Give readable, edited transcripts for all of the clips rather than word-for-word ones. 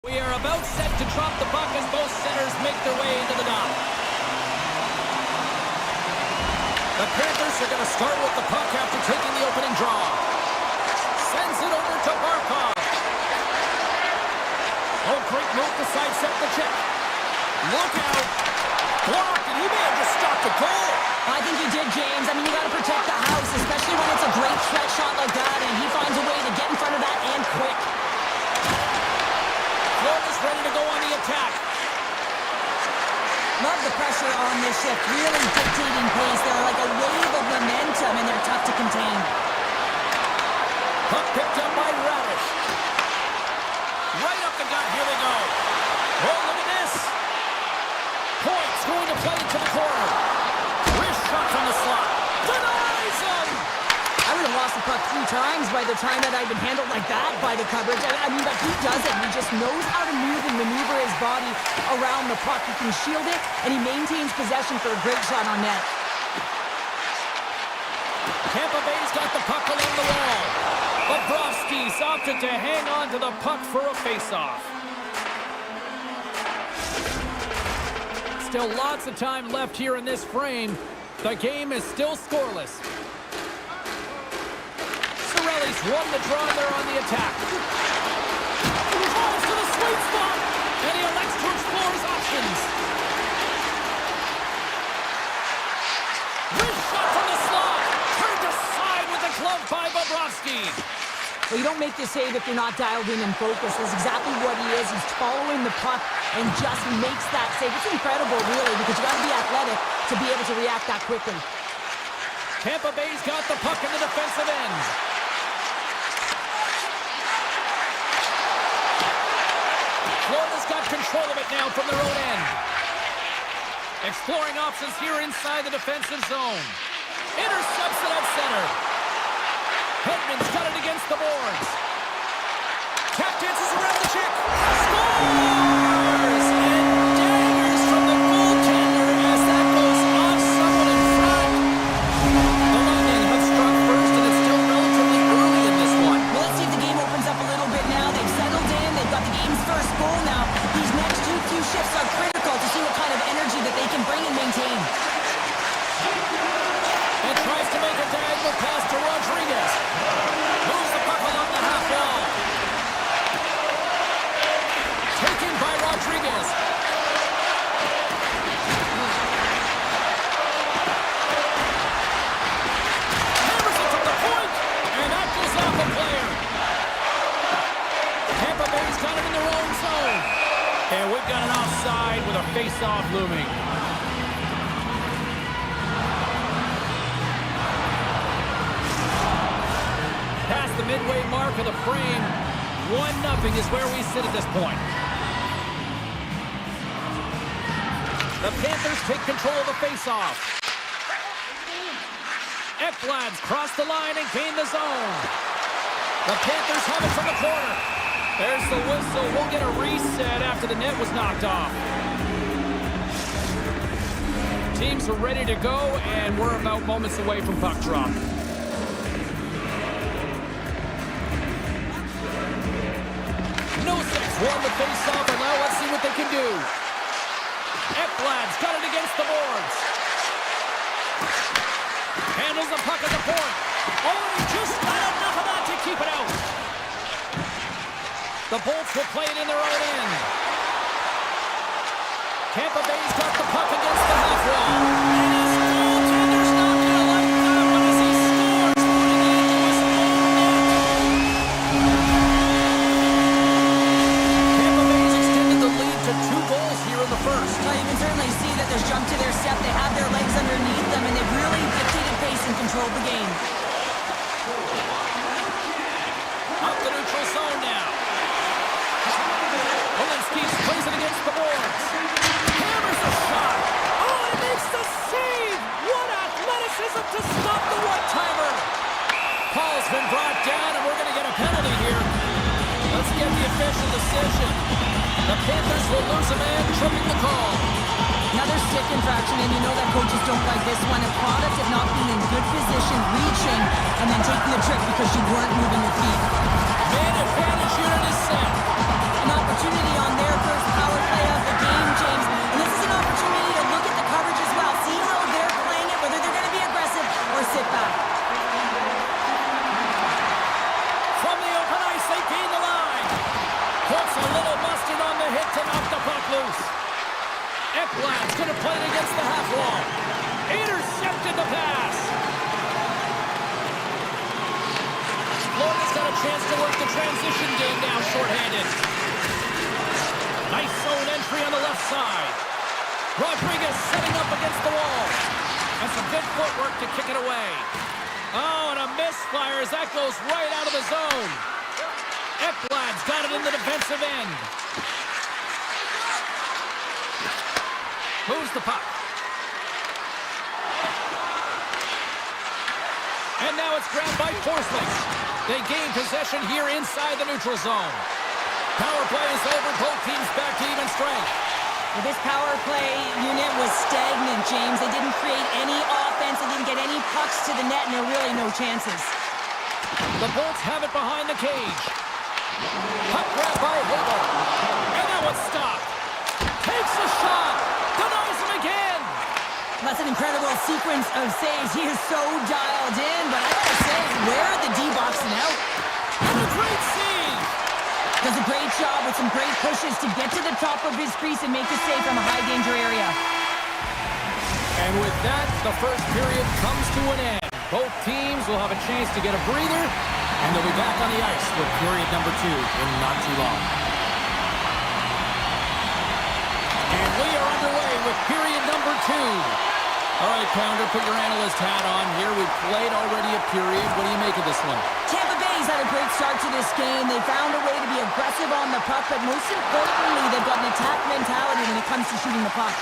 We are about set to drop the puck as both centers make their way into the dot. The Panthers are going to start with the puck after taking the opening draw. Sends it over to Barkov. Oh, great move to sidestep the check. Look out. Blocked, and he may have just stopped the goal. I think he did, James. I mean, you got to protect the house, especially when it's a great stretch shot like that, and he finds a way to get in front of that and quick. Florida's ready to go on the attack. Love the pressure on this shift, really dictating pace. They're like a wave of momentum, and they're tough to contain. Puck picked up by Radish. Right up the gut, here they go. Oh, look at this. Point's going to play to the corner. Wrist shot from the slot. Denies him! I would have lost the puck 3 times by the time that I'd been handled like that by the coverage. I mean, but he doesn't. He just knows how to move and maneuver his body around the puck. He can shield it, and he maintains possession for a great shot on net. Tampa Bay's got the puck along the wall. Bobrovsky's opted to hang on to the puck for a face-off. Still lots of time left here in this frame. The game is still scoreless. Sorelli's won the draw there on the attack. Falls to the sweet spot, and he elects to explore his options. Wrist shot from the slot. Turned aside with the glove by Bobrovsky. Well, you don't make this save if you're not dialed in and focused. That's exactly what he is. He's following the puck and just makes that save. It's incredible, really, because you got to be athletic to be able to react that quickly. Tampa Bay's got the puck in the defensive end. Florida's got control of it now from their own end. Exploring options here inside the defensive zone. Intercepts it at center. Hedman's got it against the boards. Tap dances around the chick. Scores! And daggers from the goaltender as that goes off someone in front. The Lightning have struck first, and it's still relatively early in this one. Well, let's see if the game opens up a little bit now. They've settled in. They've got the game's first goal now. These next few shifts are critical to see what kind of energy that they can bring and maintain. And tries to make a diagonal pass to Rodriguez. Moves the puck along the half wall. Taken by Rodriguez. Hammers it from the point, and that goes off the player. Tampa Bay's got it in their own zone. And we've got an offside with a face-off looming. Past the midway mark of the frame, 1-0 is where we sit at this point. The Panthers take control of the face-off. Ekblad's crossed the line and gained the zone. The Panthers have it from the corner. There's the whistle. We'll get a reset after the net was knocked off. Teams are ready to go, and we're about moments away from puck drop. Won the face-off, and now let's see what they can do. Ekblad's got it against the boards. Handles the puck at the point. Oh, he just got enough of that to keep it out. The Bolts will play it in their own end. Tampa Bay's got the puck against the half wall. And his goaltender's not going to like that one as he scores, putting it into his own net. Tampa Bay's extended the lead to 2 goals here in the first. Well, you can certainly see that there's jump to their step. They have their legs underneath them, and they've really dictated pace and controlled the game. Up the neutral zone now. Walensky plays it against the boards. Hammers the shot. Oh, and makes the save. What athleticism to stop the one-timer. Paul's been brought down, and we're going to get a penalty here. Let's get the official decision. The Panthers will lose a man, tripping the call. Another stick infraction, and you know that coaches don't like this one. A product of not being in good position, reaching, and then taking the trick because you weren't moving your feet. Man advantage unit is set. An opportunity on going to play it against the half wall. Intercepted the pass. Florida's got a chance to work the transition game now, shorthanded. Nice zone entry on the left side. Rodriguez setting up against the wall. And some good footwork to kick it away. Oh, and a misfire as that goes right out of the zone. Ekblad's got it in the defensive end. Moves the puck. And now it's grabbed by Forsling. They gain possession here inside the neutral zone. Power play is over. Both teams back to even strength. Well, this power play unit was stagnant, James. They didn't create any offense. They didn't get any pucks to the net, and there are really no chances. The Bolts have it behind the cage. Puck grab by Hagel. And that one's stopped. Takes a shot. Denies him again. That's an incredible sequence of saves. He is so dialed in, but I gotta say, where are the D-boxing out? And a great save. Does a great job with some great pushes to get to the top of his crease and make the save from a high-danger area. And with that, the first period comes to an end. Both teams will have a chance to get a breather, and they'll be back on the ice with period number 2 in not too long. And we are underway with period number 2. All right, Pounder, put your analyst hat on here. We've played already a period. What do you make of this one? Tampa Bay's had a great start to this game. They found a way to be aggressive on the puck, but most importantly, they've got an attack mentality when it comes to shooting the puck.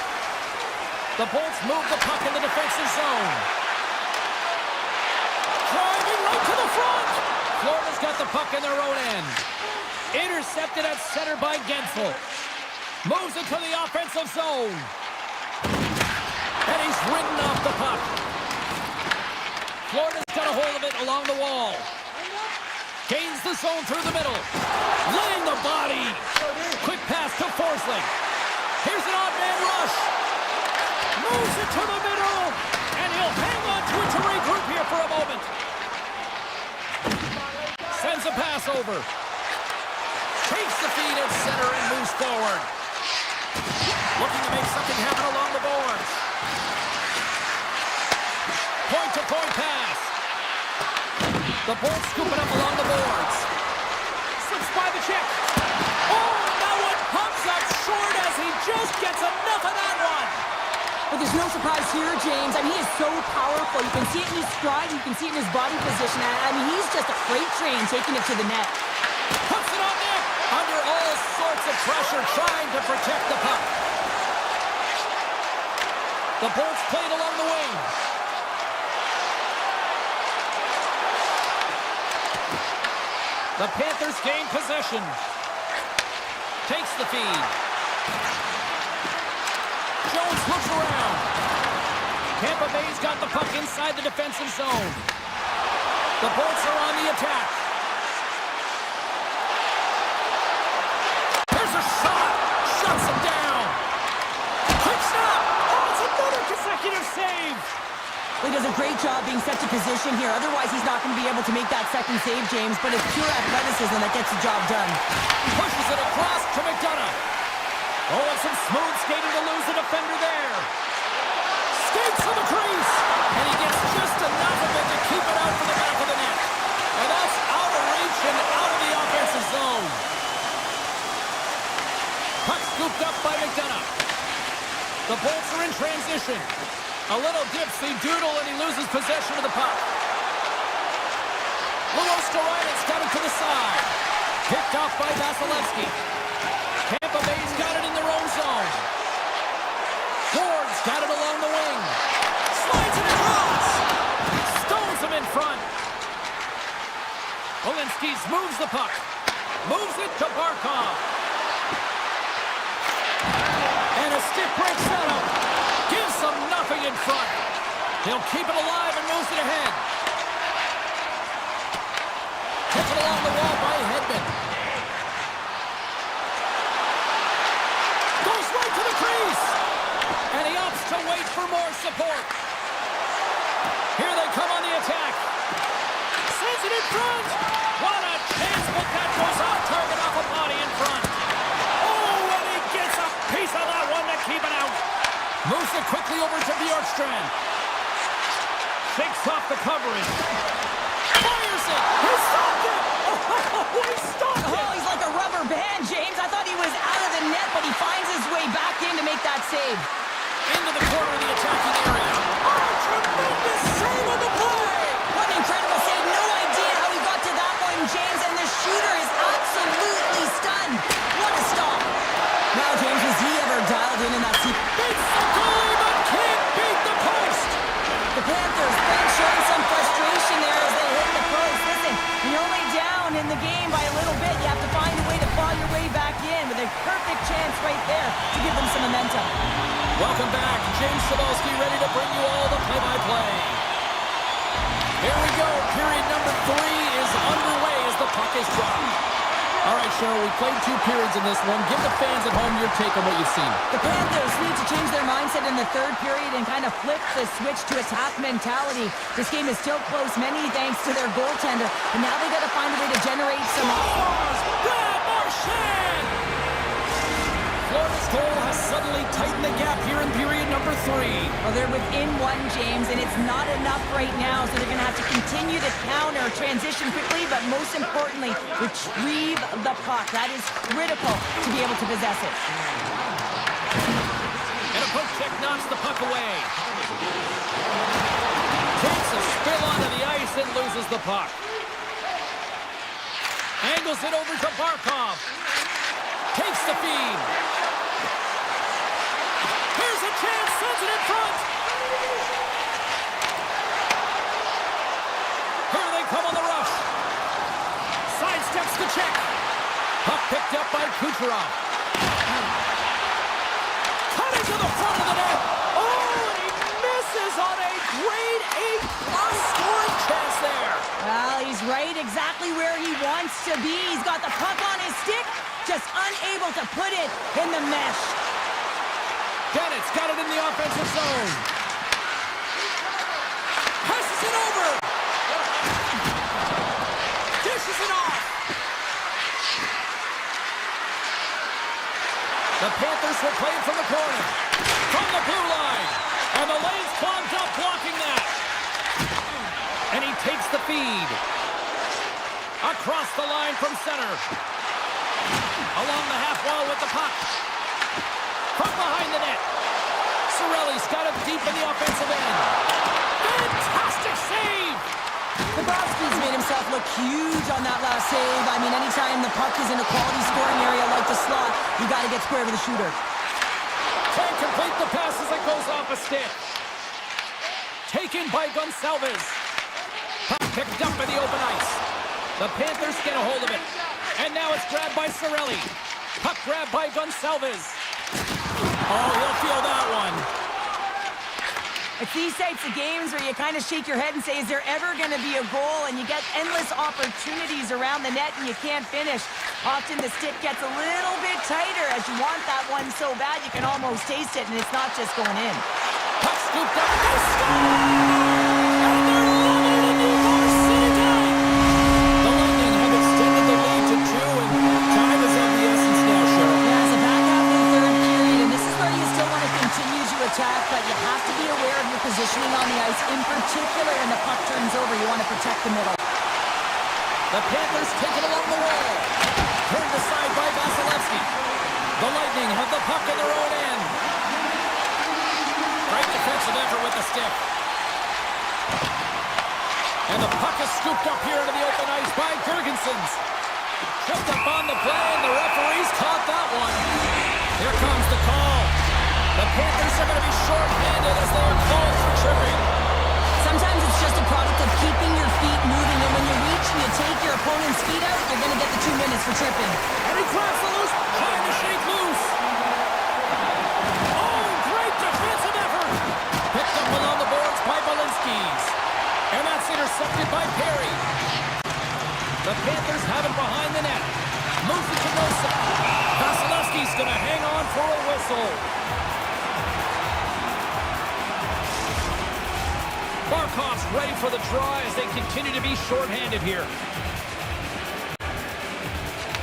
The Bolts move the puck in the defensive zone. Driving right to the front. Florida's got the puck in their own end. Intercepted at center by Gensel. Moves it to the offensive zone. And he's ridden off the puck. Florida's got a hold of it along the wall. Gains the zone through the middle. Laying the body. Quick pass to Forsling. Here's an odd man rush. Moves it to the middle. And he'll hang on to it to regroup here for a moment. Sends a pass over. Takes the feed at center and moves forward. Looking to make something happen along the boards. Point-to-point pass. The Bolts scoop it up along the boards. Slips by the check. Oh, that one pumps up short as he just gets enough of that one. But there's no surprise here, James. I mean, he is so powerful. You can see it in his stride. You can see it in his body position. I mean, he's just a freight train taking it to the net. Puts it on net. Under all sorts of pressure, trying to protect the puck. The Bolts played along the wing. The Panthers gain possession. Takes the feed. Jones looks around. Tampa Bay's got the puck inside the defensive zone. The Bolts are on the attack. There's a shot. Shuts him down. Quick stop. Oh, it's another consecutive save. He does a great job being set to position here. Otherwise, he's not going to be able to make that second save, James. But it's pure athleticism that gets the job done. Pushes it across to McDonough. Oh, and some smooth skating to lose the defender there. Skates to the crease. And he gets just enough of it to keep it out for the back of the net. And that's out of reach and out of the offensive zone. Puck scooped up by McDonough. The Bolts are in transition. A little dipsy doodle and he loses possession of the puck. Luostarina's got it to the side. Picked off by Vasilevsky. Tampa Bay's got it in their own zone. Ford's got it along the wing. Slides it across. Stones him in front. Olinsky moves the puck. Moves it to Barkov. And a stick breaks that up. Gives them nothing in front. He'll keep it alive and moves it ahead. Taken along the wall by Hedman. Goes right to the crease. And he opts to wait for more support. Here they come on the attack. Sends it in front. What a chance, but that goes off target off a body in front. Oh, and he gets a piece of that one to keep it out. coverage. Fires it. He stopped it. Oh, he stopped it. Oh, he's like a rubber band, James. I thought he was out of the net, but he finds his way back in to make that save. Into the corner of the attacking area. Oh, tremendous save on the play. What an incredible save. No idea how he got to that one, James, and the shooter is absolutely stunned. What a stop. Now, James, was he ever dialed in that seat? Beats the goalie, but can't beat the post. The Panthers been showing some frustration there as they hit the post. Listen, you're only down in the game by a little bit. You have to find a way to claw your way back in with a perfect chance right there to give them some momentum. Welcome back. James Cebulski ready to bring you all the play-by-play. Here we go. Period number 3 is underway as the puck is dropped. All right, Cheryl, we played 2 periods in this one. Give the fans at home your take on what you've seen. The Panthers need to change their mindset in the third period and kind of flip the switch to attack mentality. This game is still close, many thanks to their goaltender, and now they got to find a way to generate some offense. Florida's goal has suddenly tightened the gap here in period number 3. Well, they're within 1, James, and it's not enough right now, so they're going to have to continue to counter, transition quickly, but most importantly, retrieve the puck. That is critical to be able to possess it. And a poke check knocks the puck away. Takes a spill onto the ice and loses the puck. Angles it over to Barkov. Takes the feed. Here's a chance, sends it in front. Here they come on the rush. Sidesteps the check. Puck picked up by Kucherov. Cutting to the front of the net. Oh, and he misses on a grade A+ scoring chance there. Well, he's right exactly where he wants to be. He's got the puck on his stick, just unable to put it in the mesh. Bennett's got it in the offensive zone. Passes it over. Dishes it off. The Panthers will play it from the corner. From the blue line. And the lane's clogged up blocking that. And he takes the feed. Across the line from center. Along the half wall with the puck. From behind the net. Cirelli's got it deep in the offensive end. Fantastic save! Bobrovsky's made himself look huge on that last save. I mean, anytime the puck is in a quality scoring area like the slot, you got to get square with the shooter. Can't complete the pass as it goes off a stick. Taken by Gonçalves. Puck picked up in the open ice. The Panthers get a hold of it. And now it's grabbed by Cirelli. Puck grabbed by Gonçalves. Oh, he'll feel that one. It's these types of games where you kind of shake your head and say, is there ever going to be a goal? And you get endless opportunities around the net and you can't finish. Often the stick gets a little bit tighter as you want that one so bad you can almost taste it, and it's not just going in. Puck scooped up. They score! And they're limited in varsity time. The Lightning have extended the lead to 2, and time is of the essence now, Cheryl. Yeah, it's a back half of the third period, and this is where you still want to continue to attack, but you have to be aware of your positioning on the ice. In particular, when the puck turns over, you want to protect the middle. The Panthers take it along the wall. Turned aside by Vasilevsky. The Lightning have the puck in their own end. Great defensive effort with the stick. And the puck is scooped up here into the open ice by Girgensons. Tripped up on the play, and the referees caught that one. Here comes the call. The Panthers are going to be short-handed as they are called for tripping. Sometimes it's just a product of keeping your feet moving, and when you reach and you take your opponent's feet out, you're going to get the 2 minutes for tripping. And he grabs the loose, trying to shake loose. Oh, great defensive effort. Picked up along the boards by Balinskis. And that's intercepted by Perry. The Panthers have it behind the net. Moves it to Nosa. Vasilevsky's going to hang on for a whistle. Barkov's ready for the draw as they continue to be shorthanded here.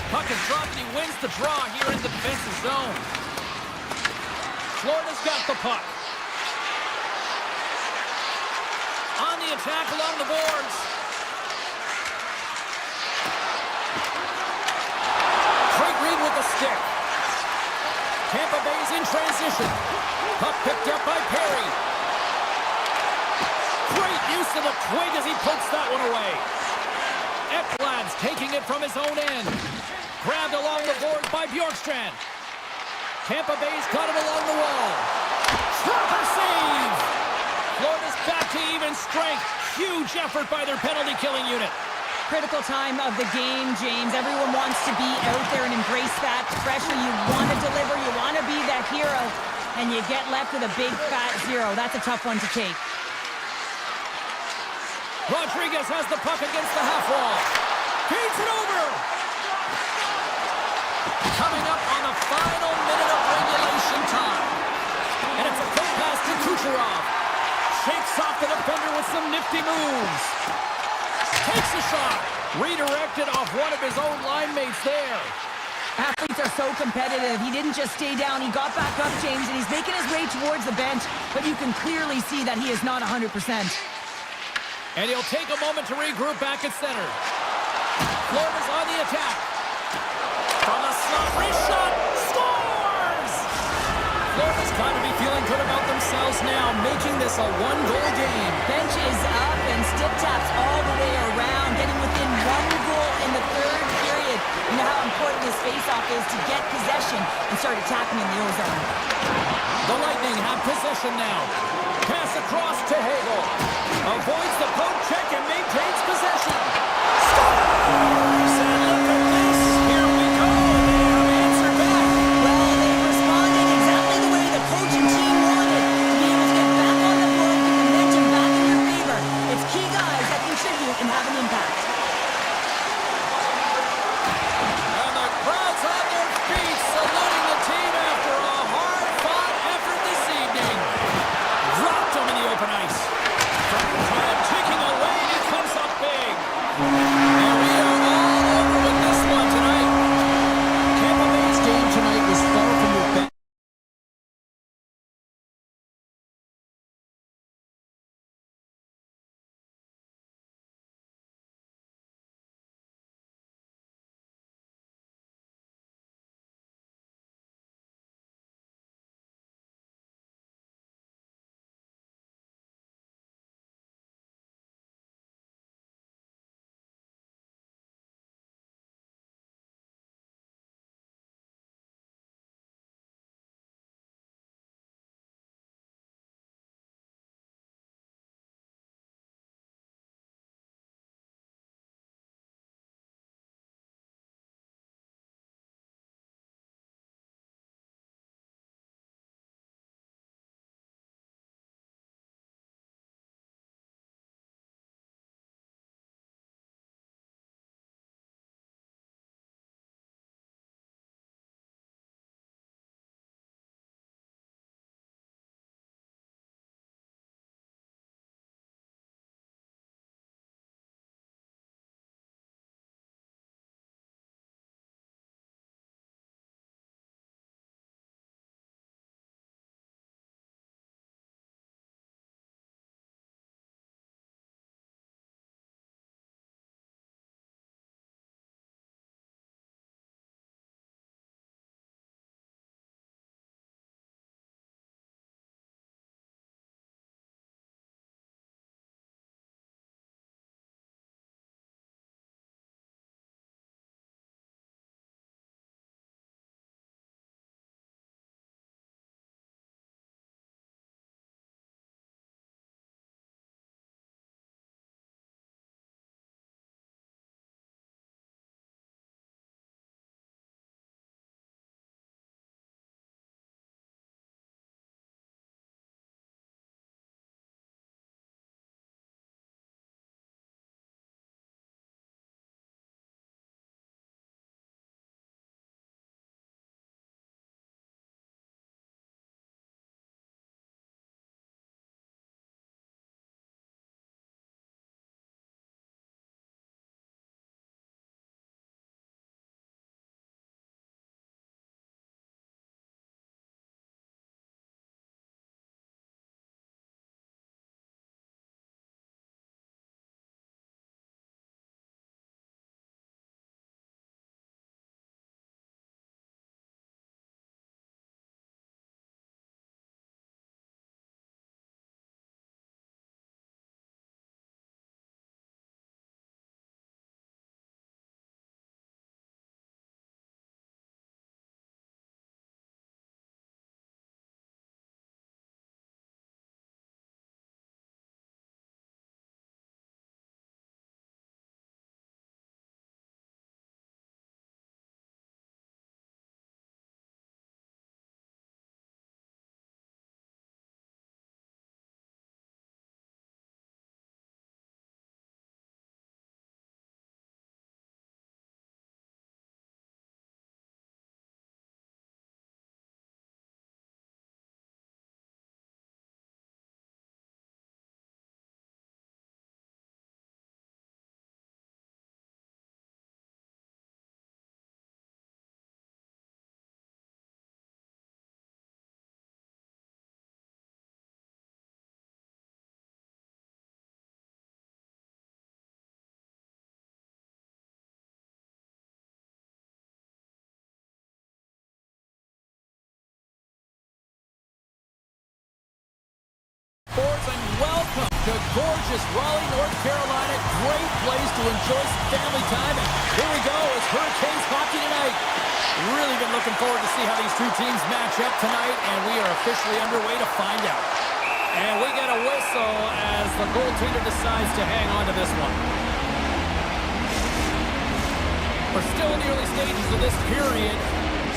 Puck is dropped and he wins the draw here in the defensive zone. Florida's got the puck. On the the attack along the boards. Great read with the stick. Tampa Bay's in transition. Puck picked up by Perry. Great use of the twig as he pokes that one away. Ekblad's taking it from his own end. Grabbed along the board by Bjorkstrand. Tampa Bay's got it along the wall. Proper save! Florida's back to even strength. Huge effort by their penalty-killing unit. Critical time of the game, James. Everyone wants to be out there and embrace that pressure. You want to deliver, you want to be that hero, and you get left with a big fat 0. That's a tough one to take. Rodriguez has the puck against the half wall. Feeds it over! Coming up on the final minute of regulation time. And it's a quick pass to Kucherov. Shakes off the defender with some nifty moves. Takes a shot. Redirected off one of his own line mates there. Athletes are so competitive. He didn't just stay down. He got back up, James, and he's making his way towards the bench. But you can clearly see that he is not 100%. And he'll take a moment to regroup back at center. Florida's on the attack. From the slot, wrist shot, scores! Florida's got to be feeling good about themselves now, making this a one-goal game. Bench is up and stick taps all the way around, getting within 1 goal in the third period. You know how important this face-off is to get possession and start attacking in the O-zone. The Lightning have possession now. Pass across to Hagel. Avoids the poke check and maintains possession. Scores! And look at this. Here we go. They have answered back. Well, they responded exactly the way the coach and team wanted. To be able to get back on the board, get the momentum back in your favor. It's key guys that contribute and have an impact. And the crowd's on their feet, saluting the team after a hard-fought effort this evening. Dropped him in the open ice. From time ticking away, he comes up big. And we are all gorgeous Raleigh, North Carolina. Great place to enjoy some family time. And here we go. It's Hurricanes hockey tonight. Really been looking forward to see how these two teams match up tonight, and we are officially underway to find out. And we get a whistle as the goaltender decides to hang on to this one. We're still in the early stages of this period.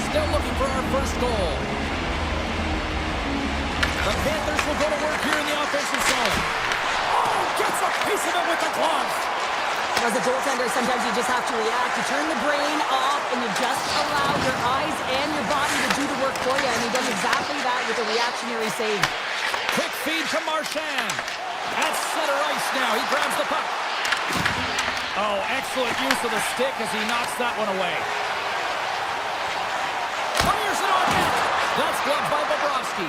Still looking for our first goal. The Panthers will go to work here in the offensive zone. Oh, gets a piece of it with the glove. As a goaltender, sometimes you just have to react. You turn the brain off and you just allow your eyes and your body to do the work for you. And he does exactly that with a reactionary save. Quick feed to Marchand. At center ice now. He grabs the puck. Oh, excellent use of the stick as he knocks that one away. Fires it on net. That's gloved by Bobrovsky.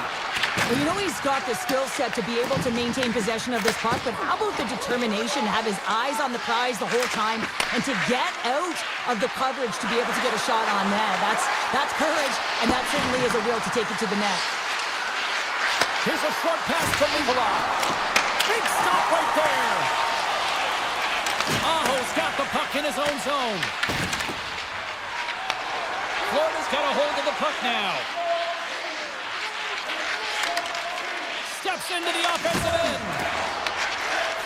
Well, you know he's got the skill set to be able to maintain possession of this puck, but how about the determination to have his eyes on the prize the whole time and to get out of the coverage to be able to get a shot on net? That's courage, and that certainly is a will to take it to the net. Here's a short pass to Levelock. Big stop right there. Aho's got the puck in his own zone. Florida's got a hold of the puck now. Steps into the offensive end.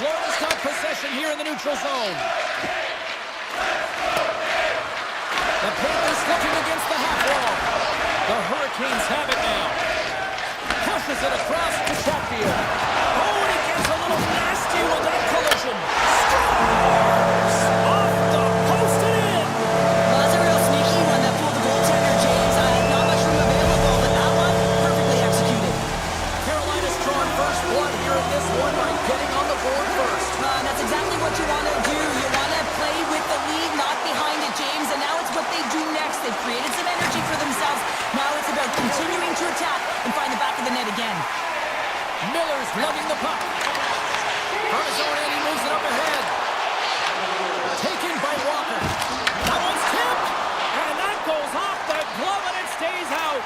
Florida's got possession here in the neutral zone. The Panthers looking against the half wall. The Hurricanes have it now. Pushes it across to Chatfield. Oh, and he gets a little nasty with that collision. Scores! Off the post and in. Well, that's a real sneaky one that fooled the goaltender, James. Not much room available, but that one perfectly executed. Carolina's drawn first blood here in this one by getting on the board first. That's exactly what you want to do. You want to play with the lead, not behind it, James. And now it's what they do next. They've created some energy for themselves. Now it's about continuing to attack and find the back of the net again. Miller's lugging the puck. From his own end, he moves it up ahead. Taken by Walker. That one's tipped. And that goes off the glove and it stays out.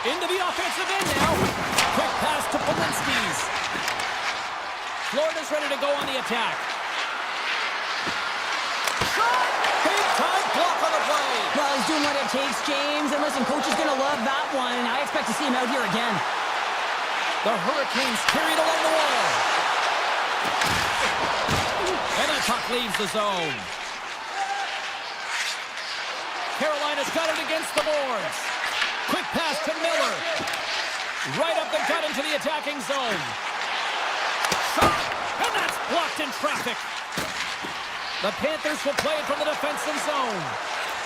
Into the offensive end now. Quick pass to Polinski's. Florida's ready to go on the attack. Shot! Big time block on the play. Well, he's doing what it takes, James. And listen, coach is going to love that one. I expect to see him out here again. The Hurricanes carried along the wall. And that puck leaves the zone. Carolina's got it against the boards. Quick pass to Miller. Right up the gut into the attacking zone. Shot! And that's blocked in traffic. The Panthers will play it from the defensive zone.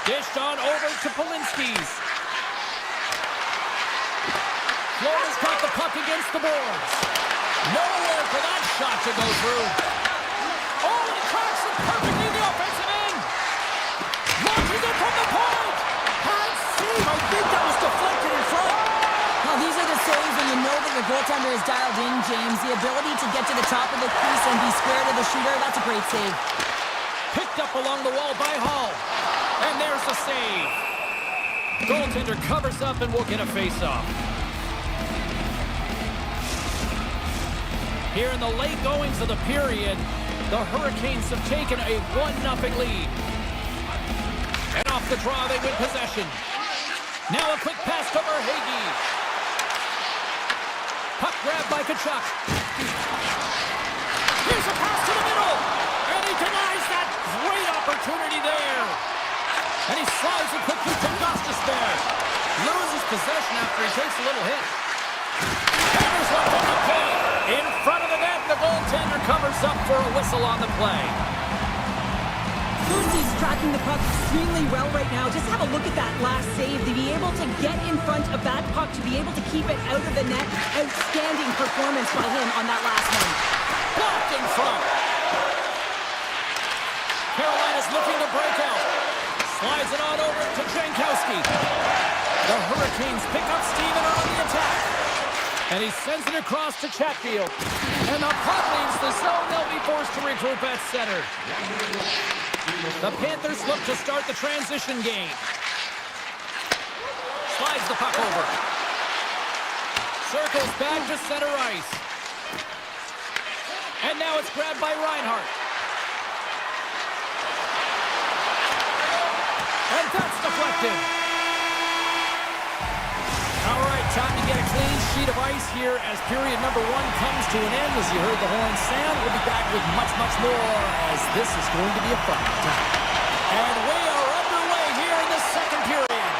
Dished on over to Polinski's. Florida's got the puck against the boards. Nowhere for that shot to go through. Oh, and he cracks it perfectly in the offensive end. Launching it from the point. Can't see. I think that was deflected in front. Well, these are the saves when you know that your goaltender is dialed in, James. The ability to get to the top of the crease and be square to the shooter, that's a great save. Picked up along the wall by Hall. And there's the save. Goaltender covers up and will get a face-off. Here in the late goings of the period, the Hurricanes have taken a 1-0 lead. And off the draw, they win possession. Now a quick pass to Verhaeghe. Puck grabbed by Tkachuk. Here's a pass to the middle. And he denies that great opportunity there. And he slides it quickly to Gostisbehere. Loses possession after he takes a little hit. Panthers left on the point. In front of the net, the goaltender covers up for a whistle on the play. Lucy's tracking the puck extremely well right now. Just have a look at that last save. To be able to get in front of that puck, to be able to keep it out of the net. Outstanding performance by him on that last one. Blocked in front. Carolina's looking to break out. Slides it on over to Jankowski. The Hurricanes pick up steam and are on the attack. And he sends it across to Chatfield. And the puck leaves the zone. They'll be forced to regroup at center. The Panthers look to start the transition game. Slides the puck over. circles back to center ice. And now it's grabbed by Reinhardt. And that's deflected. All right, time to get a clean sheet of ice here as period number 1 comes to an end. As you heard the horn sound, we'll be back with much, much more as this is going to be a fun time. And we are underway here in the second period.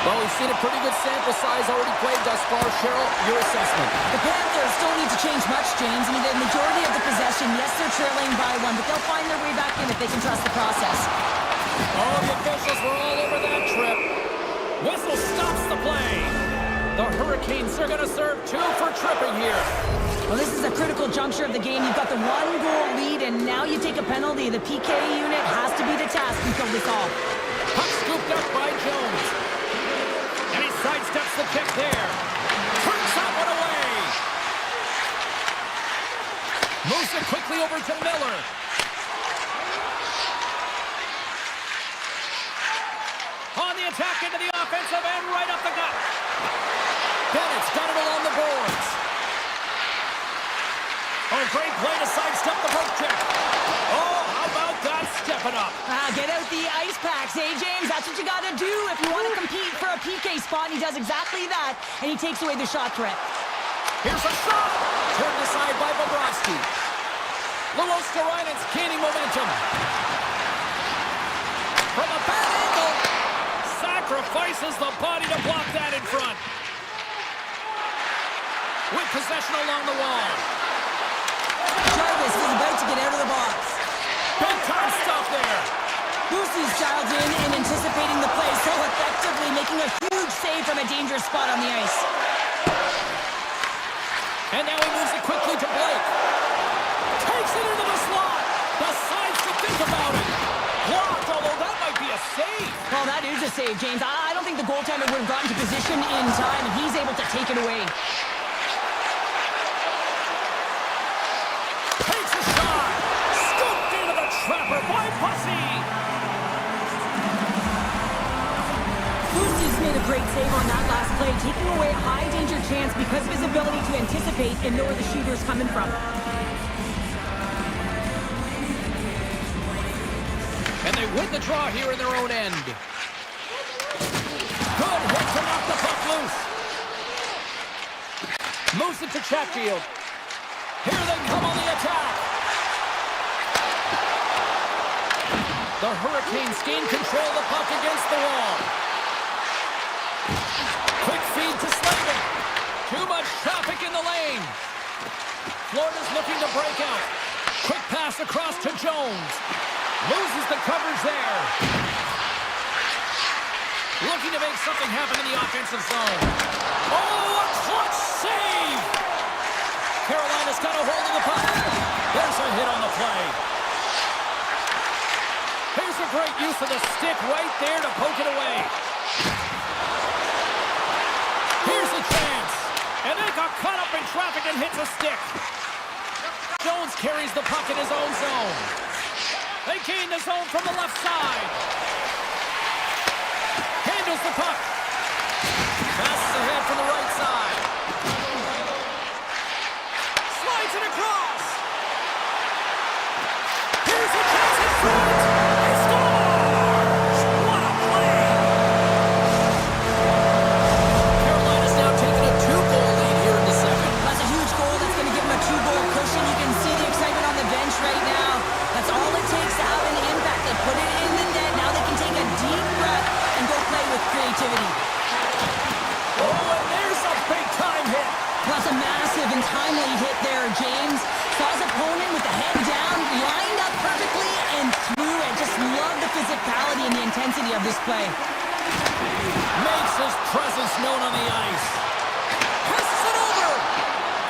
Well, we've seen a pretty good sample size already played thus far. Cheryl, your assessment. The Panthers don't need to change much, James. I mean, the majority of the possession, yes, they're trailing by 1, but they'll find their way back in if they can trust the process. Oh, the officials were all over that trip. Whistle stops the play. The Hurricanes are going to serve 2 for tripping here. Well, this is a critical juncture of the game. You've got the 1-goal lead, and now you take a penalty. The PK unit has to be the task until this all. Puck scooped up by Jones. And he sidesteps the check there. Turns that one away. Moves it quickly over to Miller. On the attack into the offensive end, right up the gut. Bennett's got it along the boards. Oh, great play to sidestep the poke check. Oh, how about that stepping up? Get out the ice packs, eh, James? That's what you got to do if you want to compete for a PK spot. He does exactly that, and he takes away the shot threat. Here's a shot. Turned aside by Bobrovsky. Luosterainen's gaining momentum. From a bad angle. Sacrifices the body to block that in front. With possession along the wall. Jarvis is about to get out of the box. Big time stuff there. Lucy's dialed in and anticipating the play so effectively, making a huge save from a dangerous spot on the ice. And now he moves it quickly to Blake. Takes it into the slot. Decides to think about it. Blocked, although that might be a save. Well, that is a save, James. I don't think the goaltender would have gotten to position in time, and he's able to take it away. Takes a shot. Scooped into the trapper by Pussy. Lucy's made a great save on that last play, taking away a high-danger chance because of his ability to anticipate and know where the shooter is coming from. And they win the draw here in their own end. Good hit to knock the puck loose. Moves it to Chatfield. Here they come on the attack. The Hurricanes gain control of the puck against the wall. Quick feed to Slavin. Too much traffic in the lane. Florida's looking to break out. Quick pass across to Jones. Loses the coverage there. Looking to make something happen in the offensive zone. Oh, a clutch save! Carolina's got a hold of the puck. There's a hit on the play. Here's a great use of the stick right there to poke it away. Here's a chance. And they got caught up in traffic and hits a stick. Jones carries the puck in his own zone. They gain the zone from the left side. Handles the puck. Passes ahead from the right side. Slides it across. Here's a chance in front. He scores! What a play! Carolina's now taking a 2-goal lead here in the second. That's a huge goal that's going to give him a 2-goal cushion. You can see the excitement on the bench right now. That's all it takes to have an impact. They put it in the net. Now they can take a deep breath and go play with creativity. Oh, and there's a big-time hit. That's a massive and timely hit there, James. Saw his opponent with the head down, lined up perfectly, and threw it. Just love the physicality and the intensity of this play. Makes his presence known on the ice. Passes it over.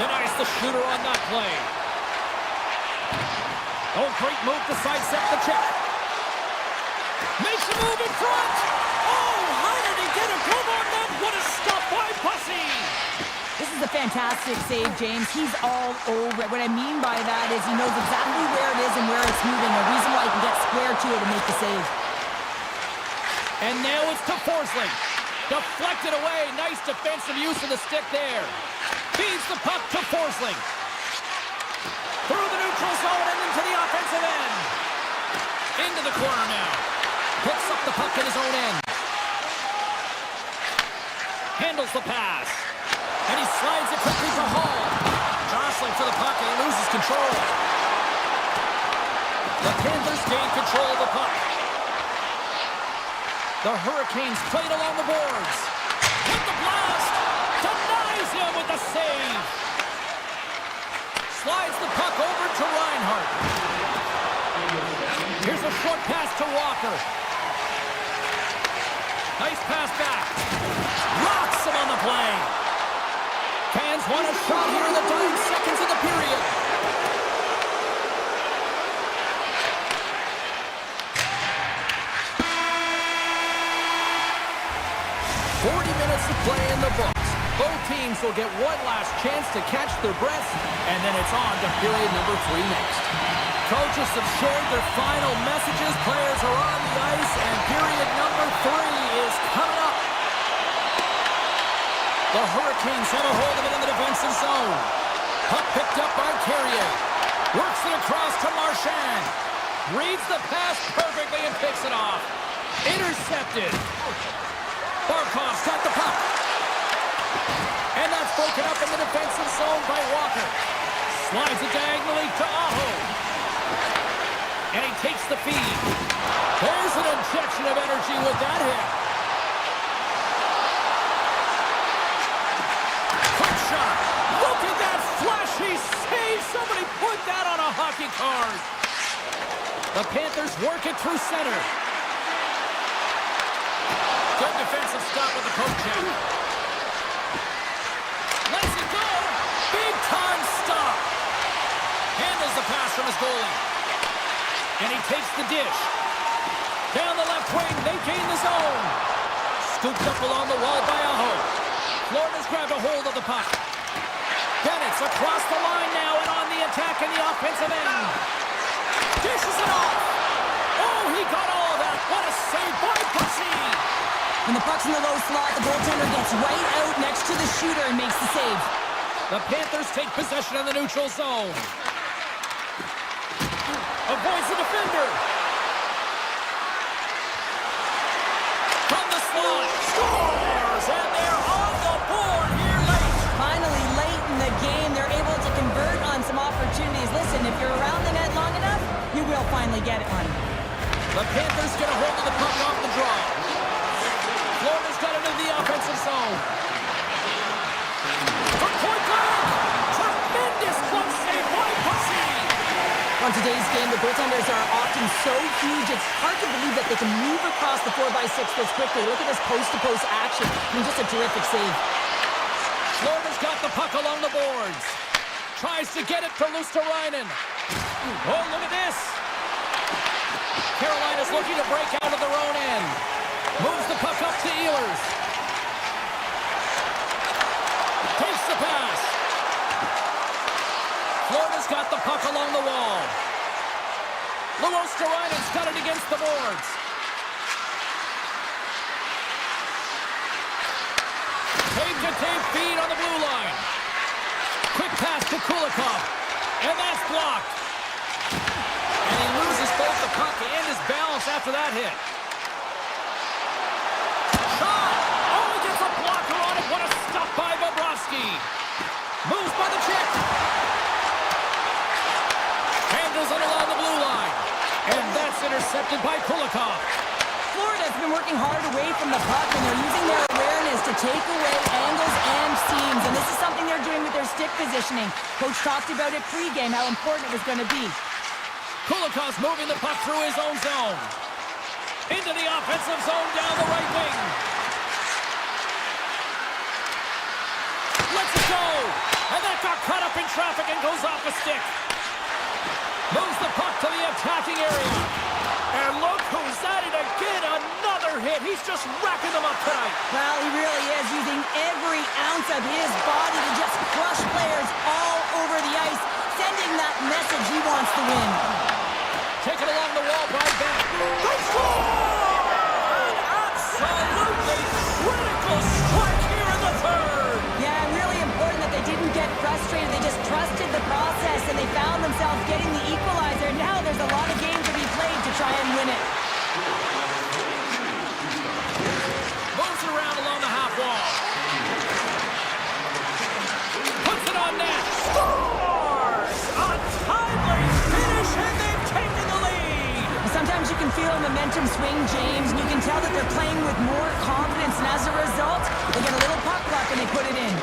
Denies the shooter on that play. Oh, great move to sidestep the check. Makes a move in front. Oh, how did he get a glove on that? What a stop by Pussy. This is a fantastic save, James. He's all over it. What I mean by that is he knows exactly where it is and where it's moving. A reason why he can get square to it and make the save. And now it's to Forsling. Deflected away. Nice defensive use of the stick there. Feeds the puck to Forsling. Through the neutral zone and into the offensive end. Into the corner now. Picks up the puck in his own end. Handles the pass. And he slides it quickly to Hall. Jostling for the puck and he loses control. The Panthers gain control of the puck. The Hurricanes played along the boards. With the blast. Denies him with the save. Slides the puck over to Reinhart. Here's a short pass to Walker. Nice pass back. Rocks him on the play. Fans want a shot here in the dying seconds of the period. To play in the books. Both teams will get one last chance to catch their breaths, and then it's on to period number 3 next. Coaches have shared their final messages. Players are on the ice, and period number 3 is coming up. The Hurricanes have a hold of it in the defensive zone. Puck picked up by Carrier. Works it across to Marchand. Reads the pass perfectly and picks it off. Intercepted. Barkov's got the puck. And that's broken up in the defensive zone by Walker. Slides it diagonally to Aho. And he takes the feed. There's an injection of energy with that hit. Quick shot. Look at that flashy save. Somebody put that on a hockey card. The Panthers work it through center. Good defensive stop with the poke check. Lets it go. Big time stop. Handles the pass from his goalie. And he takes the dish. Down the left wing, they gain the zone. Scooped up along the wall by Aho. Florida's grabbed a hold of the puck. Bennett's across the line now and on the attack in the offensive end. Dishes it off. Oh, he got all of that. What a save by Pussy. When the puck's in the low slot, the goaltender gets right out next to the shooter and makes the save. The Panthers take possession in the neutral zone. Avoids the defender. From the slot. Scores! And they're on the board here late. Finally, late in the game, they're able to convert on some opportunities. Listen, if you're around the net long enough, you will finally get it, honey. The Panthers get a hold of the puck off the draw. Florida's got it in the offensive zone. From point blank! Tremendous close save by Pussy! On today's game, the goaltenders are often so huge, it's hard to believe that they can move across the 4x6 this quickly. Look at this post-to-post action. I mean, just a terrific save. Florida's got the puck along the boards. Tries to get it to Luosterainen. Oh, look at this! Carolina's looking to break out of their own end. Moves the puck up to Ehlers. Takes the pass. Florida's got the puck along the wall. Luosterainen's got it against the boards. Tape-to-tape feed on the blue line. Quick pass to Kulikov. And that's blocked. And he loses both the puck and his balance after that hit. Shot! Oh, he gets a blocker on it. What a stop by Bobrovsky. Moves by the check. Handles it along the blue line. And that's intercepted by Kulikov. Florida's been working hard away from the puck, and they're using their awareness to take away angles and seams. And this is something they're doing with their stick positioning. Coach talked about it pregame, how important it was going to be. Kulikov's moving the puck through his own zone. Into the offensive zone down the right wing. Lets it go. And that got caught up in traffic and goes off the stick. Moves the puck to the attacking area. And look who's at it again. Another hit. He's just racking them up tonight. Well, he really is using every ounce of his body to just crush players all over the ice, sending that message he wants to win. Taken along the wall by Bennett. They score! Absolutely critical strike here in the third. Yeah, really important that they didn't getting the equalizer. Now there's a lot of game to be played to try and win it. Moves around along the half wall. Puts it on net. Scores! A timely finish, and they've taken the lead. Sometimes you can feel a momentum swing, James, and you can tell that they're playing with more confidence, and as a result, they get a little puck luck and they put it in.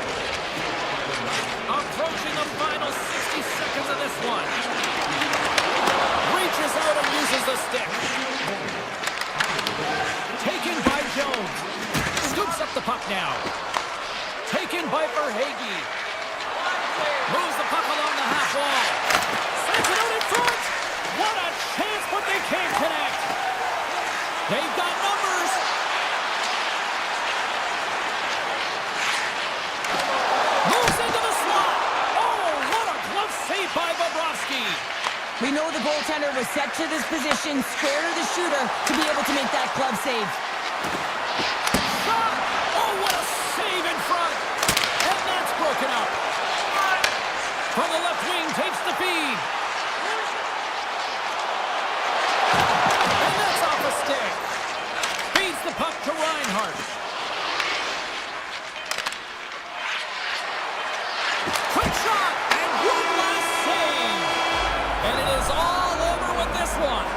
Approaching the final 60 seconds of this one. Reaches out and uses the stick. Taken by Jones. Scoops up the puck now. Taken by Verhage. Moves the puck along the half wall. Sends it out in front. What a chance, but they can't connect. They've got numbers. Moves into the slot. Oh, what a glove save by Bobrovsky. We know the goaltender was set to this position, square to the shooter, to be able to make that glove save. Shot! Oh, what a save in front. And that's broken up. From the left wing, takes the feed. And that's off a stick. Feeds the puck to Reinhardt. Quick shot! And one last save. And it is all over with this one.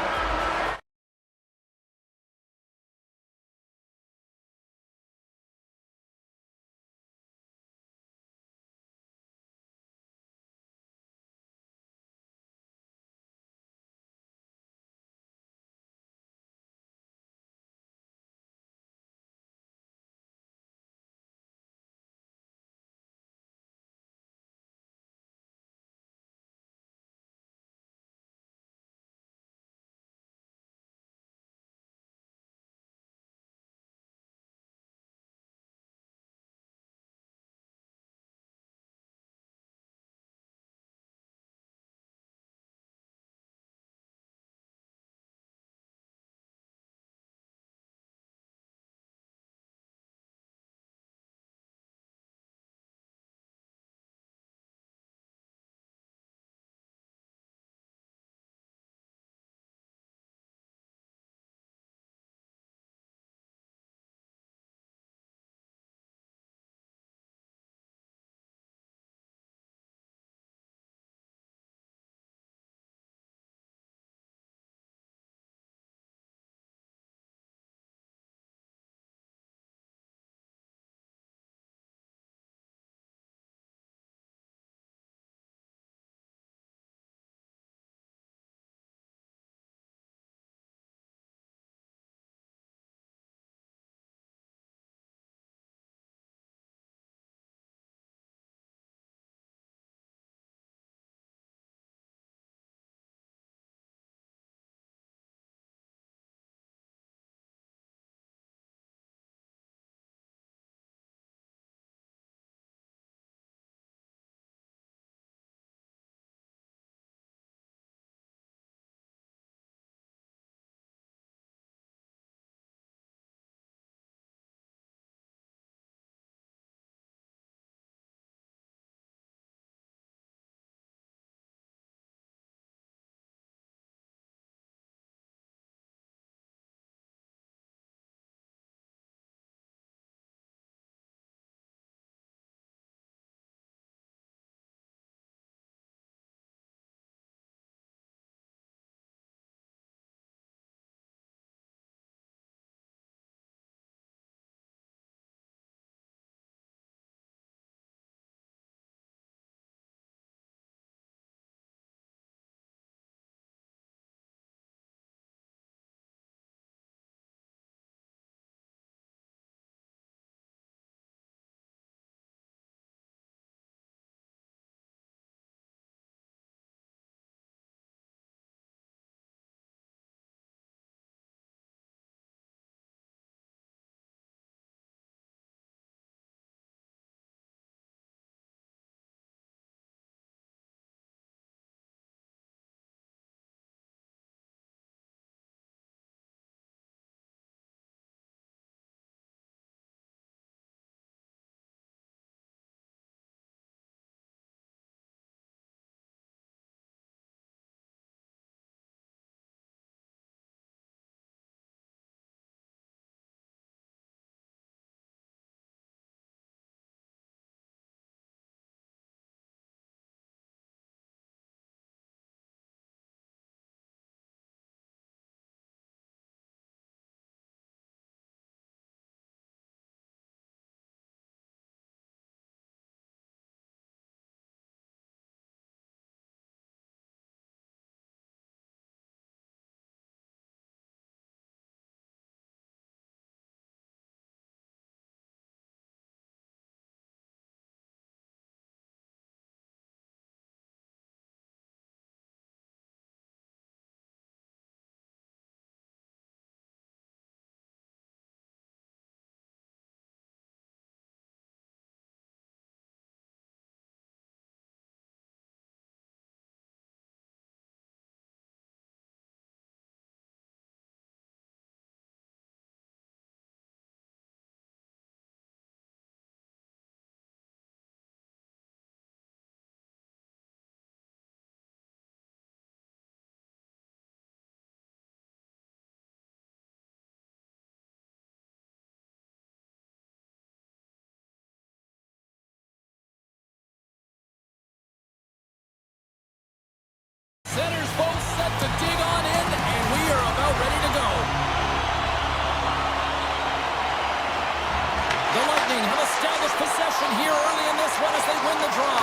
win the draw.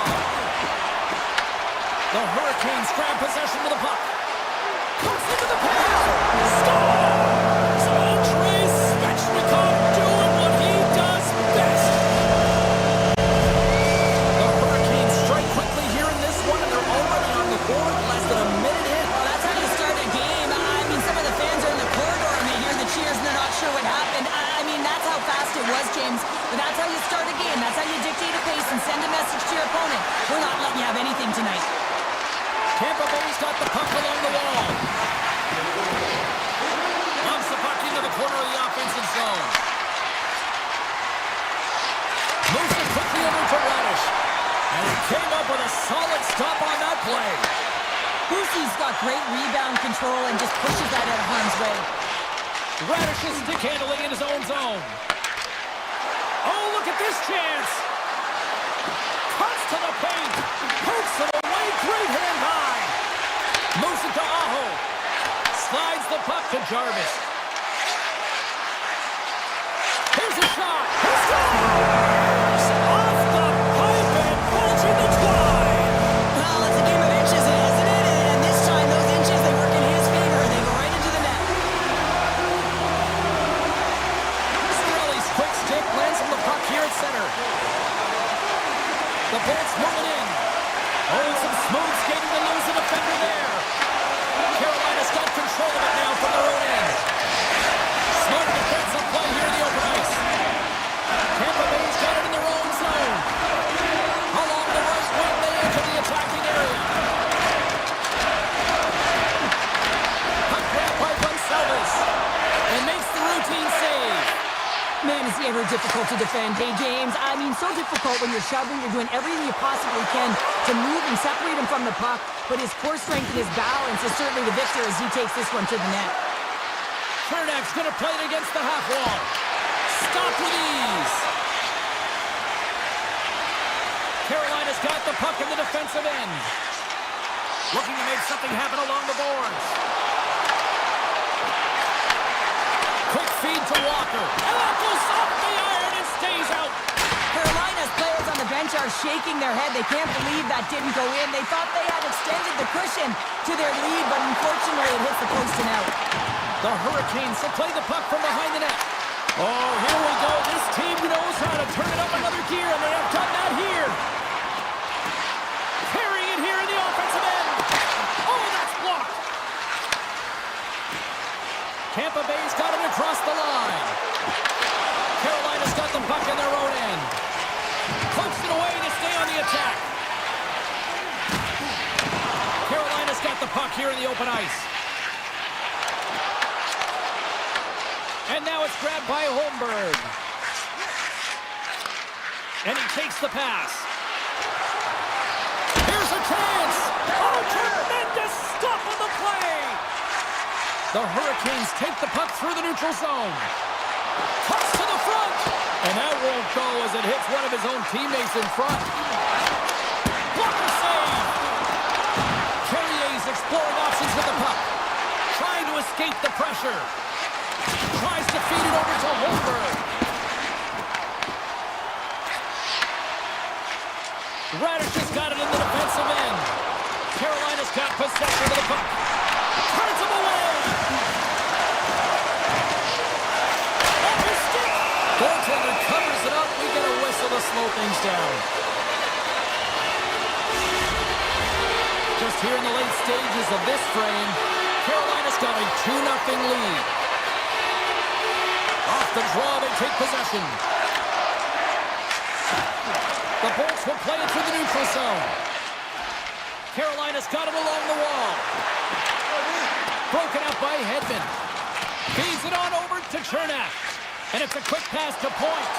The Hurricanes grab possession with the puck. Comes into the pass. Scores! Andrei Svechnikov doing what he does best. The Hurricanes strike quickly here in this one, and they're already on the board. Less than a minute in. Well, that's how you start a game. I mean, some of the fans are in the corridor and they hear the cheers and they're not sure what happened. I mean, that's how fast it was, James. But that's how you start a game. That's how you dictate a pace and send a message to your opponent. We're not letting you have anything tonight. Tampa Bay's got the puck along the wall. Lumps the puck into the corner of the offensive zone. Moves it quickly over to Radish. And he came up with a solid stop on that play. Boosie's got great rebound control and just pushes that out of harm's way. Radish is stick handling in his own zone. Oh, look at this chance. Cuts to the paint. Hooks it away. Great hand high. Moves it to Aho. Slides the puck to Jarvis. Here's a shot. He scores! Off the pipe and bulging the twine. Well, it's a game of inches, isn't it? And this time, those inches, they work in his favor. They go right into the net. Strelly's quick stick lands on the puck here at center. The Bolts moving in. Oh, some smooth skating to lose the defender there. Carolina's got control of it now from their own end. Smart defensive play here in the open ice. Tampa Bay's got it in their own zone. Along the right wing, they enter the attacking area. Puck grab by Gonçalves. And makes the routine save. Man, is he ever difficult to defend. Hey, James, I mean, so difficult when you're shoving, you're doing everything you possibly can to move and separate him from the puck, but his core strength and his balance is certainly the victor as he takes this one to the net. Chernak's going to play it against the half wall. Stopped with ease. Carolina's got the puck in the defensive end. Looking to make something happen along the boards. Quick feed to Walker. And that goes off the iron and stays out. Carolina's players on the bench are shaking their head. They can't believe that didn't go in. They thought they had extended the cushion to their lead, but unfortunately it hits the post and out. The Hurricanes will play the puck from behind the net. Oh, here we go. This team knows how to turn it up another gear, and they have done that here. Carrying it here in the offensive end. Oh, that's blocked. Tampa Bay's got it across the line. Carolina's got the puck in their own end. Pokes it away to stay on the attack. Carolina's got the puck here in the open ice. And now it's grabbed by Holmberg. And he takes the pass. Here's a chance. Oh, tremendous stop on the play. The Hurricanes take the puck through the neutral zone. Toss to the front. And that won't go as it hits one of his own teammates in front. Blocker save. Carrier's exploring options with the puck. Trying to escape the pressure. Tries to feed it over to Holmberg. Radish has got it in the defensive end. Carolina's got possession of the puck. Turns him away. Off his stick. Goaltender covers it up. We get a whistle to slow things down. Just here in the late stages of this frame, Carolina's got a 2-0 lead. Off the draw, they take possession. The Bolts will play it through the neutral zone. Carolina's got it along the wall. Broken up by Hedman. Feeds it on over to Chernak. And it's a quick pass to point.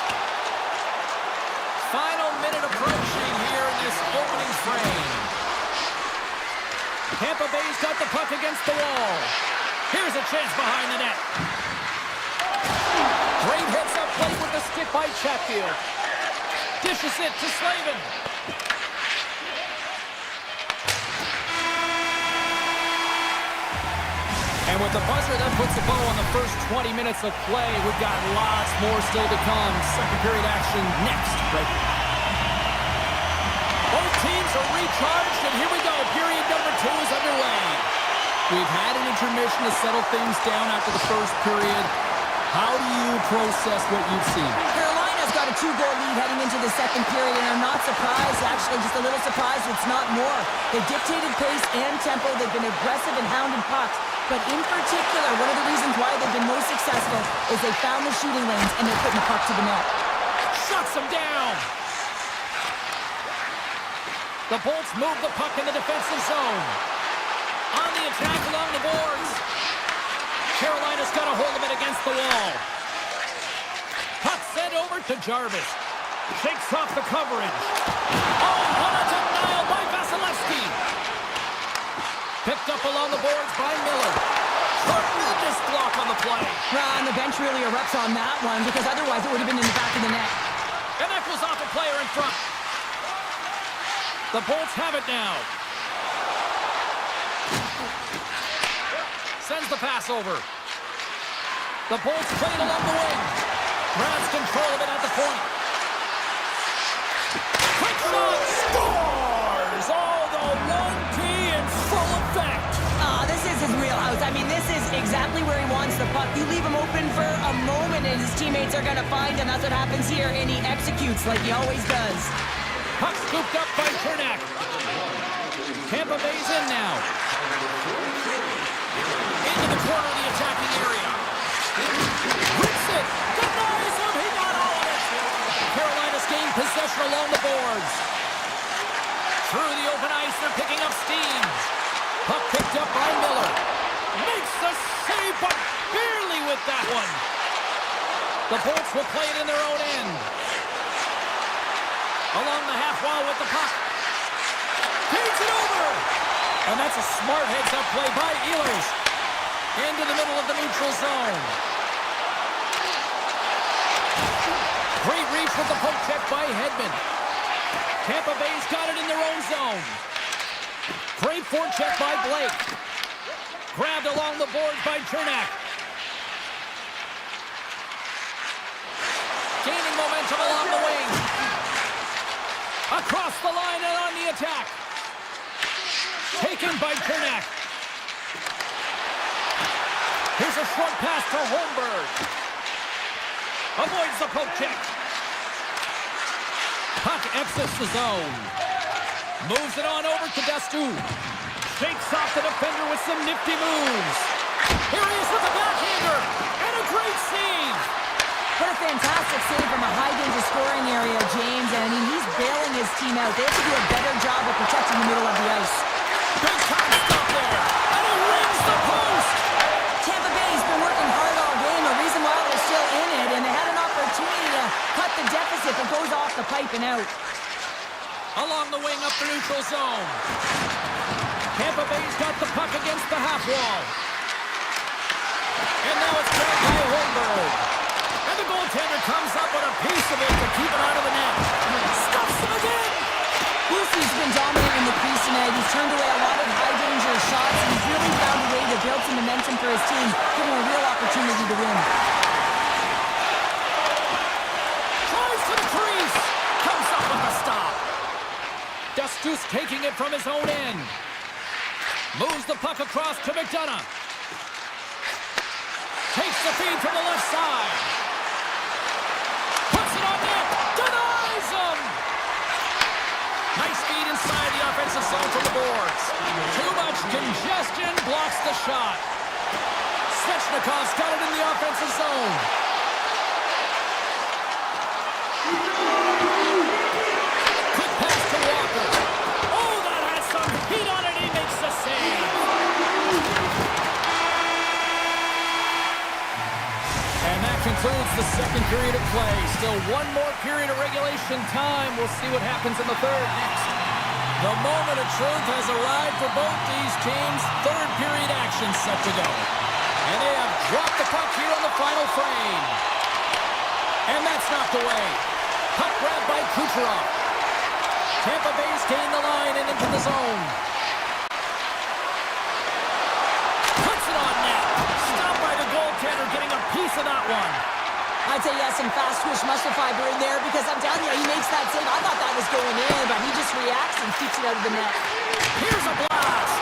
Final minute approaching here in this opening frame. Tampa Bay's got the puck against the wall. Here's a chance behind the net. Great heads-up play with the stick by Chatfield. Dishes it to Slavin. And with the buzzer, that puts a bow on the first 20 minutes of play. We've got lots more still to come. Second period action next. Right here. fully charged, and here we go. Period number 2 is underway. We've had an intermission to settle things down after the first period. How do you process what you've seen? Carolina's got a 2-goal lead heading into the second period, and I'm not surprised, actually just a little surprised it's not more. They've dictated pace and tempo. They've been aggressive and hounded pucks. But in particular, one of the reasons why they've been most successful is they found the shooting lanes and they're putting the puck to the net. Shuts them down. The Bolts move the puck in the defensive zone. On the attack along the boards. Carolina's got a hold of it against the wall. Puck sent over to Jarvis. Shakes off the coverage. Oh, what a denial by Vasilevsky. Picked up along the boards by Miller. Tremendous block on the play. And the bench really erupts on that one, because otherwise it would have been in the back of the net. And that goes off a player in front. The Bolts have it now. Sends the pass over. The Bolts play it along the wing. Grabs control of it at the point. Quick shot! Scores! Oh, the 1P in full effect. This is his wheelhouse. I mean, this is exactly where he wants the puck. You leave him open for a moment and his teammates are going to find him. That's what happens here, and he executes like he always does. Puck scooped up by Chernak. Tampa Bay's in now. Into the corner of the attacking area. Rips it. Denies him. He got all of it. Carolina's gained possession along the boards. Through the open ice, they're picking up steam. Puck picked up by Miller. Makes the save, but barely with that one. The Bolts will play it in their own end. Along the half wall with the puck. Takes it over. And that's a smart heads-up play by Ehlers. Into the middle of the neutral zone. Great reach with the poke check by Hedman. Tampa Bay's got it in their own zone. Great forecheck by Blake. Grabbed along the boards by Chernak. Gaining momentum along the wing. Across the line and on the attack. Taken by Chernak. Here's a short pass to Holmberg. Avoids the poke check. Puck exits the zone. Moves it on over to Destu. Shakes off the defender with some nifty moves. Here he is with a backhander. And a great save. What a fantastic save from a high-danger scoring area, James. And I mean, he's bailing his team out. They have to do a better job of protecting the middle of the ice. Big time stop there. And he rings the post. Tampa Bay's been working hard all game. A reason why they're still in it. And they had an opportunity to cut the deficit, but goes off the pipe and out. Along the wing up the neutral zone. Tampa Bay's got the puck against the half wall. And now it's grabbed by Holmberg. And the goaltender comes up with a piece of it to keep it out of the net. Stuffs him again. Lucy's been dominant in the crease tonight. He's turned away a lot of high-danger shots, and he's really found a way to build some momentum for his team, giving him a real opportunity to win. Tries to the crease. Comes up with a stop. Destus taking it from his own end. Moves the puck across to McDonough. Takes the feed from the left side. Puts it on net. Denies him. Nice feed inside the offensive zone from the boards. Too much congestion blocks the shot. Svechnikov's got it in the offensive zone. Quick pass to Walker. Oh, that has some heat on it. He makes the save. And that concludes the second period of play. Still one more period of regulation time. We'll see what happens in the third next. The moment of truth has arrived for both these teams. Third period action set to go. And they have dropped the puck here on the final frame. And that's knocked away. Puck grabbed by Kucherov. Tampa Bay's gained the line and into the zone. Puts it on net. Stopped by the goaltender, getting a piece of that one. I'd say yes, and fast twitch muscle fiber in there because I'm telling you, he makes that save. I thought that was going in, but he just reacts and keeps it out of the net. Here's a blast.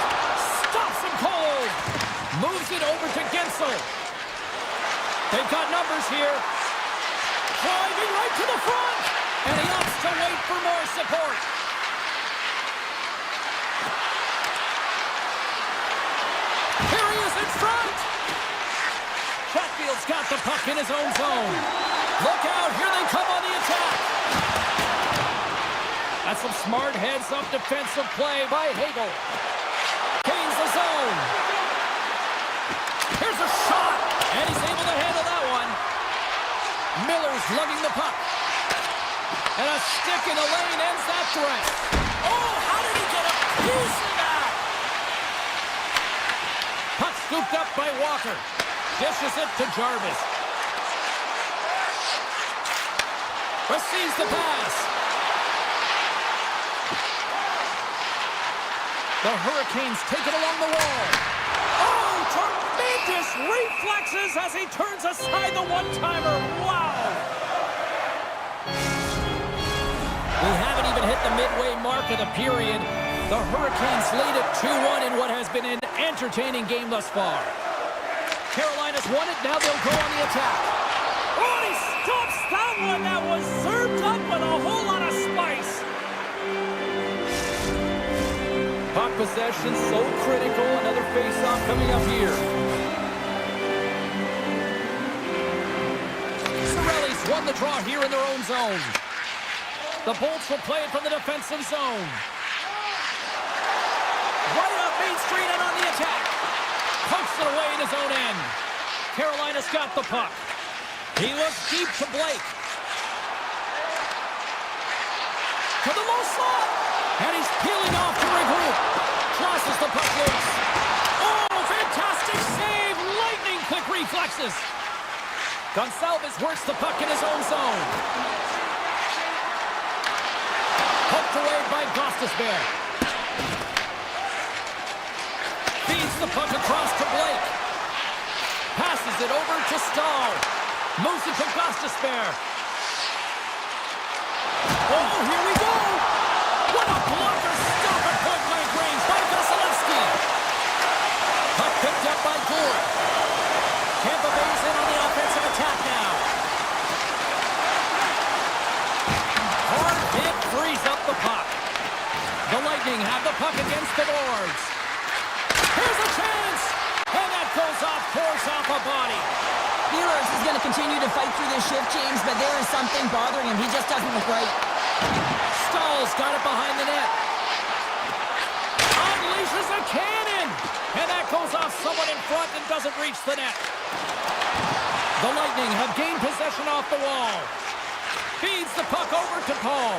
Stops him cold. Moves it over to Gensel. They've got numbers here. Driving right to the front. And he opts to wait for more support. Here he is in front. Chatfield's got the puck in his own zone. Look out, here they come on the attack. That's some smart heads-up defensive play by Hagel. Gains the zone. Here's a shot, and he's able to handle that one. Miller's lugging the puck. And a stick in the lane ends that threat. Oh, how did he get a piece of that? Puck scooped up by Walker. Dishes it to Jarvis. Receives the pass. The Hurricanes take it along the wall. Oh, tremendous reflexes as he turns aside the one-timer. Wow! We haven't even hit the midway mark of the period. The Hurricanes lead it 2-1 in what has been an entertaining game thus far. Carolina's won it, now they'll go on the attack. Oh, he stops that one that was served up with a whole lot of spice. Puck possession so critical, another face-off coming up here. Sorelli's won the draw here in their own zone. The Bolts will play it from the defensive zone. Right up Main Street and on the attack. Pokes it away in his own end. Carolina's got the puck. He looks deep to Blake. To the low slot. And he's peeling off to regroup. Crosses the puck loose. Oh, fantastic save. Lightning quick reflexes. Gonsalves works the puck in his own zone. Poked away by Gostisbehere. Feeds the puck across to Blake. Passes it over to Stahl. Moves it to Gostisbehere. Oh, here we go! What a blocker stop at point-blank range by Vasilevsky. Puck picked up by Gould. Tampa Bay's in on the offensive attack now. Hard hit frees up the puck. The Lightning have the puck against the boards. Here's a chance! And that goes off, force off a body. Steelers is going to continue to fight through this shift, James, but there is something bothering him. He just doesn't look right. Stahl's got it behind the net. Unleashes a cannon! And that goes off someone in front and doesn't reach the net. The Lightning have gained possession off the wall. Feeds the puck over to Paul.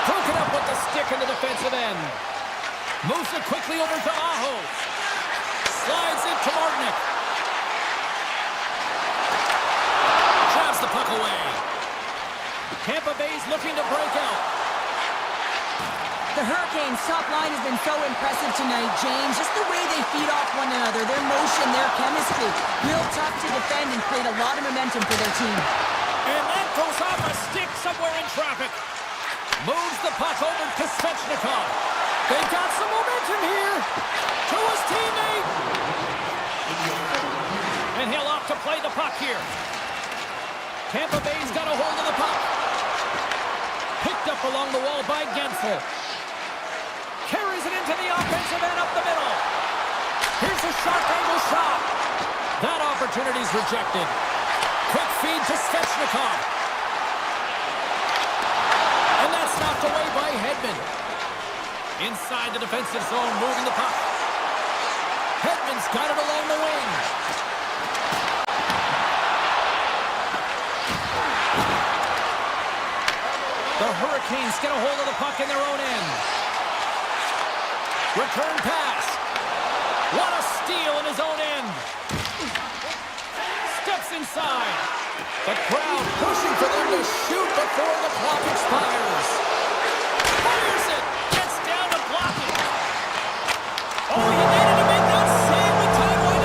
Broken up with the stick in the defensive end. Moves it quickly over to Aho. Slides it to Martinic. Grabs the puck away. Tampa Bay's looking to break out. The Hurricanes' top line has been so impressive tonight, James. Just the way they feed off one another, their motion, their chemistry. Real tough to defend and create a lot of momentum for their team. And that goes off a stick somewhere in traffic. Moves the puck over to Svechnikov. They've got some momentum here. To his teammate. And he'll opt to play the puck here. Tampa Bay's got a hold of the puck. Picked up along the wall by Gensel. Carries it into the offensive end up the middle. Here's a sharp angle shot. That opportunity's rejected. Quick feed to Svechnikov. And that's knocked away by Hedman. Inside the defensive zone, moving the puck. Hedman's got it along the wing. The Hurricanes get a hold of the puck in their own end. Return pass. What a steal in his own end. Steps inside. The crowd pushing for them to shoot before the clock expires. Fires it. Gets down to block it. Oh, he needed to make that save with time winding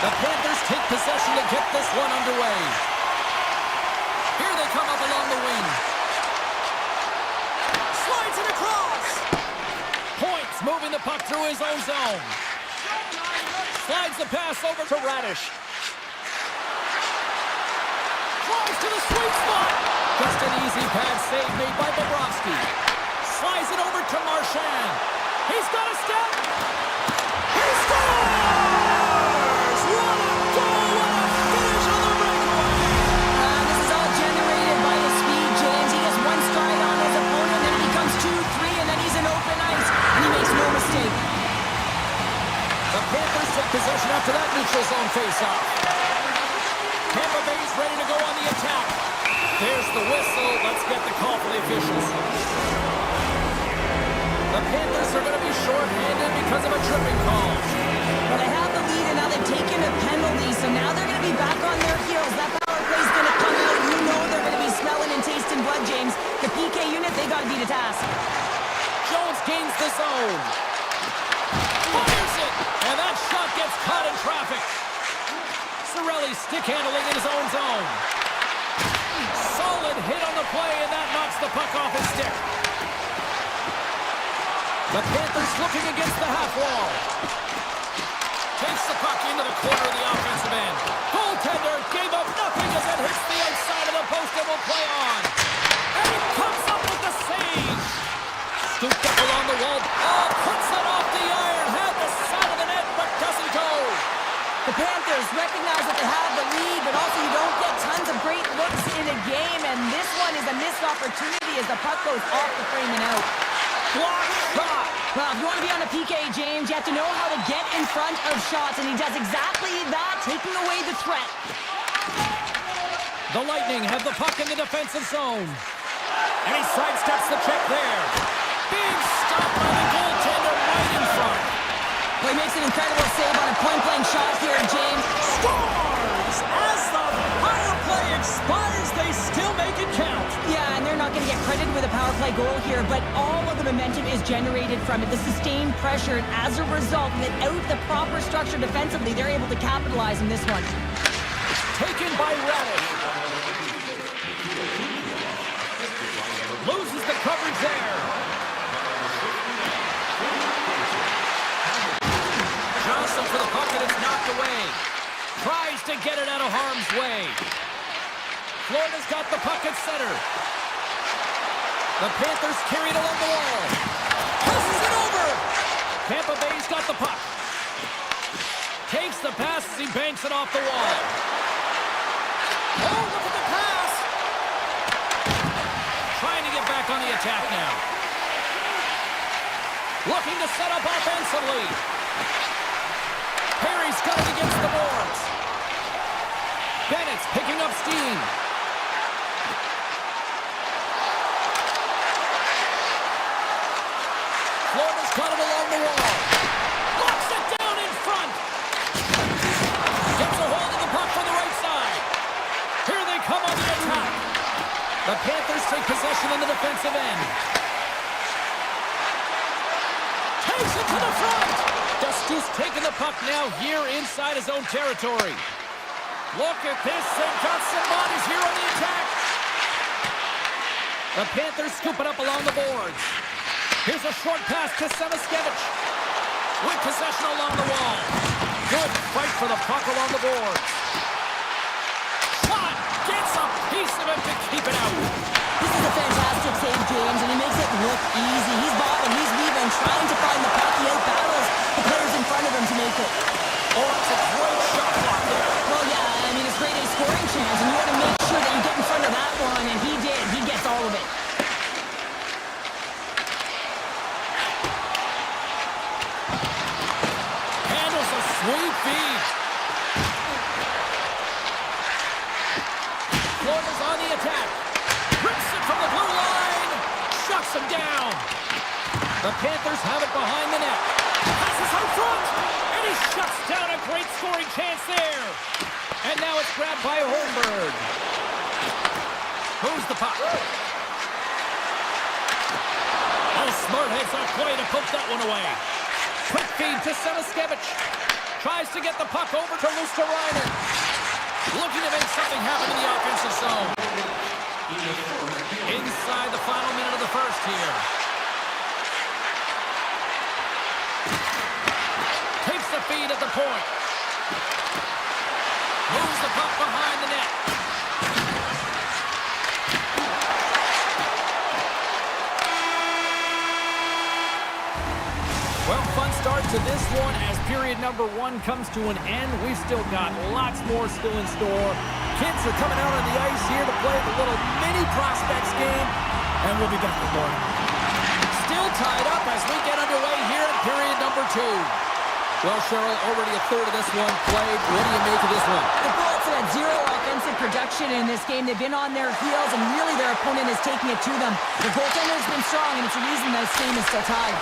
The Panthers take possession to get this one underway. Here they come up along the wing. Slides it across. Points moving the puck through his own zone. Slides the pass over to Radish. Drives to the sweet spot. Just an easy pad save made by Bobrovsky. Slides it over to Marchand. He's got a step. He scores! What a goal! What a finish on the breakaway! This is all generated by his speed, James. He gets one stride on his opponent, then he becomes 2-3, and then he's in open ice, and he makes no mistake. The Panthers take possession after that neutral zone face-off. Tampa Bay's ready to go on the attack. There's the whistle. Let's get the call for the officials. The Panthers are going to be short-handed because of a tripping call. Well, they have the lead, and now they've taken a penalty, so now they're going to be back on their heels. That power play's going to come out. You know they're going to be smelling and tasting blood, James. The PK unit, they got to be the task. Jones gains the zone. Fires it, and that shot gets caught in traffic. Cirelli stick handling in his own zone. Solid hit on the play, and that knocks the puck off his stick. The Panthers looking against the half wall. Takes the puck into the corner of the offensive end. Goaltender gave up nothing as it hits the outside of the post and will play on. And he comes up with the save. Scooped up along the wall. Oh, puts it off the iron. Had the side of the net, but doesn't go. The Panthers recognize that they have the lead, but also you don't get tons of great looks in a game, and this one is a missed opportunity as the puck goes off the frame and out. Block shot. Well, if you want to be on a PK, James, you have to know how to get in front of shots, and he does exactly that, taking away the threat. The Lightning have the puck in the defensive zone. And he sidesteps the check there. Being stopped by the goaltender right in front. Well, he makes an incredible save on a point-blank shot here, James. Scores! As the power play expires, they still make it count. Yeah, and they're not going to get credited with a power play goal here, but all of the momentum is generated from it. The sustained pressure, and as a result, without the proper structure defensively, they're able to capitalize in this one. Taken by Radish. Loses the coverage there. Johnson for the puck, and it's knocked away. Tries to get it out of harm's way. Florida's got the puck at center. The Panthers carry it along the wall. Passes it over. Tampa Bay's got the puck. Takes the pass as he banks it off the wall. Oh, look at the pass. Trying to get back on the attack now. Looking to set up offensively. Perry's got it against the boards. Bennett's picking up steam. Florida's got it along the wall. Locks it down in front. Gets a hold of the puck from the right side. Here they come on the attack. The Panthers take possession in the defensive end. Takes it to the front. Dusty's taking the puck now here inside his own territory. Look at this. They've got some bodies here on the attack. The Panthers scoop it up along the boards. Here's a short pass to Samaskevich. With possession along the wall. Good fight for the puck along the boards. Shot. Gets a piece of it to keep it out. This is a fantastic save, James, and he makes it look easy. He's bobbing, he's weaving, trying to find the puck. He outbattles the players in front of him to make it. Oh, it's a great shot block there. Well, yeah, I mean, it's great at scoring chance, and you want to make sure that you get in front of that one, and he did. He gets all of it. Handles a sweet feed. Florida's on the attack. Rips it from the blue line. Shuts him down. The Panthers have it behind the net. Passes out front. And he shuts down a great scoring chance there. And now it's grabbed by Holmberg. Moves the puck. Oh, Smarthead's not quite to poke that one away. Quick feed to Samaskevich. Tries to get the puck over to Luosterainen. Looking to make something happen in the offensive zone. Inside the final minute of the first here. Takes the feed at the point. Moves the puck behind the net. Well, fun start to this one as period number one comes to an end. We've still got lots more still in store. Kids are coming out on the ice here to play the little mini prospects game, and we'll be back with more. Still tied up as we get underway here in period number two. Well, Cheryl, already a third of this one played. What do you make of this one? The Bullets have had zero offensive production in this game. They've been on their heels, and really their opponent is taking it to them. The goaltender's been strong, and it's a reason this game is still tied.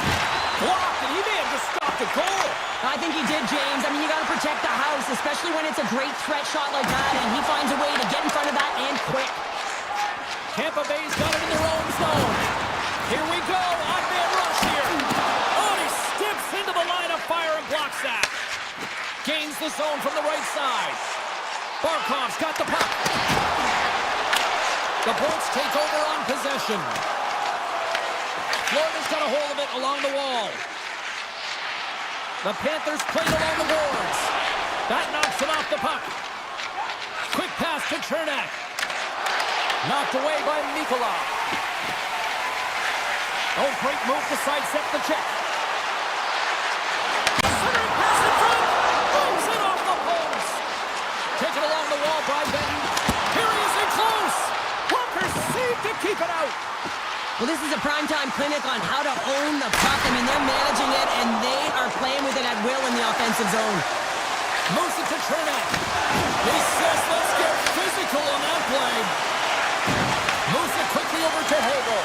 Blocked, and he may have just stopped a goal. I think he did, James. I mean, you got to protect the house, especially when it's a great threat shot like that, and he finds a way to get in front of that and quick. Tampa Bay's got it in their own zone. Here we go. Odd-man rush here. Oh, he steps into the line of fire and blocks that. Gains the zone from the right side. Barkov's got the puck. The Bolts take over on possession. Florida's got a hold of it along the wall. The Panthers played along the boards. That knocks it off the puck. Quick pass to Chernak. Knocked away by Nikolov. Oh, great move to sidestep the check. Centering pass in front. Moves it off the post. Taken along the wall by Benton. Here he is in close. Walker saved to keep it out. Well, this is a primetime clinic on how to own the puck. I mean, they're managing it, and they are playing with it at will in the offensive zone. Moves it to Chernak. He says, let's get physical on that play. Moves it quickly over to Hagel.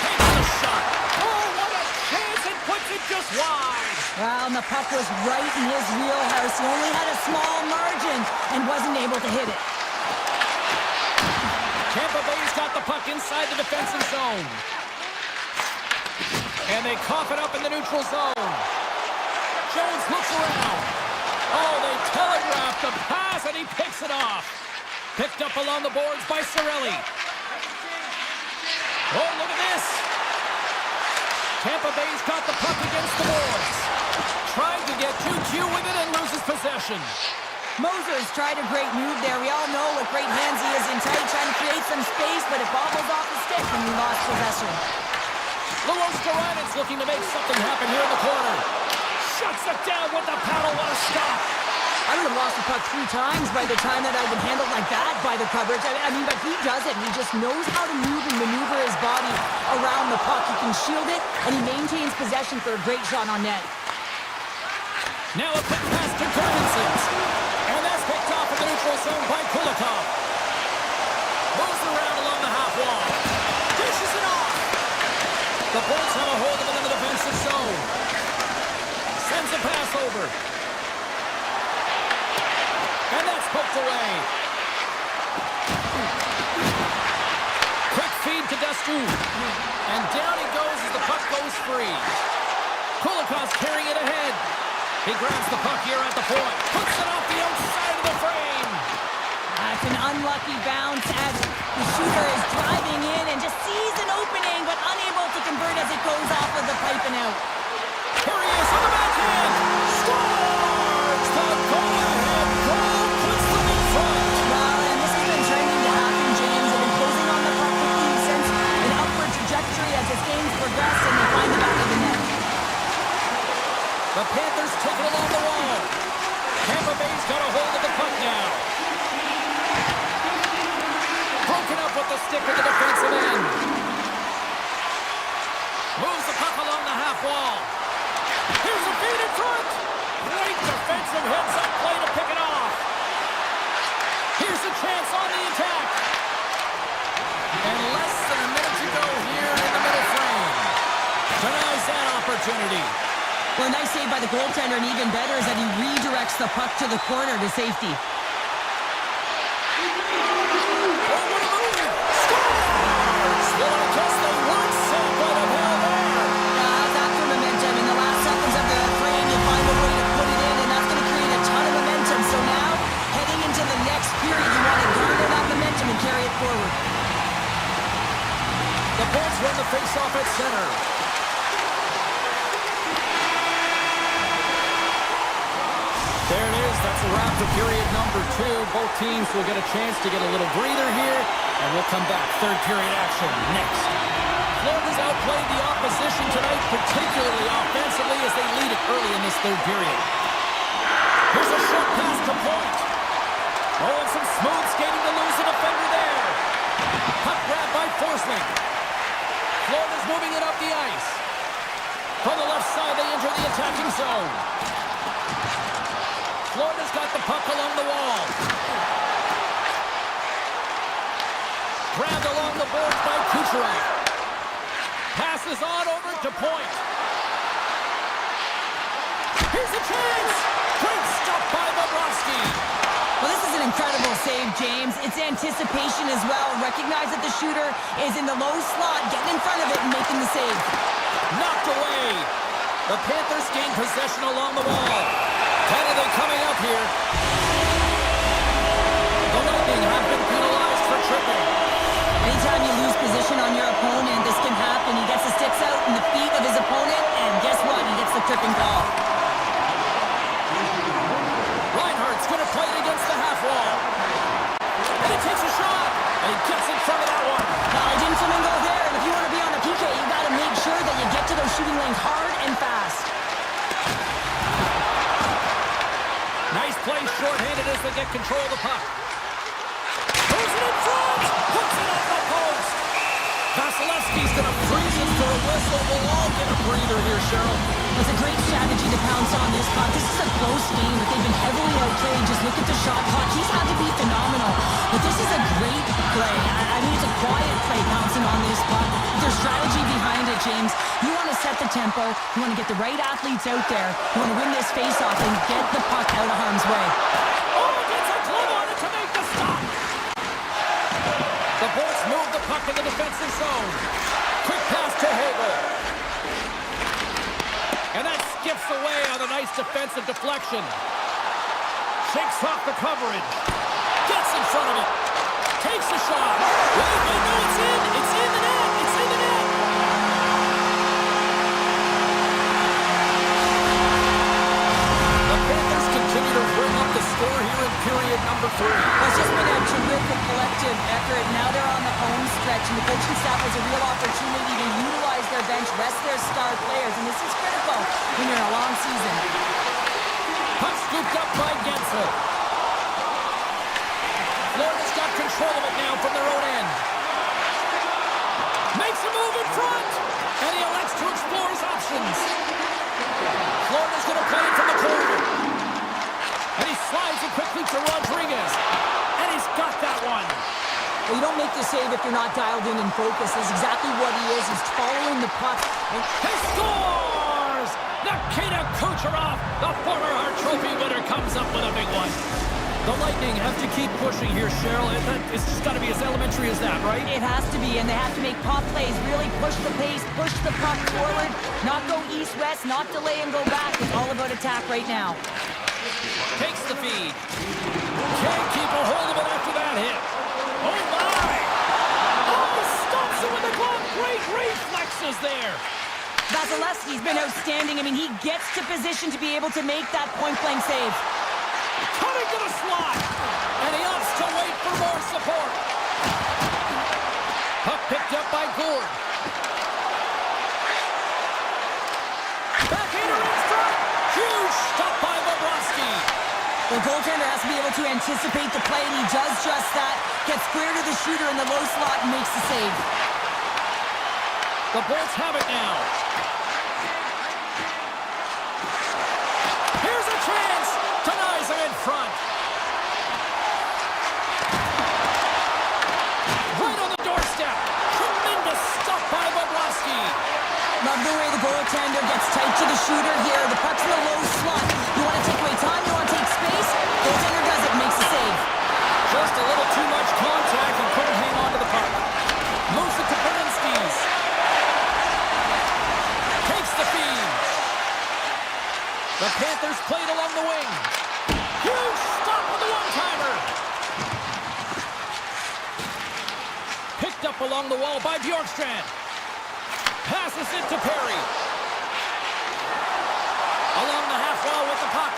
Takes the shot. Oh, what a chance. It puts it just wide. Well, and the puck was right in his wheelhouse. He only had a small margin and wasn't able to hit it. Tampa Bay's got the puck inside the defensive zone. And they cough it up in the neutral zone. Jones looks around. Oh, they telegraph the pass, and he picks it off. Picked up along the boards by Cirelli. Oh, look at this. Tampa Bay's got the puck against the boards. Trying to get 2Q with it and loses possession. Moser's tried a great move there. We all know what great hands he is in tight, trying to create some space, but it bobbles off the stick and he lost possession. Luosterainen's looking to make something happen here in the corner. Shuts it down with the paddle. What a stop. I would have lost the puck 3 times by the time that I've been handled like that by the coverage. I mean, but he does it. He just knows how to move and maneuver his body around the puck. He can shield it, and he maintains possession for a great shot on net. Now a quick pass to Gordonson. And that's picked off in the neutral zone by Kulikov. Moves around along the half wall. Dishes it off. The Bolts have a hold of it in the defensive zone. Sends a pass over. And that's poked away. Quick feed to Dastu. And down he goes as the puck goes free. Kulikov's carrying it ahead. He grabs the puck here at the point. Puts it off the outside of the frame. That's an unlucky bounce as the shooter is driving in and just sees an opening but unable to convert as it goes off of the pipe and out. Here he is on the backhand. Scores! The goal-ahead goal puts them in front. Well, and this has been trending to happen, James. They've been closing on the puck with ease since an upward trajectory as this game's progressed and they find the back of the net. The Panthers take it along the wall. Tampa Bay's got a hold of the puck now. Broken up with the stick at the defensive end. Moves the puck along the half wall. Here's a feed in front. Great defensive heads-up play to pick it off. Here's a chance on the attack. And less than a minute to go here in the middle frame. Denies that opportunity. Well, a nice save by the goaltender, and even better is that he redirects the puck to the corner to safety. Oh, what a move! Scores! Well, I guess they weren't set by the ball there. face-off at center. There it is. That's a wrap for period number 2. Both teams will get a chance to get a little breather here, and we'll come back. Third period action next. Florida's outplayed the opposition tonight, particularly offensively, as they lead it early in this third period. Here's a short pass to point. Oh, and some smooth skating to lose a defender there. Puck grab by Forsling. Florida's moving it up the ice. From the left side, they enter the attacking zone. Florida's got the puck along the wall. Grabbed along the boards by Kucherov. Passes on over to point. Here's a chance! Great stop by Bobrovsky. Well, this is an incredible save, James. It's anticipation as well. Recognize that the shooter is in the low slot, getting in front of it and making the save. Knocked away. The Panthers gain possession along the wall. Penalty coming up here. The Lightning have been penalized for tripping. Anytime you lose position on your opponent, this can happen. He gets the sticks out in the feet of his opponent, and guess what? He gets the tripping call. Reinhardt's going to play it against the half wall. And he takes a shot. And he gets in front of that one. Now, I didn't flamingo there, and if you want to be on a PK, you got to make sure that you get to those shooting lanes hard and fast. Nice play short-handed as they get control of the puck. Throws it in front! Hooks it off the post! Vasilevsky's going to freeze it for a whistle. We'll all get a breather here, Cheryl. It's a great strategy to pounce on this puck. This is a close game, but they've been heavily outplayed. Just look at the shot clock. He's had to be phenomenal. But this is a great play. I mean, it's a quiet play pouncing on this puck. There's strategy behind it, James. You want to set the tempo. You want to get the right athletes out there. You want to win this face-off and get the puck out of harm's way. Oh, gets a glove on it to make the stop. The Bolts move the puck in the defensive zone. Quick pass to Hagel. And that skips away on a nice defensive deflection. Shakes off the coverage. Gets in front of it. Takes a shot. Wait, no, it's in. It's in the net. It's in the net. The Panthers continue to bring up the score here in period number 3. It's just been a terrific collective effort. Now they're on the home stretch, and the coaching staff has a real opportunity to utilize their bench, rest their star players, and this is critical when you're in a long season. Puck scooped up by Gensel. Florida's got control of it now from their own end. Makes a move in front, and he elects to explore his options. Florida's going to play it from the corner. And he slides it quickly to Rodriguez. And he's got that one. Well, you don't make the save if you're not dialed in and focused. That's exactly what he is. He's following the puck. He scores! Nikita Kucherov, the former Hart Trophy winner, comes up with a big one. The Lightning have to keep pushing here, Cheryl. It's just got to be as elementary as that, right? It has to be, and they have to make pop plays, really push the pace, push the puck forward, not go east-west, not delay and go back. It's all about attack right now. Takes the feed. Can't keep a hold of it after that hit. Oh, my! Oh, stops it with a glove. Great reflexes there. Vasilevsky's been outstanding. I mean, he gets to position to be able to make that point-blank save. Coming to the slot. And he opts to wait for more support. Puck picked up by Gould. Backhander in front. Huge stop by Bobrovsky. The goaltender has to be able to anticipate the play, and he does just that. Gets clear to the shooter in the low slot and makes the save. The Bolts have it now. Here's a chance. Denies him in front. Right on the doorstep. Tremendous stop by Bobrovsky. Love the way the goaltender gets tight to the shooter here. The puck's in the low slot. You want to take away time, you want to take space. Goaltender does it, makes the save. Just a little too much contact and couldn't hang on to the puck. Moves it to Berinskis. Takes the feed. The Panthers played along the wing. Huge stop with the one-timer. Picked up along the wall by Bjorkstrand. Passes it to Perry. Along the half wall with the puck.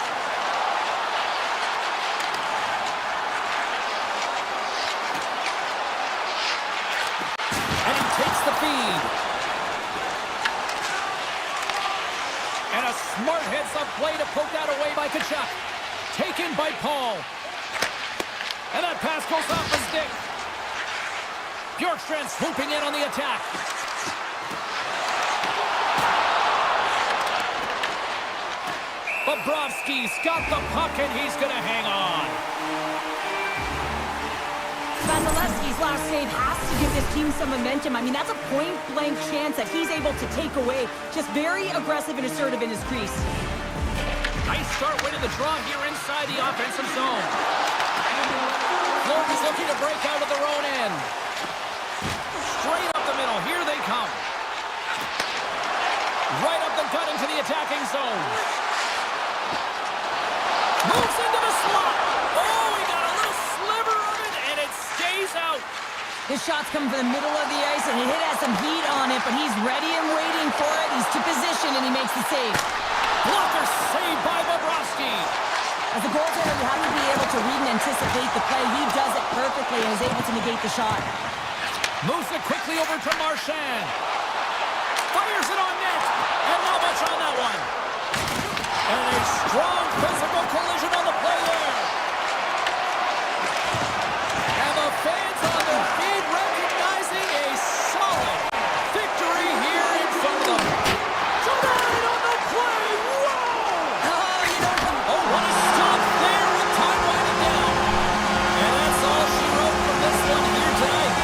And he takes the feed. And a smart heads-up play to poke that away by Tkachuk. Taken by Paul. And that pass goes off the stick. Bjorkstrand swooping in on the attack. Bobrovsky's got the puck and he's going to hang on. Vasilevsky's last save has to give this team some momentum. I mean, that's a point-blank chance that he's able to take away. Just very aggressive and assertive in his crease. Nice start winning the draw here inside the offensive zone. Florida's looking to break out of their own end. Straight up the middle. Here they come. Right up the gut into the attacking zone. Moves into the slot. Oh, he got a little sliver of it, and it stays out. His shots come from the middle of the ice, and he has some heat on it, but he's ready and waiting for it. He's to position, and he makes the save. Blocker saved by Bobrovsky. As a goaltender, you have to be able to read and anticipate the play. He does it perfectly and is able to negate the shot. Moves it quickly over to Marchand. Fires it on net, and not much on that one. And a strong physical collision on the play there. And the fans on their feet recognizing a solid victory here in front of them. Tonight on the play, whoa! Oh, what a stop there with time winding down. And that's all she wrote from this one here tonight.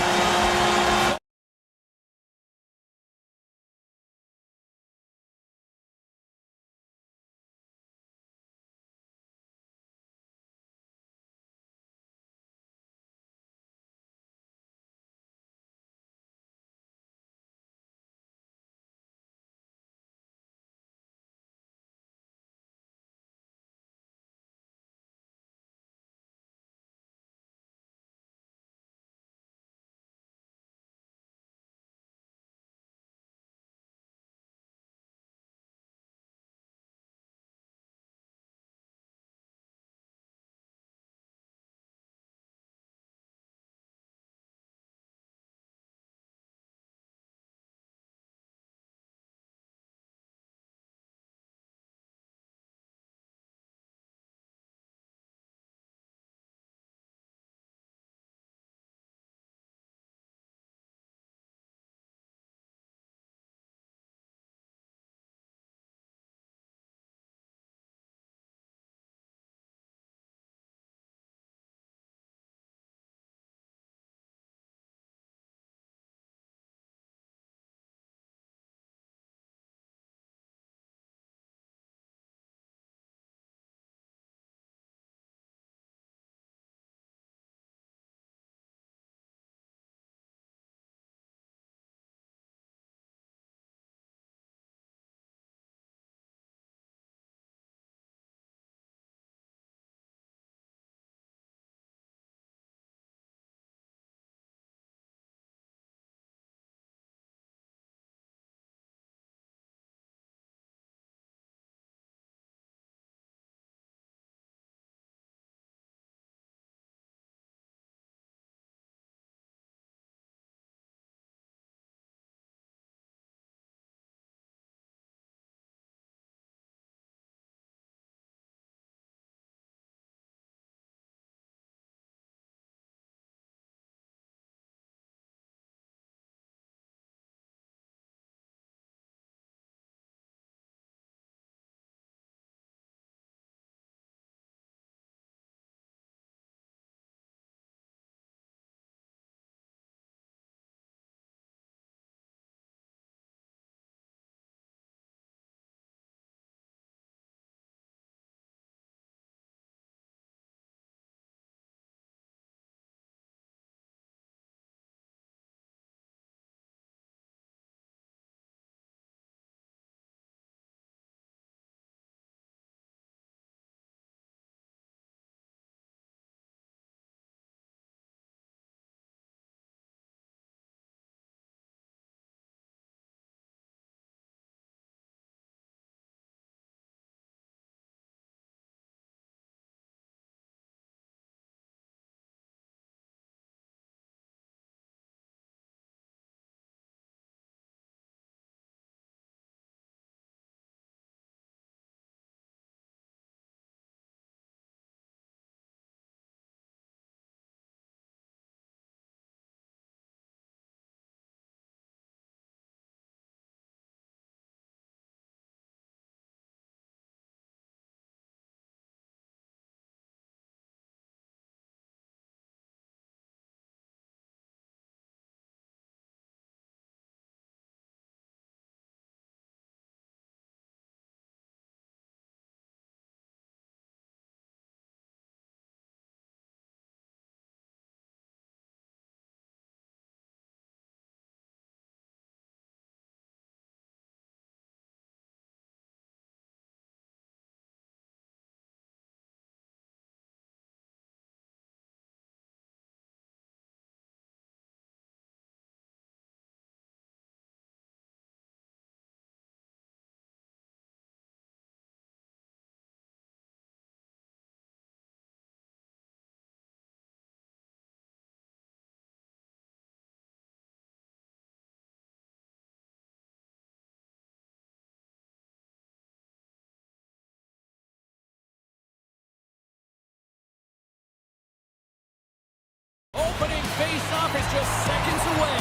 face-off is just seconds away.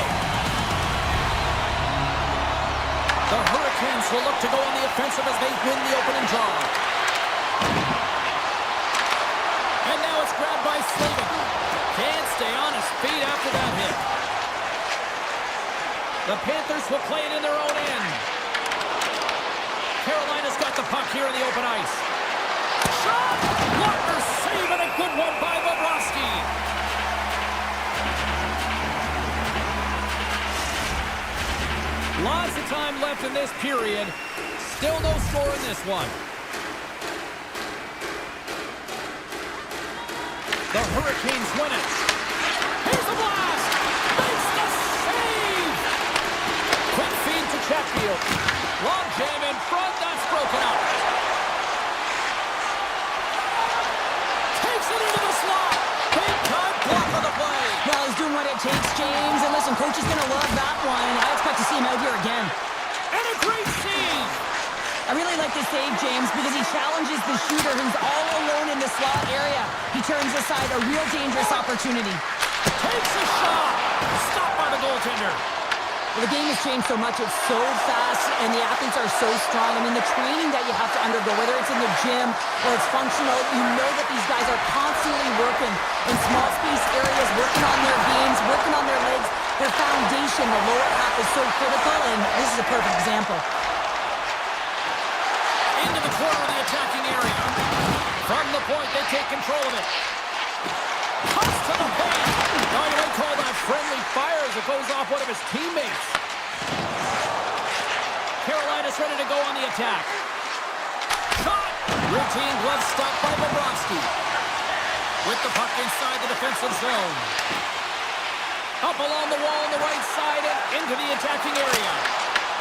The Hurricanes will look to go on the offensive as they win the opening draw. And now it's grabbed by Slavin. Can't stay on his feet after that hit. The Panthers will play it in their own end. Carolina's got the puck here in the open ice. Shot! Walker save and a good one by Bobrovsky. Lots of time left in this period. Still no score in this one. The Hurricanes win it. Here's the blast! Makes the save! Quick feed to Chatfield. Long jam in front, that's broken up. Takes it into the slot. Big time block on the play. Well, he's doing what it takes, James. And listen, coach is going to love that one. I expect to see him out here again. And a great save. I really like this save, James, because he challenges the shooter who's all alone in the slot area. He turns aside a real dangerous opportunity. Takes a shot. Stopped by the goaltender. Well, the game has changed so much. It's so fast, and the athletes are so strong. I mean, the training that you have to undergo, whether it's in the gym or it's functional, you know that these guys are constantly working in small space areas, working on their games, working on their legs. Their foundation, the lower half, is so critical, and this is a perfect example. Into the corner of the attacking area. From the point, they take control of it. Cuts to the paint. Now you might call that friendly fire as it goes off one of his teammates. Carolina's ready to go on the attack. Shot! Routine glove stopped by Bobrovsky. With the puck inside the defensive zone. Up along the wall on the right side and into the attacking area.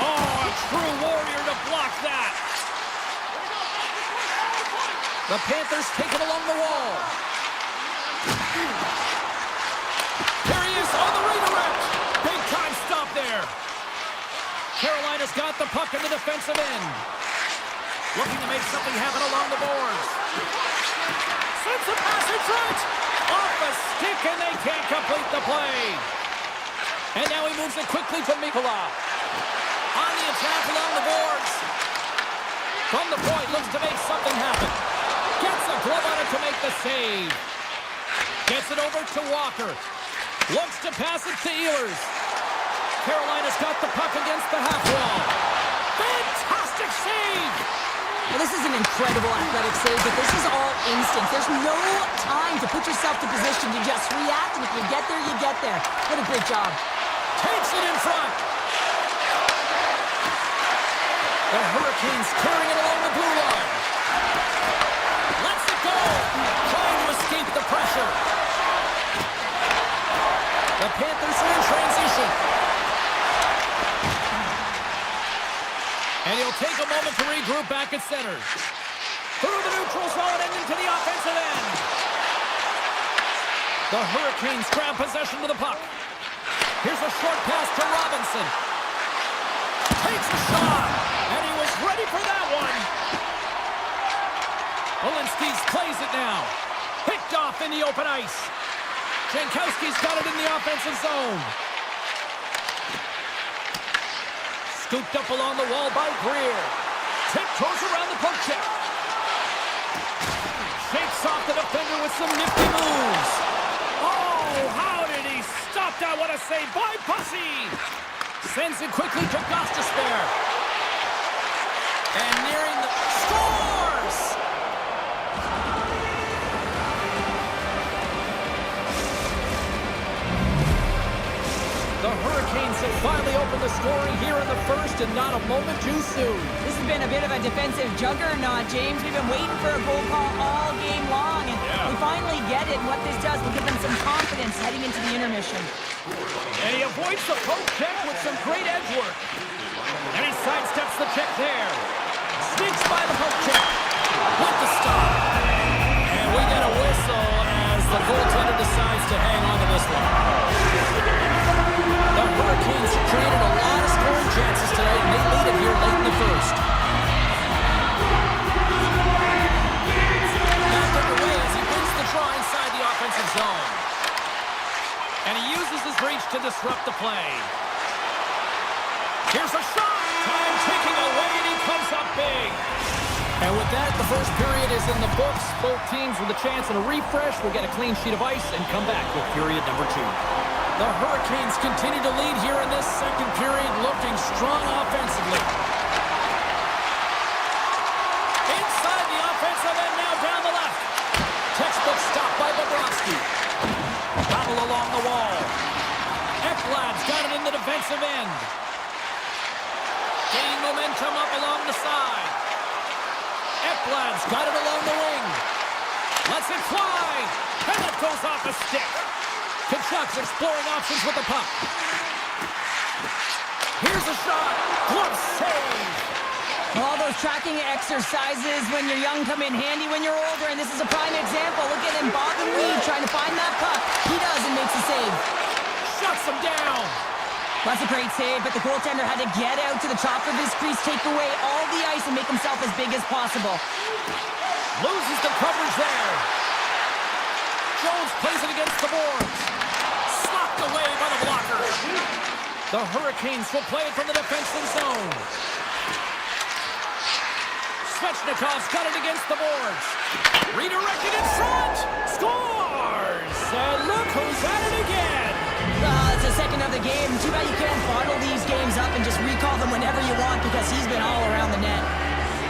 Oh, a true warrior to block that. The Panthers take it along the wall. There he is on the redirect. Big time stop there. Carolina's got the puck in the defensive end. Looking to make something happen along the boards. Sends the pass in front. Off a stick and they can't complete the play. And now he moves it quickly to Mikula. On the attack along the boards. From the point, looks to make something happen. Gets a glove on it to make the save. Gets it over to Walker. Looks to pass it to Ehlers. Carolina's got the puck against the half wall. Fantastic save! Well, this is an incredible athletic save, but this is all instinct. There's no time to put yourself to position to just react, and if you get there, you get there. What a great job. Takes it in front. The Hurricanes carrying it along the blue line. Lets it go. Trying to escape the pressure. The Panthers are in transition. And he'll take a moment to regroup back at center. Through the neutral zone and into the offensive end. The Hurricanes grab possession of the puck. Here's a short pass to Robinson. Takes a shot. And he was ready for that one. Walensky's plays it now. Picked off in the open ice. Jankowski's got it in the offensive zone. Scooped up along the wall by Greer. Tiptoes around the poke check. Shakes off the defender with some nifty moves. Oh, how did he stop that? What a save by Bussy. Sends it quickly to Gostisbehere. And nearing the scores! The Hurricanes have finally opened the scoring here in the first, and not a moment too soon. This has been a bit of a defensive juggernaut, James. We've been waiting for a goal call all game long, and we finally get it. And what this does will give them some confidence heading into the intermission. And he avoids the poke check with some great edge work. And he sidesteps the check there. Sneaks by the poke check. With the stop. And we get a whistle as the goaltender decides to hang on to this one. The Hurricanes created a lot of scoring chances tonight, and they lead it here late in the first. Knocked it away as he wins the draw inside the offensive zone. And he disrupt the play. Here's a shot. Time ticking away, and he comes up big. And with that, the first period is in the books. Both teams with a chance at a refresh will get a clean sheet of ice and come back with period number 2. The Hurricanes continue to lead here in this second period, looking strong offensively. Inside the offensive end, now down the left. Textbook stop by Bobrovsky. Battle along the wall. Ekblad's got it in the defensive end. Gaining momentum up along the side. Ekblad's got it along the wing. Lets it fly. And it goes off a stick. Kachuk's exploring options with the puck. Here's a shot. Glove save. All those tracking exercises when you're young come in handy when you're older, and this is a prime example. Look at him bob and weave trying to find that puck. He does and makes a save. Shuts him down. That's a great save, but the goaltender had to get out to the top of his crease, take away all the ice, and make himself as big as possible. Loses the coverage there. Jones plays it against the boards. Slopped away by the blocker. The Hurricanes will play it from the defensive zone. Svechnikov's got it against the boards. Redirected in front. Scores! And look who's at it again. It's the second of the game. Too bad you can't bottle these games up and just recall them whenever you want because he's been all around the net.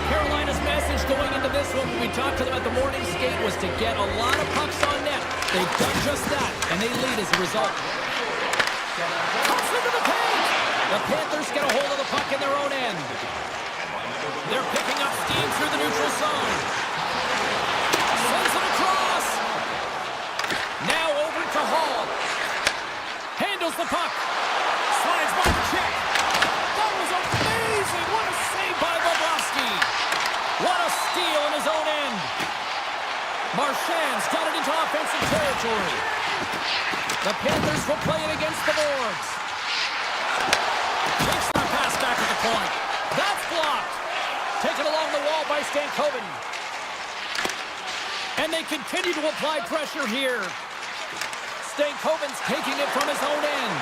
Carolina's message going into this one when we talked to them at the morning skate was to get a lot of pucks on net. They've done just that, and they lead as a result. Comes into the paint. The Panthers get a hold of the puck in their own end. They're picking up steam through the neutral zone. Sends it across. Now over to Hall. Handles the puck. Slides by the check. That was amazing. What a save by Bobrovsky. What a steal in his own end. Marchand's got it into offensive territory. The Panthers will play it against the boards. Takes the pass back at the point. That's blocked. Taken along the wall by Stankoven. And they continue to apply pressure here. Stankoven's taking it from his own end.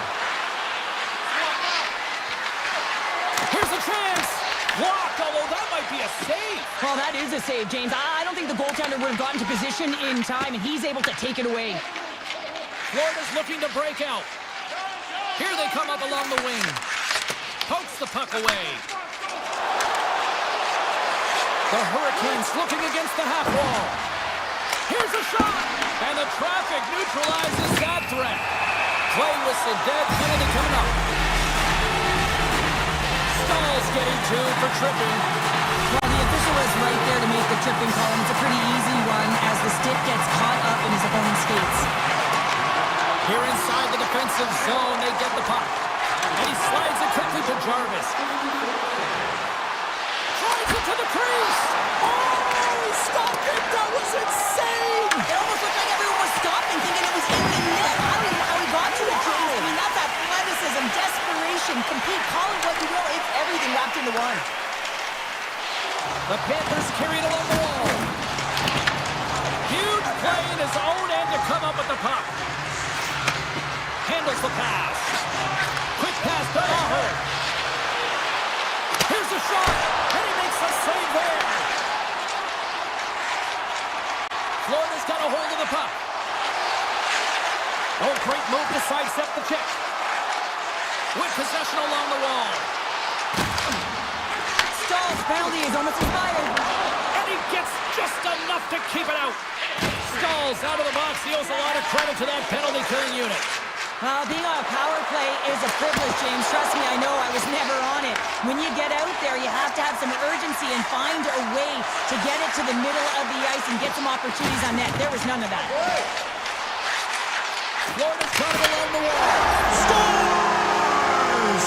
Here's a chance. Blocked, although that might be a save. Well, that is a save, James. I don't think the goaltender would have gotten to position in time, and he's able to take it away. Florida's looking to break out. Here they come up along the wing. Pokes the puck away. The Hurricanes looking against the half wall. Here's a shot. And the traffic neutralizes that threat. Play whistle dead, penalty coming up. Stahl's getting 2 for tripping. Well, the official is right there to make the tripping call, and it's a pretty easy one as the stick gets caught up in his opponent's skates. Here inside the defensive zone, they get the puck. And he slides it quickly to Jarvis. Drives it to the crease. Oh, he stopped it. That was insane. It almost looked like everyone was stopping, thinking it was in the net. I don't even know how he got to it, James. I mean, that's athleticism, desperation, complete, call it what you will. It's everything wrapped into one. The Panthers carry it along the wall. Huge play in his own end to come up with the puck. Handles the pass. Quick pass to Aho. Here's a shot, and he makes a save there. Florida's got a hold of the puck. Oh, great move to sidestep the check. With possession along the wall. Stahl's penalty is almost expired. And he gets just enough to keep it out. Stahl's out of the box. He owes a lot of credit to that penalty-killing unit. Being on a power play is a privilege, James. Trust me, I know. I was never on it. When you get out there, you have to have some urgency and find a way to get it to the middle of the ice and get some opportunities on net. There was none of that. Florida's got it along the wall. Scores!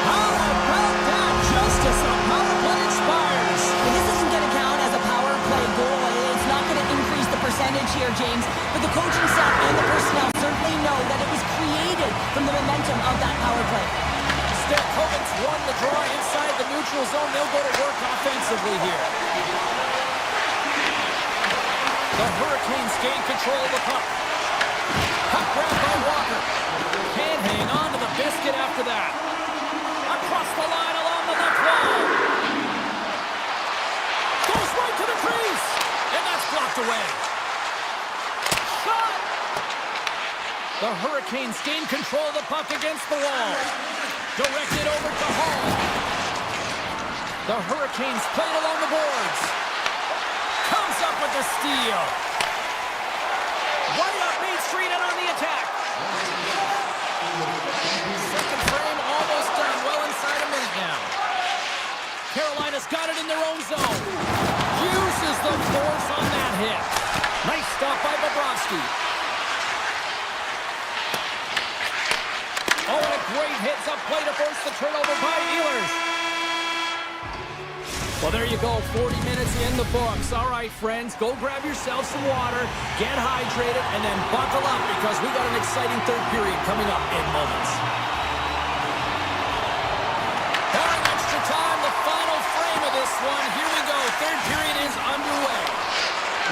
How about that? Just as the power play expires. Well, this isn't going to count as a power play goal. It's not going to increase the percentage here, James. But the coaching staff and the personnel certainly know that it was created from the momentum of that power play. Stankoven's won the draw inside the neutral zone. They'll go to work offensively here. The Hurricanes gain control of the puck. Puck grabbed by Walker. Can't hang on biscuit after that. Across the line along the left wall. Goes right to the crease. And that's blocked away. Shot! The Hurricanes gain control of the puck against the wall. Directed over to Hall. The Hurricanes play it along the boards. Comes up with the steal. Right up Main Street and on the attack. Second frame almost done. Well inside a minute now. Carolina's got it in their own zone. Uses the force on that hit. Nice stop by Bobrovsky. Oh, and a great hit up play to force the turnover by Ehlers. Well, there you go. 40 minutes in the books. All right, friends, go grab yourself some water, get hydrated, and then buckle up because we got an exciting third period coming up in moments. Barring extra time, the final frame of this one. Here we go. Third period is underway.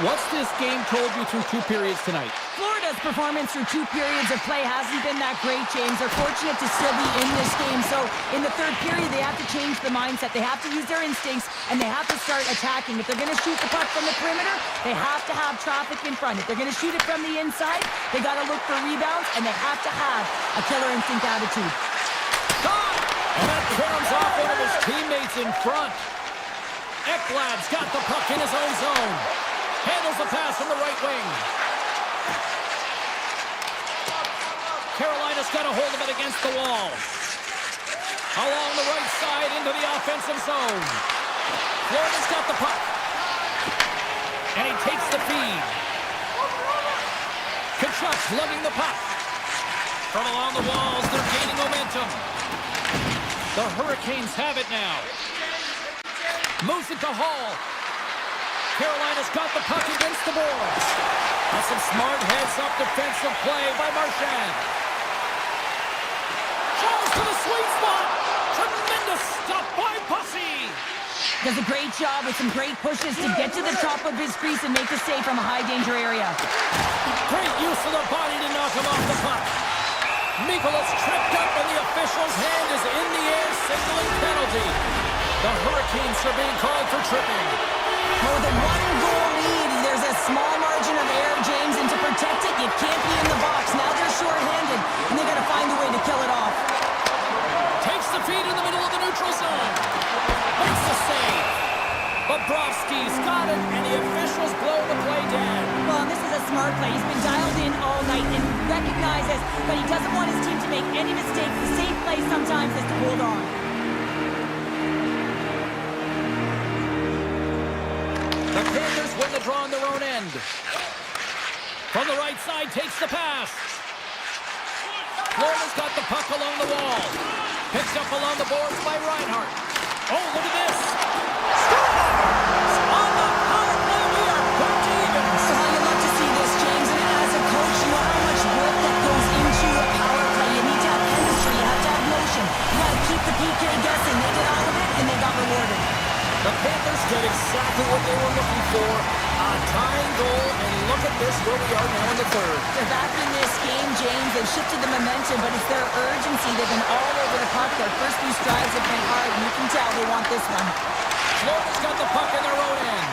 What's this game told you through 2 periods tonight? Florida's performance through 2 periods of play hasn't been that great, James. They're fortunate to still be in this game. So in the third period, they have to change the mindset. They have to use their instincts, and they have to start attacking. If they're going to shoot the puck from the perimeter, they have to have traffic in front. If they're going to shoot it from the inside, they got to look for rebounds, and they have to have a killer instinct attitude. Shot! And that caroms off one of his teammates in front. Ekblad's got the puck in his own zone. Handles the pass from the right wing. Carolina's got a hold of it against the wall. Along the right side into the offensive zone. Florida's got the puck. And he takes the feed. Kachuk's lugging the puck. From along the walls, they're gaining momentum. The Hurricanes have it now. Moves it to Hall. Carolina's got the puck against the boards. That's some smart heads-up defensive play by Marchand. Charles to the sweet spot. Tremendous stop by Bussy. Does a great job with some great pushes to get to the top of his crease and make a save from a high-danger area. Great use of the body to knock him off the puck. Mikolas tripped up and the official's hand is in the air, signaling penalty. The Hurricanes are being called for tripping. With a 1-goal lead, there's a small margin of error, James, and to protect it, you can't be in the box. Now they're short-handed, and they got to find a way to kill it off. Takes the feed in the middle of the neutral zone. Makes the save. Bobrovsky's got it, and the officials blow the play dead. Well, this is a smart play. He's been dialed in all night and recognizes that he doesn't want his team to make any mistakes. The safe play sometimes is to hold on. The Panthers win the draw on their own end. From the right side, takes the pass. Florida's got the puck along the wall. Picked up along the boards by Reinhart. Oh, look at this. Scores! On the power play, we are hooked even. So how you love to see this, James, and as a coach, you know how much work that goes into a power play. You need to have chemistry, you have to have motion. You got to keep the PK guessing. They did all of it, and they got rewarded. The Panthers did exactly what they were looking for. A tying goal, and look at this, where we are now in the third. They're back in this game, James. They've shifted the momentum, but it's their urgency. They've been all over the puck. Their first few strides have been hard, and you can tell they want this one. Florida's got the puck in their own end.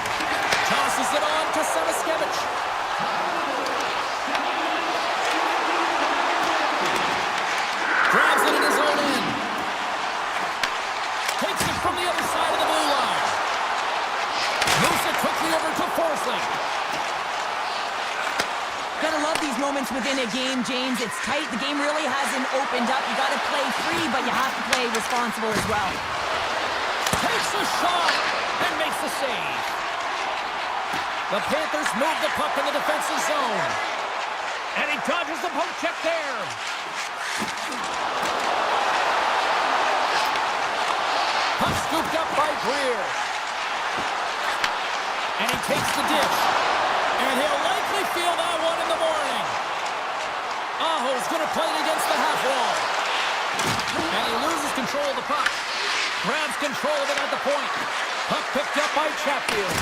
Tosses it on to Savaskevich. Grabs it in his own end. Takes it from the other side of the blue line. Moves it quickly over to Forsling. Gotta love these moments within a game, James. It's tight. The game really hasn't opened up. You gotta play free, but you have to play responsible as well. Takes a shot and makes the save. The Panthers move the puck in the defensive zone. And he dodges the poke check there. Puck scooped up by Greer. And he takes the dish. And he'll likely feel that one in the morning. Aho's going to play it against the half wall. And he loses control of the puck. Grabs control of it at the point. Puck picked up by Chatfield.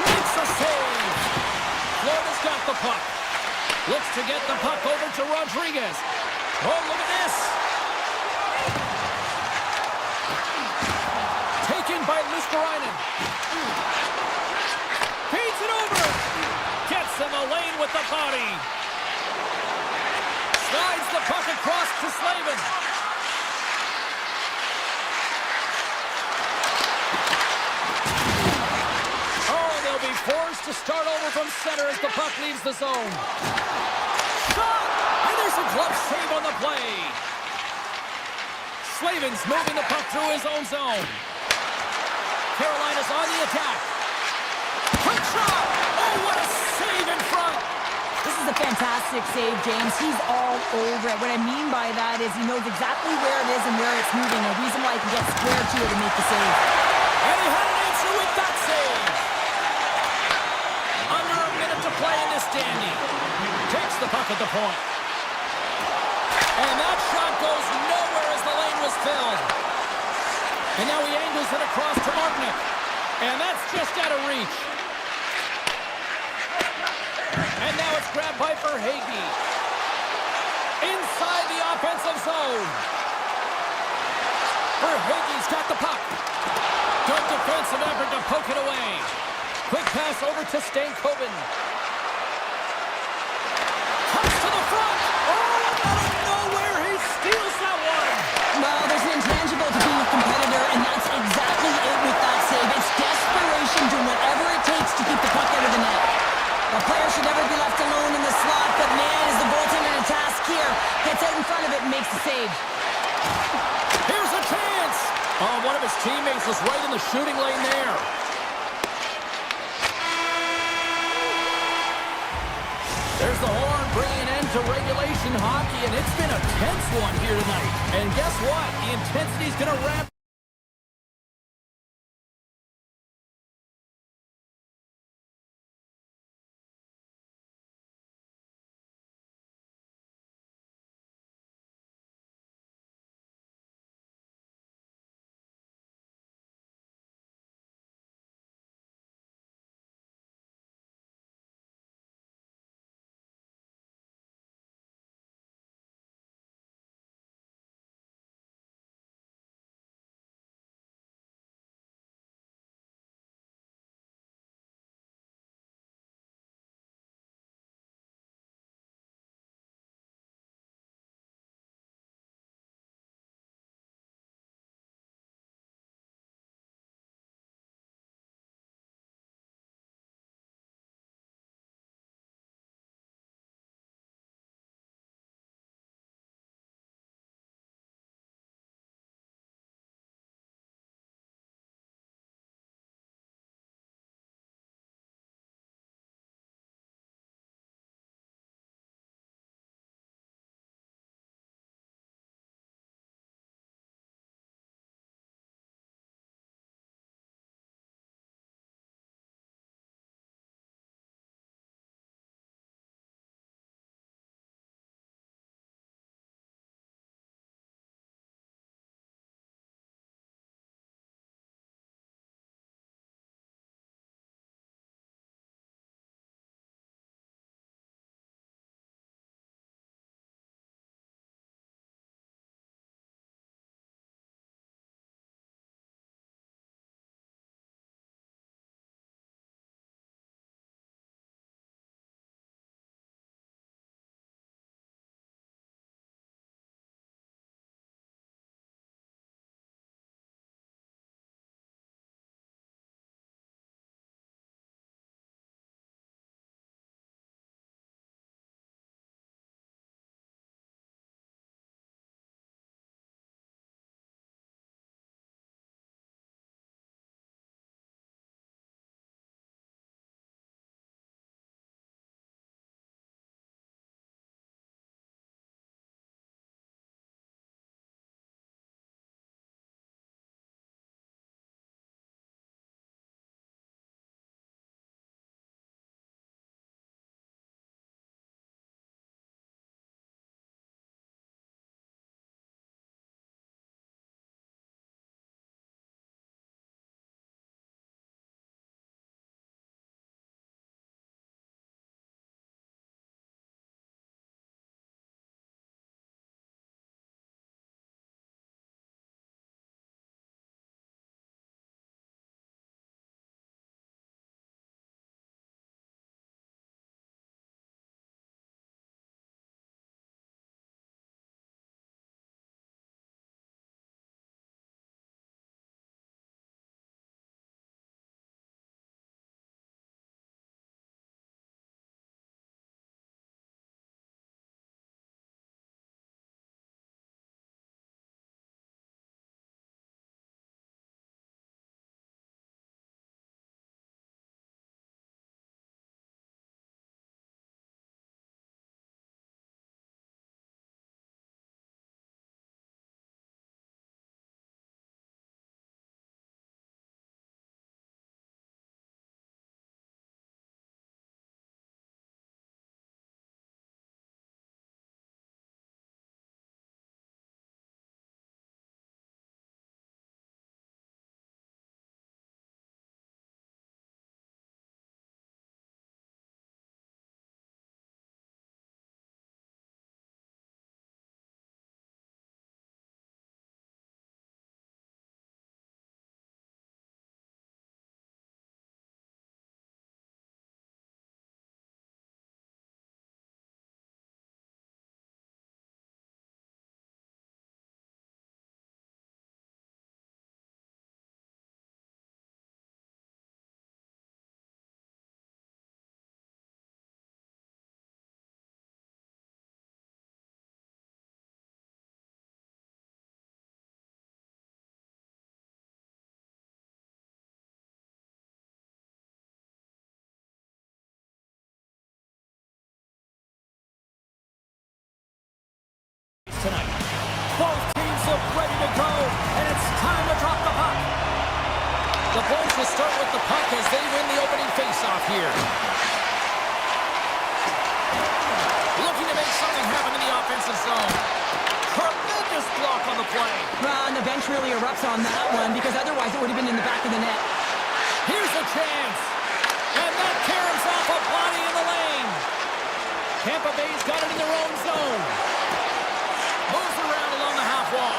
Makes a save. Florida's got the puck. Looks to get the puck over to Rodriguez. Oh, look at this. with the body. Slides the puck across to Slavin. Oh, they'll be forced to start over from center as the puck leaves the zone. Shot! And there's a glove save on the play. Slavin's moving the puck through his own zone. Carolina's on the attack. Quick shot! Oh, what a save in front! This is a fantastic save, James. He's all over it. What I mean by that is he knows exactly where it is and where it's moving. A reason why he can get square to it and make the save. And he had an answer with that save. Under a minute to play in this dandy. Takes the puck at the point. And that shot goes nowhere as the lane was filled. And now he angles it across to Martinick. And that's just out of reach. And now it's grabbed by Verhaeghe. Inside the offensive zone. Verhaeghe's got the puck. Good defensive effort to poke it away. Quick pass over to Stankoven. Comes to the front. Oh, out of nowhere, he steals that one. Well, there's an intangible to being a competitor, and that's exactly it with that save. It's desperation, doing whatever it takes to keep the puck out of the net. A player should never be left alone in the slot, but man, is the goaltender in a task here. Gets out in front of it and makes the save. Here's a chance. Oh, one of his teammates was right in the shooting lane there. There's the horn bringing an end to regulation hockey, and it's been a tense one here tonight. And guess what? The intensity's going to ramp The Bulls will start with the puck as they win the opening face-off here. Looking to make something happen in the offensive zone. Tremendous block on the play. Well, and the bench really erupts on that one because otherwise it would have been in the back of the net. Here's a chance. And that caroms off a body in the lane. Tampa Bay's got it in their own zone. Moves around along the half wall.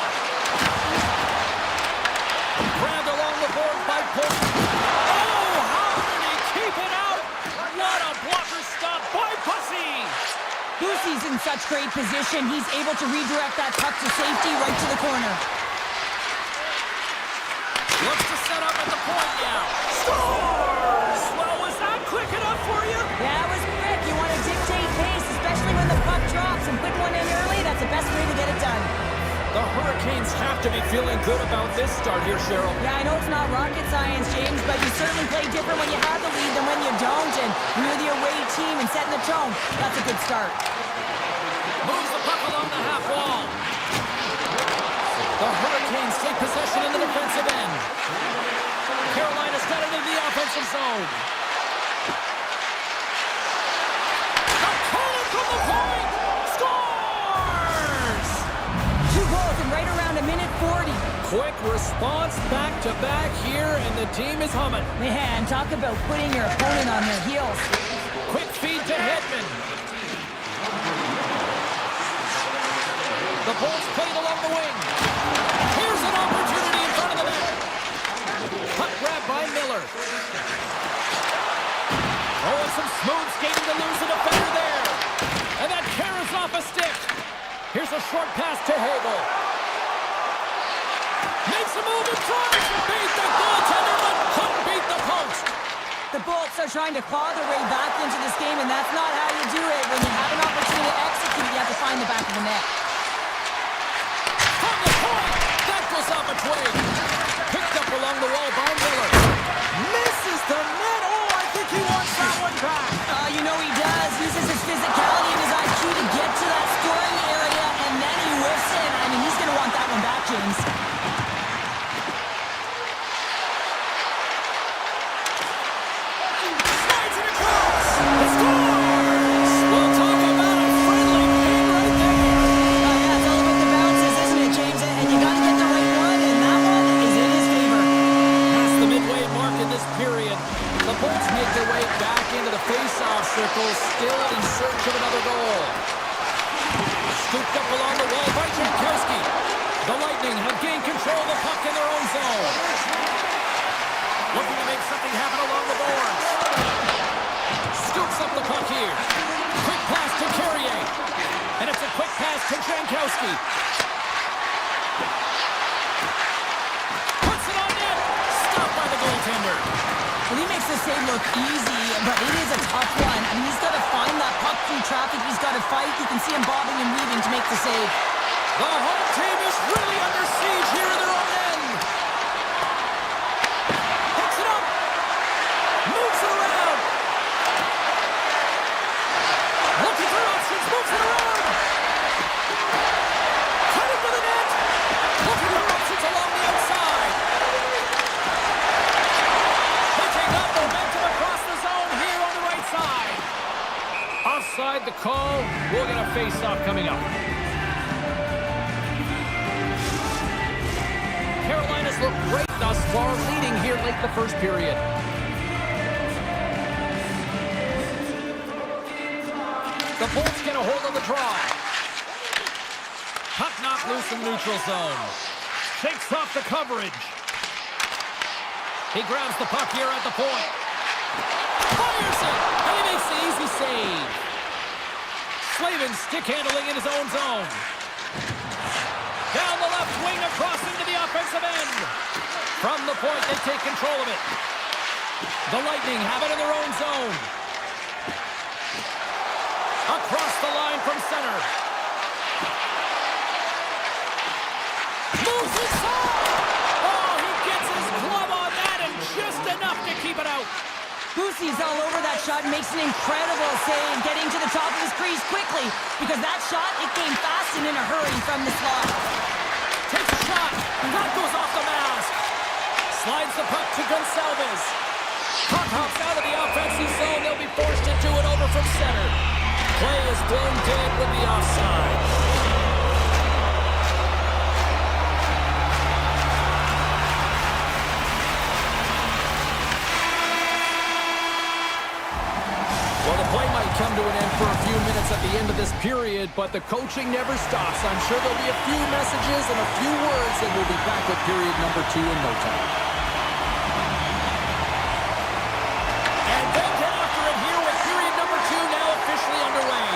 Grabbed along the board by Polk. Oh, how did he keep it out? What a blocker stop by Bussy. Busey's in such great position, he's able to redirect that puck to safety right to the corner. Looks to set up at the point now. Scores! Well, was that quick enough for you? Yeah, it was quick. You want to dictate pace, especially when the puck drops, and put one in early, that's the best way to get it done. The Hurricanes have to be feeling good about this start here, Cheryl. Yeah, I know it's not rocket science, James, but you certainly play different when you have the lead than when you don't, and you're the away team and setting the tone. That's a good start. Moves the puck along the half wall. The Hurricanes take possession in the defensive end. Carolina's got it in the offensive zone. A corner from the point! Scores! 2 goals in right around a minute 40. Quick response back-to-back here, and the team is humming. Man, talk about putting your opponent on their heels. Quick feed to Hedman. The Bulls played along the wing. Here's an opportunity in front of the net. Puck grab by Miller. Oh, and some smooth skating to lose the defender there. And that carries off a stick. Here's a short pass to Hagel. Makes a move and tries to beat the goaltender, but couldn't beat the post. The Bolts are trying to claw their way back into this game, and that's not how you do it. When you have an opportunity to execute, you have to find the back of the net. From the point, that goes off a twig. Picked up along the wall by Miller. Misses the net. Oh, I think he wants that one back. You know he does. Uses his physicality and his IQ to get to that scoring area, and then he whiffs it. I mean, he's going to want that one back, James. Slides it across. It scores! We'll talk about a friendly game right there. Yeah, it's all about the bounces, isn't it, James? And you got to get the right one, and that one is in his favor. Past the midway mark in this period, the Bulls make their way back into the face-off circle, still in search of another goal. Scooped up along the wall by Jankowski. The Lightning have gained control of the puck in their own zone. Looking to make something happen along the boards. Scoops up the puck here. Quick pass to Carrier. And it's a quick pass to Jankowski. Puts it on net. Stopped by the goaltender. Well, he makes the save look easy, but it is a tough one. I mean, he's got to find that puck through traffic. He's got to fight. You can see him bobbing and weaving to make the save. The home team is really under siege here in their own end. Hooks it up. Moves it around. Looking for options. Moves it around. Cutting to the net. Looking for options along the outside. Picking up momentum across the zone here on the right side. Offside the call. We'll get a face-off coming up. Carolina's looked great thus far, leading here late in the first period. The Bolts get a hold of the draw. Puck knocked loose in the neutral zone. Shakes off the coverage. He grabs the puck here at the point. Fires it, and he makes the easy save. Slavin stick handling in his own zone. Down the left wing across into the offensive end. From the point, they take control of it. The Lightning have it in their own zone. Across the line from center. Moves inside! Oh, he gets his glove on that and just enough to keep it out. Busey's all over that shot and makes an incredible save, getting to the top of his crease quickly, because that shot, it came fast and in a hurry from the slot. Takes a shot, and that goes off the mask. Slides the puck to Gonzalez. is. Puck hops out of the offensive zone. They'll be forced to do it over from center. Play is blown dead with the offside. Well, the play might come to an end for a few minutes at the end of this period, but the coaching never stops. I'm sure there'll be a few messages and a few words, and we'll be back with period number 2 in no time. And they get after it here with period number 2 now officially underway.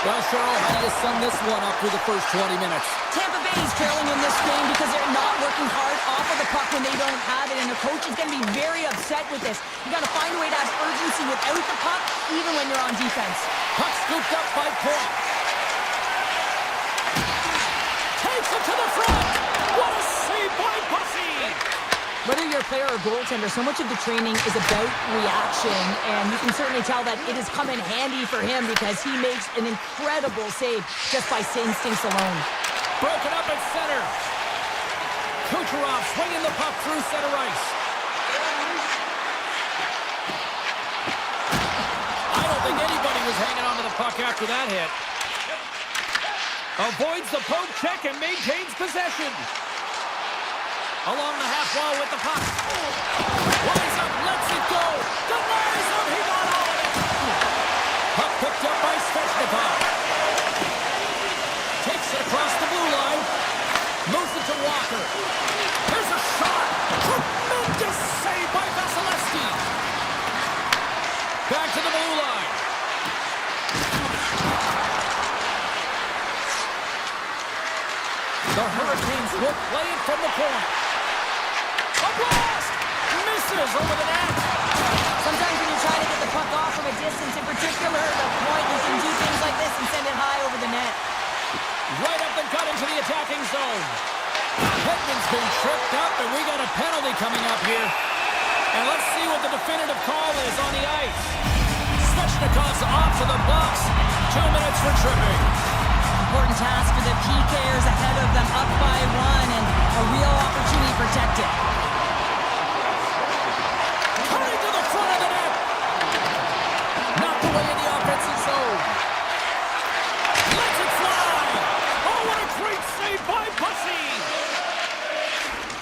Well, Cheryl, how do you sum this one up through the first 20 minutes? Tampa Bay is trailing in this game because they're not working hard off of the puck when they don't have it, and the coach is going to be very upset with this. You got to find a way to have urgency without the puck, even when you're on defense. Puck scooped up by Point. Takes it to the front. What a save by Bussy! Whether you're a player or goaltender, so much of the training is about reaction, and you can certainly tell that it has come in handy for him because he makes an incredible save just by instincts alone. Broken up at center. Kucherov swinging the puck through center ice. I don't think anybody was hanging on to the puck after that hit. Avoids the poke check and maintains possession. Along the half wall with the puck. Rise up, lets it go. Denies him, he got all of it. Puck picked up by Svechnikov. Takes it across the blue line. Moves it to Walker. There's a shot. Tremendous save by Vasilevsky. Back to the blue line. The Hurricanes will play it from the point. A blast! Misses over the net. Sometimes when you try to get the puck off from a distance, in particular the point, you can do things like this and send it high over the net. Right up the gut into the attacking zone. Hedman's been tripped up, and we got a penalty coming up here. And let's see what the definitive call is on the ice. Svechnikov's off to the box. 2 minutes for tripping. Important task for the PKers ahead of them, up by 1, and a real opportunity protected. Coming to the front of the net. Knocked away in the offensive zone. Lets it fly. Oh, what a great save by Bussy.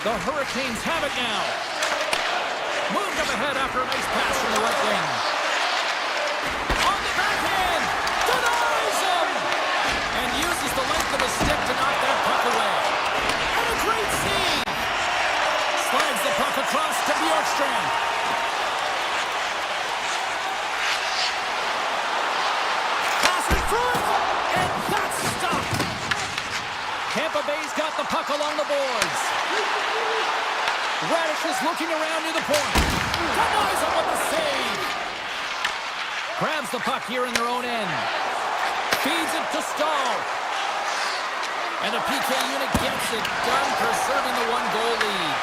The Hurricanes have it now. Moved up ahead after a nice pass from the right wing. On the backhand. Denies him. And uses the length of his stick to knock that puck away. And a great save. Slides the puck across to Bjorkstrand. Pass in front. And that's stopped. Tampa Bay's got the puck along the boards. Radish is looking around near the point. Denies him with the save. Grabs the puck here in their own end. Feeds it to Stahl. And the PK unit gets it done, preserving the 1-goal lead.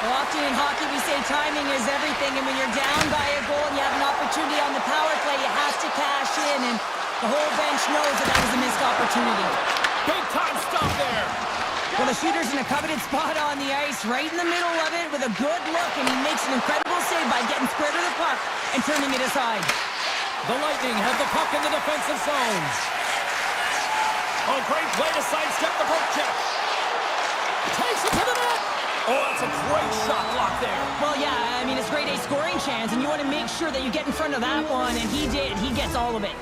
Well, often in hockey we say timing is everything, and when you're down by a goal and you have an opportunity on the power play, you have to cash in, and the whole bench knows that that was a missed opportunity. Big time stop there. Well, the shooter's in a coveted spot on the ice, right in the middle of it with a good look, and he makes an incredible save by getting square to the puck and turning it aside. The Lightning have the puck in the defensive zones. Oh, great play to sidestep the poke check. Takes it to the net. Oh, that's a great shot block there. Well, yeah, I mean, it's grade A scoring chance, and you want to make sure that you get in front of that one, and he did. He gets all of it.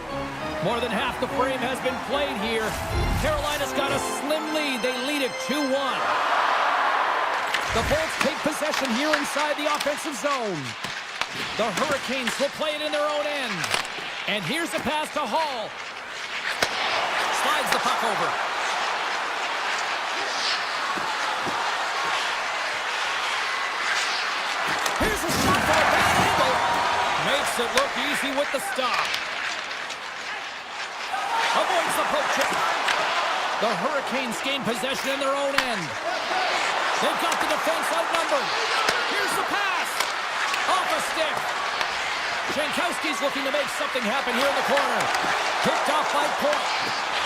More than half the frame has been played here. Carolina's got a slim lead. They lead it 2-1. The Bolts take possession here inside the offensive zone. The Hurricanes will play it in their own end. And here's the pass to Hall. Slides the puck over. Here's a shot from a bad angle. Makes it look easy with the stop. Avoids the poke check. The Hurricanes gain possession in their own end. They've got the defense outnumbered. Here's the pass. Off a stick. Jankowski's looking to make something happen here in the corner. Picked off by Point.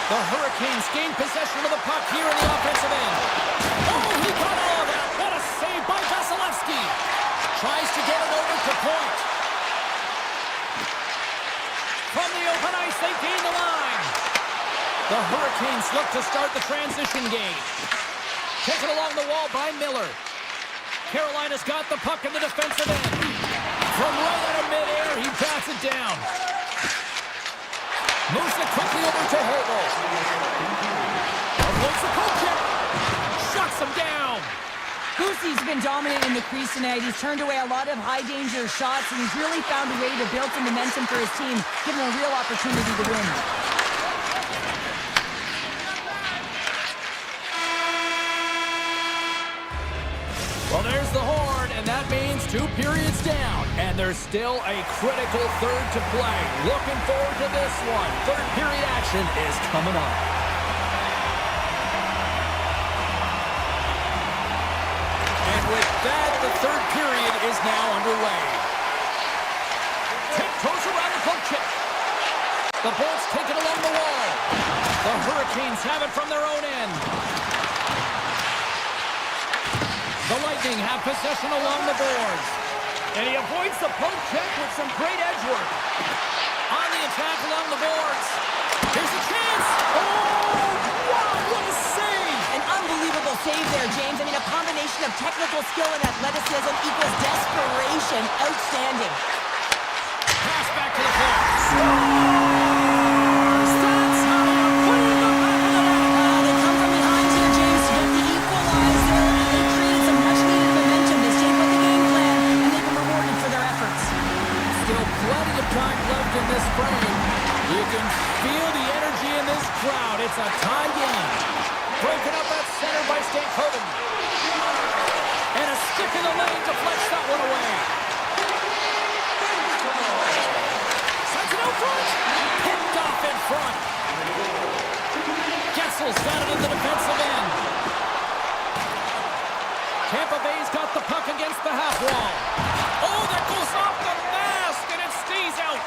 The Hurricanes gain possession of the puck here in the offensive end. Oh, he got all of that. What a save by Vasilevsky. Tries to get it Hurricanes look to start the transition game. Taken along the wall by Miller. Carolina's got the puck in the defensive end. From right out of midair, he bats it down. Moves it quickly over to Hobel. Avoids the poke check. Shuts him down. Boosie's been dominant in the crease tonight. He's turned away a lot of high-danger shots, and he's really found a way to build some momentum for his team, giving him a real opportunity to win. Well, there's the horn, and that means 2 periods down. And there's still a critical third to play. Looking forward to this one. Third period action is coming up. And with that, the third period is now underway. Tiptoes around the poke check. The Bolts take it along the wall. The Hurricanes have it from their own end. The Lightning have possession along the boards. And he avoids the poke check with some great edge work. On the attack along the boards. Here's a chance. Oh, wow, what a save. An unbelievable save there, James. I mean, a combination of technical skill and athleticism equals desperation. Outstanding. Pass back to the point. It's a tie game. Breaking up that center by Stankoven. And a stick in the lane deflects that one away. Sends it out front. Picked off in front. Gessel's got it in the defensive end. Tampa Bay's got the puck against the half wall. Oh, that goes off the mask and it stays out.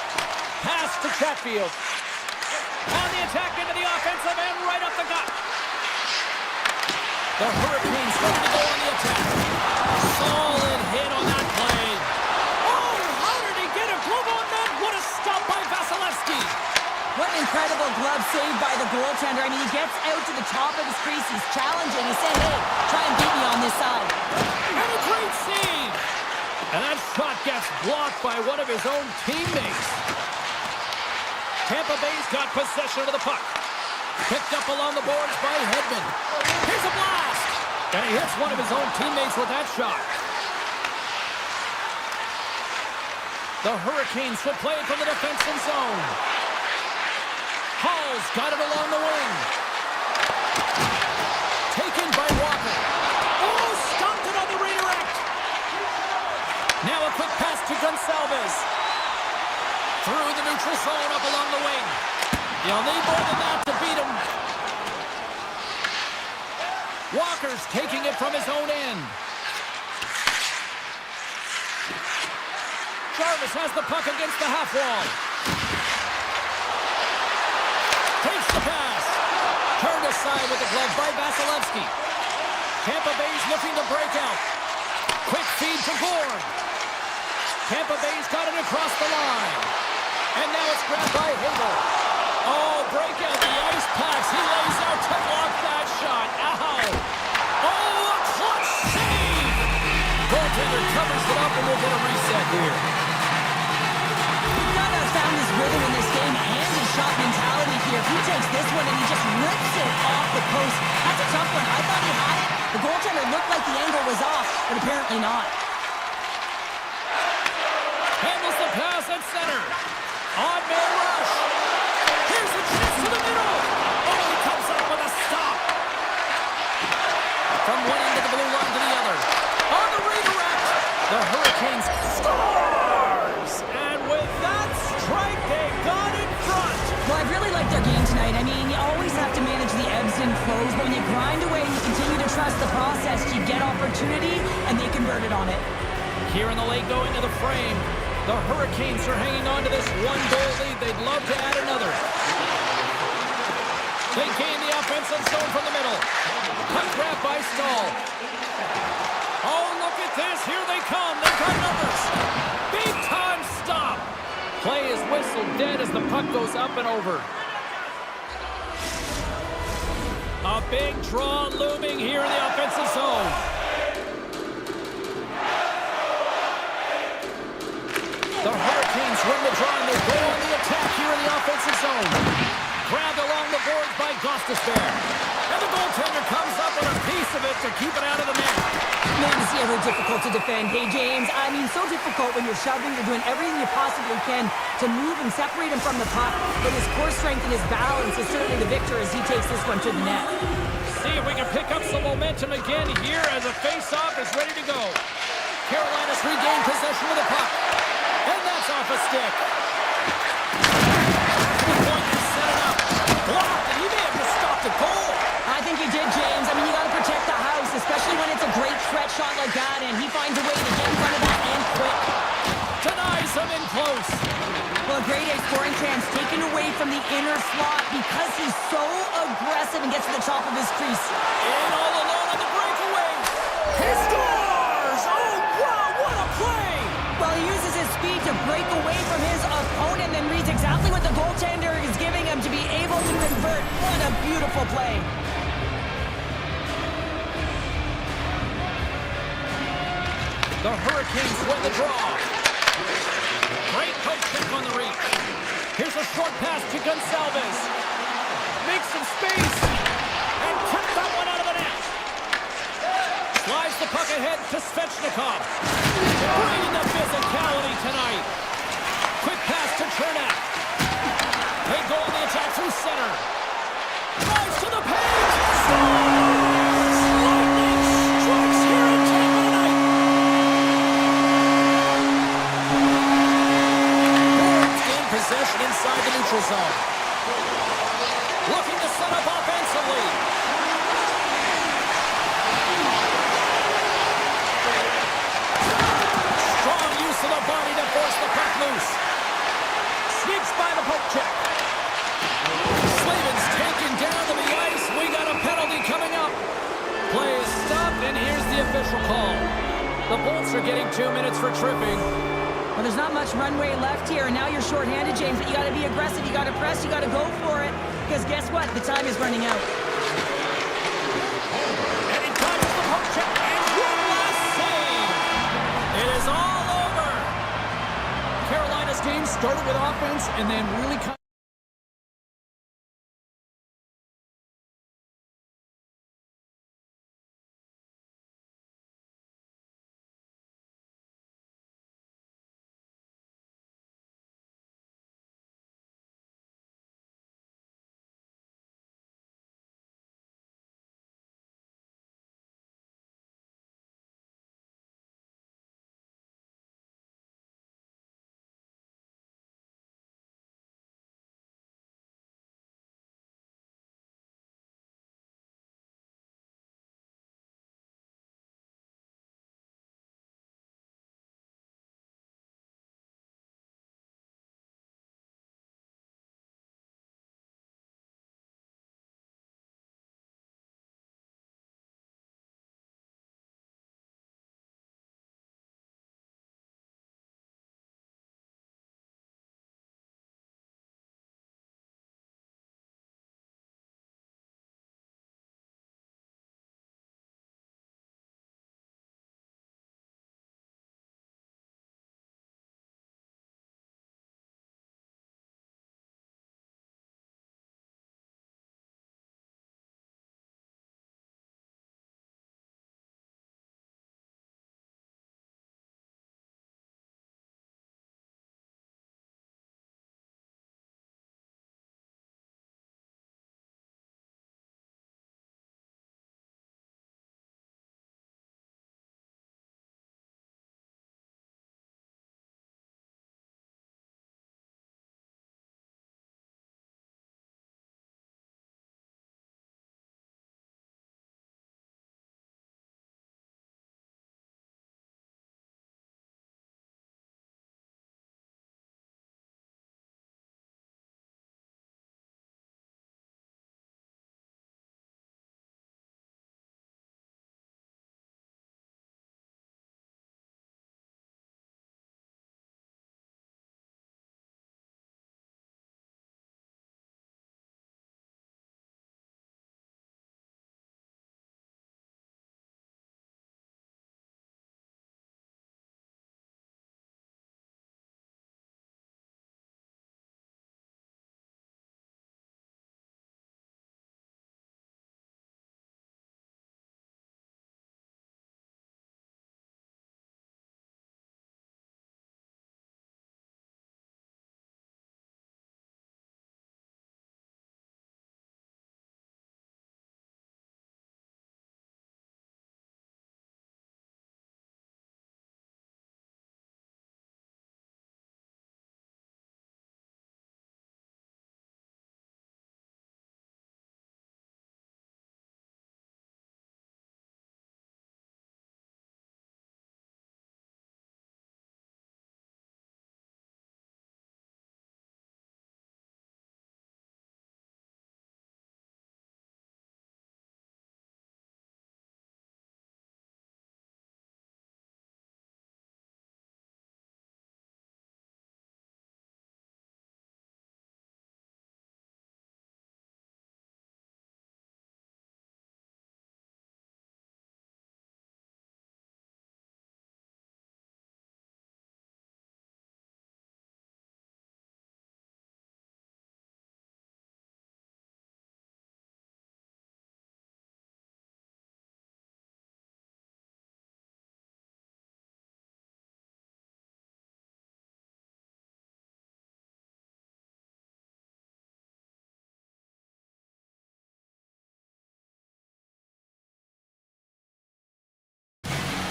Pass to Chatfield. On the attack into the offensive end, right up the gut. The Hurricanes ready to go on the attack. Solid hit on that play. Oh, how did he get a glove on that? What a stop by Vasilevsky. What an incredible glove save by the goaltender. I mean, he gets out to the top of his crease. He's challenging. He's saying, hey, try and beat me on this side. And a great save. And that shot gets blocked by one of his own teammates. Tampa Bay's got possession of the puck. Picked up along the boards by Hedman. Here's a blast! And he hits one of his own teammates with that shot. The Hurricanes will play it from the defensive zone. Hall's got it along the wing. Taken by Walker. Oh, stopped it on the redirect. Now a quick pass to Gonsalves. Through the neutral zone, up along the wing. You'll need more than that to beat him. Walker's taking it from his own end. Jarvis has the puck against the half wall. Takes the pass. Turned aside with the glove by Vasilevsky. Tampa Bay's looking to break out. Quick feed to Gord. Tampa Bay's got it across the line. And now it's grabbed by Hagel. Oh, break out the ice packs. He lays out to block that shot. Ow. Oh, a clutch save. Goaltender covers it up and we'll get a reset here. Gunna's found his rhythm in this game and his shot mentality here. He takes this one and he just rips it off the post. That's a tough one. I thought he had it. The goaltender looked like the angle was off, but apparently not. Handles the pass at center. Odd man rush. Here's a chance to the middle. Oh, he comes up with a stop. From one end of the blue line to the other. On the redirect, the Hurricanes scores. And with that strike, they got in front. Well, I really like their game tonight. I mean, you always have to manage the ebbs and flows, but when you grind away and you continue to trust the process, you get opportunity, and they converted on it. Here in the late go into the frame. The Hurricanes are hanging on to this one-goal lead. They'd love to add another. They gain the offensive zone from the middle. Puck grab by Stahl. Oh, look at this. Here they come. They've got numbers. Big-time stop. Play is whistled dead as the puck goes up and over. big draw looming here in the offensive zone. The Hurricanes win the draw and they go on the attack here in the offensive zone. Grabbed along the boards by Gostisbehere. And the goaltender comes up with a piece of it to keep it out of the net. Man, is he ever difficult to defend. Hey, James, I mean, so difficult when you're shoving, you're doing everything you possibly can to move and separate him from the puck. But his core strength and his balance is certainly the victor as he takes this one to the net. See if we can pick up some momentum again here as a face-off is ready to go. Carolina's regained possession of the puck. And that's off a stick. The point is set it up. Blocked, and he may have just stopped a goal. I think he did, James. I mean, you got to protect the house, especially when it's a great stretch shot like that, and he finds a way to get in front of that and quick. Denies him in close. Well, a grade A scoring chance taken away from the inner slot because he's so aggressive and gets to the top of his crease. In all alone on the breakaway. He scores! Oh, wow, what a play! Well, he uses his speed to break away from his opponent and reads exactly what the goaltender is giving him to be able to convert. What a beautiful play. The Hurricanes win the draw. Great poke check on the reach. Here's a short pass to Gonçalves. Makes some space. And tipped that one out of the net. Slides the puck ahead to Svechnikov. Bringing the physicality tonight. Quick pass to Chernak. They go on the attack through center. Drives to the page. Scores! Lightning strikes here in Tampa tonight. Hornets gain possession inside the neutral zone. Looking to set up offensively. Strong use of the body to force the puck loose. Sneaks by the poke check. Slavin's taken down to the ice. We got a penalty coming up. Play is stopped, and here's the official call. The Bolts are getting 2 minutes for tripping. Well, there's not much runway left here, and now you're shorthanded, James, but you got to be aggressive, you got to press, you got to go for it, because guess what? The time is running out. And he dodges the poke check, and one last save. It is all over. Carolina's game started with offense and then really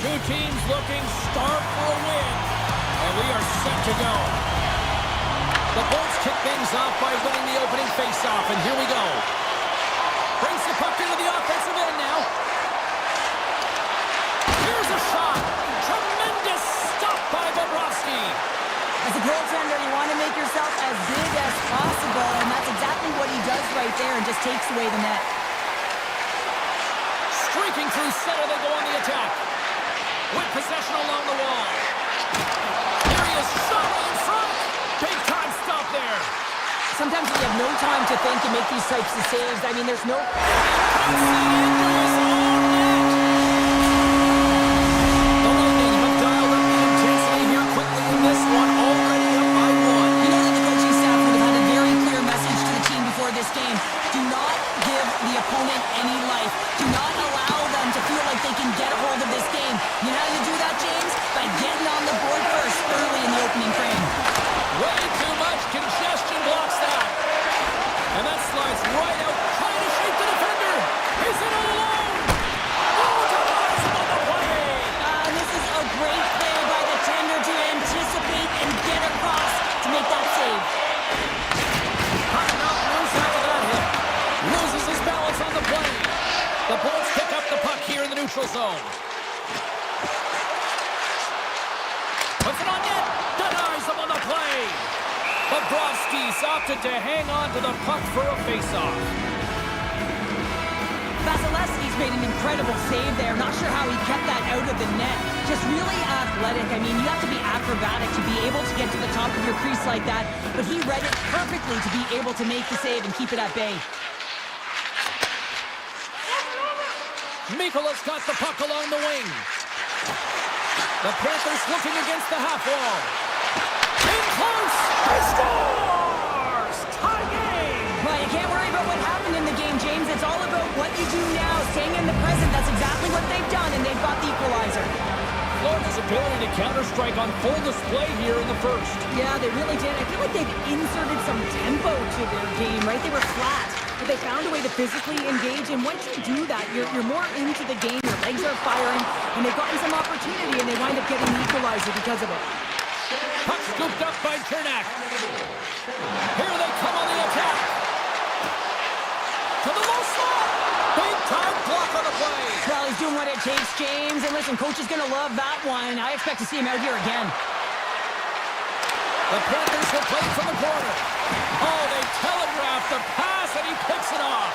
Two teams looking starved for a win. And we are set to go. The Bolts kick things off by winning the opening face-off, and here we go. Brings the puck into the offensive end now. Here's a shot. Tremendous stop by Bobrovsky. As a goaltender, you want to make yourself as big as possible, and that's exactly what he does right there and just takes away the net. Streaking through center, they go on the attack. With possession along the wall. There he is, shot in front. Big time stop there. Sometimes when you have no time to think and make these types of saves, I mean, there's no... The Lightning have dialed up the intensity here quickly in this one, already up by one. You know that the coaching staff would have had a very clear message to the team before this game. Do not give the opponent any life. Do not allow them to feel like they can get a hold of this game. You know how you do that, James? By getting on the board first early in the opening frame. Way too much congestion blocks that. And that slides right out, trying to shape the defender. He's in all alone. Oh, denies him on the play. And this is a great play by the tender to anticipate and get across to make that save. Hot enough loose after that hit. Loses his balance on the play. The Bolts pick up the puck here in the neutral zone. Puts it on net. Denies him on the play. Bobrovsky's opted to hang on to the puck for a face-off. Vasilevsky's made an incredible save there. Not sure how he kept that out of the net. Just really athletic. I mean, you have to be acrobatic to be able to get to the top of your crease like that. But he read it perfectly to be able to make the save and keep it at bay. Mikola's got the puck along the wing. The Panthers looking against the half wall. In close! He scores! Tie game! Well, you can't worry about what happened in the game, James. It's all about what you do now, staying in the present. That's exactly what they've done, and they've got the equalizer. Florida's ability to counter-strike on full display here in the first. Yeah, they really did. I feel like they've inserted some tempo to their game, right? They were flat, but they found a way to physically engage, and once you do that, you're more into the game. Your legs are firing, and they've gotten some opportunity, and they wind up getting the equalizer because of it. Puck scooped up by Chernak. Here they come on the attack. To the low slot. Big time block on the play. Well, he's doing what it takes, James. And listen, coach is going to love that one. I expect to see him out here again. The Panthers will play from the corner. Oh, they telegraphed the pass, and he picks it off.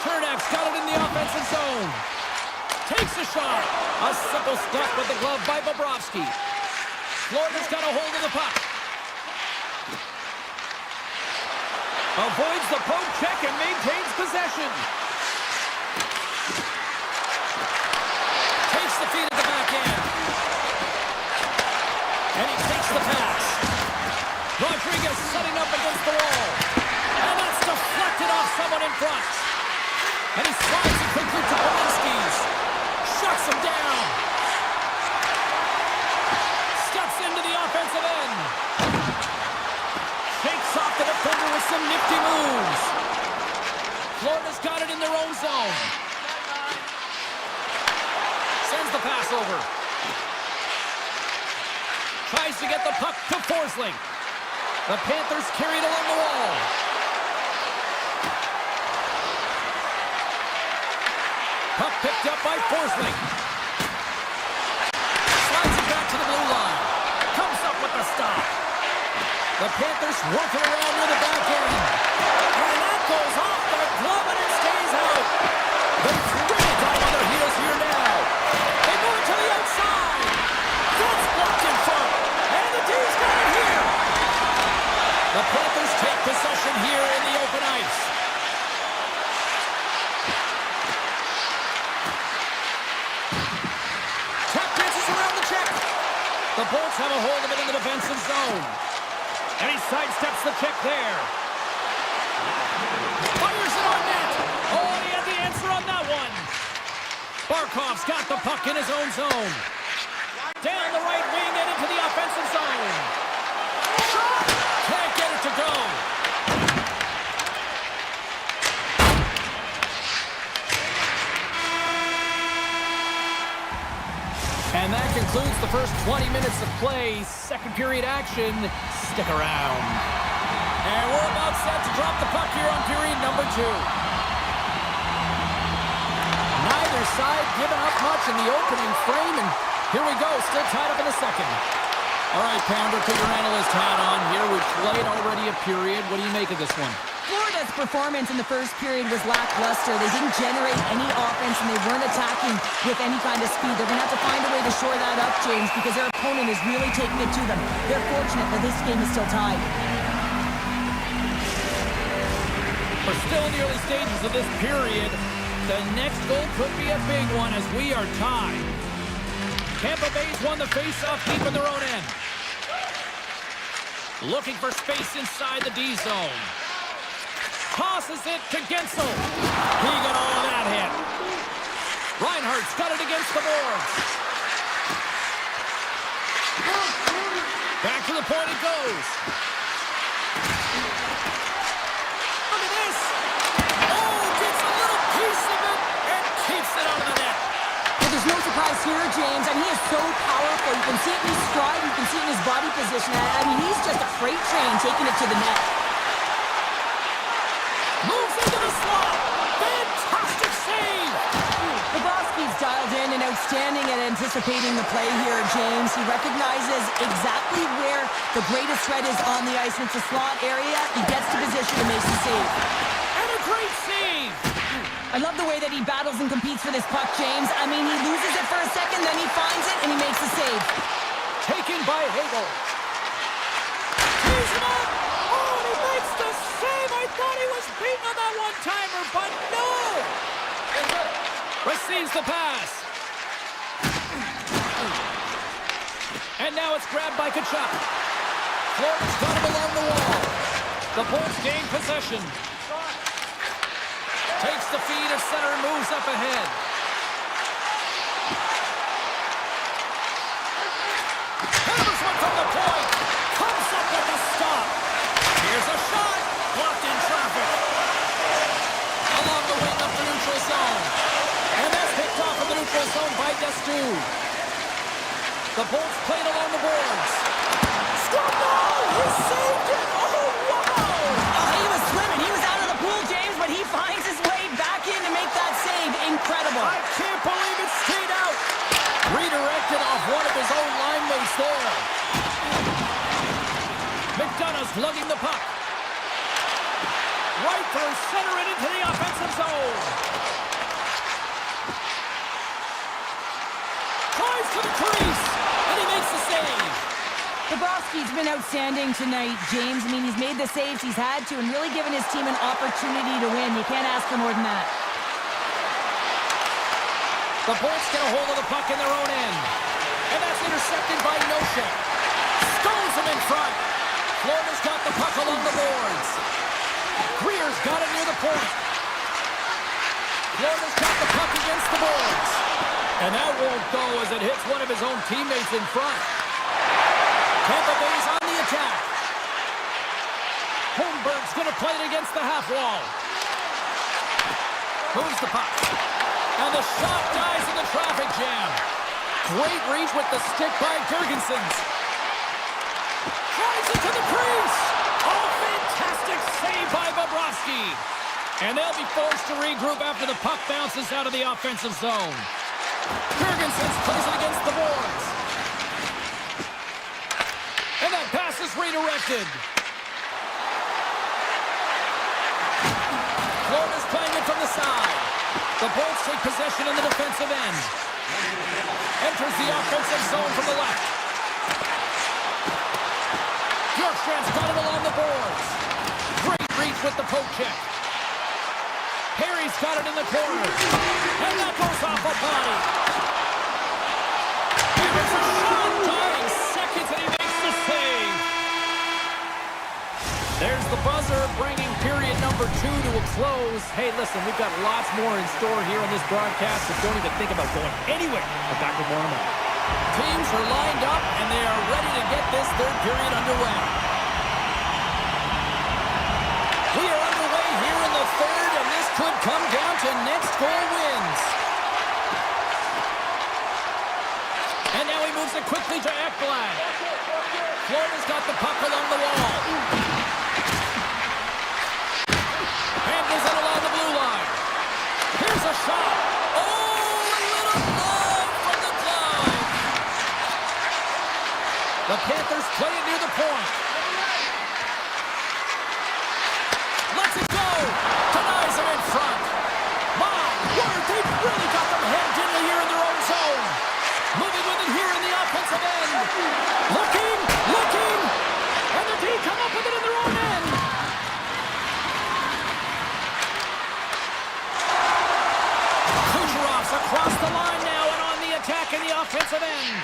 Chernak's got it in the offensive zone. Takes a shot. A simple step with the glove by Bobrovsky. Florida's got a hold of the puck. Avoids the poke check and maintains possession. Takes the feed at the back end. And he takes the pass. Rodriguez setting up against the wall. And that's deflected off someone in front. And he slides it quickly to Polinski's. Shuts him down. Steps into the offensive end. Shakes off the defender with some nifty moves. Florida's got it in their own zone. Sends the pass over. Tries to get the puck to Forsling. The Panthers carry it along the wall. Puck picked up by Forsling. Slides it back to the blue line. Comes up with the stop. The Panthers working around with the back end. And that goes off the glove and it stays out. They're really down on their heels here now. They move it to the outside. That's blocked in front. And the D's got it here. The Panthers take possession here in the open ice. Tap dances around the check. The Bolts have a hold of it in the defensive zone. And he sidesteps the check there. Fires it on net. Oh, he had the answer on that one. Barkov's got the puck in his own zone. Down the right wing and into the offensive zone. Shot! Can't get it to go. And that concludes the first 20 minutes of play. Second period action. Stick around. And we're about set to drop the puck here on period number 2. Neither side giving up much in the opening frame, and here we go, still tied up in the second. All right, Pounder, put your analyst hat on here. We've played already a period. What do you make of this one? Florida's performance in the first period was lackluster. They didn't generate any offense, and they weren't attacking with any kind of speed. They're going to have to find a way to shore that up, James, because their opponent is really taking it to them. They're fortunate that this game is still tied. We're still in the early stages of this period. The next goal could be a big one as we are tied. Tampa Bay's won the face-off deep in their own end. Looking for space inside the D zone. Tosses it to Gensel. He got all of that hit. Reinhardt's got it against the boards. Back to the point it goes. Look at this. Oh, gets a little piece of it and keeps it out of the net. But there's no surprise here, James. I mean, he is so powerful. You can see it in his stride. You can see it in his body position. I mean, he's just a freight train taking it to the net. Moves into the slot. Fantastic save. Bobrovsky's dialed in and outstanding at anticipating the play here, James. He recognizes exactly where the greatest threat is on the ice. It's a slot area. He gets to position and makes the save. And a great save. I love the way that he battles and competes for this puck, James. I mean, he loses it for a second, then he finds it, and he makes the save. Taken by Hagel. Tees him up. Oh, and he makes the save. I thought he was beaten on that one-timer, but no. Receives the pass. And now it's grabbed by Kachuk. Florida's got him along the wall. The Bolts gain possession. Takes the feed at center and moves up ahead. Hammers one from the point. Comes up with a stop. Here's a shot. Blocked in traffic. Along the wing up the neutral zone. And that's picked off in the neutral zone by Destu. The Bolts played along the boards. Score ball! He saved it! Oh, wow! He was swimming. He was out of the pool, James, but he finds his way back in to make that save. Incredible. I can't believe it stayed out. Redirected off one of his own line mates there. McDonough's lugging the puck. Right through center and into the offensive zone. Tries to the crease, and he makes the save. Bobrovsky's been outstanding tonight, James. I mean, he's made the saves he's had to and really given his team an opportunity to win. You can't ask for more than that. The Bolts get a hold of the puck in their own end. And that's intercepted by Nosek. Stones him in front. Florida's got the puck along the boards. Greer's got it near the point. Florida's got the puck against the boards. And that won't go as it hits one of his own teammates in front. Tampa Bay's on the attack. Holmberg's going to play it against the half wall. Moves the puck. And the shot dies in the traffic jam. Great reach with the stick by Girgensons. Drives it to the crease. Oh, fantastic save by Bobrovsky. And they'll be forced to regroup after the puck bounces out of the offensive zone. Girgensons plays it against the boards. And that pass is redirected. Florida's playing it from the side. The Bolts take possession in the defensive end. Enters the offensive zone from the left. Bjorkstrand's got it along the boards. Great reach with the poke check. Perry's got it in the corner. And that goes off a body. Here's a shot. Dying seconds and he makes the save. There's the buzzer bringing period number 2 to a close. Hey, listen, we've got lots more in store here on this broadcast, so don't even think about going anywhere. But back with more in a moment. Teams are lined up, and they are ready to get this third period underway. We are underway here in the third, and this could come down to next goal wins. moves it quickly to Ekblad. Florida's got the puck along the wall. Handles it along the blue line. Here's a shot. Oh, a little love from the glove. The Panthers play it near the point. Lets it go. Denies him in front. My word, they've really got them hemmed in here in their own zone. Moving with it here in the offensive end. Looking. And the D come up with it in their own end. Kucherov's across the line now and on the attack in the offensive end.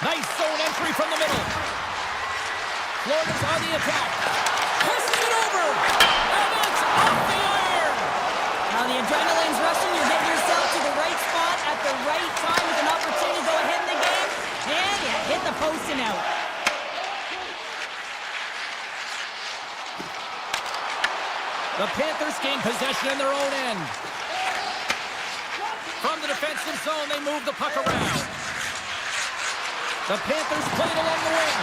Nice zone entry from the middle. Florida's on the attack. Passes it over. And it's off the iron. Now the adrenaline's rushing. You're getting yourself to the right spot at the right time with an opportunity to go ahead in the game. And you hit the post and out. The Panthers gain possession in their own end. From the defensive zone, they move the puck around. The Panthers play it along the wing.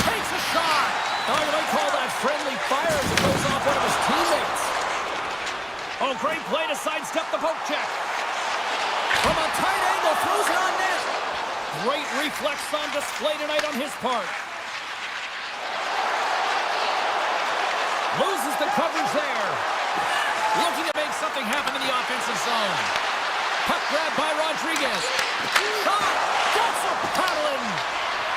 Takes a shot. Oh, you might call that friendly fire as it goes off one of his teammates. Oh, great play to sidestep the poke check. From a tight angle, throws it on net. Great reflex on display tonight on his part. Loses the coverage there. Looking to make something happen in the offensive zone. Puck grab by Rodriguez. Shot! Gets a paddling!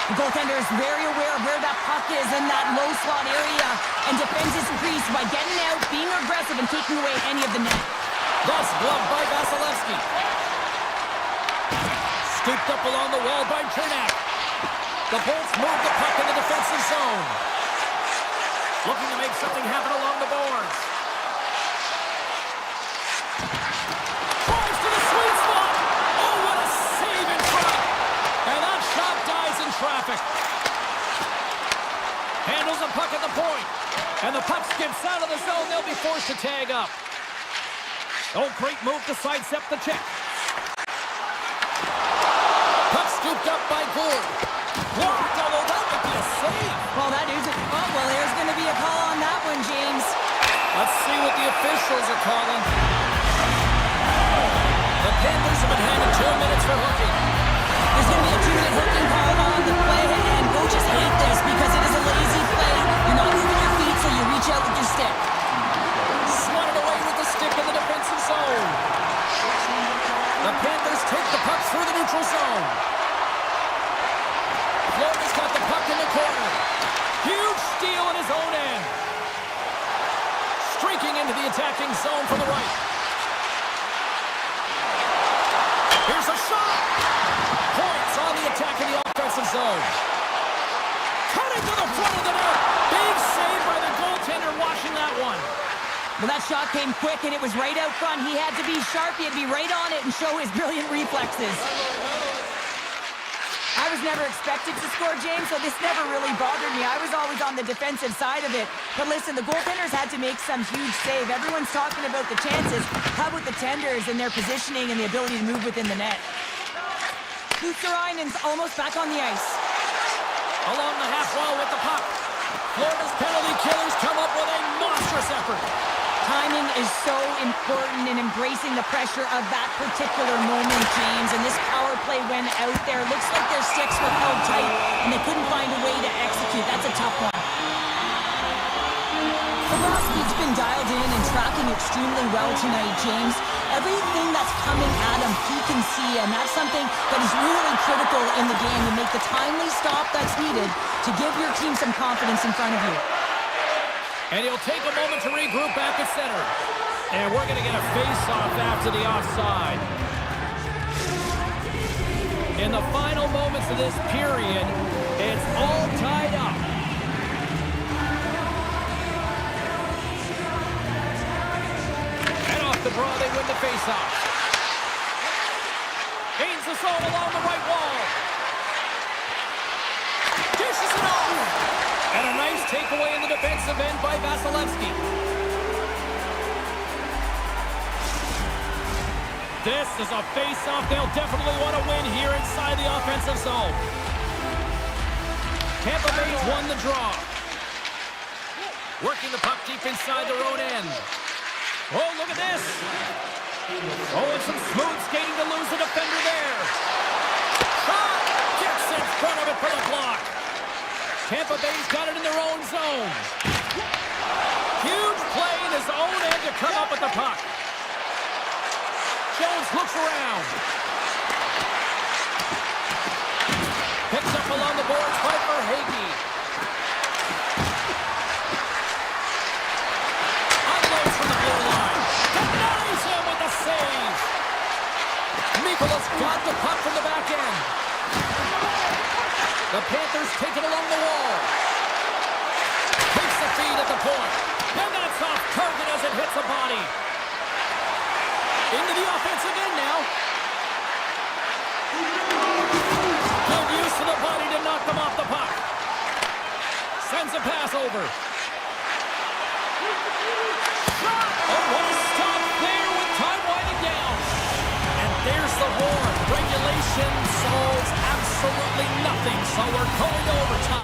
The goaltender is very aware of where that puck is in that low slot area and defends his crease by getting out, being aggressive, and taking away any of the net. Thus gloved by Vasilevsky. Scooped up along the wall by Chernak. The Bolts move the puck in the defensive zone. Looking to make something happen along the boards. Drives to the sweet spot. Oh, what a save in front. And that shot dies in traffic. Handles the puck at the point. And the puck skips out of the zone. They'll be forced to tag up. Oh, great move to sidestep the check. Puck scooped up by Gould. Blocked, although that would be a save. Well, that is it. Oh, well, there's going to be a call on that one, James. Let's see what the officials are calling. The Panthers have been handed 2 minutes for hooking. There's going to be a 2-minute hooking call on the play, and coaches hate this because it is a lazy play. You're not moving your feet, so you reach out with your stick. Swatted away with the stick in the defensive zone. The Panthers take the puck through the neutral zone. Florida's got the puck in the corner. Huge steal in his own end. Streaking into the attacking zone from the right. Here's a shot. Points on the attack in the offensive zone. Cutting to the front of the net. Big save by the goaltender watching that one. Well, that shot came quick, and it was right out front. He had to be sharp. He had to be right on it and show his brilliant reflexes. I was never expected to score, James, so this never really bothered me. I was always on the defensive side of it. But listen, the goaltenders had to make some huge save. Everyone's talking about the chances. How about the tenders and their positioning and the ability to move within the net? Luutsarainen's almost back on the ice. Along the half wall with the puck. Florida's penalty killers come up with a monstrous effort. Timing is so important in embracing the pressure of that particular moment, James. And this power play went out there. Looks like their sticks were held tight, and they couldn't find a way to execute. That's a tough one. Bobrovsky's been dialed in and tracking extremely well tonight, James. Everything that's coming at him, he can see, and that's something that is really critical in the game to make the timely stop that's needed to give your team some confidence in front of you. And he'll take a moment to regroup back at center. And we're going to get a face-off after the offside. In the final moments of this period, it's all tied up. And off the draw, they win the face-off. Gains the zone along the right wall. Dishes it off. And a nice takeaway in the defensive end by Vasilevsky. This is a face-off they'll definitely want to win here inside the offensive zone. Tampa Bay's won the draw. Working the puck deep inside their own end. Oh, look at this. Oh, and some smooth skating to lose the defender there. Shot! Gets in front of it for the block. Tampa Bay's got it in their own zone. Huge play in his own end to come up with the puck. Jones looks around. Picks up along the boards by Verhaeghe. Unloads from the blue line. Denies him with the save. Mikola's got the puck from the back end. The Panthers take it along the wall. Takes the feed at the point. And that's off target as it hits a body. Into the offensive end now. Good use of the body to knock them off the puck. Sends a pass over. Oh, what a stop there with time winding down. And there's the horn. Regulation solves absolutely nothing, so we're going to overtime.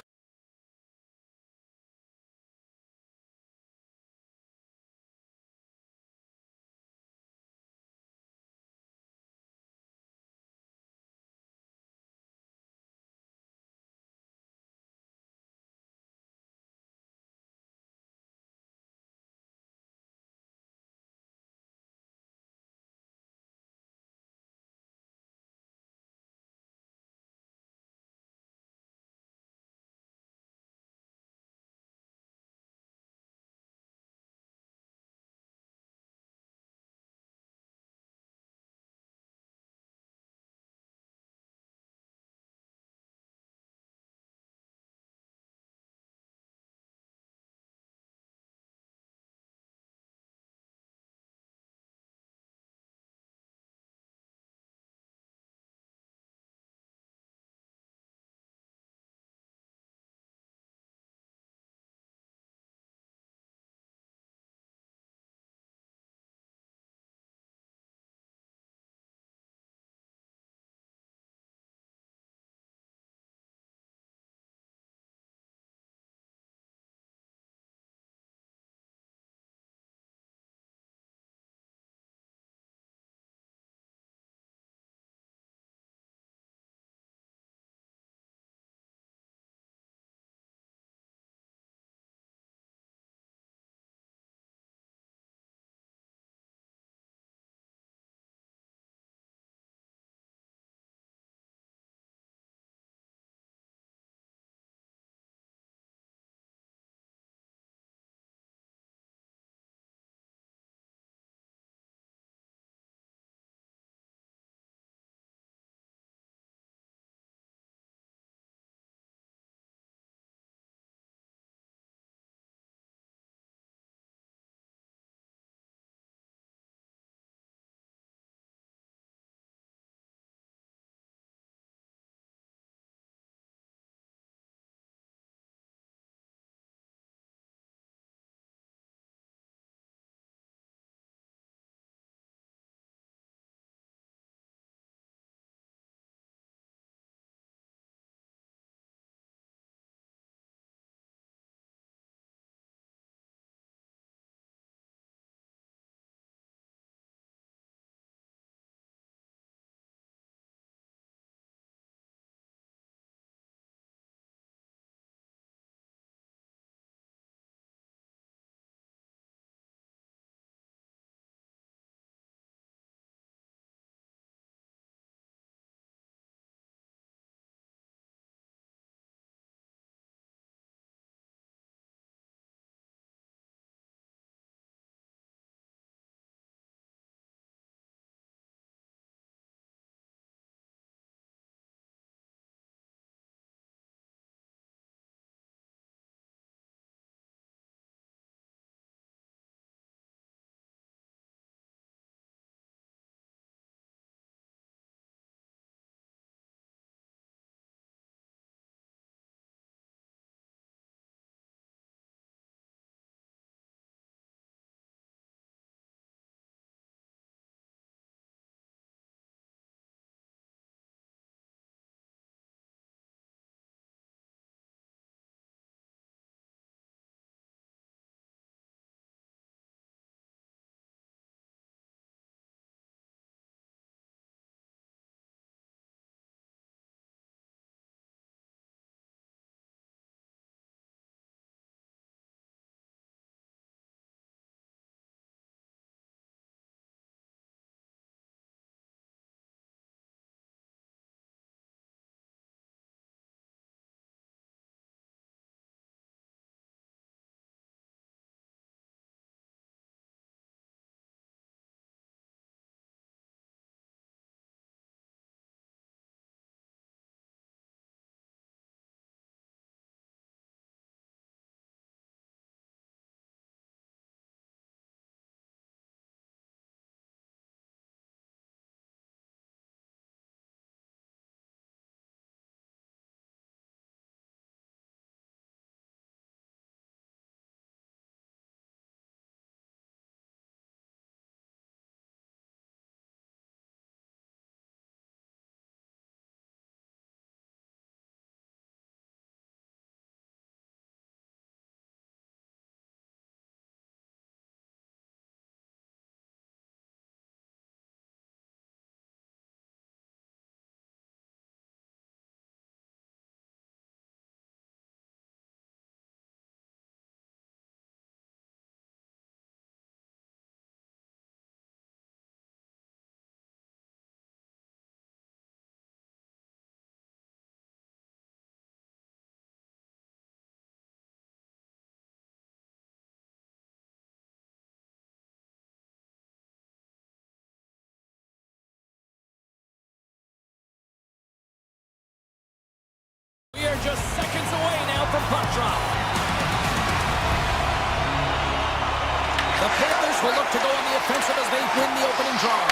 will look to go on the offensive as they win the opening draw.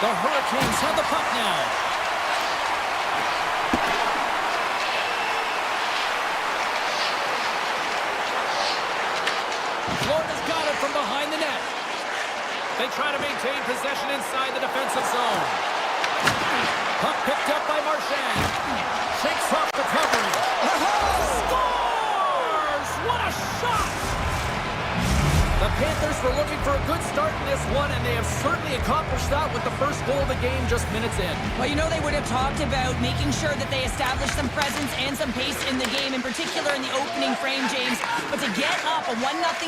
The Hurricanes have the puck now. Florida's got it from behind the net. They try to maintain possession inside the defensive zone. Puck picked up by Marchand. Shakes off the coverage. Scores! What a shot! The Panthers were looking for a good start in this one, and they have certainly accomplished that with the first goal of the game just minutes in. Well, you know, they would have talked about making sure that they established some presence and some pace in the game, in particular in the opening frame, James. But to get up a 1-0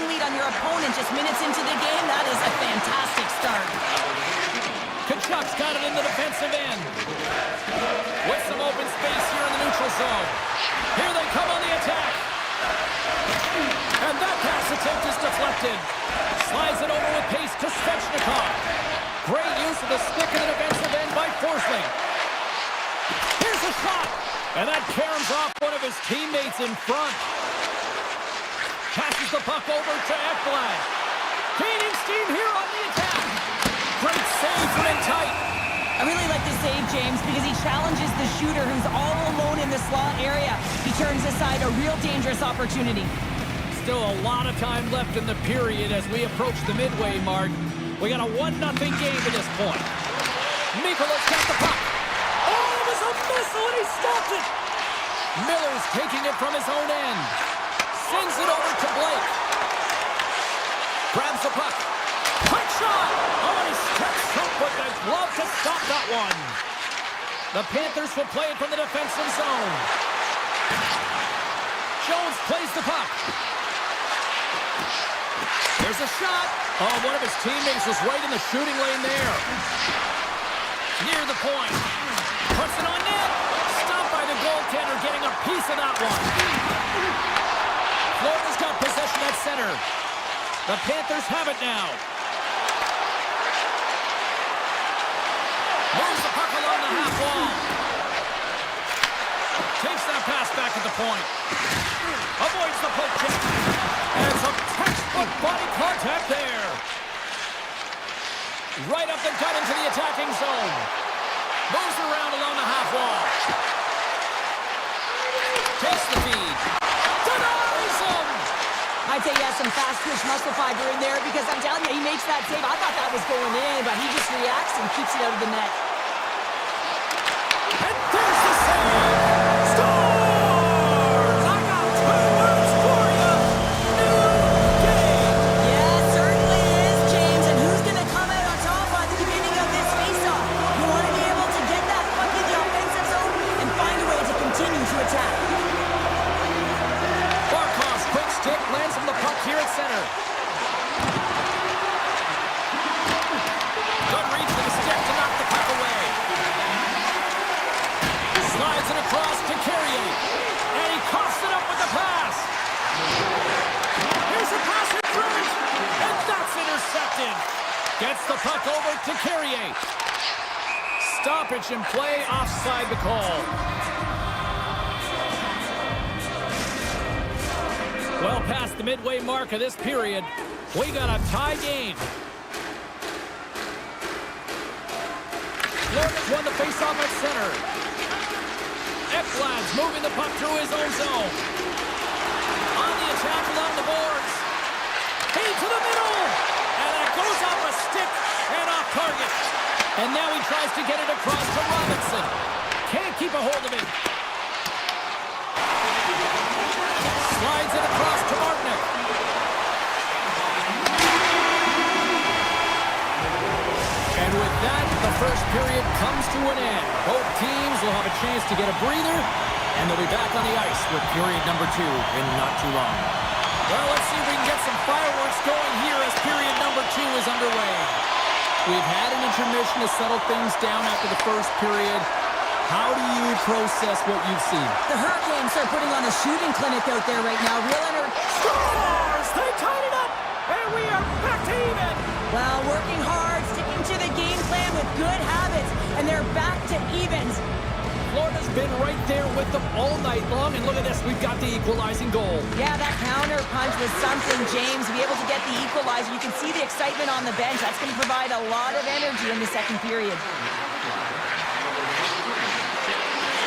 lead on your opponent just minutes into the game, that is a fantastic start. Kachuk's got it in the defensive end. With some open space here in the neutral zone. Here they come on the attack. And that pass attempt is deflected. Slides it over with pace to Svechnikov. Great use of the stick in the defensive end by Forsling. Here's a shot. And that caroms off one of his teammates in front. Passes the puck over to Ekblad. Gaining steam here on the attack. Great save from in tight. I really like the save, James, because he challenges the shooter who's all alone in the slot area. He turns aside a real dangerous opportunity. Still a lot of time left in the period as we approach the midway mark. We got a 1-0 game at this point. Mikola's got the puck. Oh, it was a missile and he stopped it. Miller's taking it from his own end. Sends it over to Blake. Grabs the puck. Quick shot! Oh, and he steps up with the glove to stop that one. The Panthers will play it from the defensive zone. Jones plays the puck. There's a shot. Oh, one of his teammates was right in the shooting lane there. Near the point. Puts it on net. Stopped by the goaltender, getting a piece of that one. Florida's got possession at center. The Panthers have it now. Moves the puck along the half wall. Takes that pass back at the point. Avoids the poke check. And some textbook body contact there. Right up the gut into the attacking zone. Moves around along the half wall. Takes the feed. Denies him! I'd say he has some fast twitch muscle fiber in there because I'm telling you, he makes that save. I thought that was going in, but he just reacts and keeps it out of the net. And there's the save! Scores! I got 2 words for you! New game! Yeah, it certainly is, James. And who's going to come out on top at the beginning of this faceoff? You want to be able to get that puck in the offensive zone and find a way to continue to attack. Barkov's quick stick lands from the puck here at center. Good reach for the stick to knock the puck away. Slides it across to Carrier. And he coughs it up with the pass. Here's a pass in front. And that's intercepted. Gets the puck over to Carrier. Stoppage in play, offside the call. Well past the midway mark of this period, we got a tie game. Florida's won the faceoff at center. Ekblad's moving the puck through his own zone. On the attack along the boards. Into the middle! And that goes off a stick and off target. And now he tries to get it across to Robinson. Can't keep a hold of it. Slides it across to Martinick. And with that, the first period comes to an end. Both teams will have a chance to get a breather, and they'll be back on the ice with period number 2 in not too long. Well, let's see if we can get some fireworks going here as period number 2 is underway. We've had an intermission to settle things down after the first period. How do you process what you've seen? The Hurricanes are putting on a shooting clinic out there right now. Real Scores! They tied it up, and we are back to even. Well, working hard, sticking to the game plan with good habits, and they're back to evens. Florida's been right there with them all night long, and look at this, we've got the equalizing goal. Yeah, that counter punch was something, James. To be able to get the equalizer, you can see the excitement on the bench. That's going to provide a lot of energy in the second period.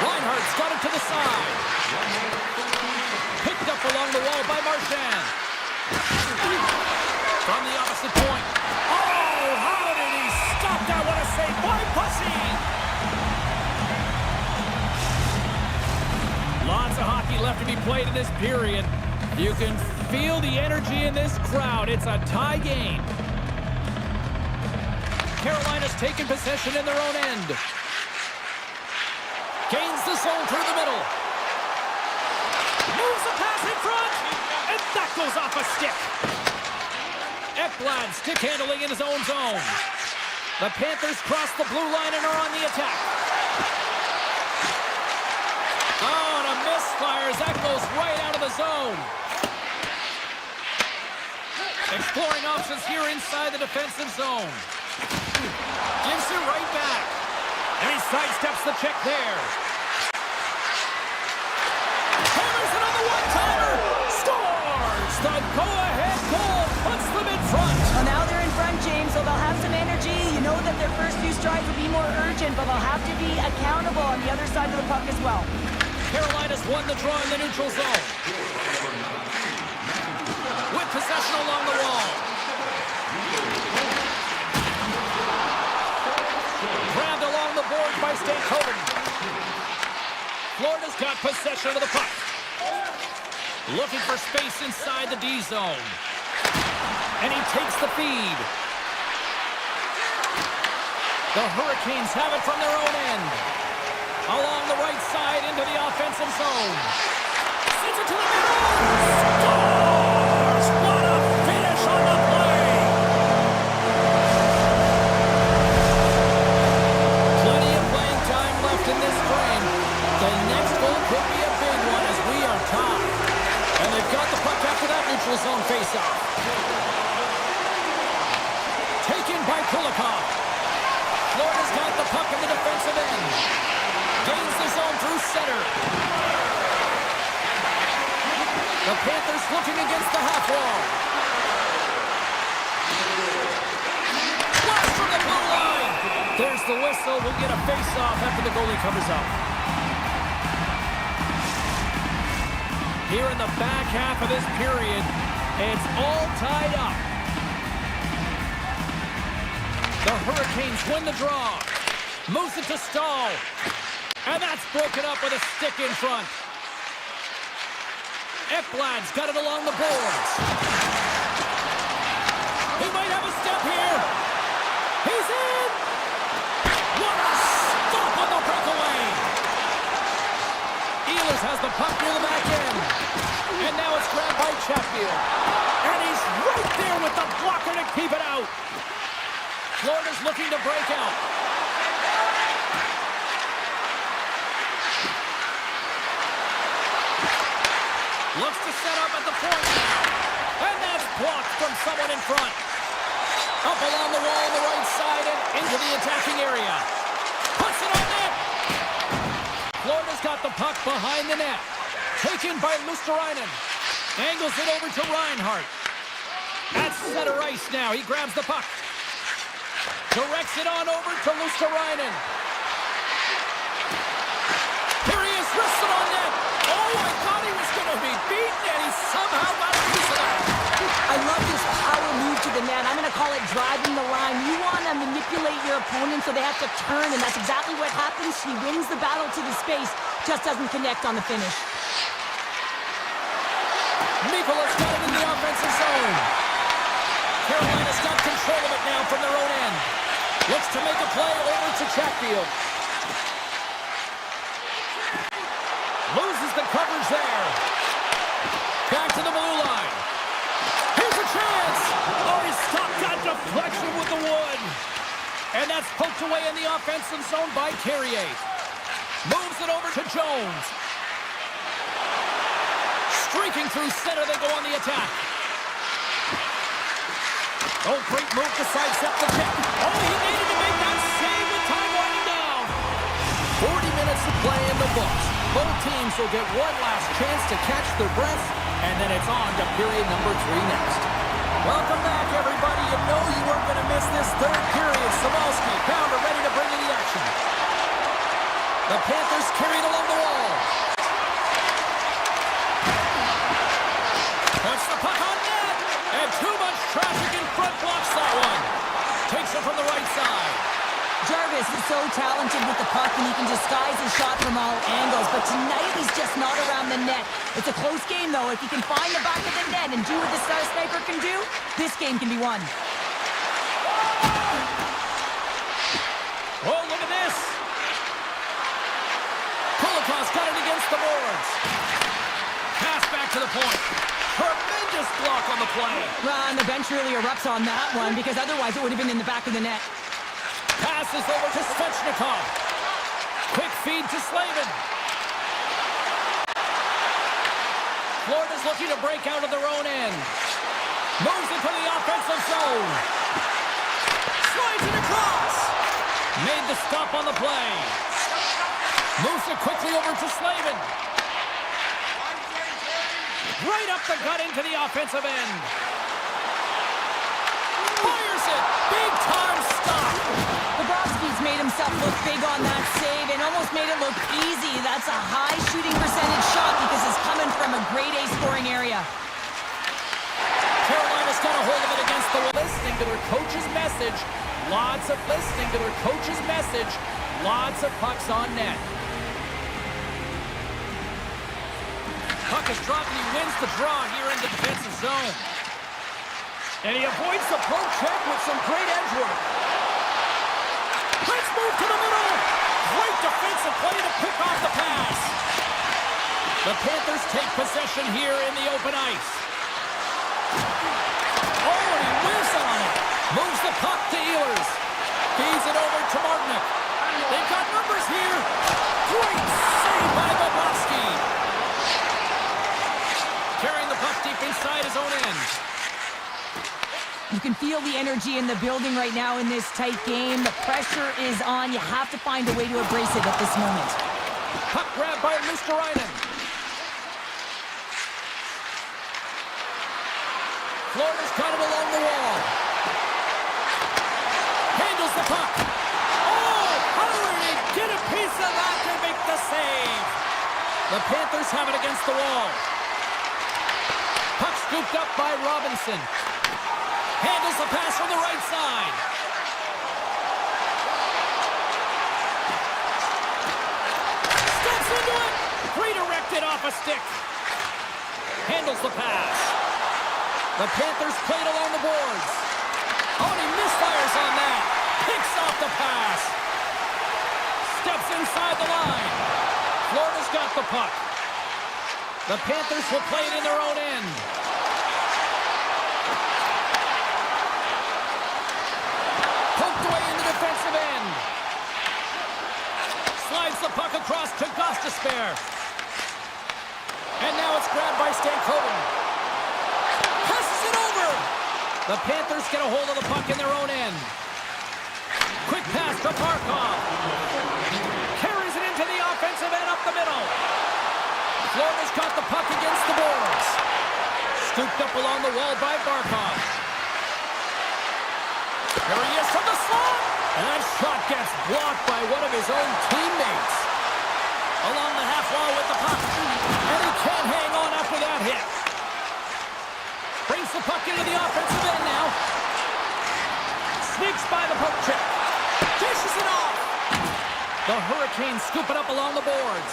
Reinhardt's got it to the side. Picked up along the wall by Marchand. From the opposite point. Oh, how did he stop that? What a save by Bussy! Lots of hockey left to be played in this period. You can feel the energy in this crowd. It's a tie game. Carolina's taken possession in their own end. Gains the zone through the middle. Moves the pass in front. And that goes off a stick. Ekblad stick handling in his own zone. The Panthers cross the blue line and are on the attack. Oh, and a misfire as that goes right out of the zone. Exploring options here inside the defensive zone. Gives it right back. And he sidesteps the check there. Hammers it on the one-timer. Scores! The go-ahead goal puts them in front. Well, now they're in front, James, so they'll have some energy. You know that their first few strides will be more urgent, but they'll have to be accountable on the other side of the puck as well. Carolina's won the draw in the neutral zone. With possession along the wall. Grabbed along the boards by Stankoven. Florida's got possession of the puck. Looking for space inside the D zone. And he takes the feed. The Hurricanes have it from their own end. Along the right side into the offensive zone. Sends it to the middle. Scores! What a finish on the play! Plenty of playing time left in this frame. The next goal could be a big one as we are tied. And they've got the puck after that neutral zone faceoff. Taken by Kulikov. Florida's got the puck in the defensive end. Gains the zone through center. The Panthers looking against the half wall. Blast from the blue line. There's the whistle. We'll get a face-off after the goalie covers up. Here in the back half of this period, it's all tied up. The Hurricanes win the draw. Moves it to Stahl. And that's broken up with a stick in front. Ekblad's got it along the boards. He might have a step here. He's in! What a stop on the breakaway! Ehlers has the puck near the back end. And now it's grabbed by Chatfield. And he's right there with the blocker to keep it out. Florida's looking to break out. Looks to set up at the point now. And that's blocked from someone in front. Up along the wall on the right side and into the attacking area. Puts it on net. Florida's got the puck behind the net. Taken by Luosterainen. Angles it over to Reinhardt. At center ice now. He grabs the puck. Directs it on over to Luosterainen. Here he is, wrists it on net. Oh, I thought he was going to be beaten, and he somehow got a piece of that. I love this power move to the net. I'm going to call it driving the line. You want to manipulate your opponent so they have to turn, and that's exactly what happens. He wins the battle to the space, just doesn't connect on the finish. Nicholas got it in the offensive zone. Carolina's got control of it now from their own end. Looks to make a play over to Chatfield. Loses the coverage there. Back to the blue line. Here's a chance. Oh, he stopped that deflection with the wood. And that's poked away in the offensive zone by Carrier. Moves it over to Jones. Streaking through center, they go on the attack. Oh, great move to sidestep the check. Oh, he needed to make that save with time winding down. 40 minutes of play in the books. Both teams will get one last chance to catch their breath, and then it's on to period number 3 next. Welcome back, everybody. You know you weren't going to miss this third period. Samalski, Pounder ready to bring in the action. The Panthers carried along the wall. Puts the puck on net, and too much traffic in front blocks that one. Takes it from the right side. Jarvis is so talented with the puck, and he can disguise his shot from all angles, but tonight he's just not around the net. It's a close game, though. If he can find the back of the net and do what the star sniper can do, this game can be won. Oh, look at this. Kulikov's got it against the boards. Pass back to the point. Tremendous block on the play. Well, and the bench really erupts on that one, because otherwise it would have been in the back of the net. Passes over to Svechnikov. Quick feed to Slavin. Florida's looking to break out of their own end. Moves into the offensive zone. Slides it across. Made the stop on the play. Moves it quickly over to Slavin. Right up the gut into the offensive end. Fires it. Big time stop. Bobrovsky's made himself look big on that save and almost made it look easy. That's a high shooting percentage shot because it's coming from a grade A scoring area. Carolina's got a hold of it against the listening to their coach's message. Lots of listening to their coach's message. Lots of pucks on net. Puck is dropped and he wins the draw here in the defensive zone. And he avoids the poke check with some great edge work. Let's move to the middle. Great defensive play to pick off the pass. The Panthers take possession here in the open ice. Oh, and he whiffs on it. Moves the puck to Ehlers. Feeds it over to Martinick. They've got numbers here. Great save by Bobrovsky. Carrying the puck deep inside his own end. You can feel the energy in the building right now in this tight game. The pressure is on. You have to find a way to embrace it at this moment. Puck grab by Lusterainen. Florida's got it along the wall. Handles the puck. Oh, how did he get a piece of that to make the save? The Panthers have it against the wall. Puck scooped up by Robinson. Handles the pass from the right side. Steps into it. Redirected off a stick. Handles the pass. The Panthers played along the boards. Oh, and he misfires on that. Picks off the pass. Steps inside the line. Florida's got the puck. The Panthers will play it in their own end. Poked away in the defensive end. Slides the puck across to Gostisbehere. And now it's grabbed by Stankoven. Passes it over. The Panthers get a hold of the puck in their own end. Quick pass to Barkov. Carries it into the offensive end up the middle. Florida's got the puck against the boards. Scooped up along the wall by Barkov. There he is from the slot. And that shot gets blocked by one of his own teammates. Along the half wall with the puck. And he can't hang on after that hit. Brings the puck into the offensive end now. Sneaks by the poke check. Dishes it off. The Hurricanes scoop it up along the boards.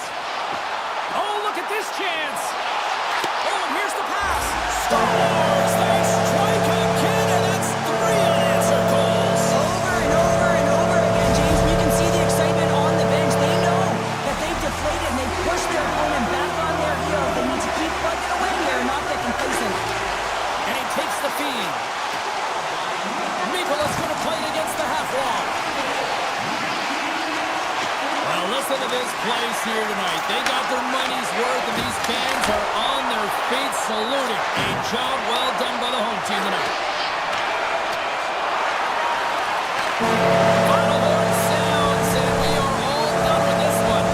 Oh, look at this chance. Oh, and here's the pass. Scores! They strike again, and that's 3 unanswered goals. Over and over and over again, James. You can see the excitement on the bench. They know that they've deflated and they've pushed their opponent back on their heels. They need to keep plugging away here and not get complacent. And he takes the feed. Mikola's going to play it against the half wall. Well, listen to this place here tonight. They got their money's worth, and these fans are on their feet saluting. A job well done by the home team tonight. Final horn sounds, and we are all done with this one.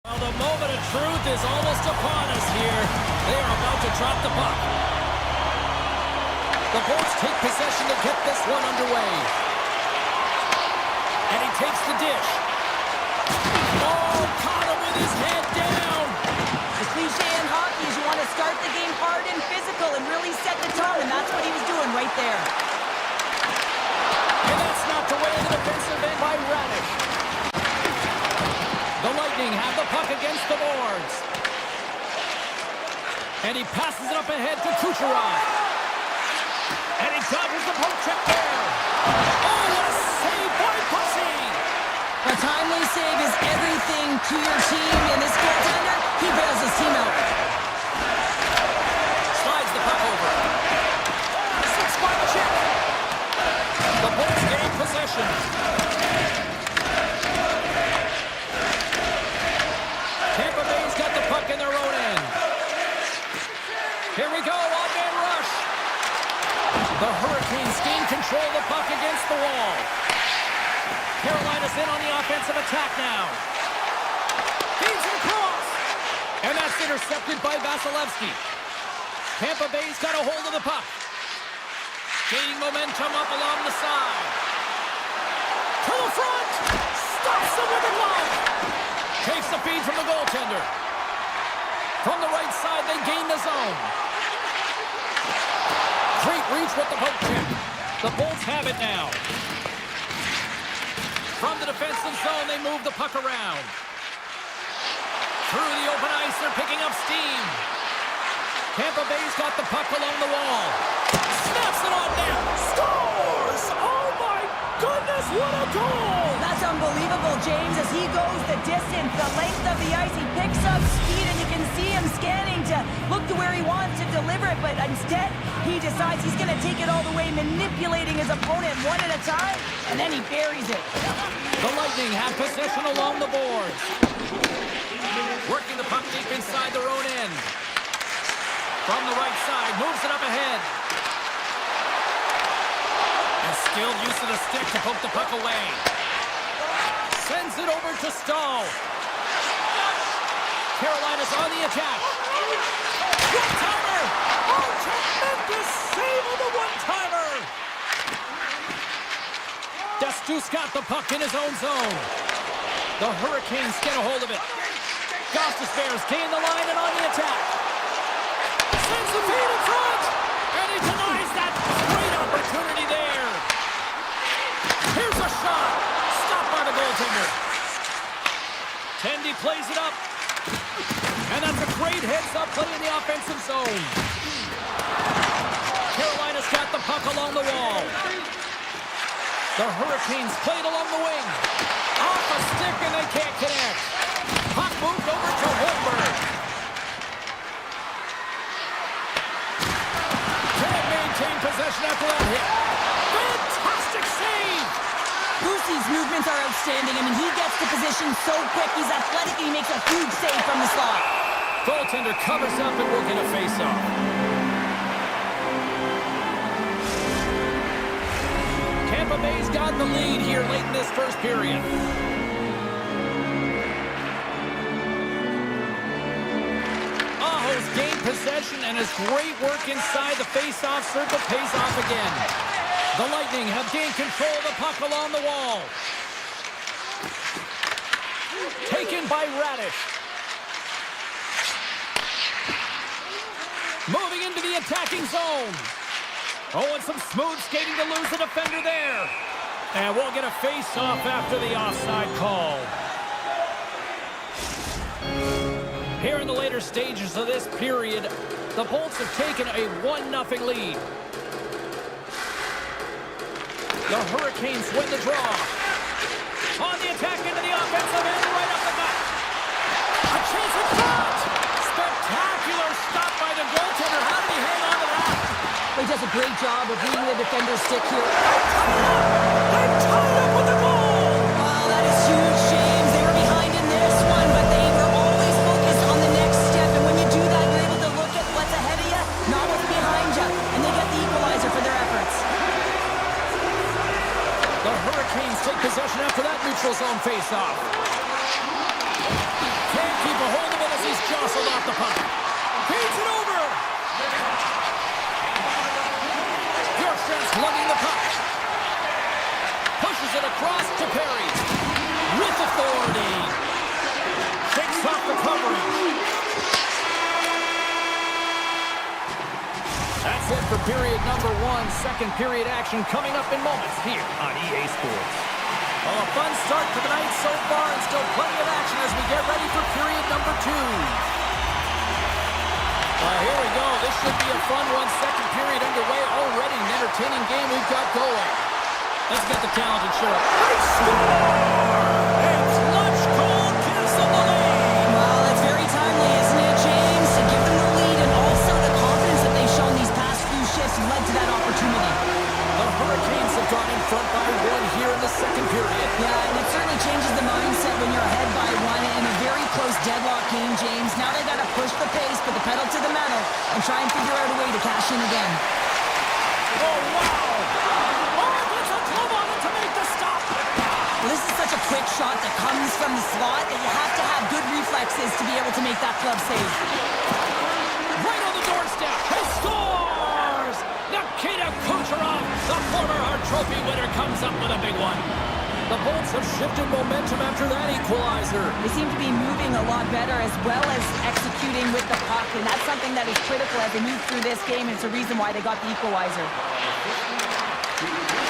Well, the moment of truth is almost upon us here. They are about to drop the puck. The Bolts take possession to get this one underway. And he takes the dish. Oh, caught him with his head down. The cliche in hockey is you want to start the game hard and physical and really set the tone, and that's what he was doing right there. And that's knocked away in the defensive end by Radish. The Lightning have the puck against the boards. And he passes it up ahead to Kucherov. And he dodges the poke check there. Oh, what a save by Pussy! A timely save is everything to your team, and this goaltender, he bails his team out. Slides the puck over. 6-point check. The Bulls gain possession. Tampa Bay's got the puck in their own end. Here we go, on-man rush. The Hurricanes gain control of the puck against the wall. Carolina's in on the offensive attack now. Feeds it across. And that's intercepted by Vasilevsky. Tampa Bay's got a hold of the puck. Gaining momentum up along the side. To the front. Stops them with a glove. Takes the feed from the goaltender. From the right side, they gain the zone. Great reach with the poke check. The Bolts have it now. From the defensive zone, they move the puck around. Through the open ice, they're picking up steam. Tampa Bay's got the puck along the wall. Snaps it on net. Scores! Oh my goodness, what a goal! That's unbelievable, James, as he goes the distance, the length of the ice. He picks up speed, and you can see him scanning to look to where he wants to deliver it, but instead, he decides he's going to take it all the way, manipulating his opponent one at a time, and then he buries it. The Lightning have possession along the boards. Working the puck deep inside their own end. From the right side, moves it up ahead. And still use of the stick to poke the puck away. Sends it over to Stahl. Carolina's on the attack. One-timer! Oh, tremendous save on the one-timer! Destus got the puck in his own zone. The Hurricanes get a hold of it. Gostis Bears gain the line and on the attack. Sends the feed in front! And he denies that great opportunity there. Here's a shot. Stopped by the goaltender. Tendy plays it up. And that's a great heads-up play in the offensive zone. Carolina's got the puck along the wall. The Hurricanes played along the wing. Off a stick and they can't connect. Puck moved over to Holmberg. Can't maintain possession after that hit. Fantastic save! Lucy's movements are outstanding. I mean, he gets to position so quick. He's athletic, and he makes a huge save from the slot. Goaltender covers up and we'll get a face-off. Tampa Bay's got the lead here late in this first period. Aho's gained possession, and his great work inside the face-off circle pays off again. The Lightning have gained control of the puck along the wall. Taken by Radish. Moving into the attacking zone. Oh, and some smooth skating to lose the defender there. And we'll get a face-off after the offside call. Here in the later stages of this period, the Bolts have taken a 1-0 lead. The Hurricanes win the draw. On the attack into the offensive end, right up the back. A chance in front. Spectacular stop by the goaltender. How did he hang on to that? He does a great job of reading the defender's stick here. They're tied up with the goal. Wow, that is huge, James. They were behind in this one, but they were always focused on the next step. And when you do that, you're able to look at what's ahead of you, not what's behind you. And they get the equalizer for their efforts. The Hurricanes take possession after that neutral zone face-off. Can't keep a hold of it as he's jostled off the puck. Feeds it over. Bjorkstrand's lugging the puck. Pushes it across to Perry. With authority. Shakes off the coverage. That's it for period number 1. Second period action coming up in moments here on EA Sports. Well, a fun start to the night so far and still plenty of action as we get ready for period number 2. Here we go. This should be a fun one. Second period underway already. An entertaining game we've got going. Let's get the talented show. They score! It's Luchko gives them the lead. Well, it's very timely, isn't it, James? To give them the lead and also the confidence that they've shown these past few shifts led to that opportunity. The Hurricanes have gone in front by 1 here in the second period. Yeah, and it certainly changes the mindset when you're ahead by 1 in a very close deadlock game, James. Now they got to push the pace, put the pedal to the metal, and try and figure out a way to cash in again. Oh, wow! Well, this is such a quick shot that comes from the slot that you have to have good reflexes to be able to make that glove save. Right on the doorstep. He scores! Nikita Kucherov, the former Hart Trophy winner, comes up with a big one. The Bolts have shifted momentum after that equalizer. They seem to be moving a lot better as well as executing with the puck, and that's something that is critical as they move through this game, and it's a reason why they got the equalizer.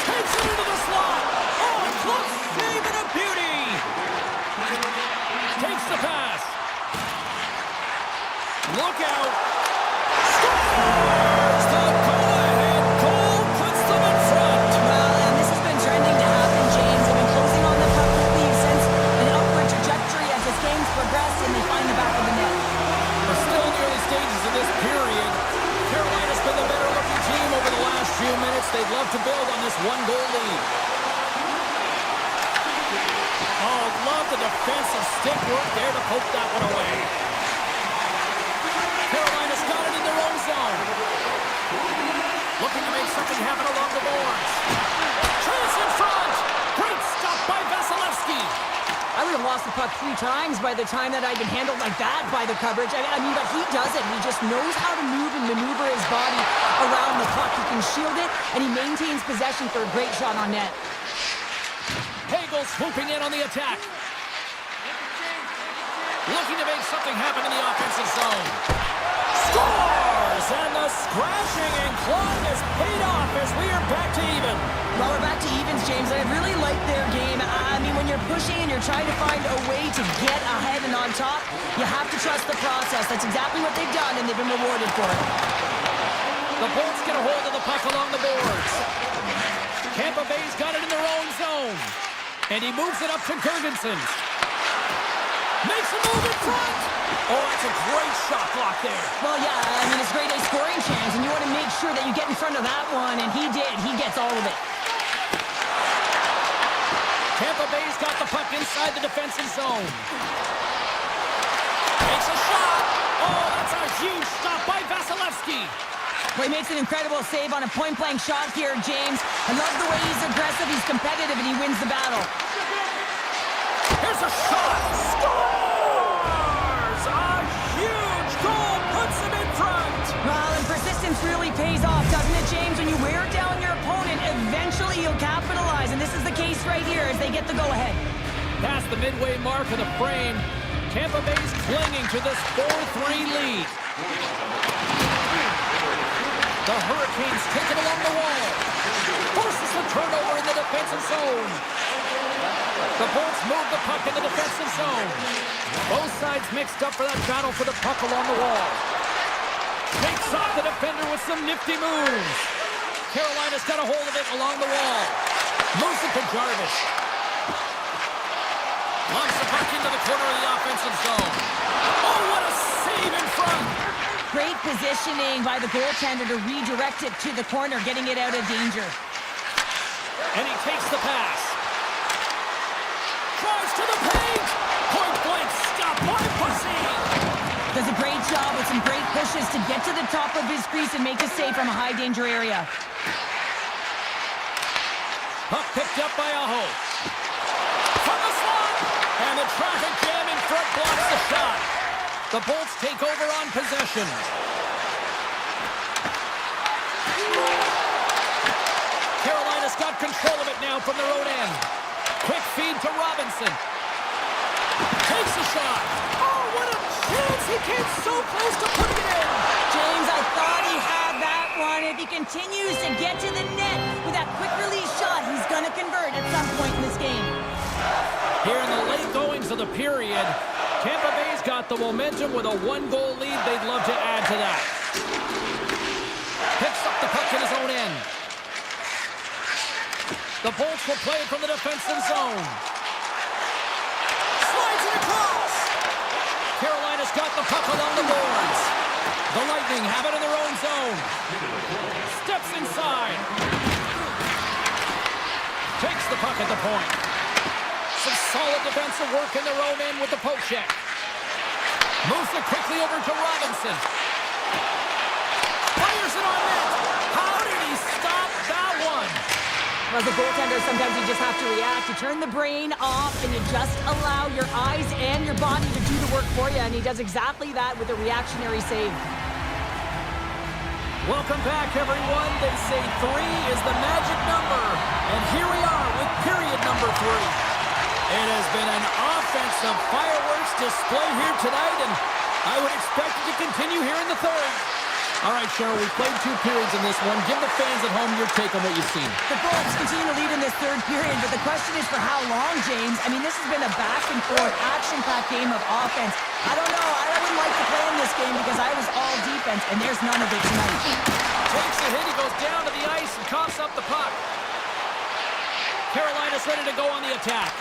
Takes it into the slot. Oh, a close save and a beauty. Takes the pass. Look out. Scores! The go-ahead goal puts them in front. Well, and this has been trending to happen, James. They've been closing on the puck quickly since an upward trajectory as this game's progressed, and they find the back of the net. We're still in the early stages of this period. Carolina's been the better-looking team over the last few minutes. They'd love to build on this one-goal lead. Oh, love the defensive stick work there to poke that one away. Carolina's got it in their own zone. Looking to make something happen along the boards. Chance in front. Great stop by Vasilevsky. I would have lost the puck 3 times by the time that I'd been handled like that by the coverage. I mean, but he does it. He just knows how to move and maneuver his body around the puck. He can shield it, and he maintains possession for a great shot on net. Hagel swooping in on the attack. Looking to make something happen in the offensive zone. Scores! And the scratching and clawing is paid off as we are back to even. Well, we're back to evens, James. I really like their game. I mean, when you're pushing and you're trying to find a way to get ahead and on top, you have to trust the process. That's exactly what they've done, and they've been rewarded for it. The Bolts get a hold of the puck along the boards. Tampa Bay's got it in their own zone. And he moves it up to Gergensen. Makes a move in front. Oh, that's a great shot block there. Well, yeah, I mean, it's great a scoring chance, and you want to make sure that you get in front of that one, and he did. He gets all of it. Tampa Bay's got the puck inside the defensive zone. Makes a shot. Oh, that's a huge stop by Vasilevsky. Well, he makes an incredible save on a point-blank shot here, James. I love the way he's aggressive, he's competitive, and he wins the battle. Here's a shot. Scores! A huge goal puts him in front. Well, and persistence really pays off, doesn't it, James? When you wear down your opponent, eventually you'll capitalize, and this is the case right here as they get the go-ahead. Past the midway mark of the frame, Tampa Bay's clinging to this 4-3 lead. The Hurricanes take it along the wall. Forces the turnover in the defensive zone. The Bolts move the puck in the defensive zone. Both sides mixed up for that battle for the puck along the wall. Takes off the defender with some nifty moves. Carolina's got a hold of it along the wall. Moves it to Jarvis. Launches the puck into the corner of the offensive zone. Oh, what a save in front. Great positioning by the goaltender to redirect it to the corner, getting it out of danger. And he takes the pass. Drives to the paint. Point blank stop by Bussy. Does a great job with some great pushes to get to the top of his crease and make a save from a high danger area. Puck picked up by Aho. From the slot. And the traffic jam in front blocks the shot. The Bolts take over on possession. Carolina's got control of it now from their own end. Quick feed to Robinson. Takes a shot. Oh, what a chance! He came so close to putting it in. James, I thought he had that one. If he continues to get to the net with that quick release shot, he's going to convert at some point in this game. Here in the late goings of the period, Tampa Bay's got the momentum with a one-goal lead. They'd love to add to that. Picks up the puck in his own end. The Bolts will play it from the defensive zone. Slides it across. Carolina's got the puck along the boards. The Lightning have it in their own zone. Steps inside. Takes the puck at the point. Some solid defensive work in their own end with the poke check. Moves it quickly over to Robinson. Fires it on net. How did he stop that one? As a goaltender, sometimes you just have to react. You turn the brain off and you just allow your eyes and your body to do the work for you. And he does exactly that with a reactionary save. Welcome back, everyone. They say 3 is the magic number. And here we are with period number 3. It has been an offensive fireworks display here tonight, and I would expect it to continue here in the third. All right, Cheryl, we played 2 periods in this one. Give the fans at home your take on what you've seen. The Bolts continue to lead in this third period, but the question is for how long, James? I mean, this has been a back-and-forth, action-packed game of offense. I don't know. I wouldn't like to play in this game because I was all defense, and there's none of it tonight. Takes a hit. He goes down to the ice and coughs up the puck. Carolina's ready to go on the attack.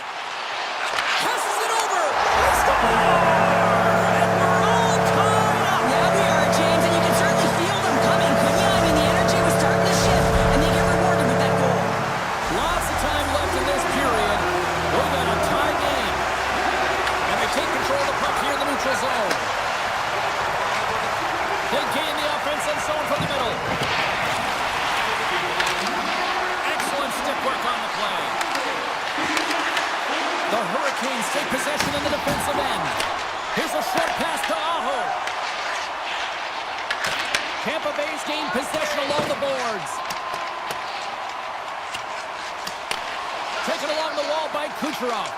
Passes it over. He scores! And we're all tied up. Yeah, we are, James, and you can certainly feel them coming, couldn't you? I mean, the energy was starting to shift, and they get rewarded with that goal. Lots of time left in this period. We've got a tie game. And they take control of the puck here in the neutral zone. They gain the offensive zone from the middle. Excellent stick work on the play. The Hurricanes take possession in the defensive end. Here's a short pass to Aho. Tampa Bay's gained possession along the boards. Taken along the wall by Kucherov.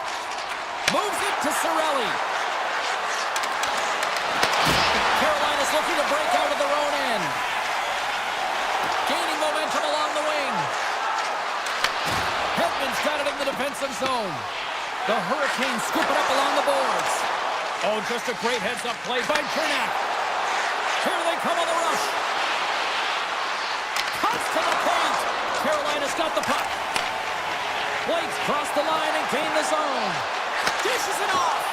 Moves it to Cirelli. Carolina's looking to break out of their own end. Gaining momentum along the wing. Hedman's got it in the defensive zone. The Hurricanes scoop it up along the boards. Oh, just a great heads-up play by Chernak. Here they come on the rush. Cuts to the paint. Carolina's got the puck. Blades cross the line and gain the zone. Dishes it off.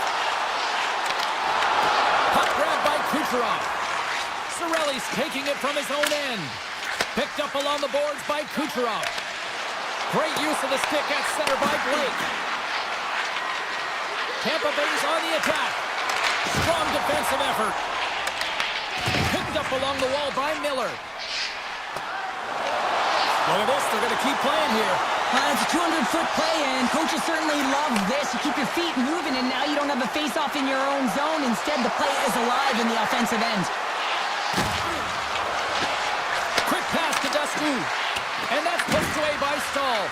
Puck grabbed by Kucherov. Cirelli's taking it from his own end. Picked up along the boards by Kucherov. Great use of the stick at center by Blake. Tampa Bay's on the attack. Strong defensive effort. Picked up along the wall by Miller. Look at this. They're going to keep playing here. It's a 200-foot play, and coaches certainly love this. You keep your feet moving, and now you don't have a face-off in your own zone. Instead, the play is alive in the offensive end. Quick pass to Dasku. And that's pushed away by Stahl.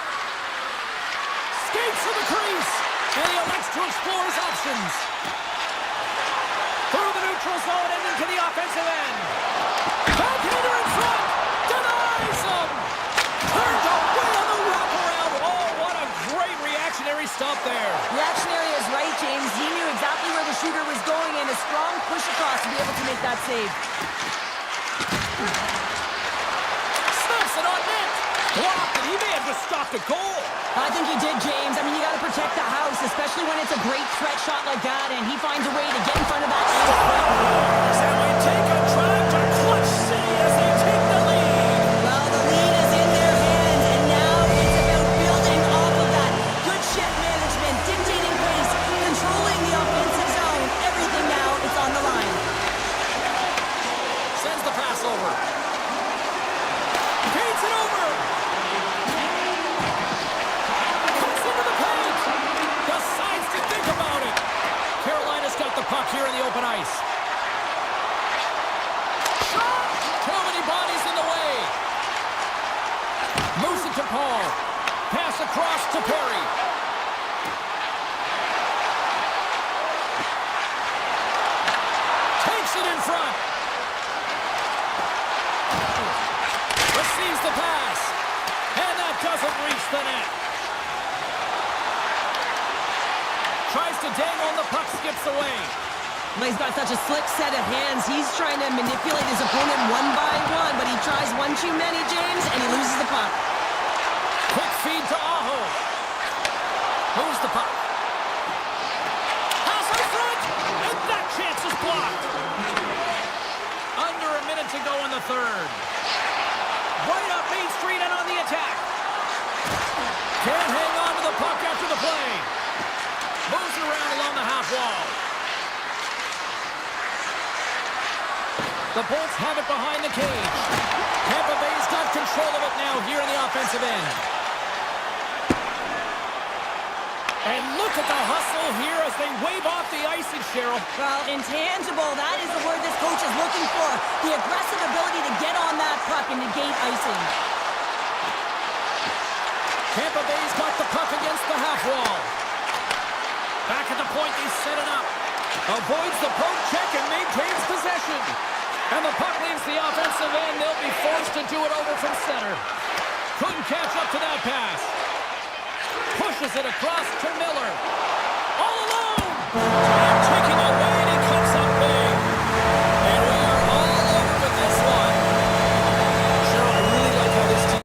Skates to the crease. And he elects to explore his options. Through the neutral zone and into the offensive end. Backhander in front. Denies him. Turned away on the wraparound. Oh, what a great reactionary stop there. Reactionary is right, James. He knew exactly where the shooter was going, and a strong push across to be able to make that save. Snaps it on net. Blocked, and he may have just stopped a goal. I think he did, James. I mean, you got to protect the house, especially when it's a great threat shot like that, and he finds a way to get in front of that. And we take a drive to Clutch City as they take the lead. Well, the lead is in their hands, and now it's about building off of that. Good shift management, dictating pace, controlling the offensive zone. Everything now is on the line. Sends the pass over. Paints it over. Cuts into the paint. Decides to think about it. Carolina's got the puck here to dangle and the puck skips away. He's got such a slick set of hands. He's trying to manipulate his opponent one by one, but he tries one too many, James, and he loses the puck. Quick feed to Aho. Moves the puck. Pass in front, and that chance is blocked. Under a minute to go in the third. Right up Main Street and on the attack. Can't hang on to the puck after the play. Moves it around along the half wall. The Bolts have it behind the cage. Tampa Bay's got control of it now here in the offensive end. And look at the hustle here as they wave off the icing, Cheryl. Well, intangible, that is the word this coach is looking for. The aggressive ability to get on that puck and negate icing. Tampa Bay's got the puck against the half wall. Back at the point, they set it up. Avoids the poke check and maintains possession. And the puck leaves the offensive end. They'll be forced to do it over from center. Couldn't catch up to that pass. Pushes it across to Miller. All alone! Taking away, and he comes up big. And we are all over with this one. Cheryl, I really like how this team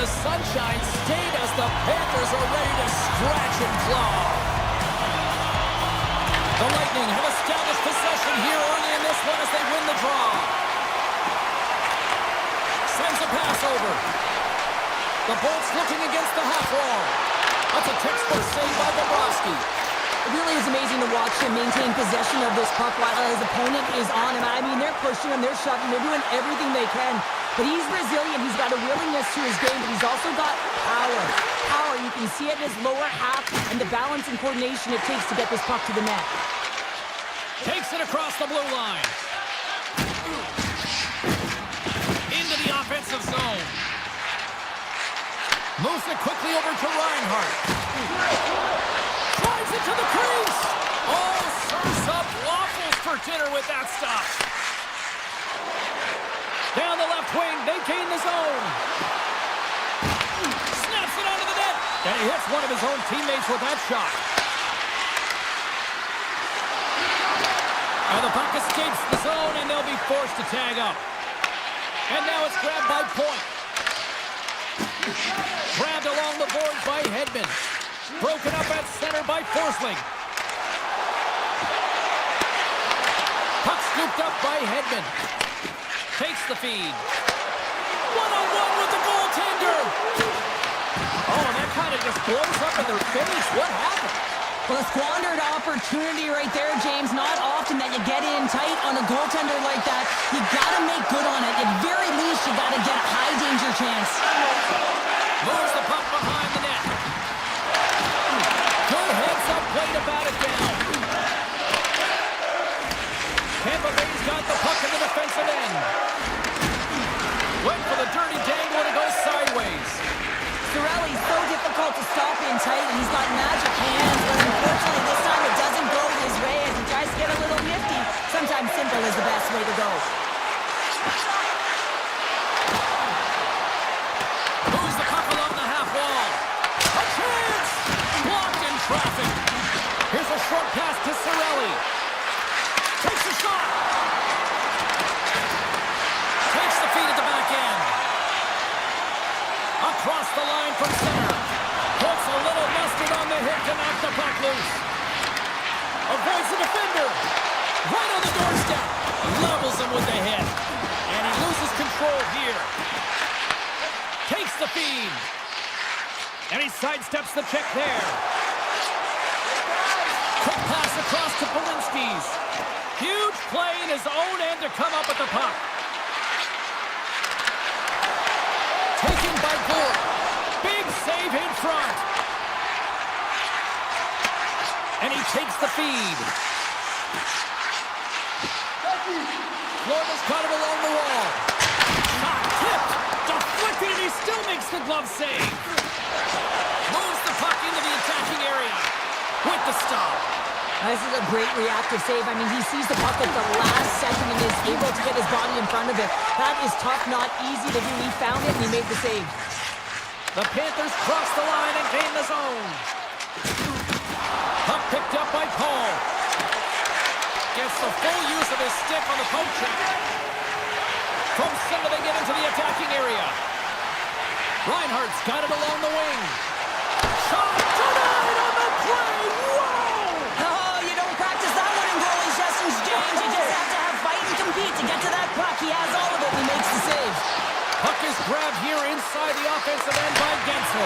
the Sunshine State as the Panthers are ready to scratch and claw. The Lightning have established possession here early in this one as they win the draw. Sends a pass over. The Bolts looking against the half wall. That's a textbook save by Bobrovsky. It really is amazing to watch him maintain possession of this puck while his opponent is on him. I mean, they're pushing him, they're shoving, they're doing everything they can. But he's resilient, he's got a willingness to his game, but he's also got power. Power, you can see it in his lower half and the balance and coordination it takes to get this puck to the net. Takes it across the blue line. Into the offensive zone. Moves it quickly over to Reinhart. Drives it to the crease. Oh, serves up waffles for dinner with that stop. Down the left wing, they gain the zone. Snaps it onto the net. And he hits one of his own teammates with that shot. Now the puck escapes the zone, and they'll be forced to tag up. And now it's grabbed by Point. Grabbed along the boards by Hedman. Broken up at center by Forsling. Puck scooped up by Hedman. Takes the feed. One-on-one with the goaltender. Oh, and that kind of just blows up in their face. What happened? Well, a squandered opportunity right there, James. Not often that you get in tight on a goaltender like that. You gotta make good on it. At very least, you gotta get a high danger chance. Moves the puck behind the net. Good heads-up play to bat it down. Tampa Bay's got the puck in the defensive end. Went for the dirty dangle and it goes sideways. Cirelli's so difficult to stop in tight, and he's got magic hands, but unfortunately this time it doesn't go his way as he tries to get a little nifty. Sometimes simple is the best way to go. Moves the puck along the half wall. A chance! Blocked in traffic. Here's a short pass to Cirelli. Takes a shot. Takes the feed at the back end. Across the line from center. Puts a little mustard on the hit to knock the puck loose. Avoids the defender. Right on the doorstep. Levels him with the hit. And he loses control here. Takes the feed. And he sidesteps the check there. Quick pass across to Polinski's. Huge play in his own end to come up with the puck. Taken by Gould. Big save in front. And he takes the feed. Florida's caught it along the wall. Shot tipped. Deflected, and he still makes the glove save. Moves the puck into the attacking area. With the stop. This is a great reactive save. I mean, he sees the puck at the last second and is able to get his body in front of it. That is tough, not easy to do. He found it and he made the save. The Panthers cross the line and gain the zone. Puck picked up by Paul. Gets the full use of his stick on the poke check. From center they get into the attacking area. Reinhardt's got it along the wing. Shot denied on the play. Whoa! Oh, you don't practice that one in goalie sessions, James. You just have to have fight and compete to get to that puck. He has all of it and he makes the save. Puck is grabbed here inside the offensive end by Gensel.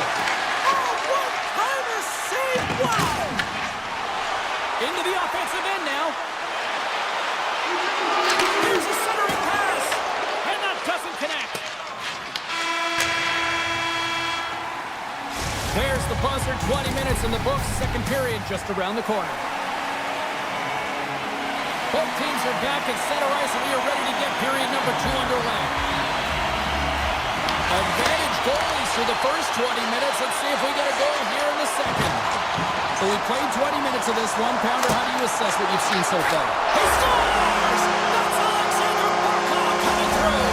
Oh, what kind of save! Wow! Into the offensive end now. Here's a centering pass. And that doesn't connect. There's the buzzer. 20 minutes in the books. Second period just around the corner. Both teams are back at center ice and we are ready to get period number 2 underway. Advantage goalies through the first 20 minutes. Let's see if we get a goal here in the second. So we played 20 minutes of this one. Pounder, how do you assess what you've seen so far? He scores! That's Alexander Barkov coming through.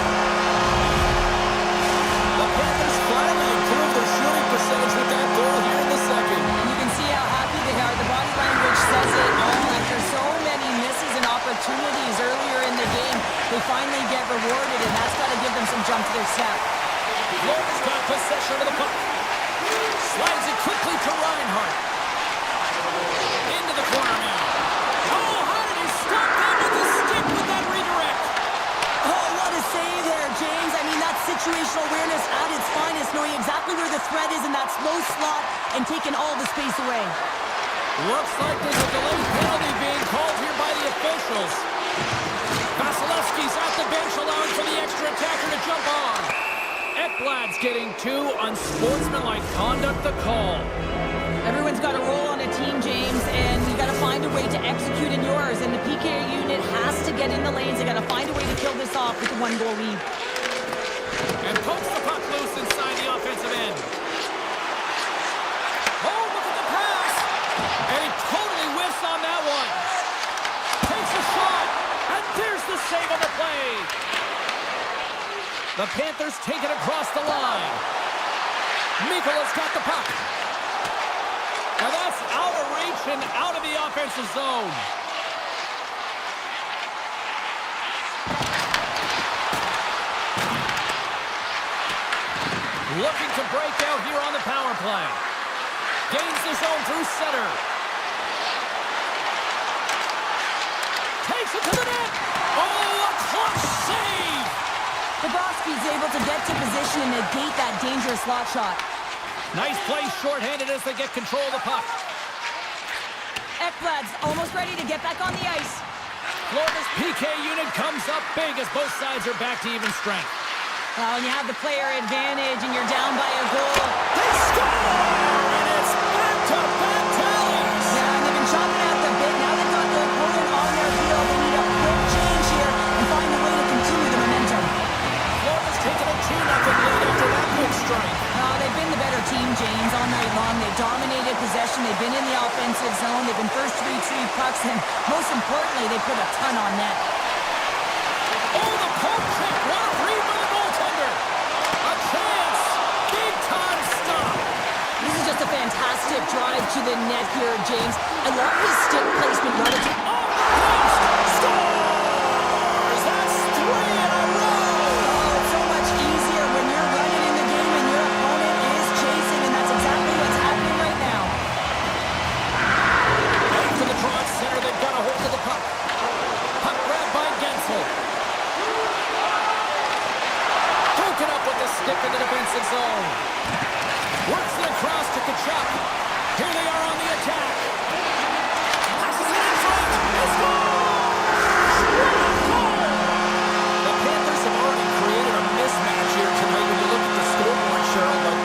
The Panthers finally improved their shooting percentage with that goal here in the second. You can see how happy they are. The body language says it all. After so many misses and opportunities earlier in the game, they finally get rewarded, and that's got to give them some jump to their step. Florida's got possession of the puck. Slides it quickly to Reinhardt. Into the corner now. Oh, how did he stop that with the stick with that redirect? Oh, what a save there, James. I mean, that's situational awareness at its finest, knowing exactly where the threat is in that slow slot and taking all the space away. Looks like there's a delayed penalty being called here by the officials. Vasilevsky's at the bench, allowing for the extra attacker to jump on. Ekblad's getting too unsportsmanlike conduct the call. Everyone's got a role on a team, James, and you got to find a way to execute in yours. And the PK unit has to get in the lanes. They got to find a way to kill this off with a one-goal lead. And pokes the puck loose inside the offensive end. Oh, look at the pass! And he totally whiffs on that one. Takes a shot, and there's the save on the play. The Panthers take it across the line. Mikola's got the puck. Now that's out of reach and out of the offensive zone. Looking to break out here on the power play. Gains the zone through center. Takes it to the net. Oh, a clutch save. Bobrovsky's able to get to position and negate that dangerous slot shot. Nice play shorthanded as they get control of the puck. Ekblad's almost ready to get back on the ice. Florida's PK unit comes up big as both sides are back to even strength. Well, when you have the player advantage and you're down by a goal. They score! And it's back-to-back tallies! Yeah, and they've been chopping at the bit. Now they've got their opponent on their field. They need a quick change here and find a way to continue the momentum. Florida's taken a 2-0 lead after that quick strike. They've been the better team, James, all night long. They've dominated possession. They've been in the offensive zone. They've been first to retrieve pucks, and most importantly, they put a ton on net. Oh, the poke check! What a read by the goaltender! A chance! Big-time stop! This is just a fantastic drive to the net here, James. I love his stick placement relative. Oh, the post! Scores! That's 3 in a row! Oh, it's so much easier when you're running in the game and your opponent is chasing, and that's exactly what's happening right now. Heading for the draw at center, they've got a hold of the puck. Puck grabbed by Gensel. Broken up with the stick in the defensive zone. Works it across to Kachuk. Here they are on the attack. Passes it in front. They score! The Panthers have already created a mismatch here tonight when you look at the scoreboard, Cheryl, but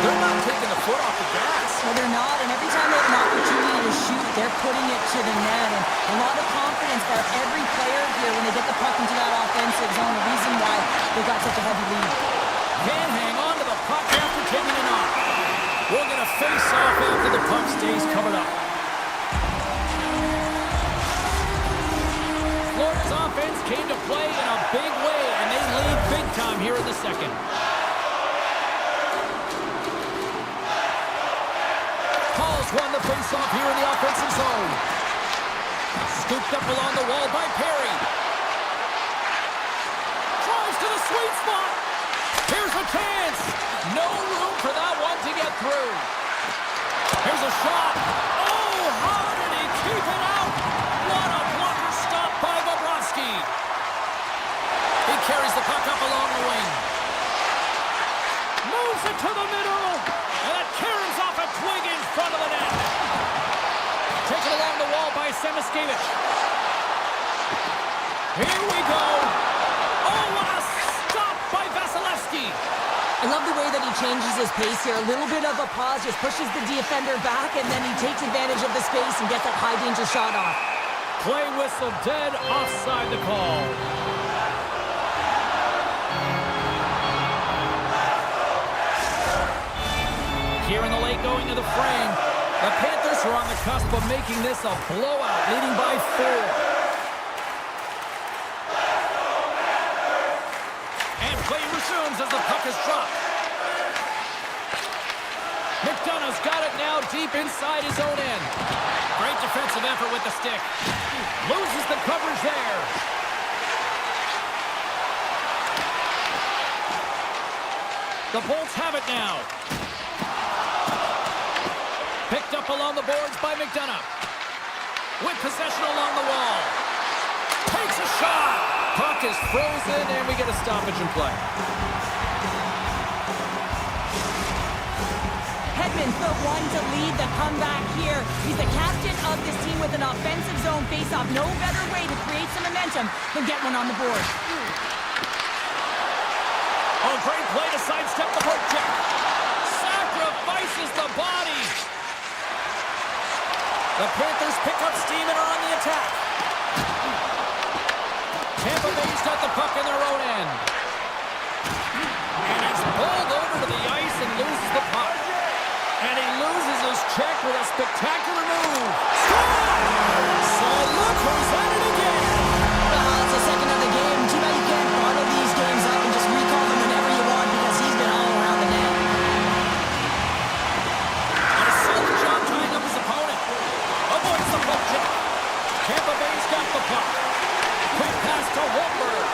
they're not taking the foot off the gas. No, they're not, and every time they have an opportunity to shoot, they're putting it to the net, and a lot of confidence for every player here when they get the puck into that offensive zone, the reason why they got such a heavy lead. Can't hang on to the puck after taking it off. We're going to face off after the puck stays covered up. Florida's offense came to play in a big way, and they lead big time here in the second. Paul's won the face-off here in the offensive zone. Scooped up along the wall by Perry. Drives to the sweet spot. Here's a chance. No room for that one to get through. Here's a shot. Oh, how did he keep it out? What a blocker stop by Bobrovsky. He carries the puck up along the wing. Moves it to the middle. And it caroms off a twig in front of the net. Taken along the wall by Semiskevich. Here we go. Oh, what a stop by Vasilevsky. I love the way that he changes his pace here. A little bit of a pause, just pushes the defender back, and then he takes advantage of the space and gets that high-danger shot off. Play whistle dead, offside the call. Here in the late going of the frame, the Panthers are on the cusp of making this a blowout, leading by 4. And play resumes as the puck is dropped. McDonough's got it now deep inside his own end. Great defensive effort with the stick. Loses the coverage there. The Bolts have it now. Picked up along the boards by McDonough. With possession along the wall. Takes a shot. Puck is frozen, and we get a stoppage in play. Hedman's the one to lead the comeback here. He's the captain of this team with an offensive zone face-off. No better way to create some momentum than get one on the board. Oh, great play to sidestep the poke check. Sacrifices the body. The Panthers pick up steam and are on the attack. Tampa Bay's got the puck in their own end. And he's pulled over to the ice and loses the puck. And he loses his check with a spectacular move. Score! So look who's at it again. It's the second of the game. Too bad you can't bottle these games up and just recall them whenever you want because he's been all around the net. And a solid job tying up his opponent. Avoids the poke check. Tampa Bay's got the puck. Quick pass to Holmberg.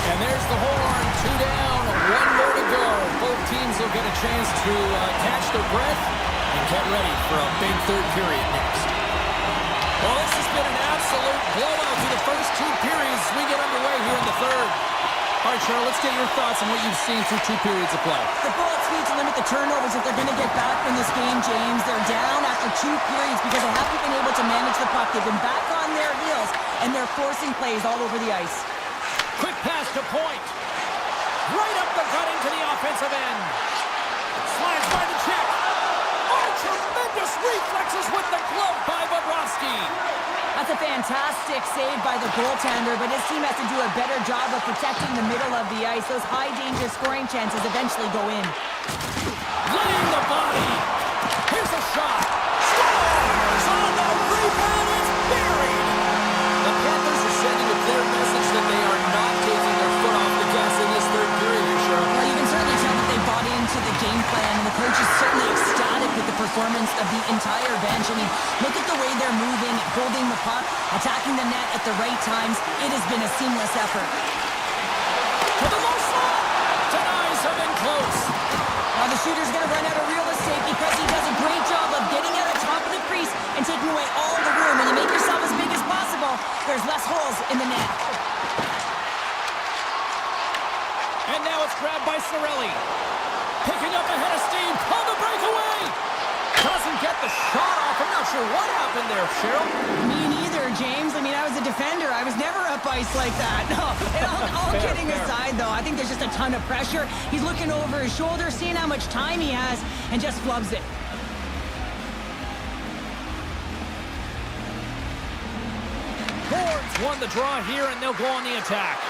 And there's the horn. 2 down, 1 more to go. Both teams will get a chance to catch their breath and get ready for a big third period next. Well, this has been an absolute blowout through the first 2 periods as we get underway here in the third. All right, Cheryl, let's get your thoughts on what you've seen through 2 periods of play. The Bullets need to limit the turnovers if they're going to get back in this game, James. They're down after 2 periods because they haven't been able to manage the puck. They've been back on their heels, and they're forcing plays all over the ice. Quick pass to Point. Right up the gut into the offensive end. Slides by the check. Oh, tremendous reflexes with the glove by Bobrovsky. That's a fantastic save by the goaltender, but his team has to do a better job of protecting the middle of the ice. Those high-danger scoring chances eventually go in. Laying the body. Here's a shot. Scores on the rebound. It's buried. The Panthers are sending a clear message that they are not taking their foot off the gas in this third period here, Cheryl. Well, you can certainly tell that they bought into the game plan, and the coach is certainly ecstatic with the performance of the entire bench. I mean, look at the way they're moving, holding the puck, attacking the net at the right times. It has been a seamless effort. To the low slot. Denies him in close. Now the shooter's going to run out of real estate because he does a great job of getting out of top of the crease and taking away all the room. When you make yourself as big as possible, there's less holes in the net. And now it's grabbed by Cirelli. Picking up ahead of steam. On the breakaway. Doesn't get the shot off. I'm not sure what happened there, Cheryl. Me neither, James. I mean, I was a defender. I was never up ice like that. No, all kidding aside, though, I think there's just a ton of pressure. He's looking over his shoulder, seeing how much time he has, and just flubs it. Horns won the draw here, and they'll go on the attack.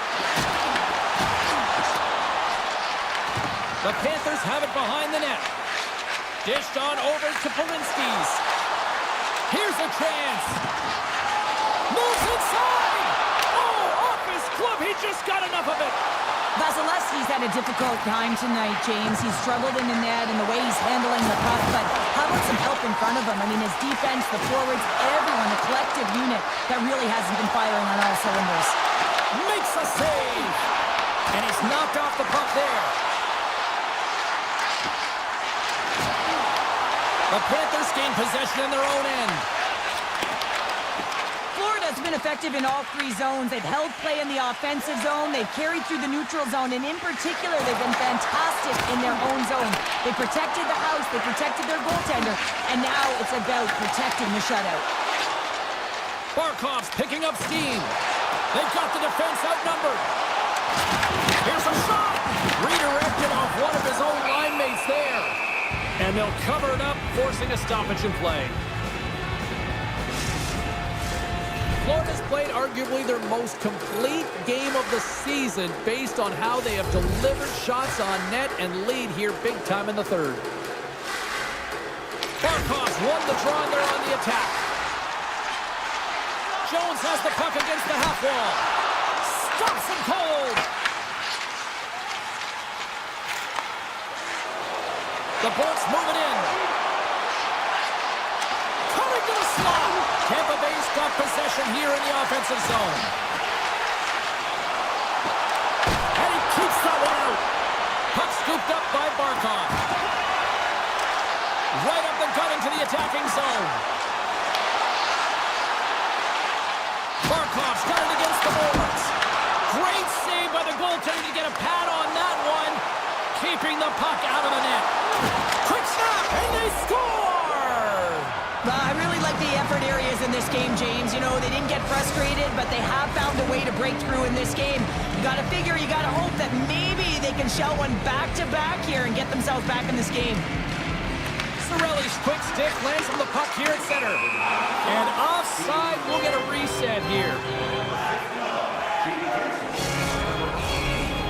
The Panthers have it behind the net. Dished on over to Polinski's. Here's a chance. Moves inside. Oh, off his glove. He just got enough of it. Vasilevsky's had a difficult time tonight, James. He's struggled in the net and the way he's handling the puck, but how about some help in front of him? I mean, his defense, the forwards, everyone, the collective unit that really hasn't been firing on all cylinders. Makes a save. And he's knocked off the puck there. The Panthers gain possession in their own end. Florida's been effective in all 3 zones. They've held play in the offensive zone. They've carried through the neutral zone. And in particular, they've been fantastic in their own zone. They protected the house. They protected their goaltender. And now it's about protecting the shutout. Barkov's picking up steam. They've got the defense outnumbered. Here's a shot. Redirected off one of his own line mates there. And they'll cover it up, forcing a stoppage in play. Florida's played arguably their most complete game of the season based on how they have delivered shots on net and lead here big time in the third. Barkov's won the draw and they're on the attack. Jones has the puck against the half wall. Stops him cold. The Bolts move it in. Coming into a slot. Tampa Bay's got possession here in the offensive zone. And he keeps that one out. Puck scooped up by Barkov. Right up the gut into the attacking zone. Barkov's got it against the boards. Great save by the goaltender to get a pad on that one. Keeping the puck out of the net. Quick snap, and they score! I really like the effort areas in this game, James. You know, they didn't get frustrated, but they have found a way to break through in this game. You gotta figure, you gotta hope that maybe they can shell one back-to-back here and get themselves back in this game. Cirelli's quick stick lands on the puck here at center. And offside, we'll get a reset here.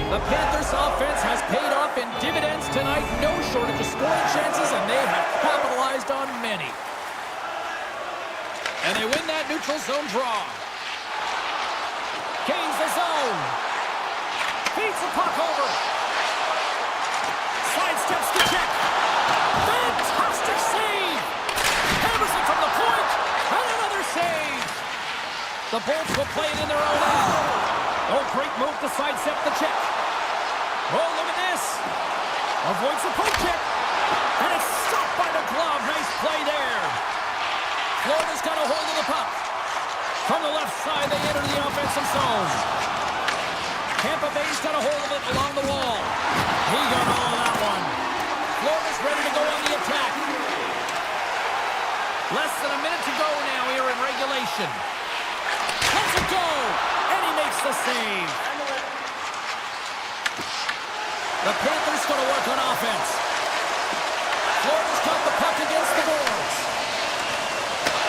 The Panthers' offense has paid off in dividends tonight. No shortage of scoring chances, and they have capitalized on many. And they win that neutral zone draw. Gains the zone. Feeds the puck over. Sidesteps the check. Fantastic save. Hammers it from the point. And another save. The Bolts will play it in their own end. Oh, great move to sidestep the check. Oh, look at this. Avoids the poke check. And it's stopped by the glove. Nice play there. Florida's got a hold of the puck. From the left side, they enter the offensive zone. Tampa Bay's got a hold of it along the wall. He got all of that one. Florida's ready to go on the attack. Less than a minute to go now here in regulation. Let's it go! And he makes the save. The Panthers going to work on offense. Florida's got the puck against the boards.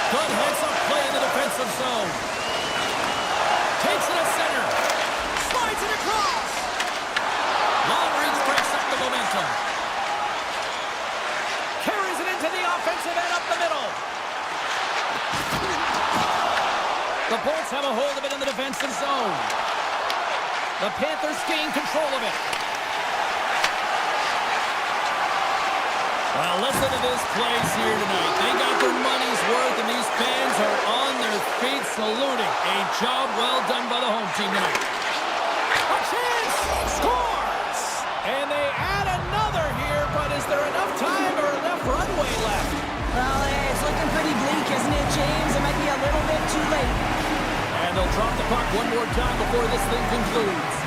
Good heads-up play in the defensive zone. Takes it at center. Slides it across. Long reach breaks up the momentum. Carries it into the offensive end up the middle. The Bolts have a hold of it in the defensive zone. The Panthers gain control of it. Well, listen to this place here tonight. They got their money's worth, and these fans are on their feet saluting. A job well done by the home team tonight. A chance! Scores! And they add another here, but is there enough time or enough runway left? Well, it's looking pretty bleak, isn't it, James? It might be a little bit too late. And they'll drop the puck one more time before this thing concludes.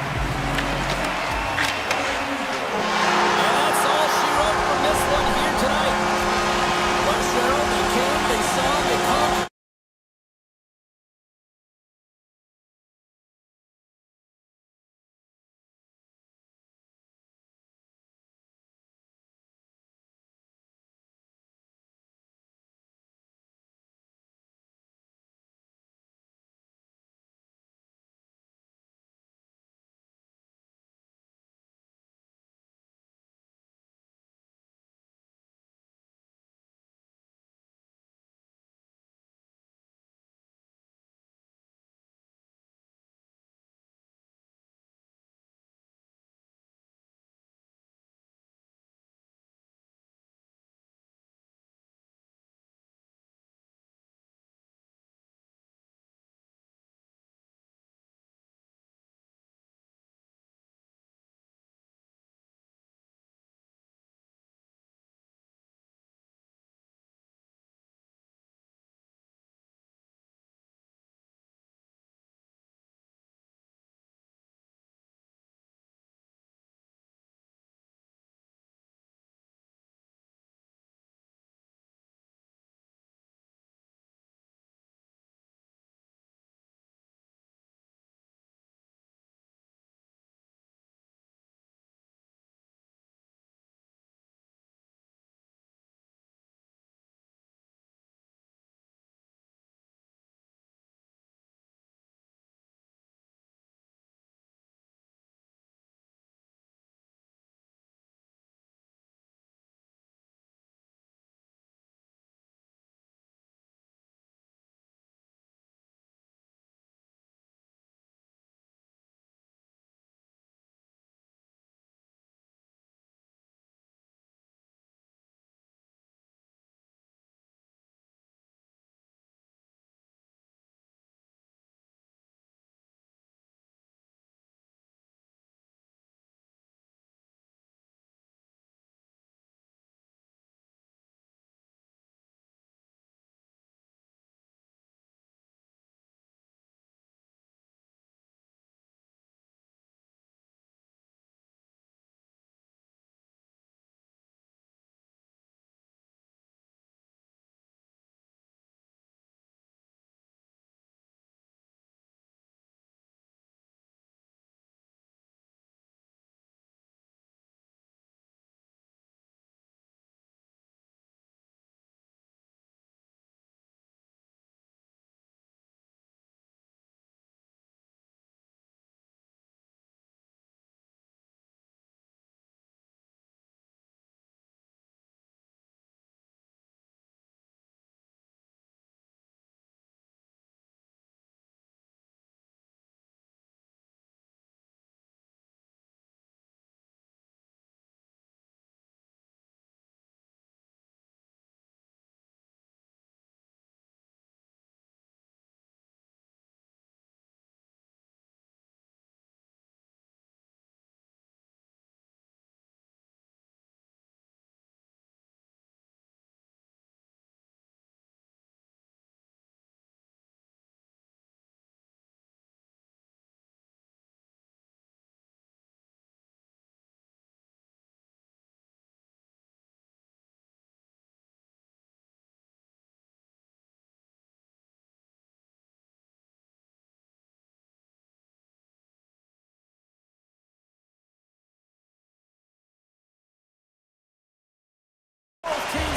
This one here tonight. But Cheryl, they came, they saw, they conquered.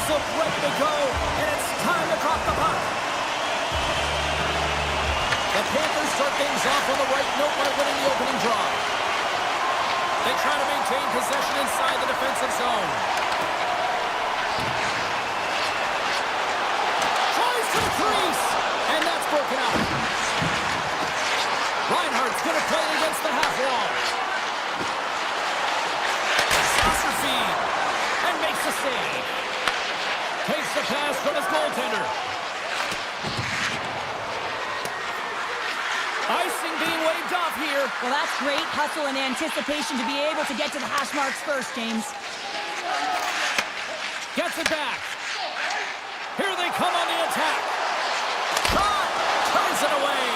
Eyes look ready to go, and it's time to drop the puck. The Panthers start things off on the right note by winning the opening draw. They try to maintain possession inside the defensive zone. Tries to the crease, and that's broken up. Reinhardt's going to play it against the half wall. Saucer feed, and makes the save. Takes the pass from his goaltender. Icing being waved off here. Well, that's great hustle and anticipation to be able to get to the hash marks first, James. Gets it back. Here they come on the attack. Shot! Turns it away.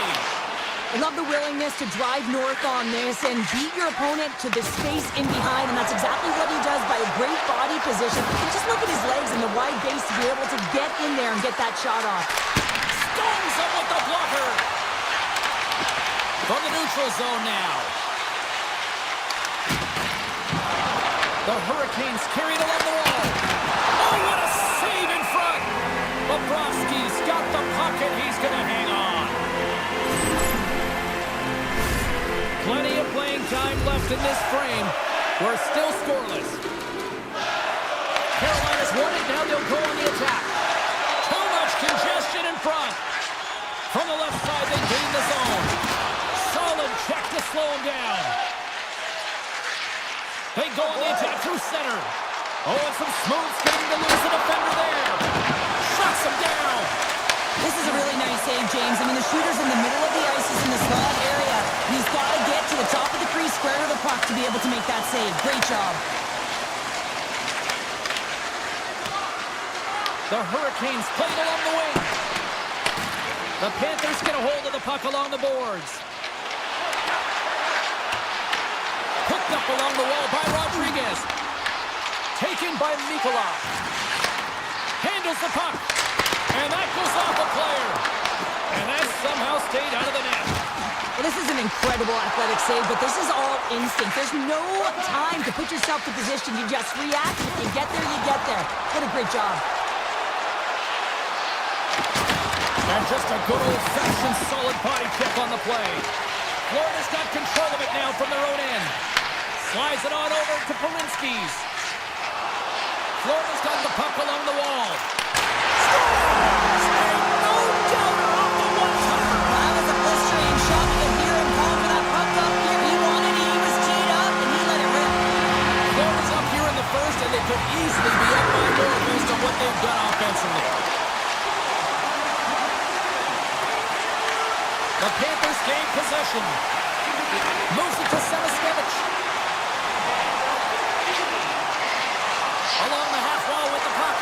I love the willingness to drive north on this and beat your opponent to the space in behind, and that's exactly what he does by a great body position. And just look at his legs and the wide base to be able to get in there and get that shot off. Stones him with the blocker. From the neutral zone now. The Hurricanes carried along the wall. Oh, what a save in front. Bobrovsky's got the puck and he's going to hang on. Plenty of playing time left in this frame. We're still scoreless. Carolina's won it. Now they'll go on the attack. Too much congestion in front. From the left side, they gain the zone. Solid check to slow him down. They go on the attack through center. Oh, and some smooth skating to lose the defender there. Shuts him down. This is a really nice save, James. I mean, the shooter's in the middle of the ice, is in the slot area. And he's got to get to the top of the crease, square to the puck to be able to make that save. Great job. The Hurricanes played along the wing. The Panthers get a hold of the puck along the boards. Hooked up along the wall by Rodriguez. Taken by Nikolai. Handles the puck. And that goes off a player. And that somehow stayed out of the net. Well, this is an incredible athletic save, but this is all instinct. There's no time to put yourself to position. You just react. If you get there, you get there. What a great job. And just a good old-fashioned solid body check on the play. Florida's got control of it now from their own end. Slides it on over to Polinski's. Florida's got the puck along the wall. Scores! And no doubter off the one-timer. That was a blistering shot. You can hear him calling for that puck up here. He wanted it. He was teed up, and he let it rip. Florida's up here in the first, and they could easily be up by more based on what they've done offensively. The Panthers gain possession. Moves it to Semiskevich. Along the half wall with the puck.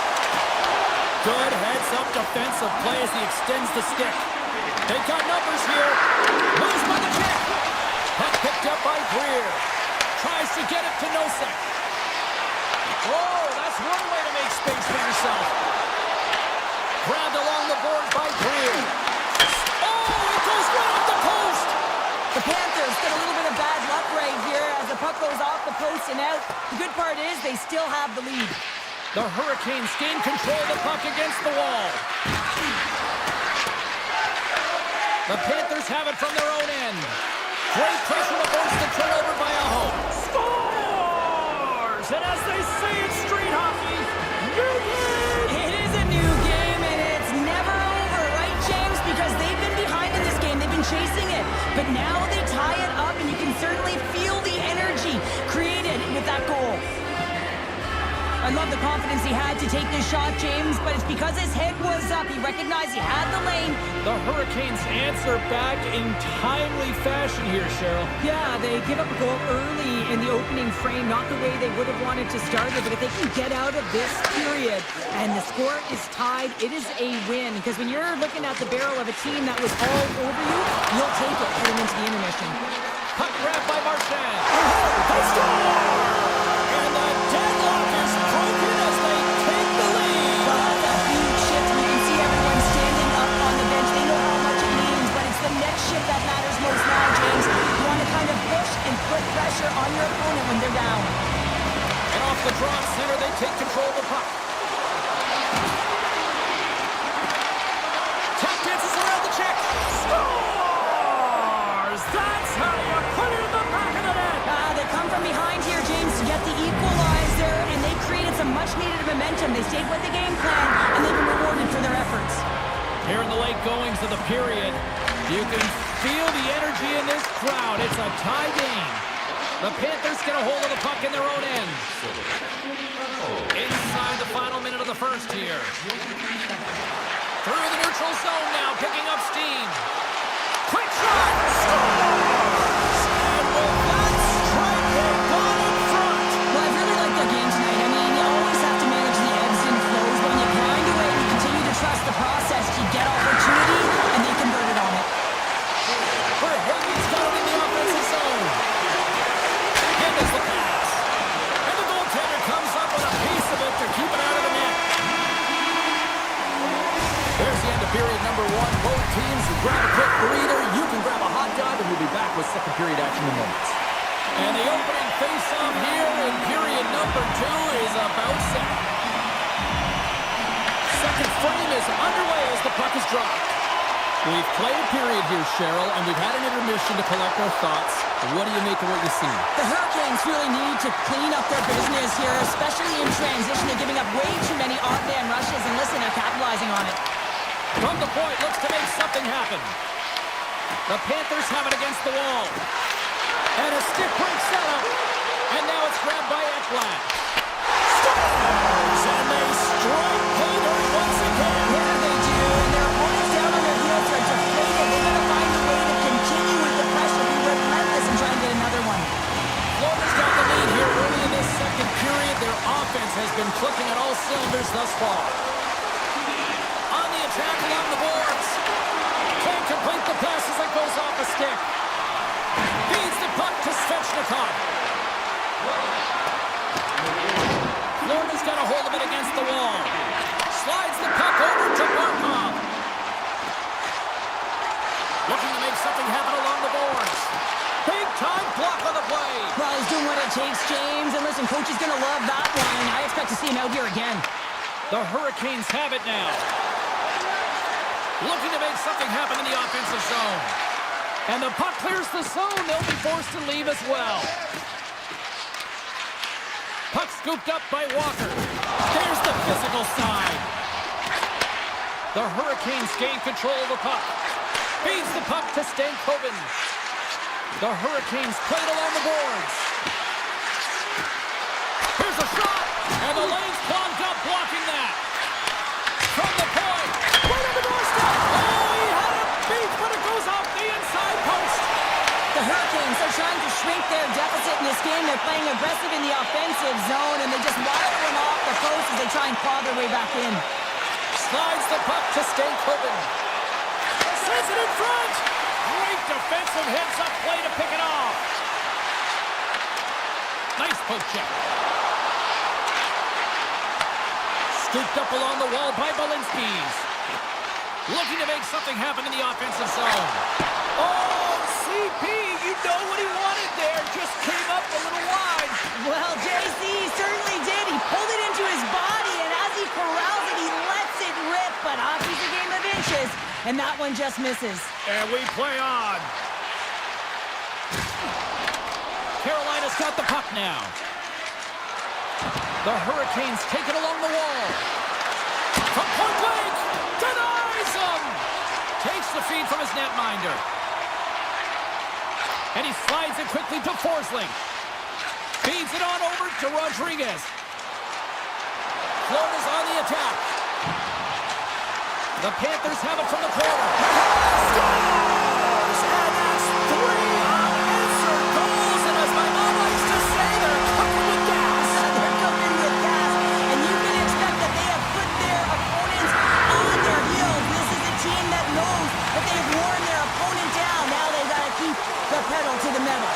Good heads-up defensive play as he extends the stick. They've got numbers here. Moves by the kick. Puck picked up by Greer. Tries to get it to Nosek. Whoa, that's one way to make space for yourself. Grabbed along the board by Greer. Goes right off the post. The Panthers get a little bit of bad luck right here as the puck goes off the post and out. The good part is they still have the lead. The Hurricanes gain control of the puck against the wall. The Panthers have it from their own end. Great pressure to force the turnover by Aho. Scores! And as they say in street hockey, new game! It is a new game and it's never over, right, James? Because they've been behind in this game. They've been chasing it. But now they tie it up and you can certainly feel the energy created with that goal. I love the confidence he had to take this shot, James, but it's because his head was up. He recognized he had the lane. The Hurricanes answer back in timely fashion here, Cheryl. Yeah, they give up a goal early in the opening frame, not the way they would have wanted to start it, but if they can get out of this period and the score is tied, it is a win. Because when you're looking at the barrel of a team that was all over you, you'll take it heading into the intermission. Puck grabbed by Marchand. They score! And the deadlock is broken as they take the lead. Well, that's a huge shift. You can see everyone standing up on the bench. They know how much it means, but it's the next shift that matters most now, James. You want to kind of push and put pressure on your opponent when they're down. And off the draw center, they take control of the puck. Tap dances around the check. Scores! That's how you put it in the back of the net. They come from behind here, James, to get the equalizer, and they created some much-needed momentum. They stayed with the game plan, and they've been rewarded for their efforts. Here in the late goings of the period, you can feel the energy in this crowd. It's a tie game. The Panthers get a hold of the puck in their own end. Inside the final minute of the first here. Through the neutral zone now, picking up steam. Quick shot! Scores! And with that strike, they've gone in front. Well, I really like their game tonight. I mean, you always have to manage the ebbs and flows, but when you grind away and you continue to trust the process, you get opportunity, and they converted on it. Higgins got it in the offensive zone. Higgins the pass. And the goaltender comes up with a piece of it to keep it out of the net. There's the end of period number one. Both teams grab a quick breather. You can grab a hot dog, and we'll be back with second period action in moments. And the opening face-off here in period number two is about set. Second frame is underway as the puck is dropped. We've played a period here, Cheryl, and we've had an intermission to collect our thoughts. What do you make of what you see? The Hurricanes really need to clean up their business here, especially in transition. They're giving up way too many odd-man rushes, and listen, they're capitalizing on it. From the point, looks to make something happen. The Panthers have it against the wall. And a stick break setup. And now it's grabbed by Ekblad. Scores! And they strike Painter once again. Yeah, they do, and their opponents down on their heels are deflated. They've got to find a way to continue with the pressure, be relentless, and try and get another one. Florida's got the lead here early in this second period. Their offense has been clicking at all cylinders thus far. On the attack along the boards. Can't complete the pass as it goes off a stick. Feeds the puck to Svechnikov. Florida's got a hold of it against the wall. Slides the puck over to Barkov. Looking to make something happen along the boards. Big time block on the play. Well, he's doing what it takes, James. And listen, coach is going to love that one. I expect to see him out here again. The Hurricanes have it now. Looking to make something happen in the offensive zone. And the puck clears the zone. They'll be forced to leave as well. Puck scooped up by Walker. There's the physical side. The Hurricanes gain control of the puck. Feeds the puck to Stankoven. The Hurricanes play it along the boards. Here's a shot. And the lane's clogged up, blocking that. From the point. Right on the doorstep. Oh, he had it beat, but it goes off the inside post. The Hurricanes are trying to shrink their deficit in this game. They're playing aggressive in the offensive zone, and they just wire them off the post as they try and claw their way back in. Slides the puck to Stankoven. Sends it in front. Great defensive heads-up play to pick it off. Nice poke check. Scooped up along the wall by Balinskis. Looking to make something happen in the offensive zone. Oh, CP, you know what he wanted there. Just came up a little wide. Well, JC certainly did. He pulled it into his body, and as he corrals it, he lets it rip. But hockey's a game of inches, and that one just misses. And we play on. Carolina's got the puck now. The Hurricanes take it along the wall. From point blank, denies him. Takes the feed from his netminder. And he slides it quickly to Forsling. Feeds it on over to Rodriguez. Florida's on the attack. The Panthers have it from the corner. Scores! And that's 3 unanswered goals. And as my mom likes to say, they're cooking with gas. They're cooking with gas, and you can expect that they have put their opponents on their heels. This is a team that knows that they've worn their opponent down. Now they've got to keep the pedal to the metal.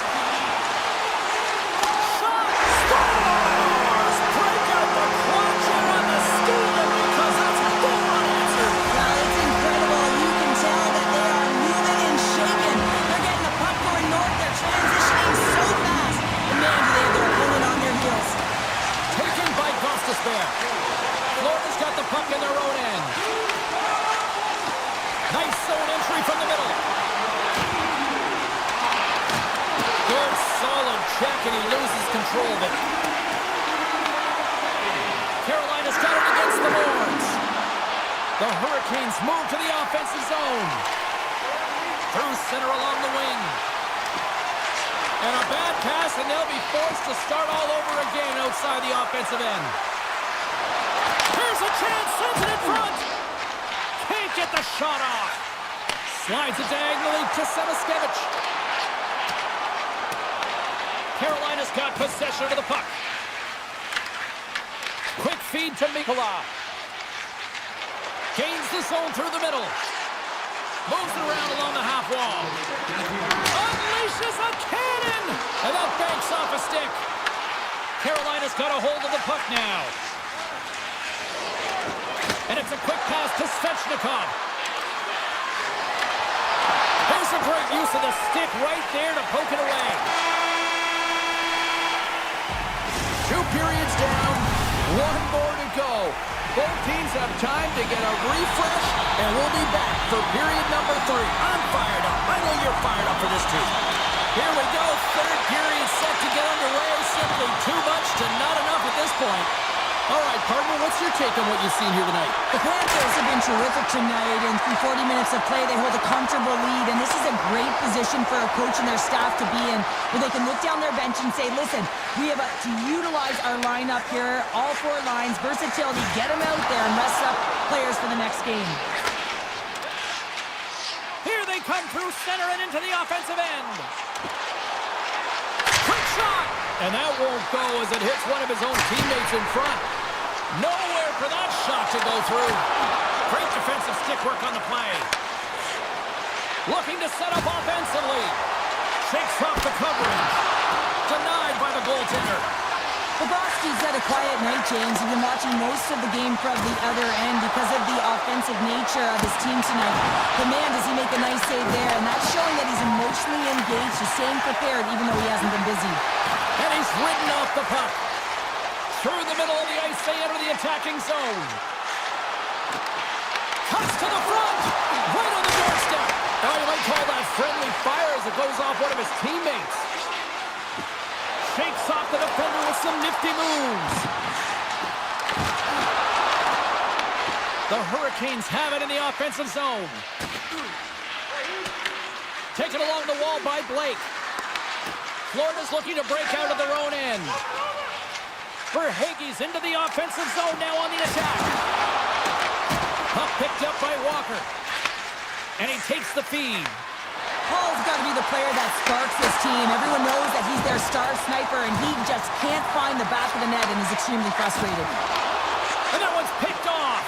Shot! Scores! Break out the clutch on the stealing because that's 4 unanswered. Well, it's incredible. You can tell that they are moving in The Hurricanes move to the offensive zone. Through center along the wing. And a bad pass, and they'll be forced to start all over again outside the offensive end. Here's a chance, sends it in front. Can't get the shot off. Slides it diagonally to Semiskevich. Carolina's got possession of the puck. Quick feed to Mikola. Gains the zone through the middle. Moves it around along the half wall. Unleashes a cannon! And that banks off a stick. Carolina's got a hold of the puck now. And it's a quick pass to Svechnikov. There's a great use of the stick right there to poke it away. 2 periods down, 1 more to go. Both teams have time to get a refresh, and we'll be back for period number 3. I'm fired up. I know you're fired up for this too. Here we go. 3rd period set to get underway. Simply too much to not enough at this point. All right, partner, what's your take on what you've seen here tonight? The Panthers have been terrific tonight, and through 40 minutes of play, they hold a comfortable lead, and this is a great position for a coach and their staff to be in, where they can look down their bench and say, listen, we have to utilize our lineup here, all 4 lines, versatility, get them out there and rest up players for the next game. Here they come through center and into the offensive end. Quick shot! And that won't go as it hits one of his own teammates in front. Nowhere for that shot to go through. Great defensive stick work on the play. Looking to set up offensively. Shakes off the coverage. Denied by the goaltender. Bobrovsky's had a quiet night, James. He's been watching most of the game from the other end because of the offensive nature of his team tonight. But man, does he make a nice save there. And that's showing that he's emotionally engaged. He's staying prepared even though he hasn't been busy. And he's ridden off the puck. Through the middle of the ice, they enter the attacking zone. Cuts to the front. Right on the doorstep. Now you might call that friendly fire as it goes off one of his teammates. Shakes off the defender with some nifty moves. The Hurricanes have it in the offensive zone. Taken along the wall by Blake. Florida's looking to break out of their own end. Verhaeghe's into the offensive zone now on the attack. Puck picked up by Walker. And he takes the feed. Paul's got to be the player that sparks this team. Everyone knows that he's their star sniper, and he just can't find the back of the net and is extremely frustrated. And that one's picked off.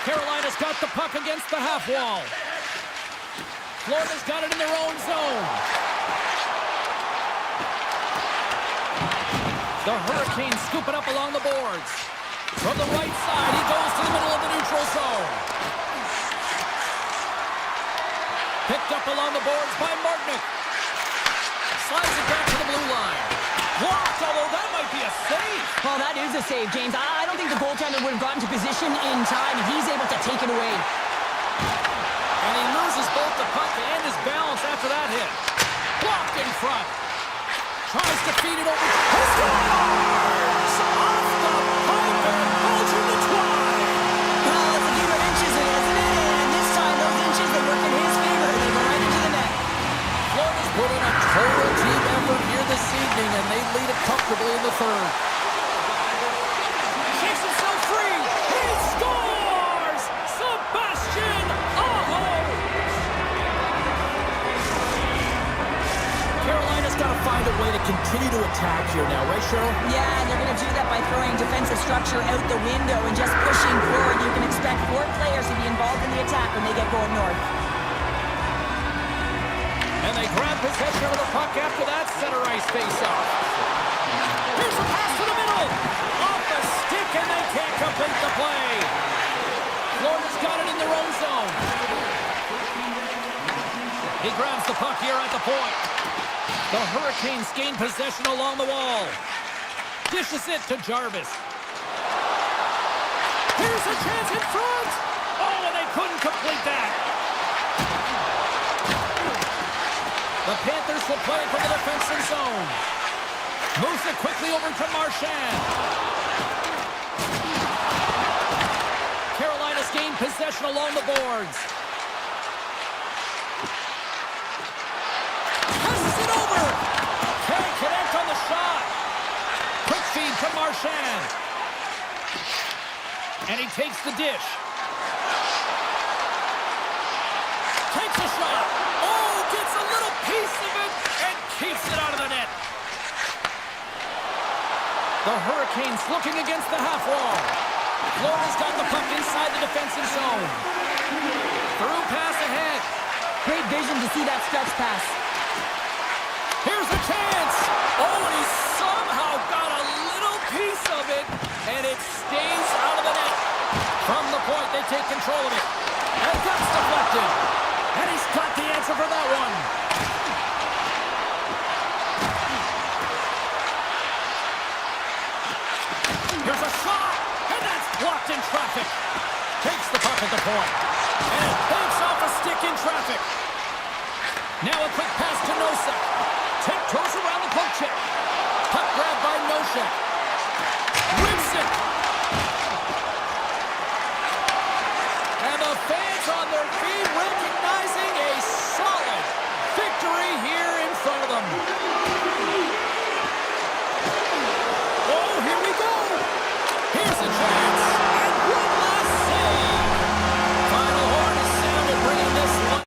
Carolina's got the puck against the half wall. Florida's got it in their own zone. The Hurricanes scoop it up along the boards. From the right side, he goes to the middle of the neutral zone. Picked up along the boards by Martinick. Slides it back to the blue line. Blocked, although that might be a save. Well, that is a save, James. I don't think the goaltender would have gotten to position in time, and he's able to take it away. And he loses both the puck and his balance after that hit. Blocked in front. Tries to feed it over. He scores! Off the pipe and bulging the twine. Well, it's a game of inches, isn't it? And this time, those inches, they work in his favor. They go right into the net. Florida's put in a total team effort here this evening, and they lead it comfortably in the 3rd. Shakes himself free. He scores! Sebastian Aho! Carolina's got to find a way to continue to attack here now, right, Cheryl? Yeah, and they're going to do that by throwing defensive structure out the window and just pushing forward. You can expect 4 players to be involved in the attack when they get going north. And they grab possession of the puck after that center ice face-off. Here's a pass to the middle. Off the stick, and they can't complete the play. Florida's got it in their own zone. He grabs the puck here at the point. The Hurricanes gain possession along the wall. Dishes it to Jarvis. Here's a chance in front. Oh, and they couldn't complete that. The Panthers will play from the defensive zone. Moves it quickly over to Marchand. possession along the boards. Passes it over. Can't connect on the shot. Quick feed from Marchand. And he takes the dish. Takes a shot. Oh, gets a little piece of it and keeps it out of the net. The Hurricanes looking against the half wall. Florida's got the puck inside the defensive zone. Through pass ahead. Great vision to see that stretch pass. Here's the chance. Oh, and he somehow got a little piece of it, and it stays out of the net. From the point, they take control of it. And that's deflected. And he's got the answer for that one. Here's a shot, and that's blocked in traffic. Takes the puck at the point. And it banks off a stick in traffic. Now a quick pass to Nosek. Tiptoes around the poke check. Puck grabbed by Nosek. Whips it. And the fans on their feet recognizing a solid victory here in front of them. Oh, here we go. Here's a chance. And one last save. Final horn is sounded, bringing this one.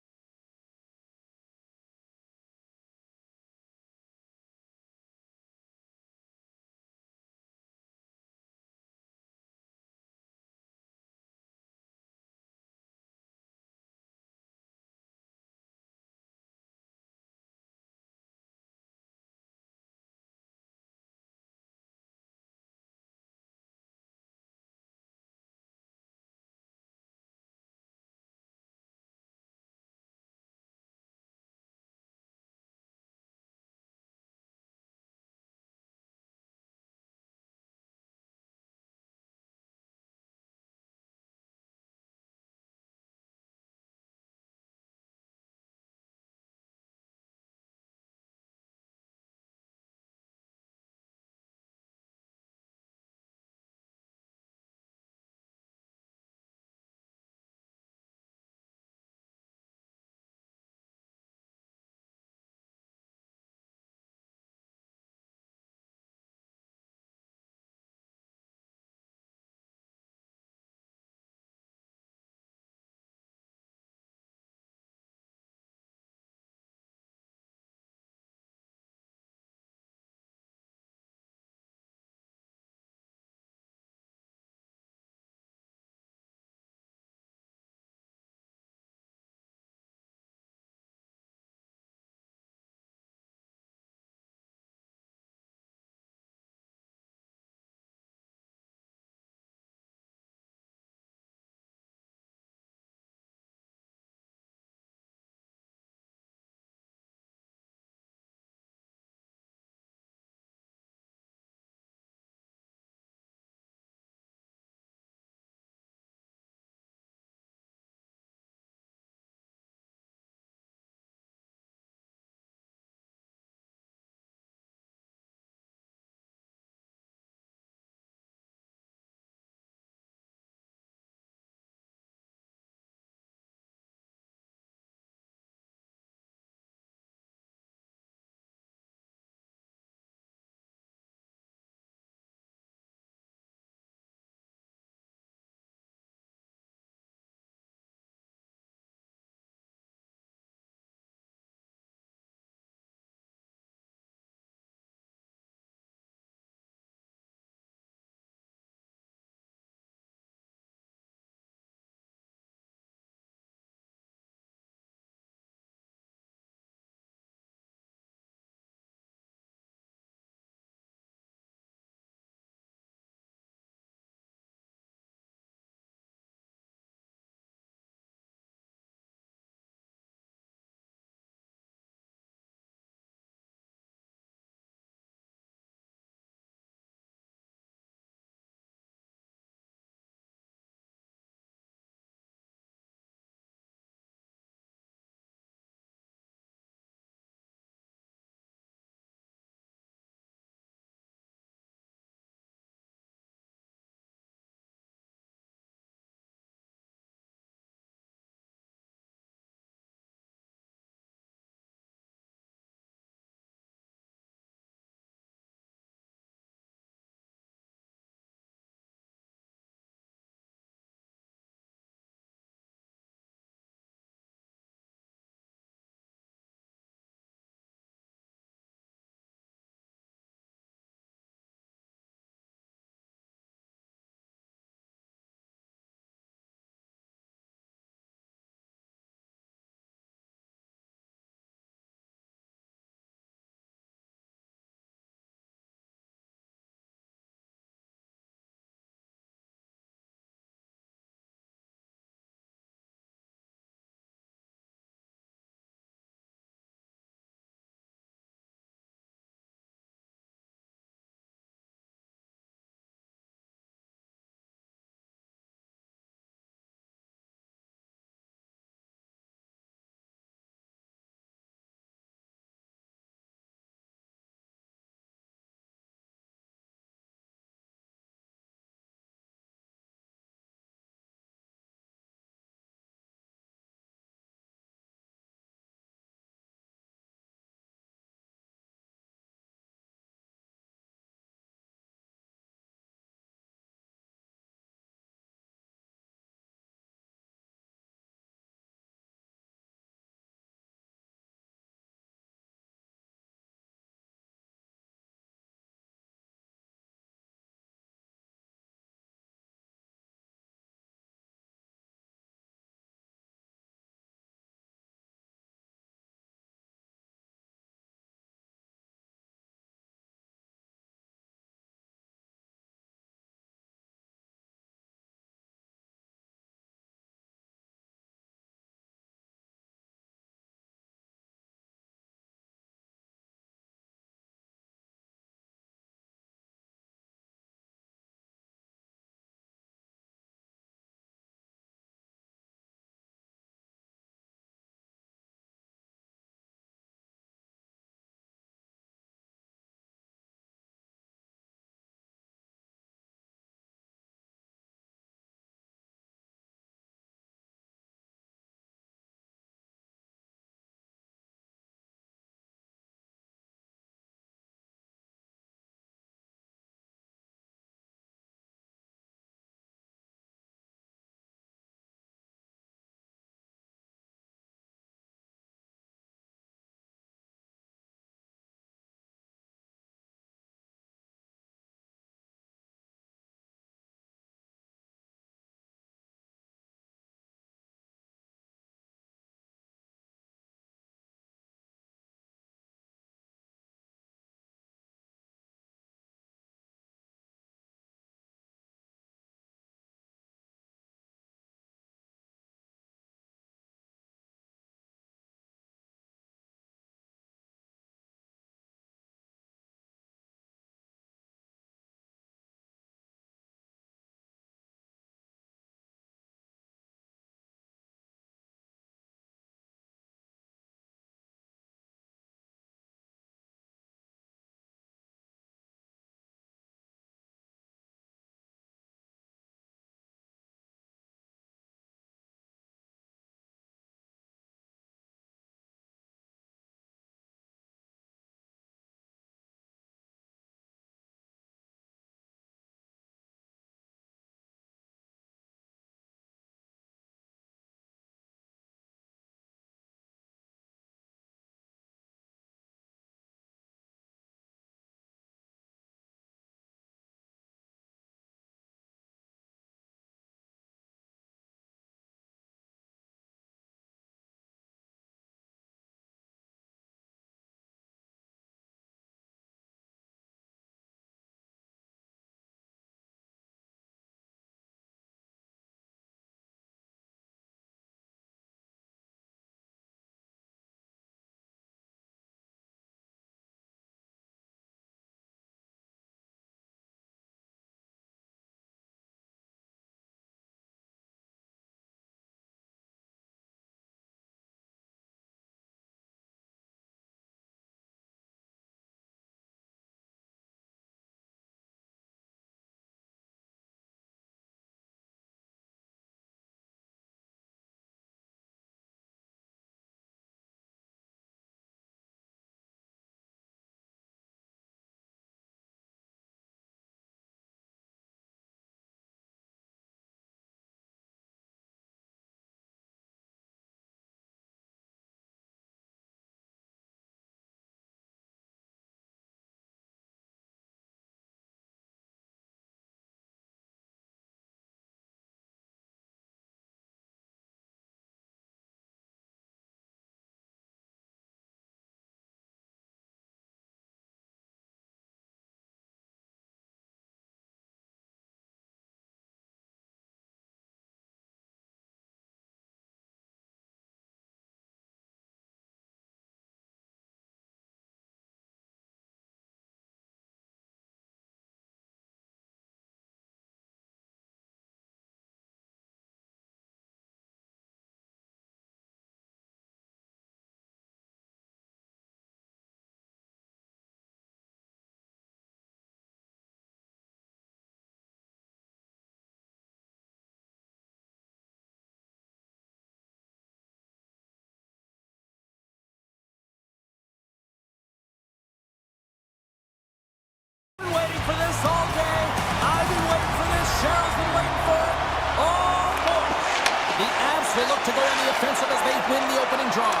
draw.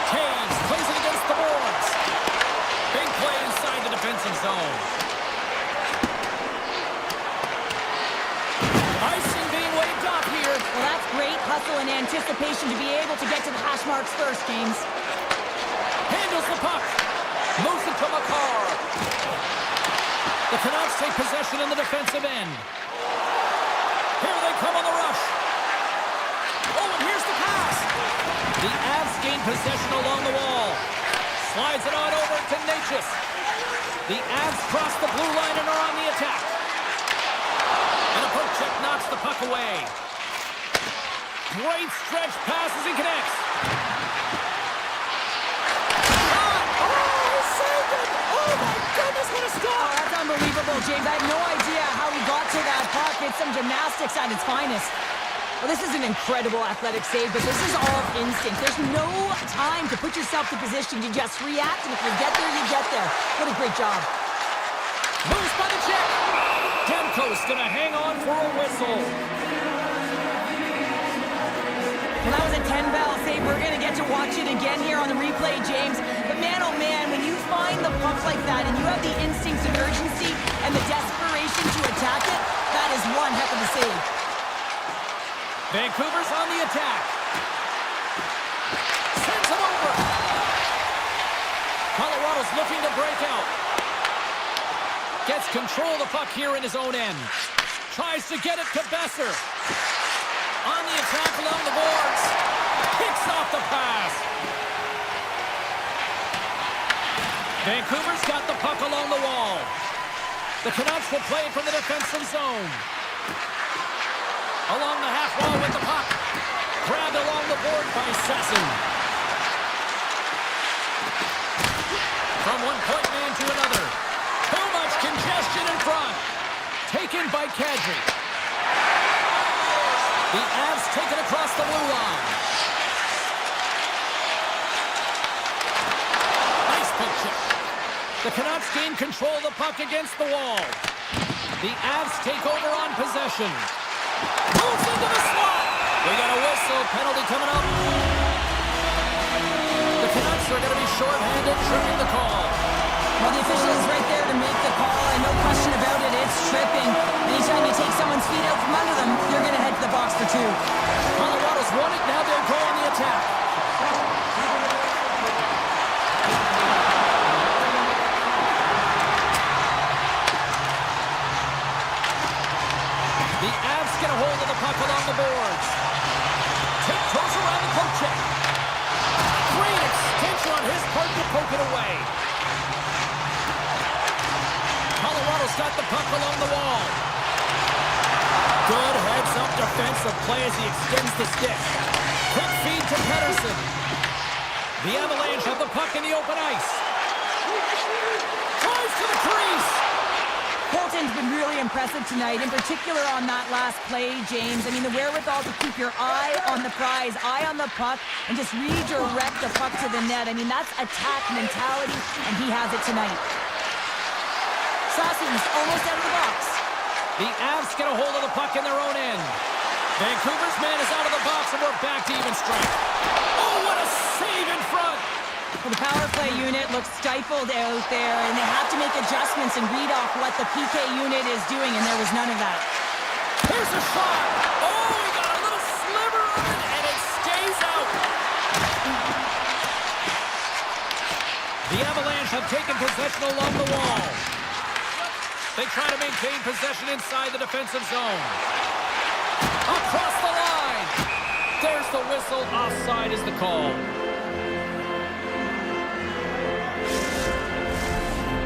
Taves plays it against the boards. Big play inside the defensive zone. Icing being waved off here. Well, that's great hustle and anticipation to be able to get to the hash marks first, James. Handles the puck. Moves it to McCarr. The Canucks take possession in the defensive end. Here they come on the rush. Oh, and here's the pass. The Avs gain possession along the wall. Slides it on over to Natchez. The Avs cross the blue line and are on the attack. And a poke check knocks the puck away. Great stretch pass as he connects. Oh, that's unbelievable, James. I have no idea how he got to that puck. It's some gymnastics at its finest. Well, this is an incredible athletic save, but this is all instinct. There's no time to put yourself to position. You just react, and if you get there, you get there. What a great job. Moves by the check. Demko's gonna hang on for a whistle. Well, that was a 10-ball save. We're going to get to watch it again here on the replay, James. But man, oh man, when you find the puck like that and you have the instincts of urgency and the desperation to attack it, that is one heck of a save. Vancouver's on the attack. Sends him over. Colorado's looking to break out. Gets control of the puck here in his own end. Tries to get it to Besser. On the attack along the boards. Picks off the pass. Vancouver's got the puck along the wall. The Canucks will play it from the defensive zone. Along the half wall with the puck. Grabbed along the board by Sasson. From one point man to another. Too much congestion in front. Taken by Kadri. The Avs take it across the blue line. Nice poke check. The Canucks gain control of the puck against the wall. The Avs take over on possession. Moves into the slot. We got a whistle. Penalty coming up. The Canucks are going to be shorthanded, tripping the call. Well, the official is right there to make the call, and no question about it, it's tripping. Anytime you take someone's feet out from under them, you're going to head to the box for two. Colorado's won it, now they'll go on the attack. The Avs get a hold of the puck along the boards. Tiptoes around the poke check. Great extension on his part to poke it away. Colorado's got the puck along the wall. Good heads-up defensive play as he extends the stick. Quick feed to Pettersson. The Avalanche have the puck in the open ice. Drives to the crease. Colton's been really impressive tonight, in particular on that last play, James. I mean, the wherewithal to keep your eye on the prize, eye on the puck, and just redirect the puck to the net. I mean, that's attack mentality, and he has it tonight. Sasson's almost out of the box. The Avs get a hold of the puck in their own end. Vancouver's man is out of the box, and we're back to even strength. Oh, what a save in front! Well, the power play unit looks stifled out there, and they have to make adjustments and read off what the PK unit is doing, and there was none of that. Here's a shot! Oh, he got a little sliver of it, and it stays out! The Avalanche have taken possession along the wall. They try to maintain possession inside the defensive zone. Across the line! There's the whistle. Offside is the call.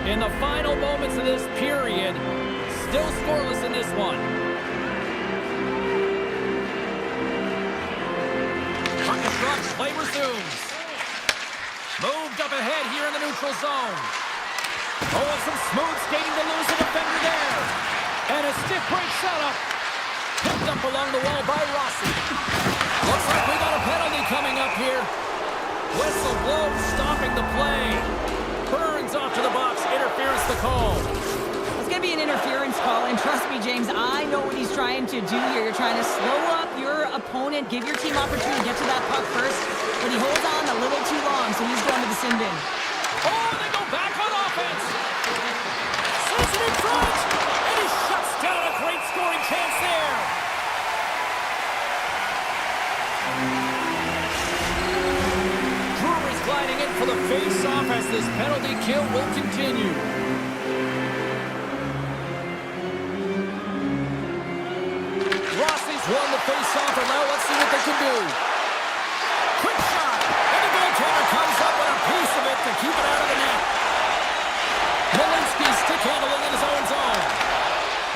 In the final moments of this period, still scoreless in this one. Puck is dropped, play resumes. Moved up ahead here in the neutral zone. Oh, and some smooth skating to lose a defender there. And a stiff break setup. Picked up along the wall by Rossi. Looks like we got a penalty coming up here. Whistle blows, stopping the play. Burns off to the box, interference the call. It's going to to be an interference call, and trust me, James, I know what he's trying to do here. You're trying to slow up your opponent, give your team opportunity to get to that puck first, but he holds on a little too long, so he's going to the sin bin. Oh, they go back on offense. Sends it in front, and he shuts down a great scoring chance there. Brewer's gliding in for the face-off as this penalty kill will continue. Rossi's won the face-off, and now let's see what they can do. Quick shot, and the goaltender comes up with a piece of it to keep it out of the net. Malinsky stick handling in his own zone.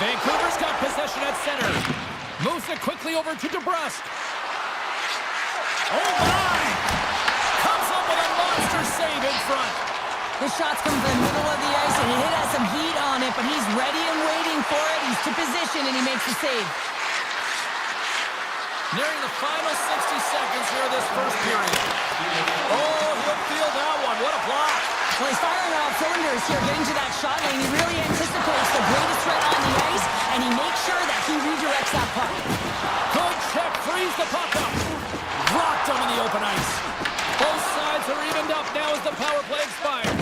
Vancouver's got possession at center. Moves it quickly over to DeBrusque. Oh my! Comes up with a monster save in front. The shot's come from the middle of the ice, and it has some heat on it, but he's ready and waiting for it. He's to position, and he makes the save. Nearing the final 60 seconds here of this first period. Oh, he'll feel that one. What a block. Well, he's firing all cylinders here, getting to that shot lane. He really anticipates the greatest threat on the ice, and he makes sure that he redirects that puck. Good check, frees the puck up. Rocked him in the open ice. Both sides are evened up now as the power play expires.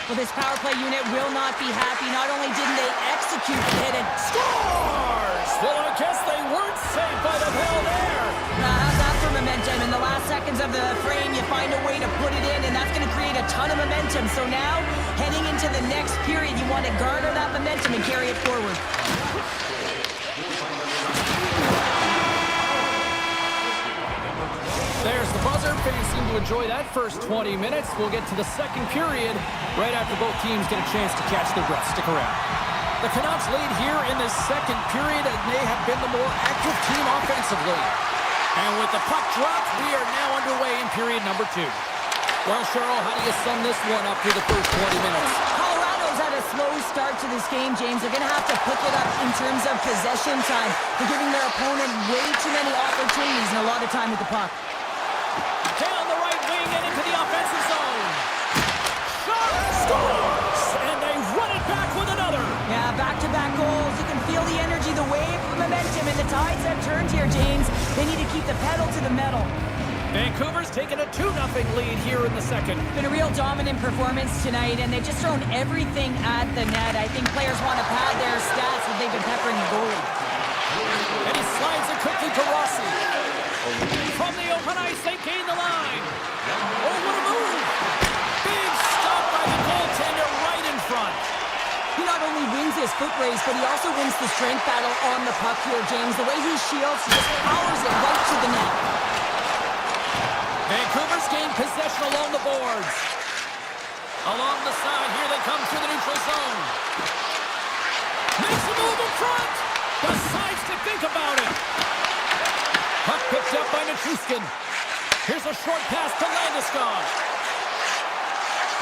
Well, this power play unit will not be happy. Not only didn't they execute the hit, and Scores! Well, I guess they weren't safe by the bell there. how's that for momentum? In the last seconds of the frame, you find a way to put it in, and that's going to create a ton of momentum. So now, heading into the next period, you want to garner that momentum and carry it forward. There's the buzzer. Fans seem to enjoy that first 20 minutes. We'll get to the second period right after both teams get a chance to catch their breath. Stick around. The Canucks lead here in this second period, and they have been the more active team offensively. And with the puck dropped, we are now underway in period number 2. Well, Cheryl, how do you sum this one up through the first 20 minutes? Colorado's had a slow start to this game, James. They're going to have to pick it up in terms of possession time. They're giving their opponent way too many opportunities and a lot of time with the puck. Down the right wing and into the offensive zone. Shot scores! And they run it back with another. Yeah, back-to-back goals. You can feel the energy, the wave of momentum, and the tides have turned here, James. They need to keep the pedal to the metal. Vancouver's taken a 2-0 lead here in the second. Been a real dominant performance tonight, and they've just thrown everything at the net. I think players want to pad their stats as they've been peppering the goalie. And he slides it quickly to Rossi. From the open ice, they gain the line. Oh, what a move! Big stop by the goaltender right in front. He not only wins his foot race, but he also wins the strength battle on the puck here, James. The way he shields, he just powers it right to the net. Vancouver's gained possession along the boards. Along the side, here they come through the neutral zone. Makes a move in front. Decides to think about it. Puck picked up by Nichushkin. Here's a short pass to Landeskog.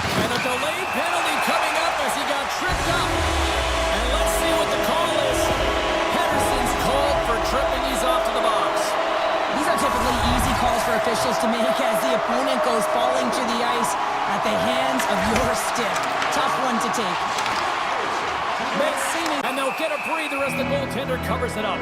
And a delayed penalty coming up as he got tripped up. And let's see what the call is. Pedersen's called for tripping. He's off to the box. These are typically easy calls for officials to make as the opponent goes falling to the ice at the hands of your stick. Tough one to take. Mancini, and they'll get a breather as the goaltender covers it up.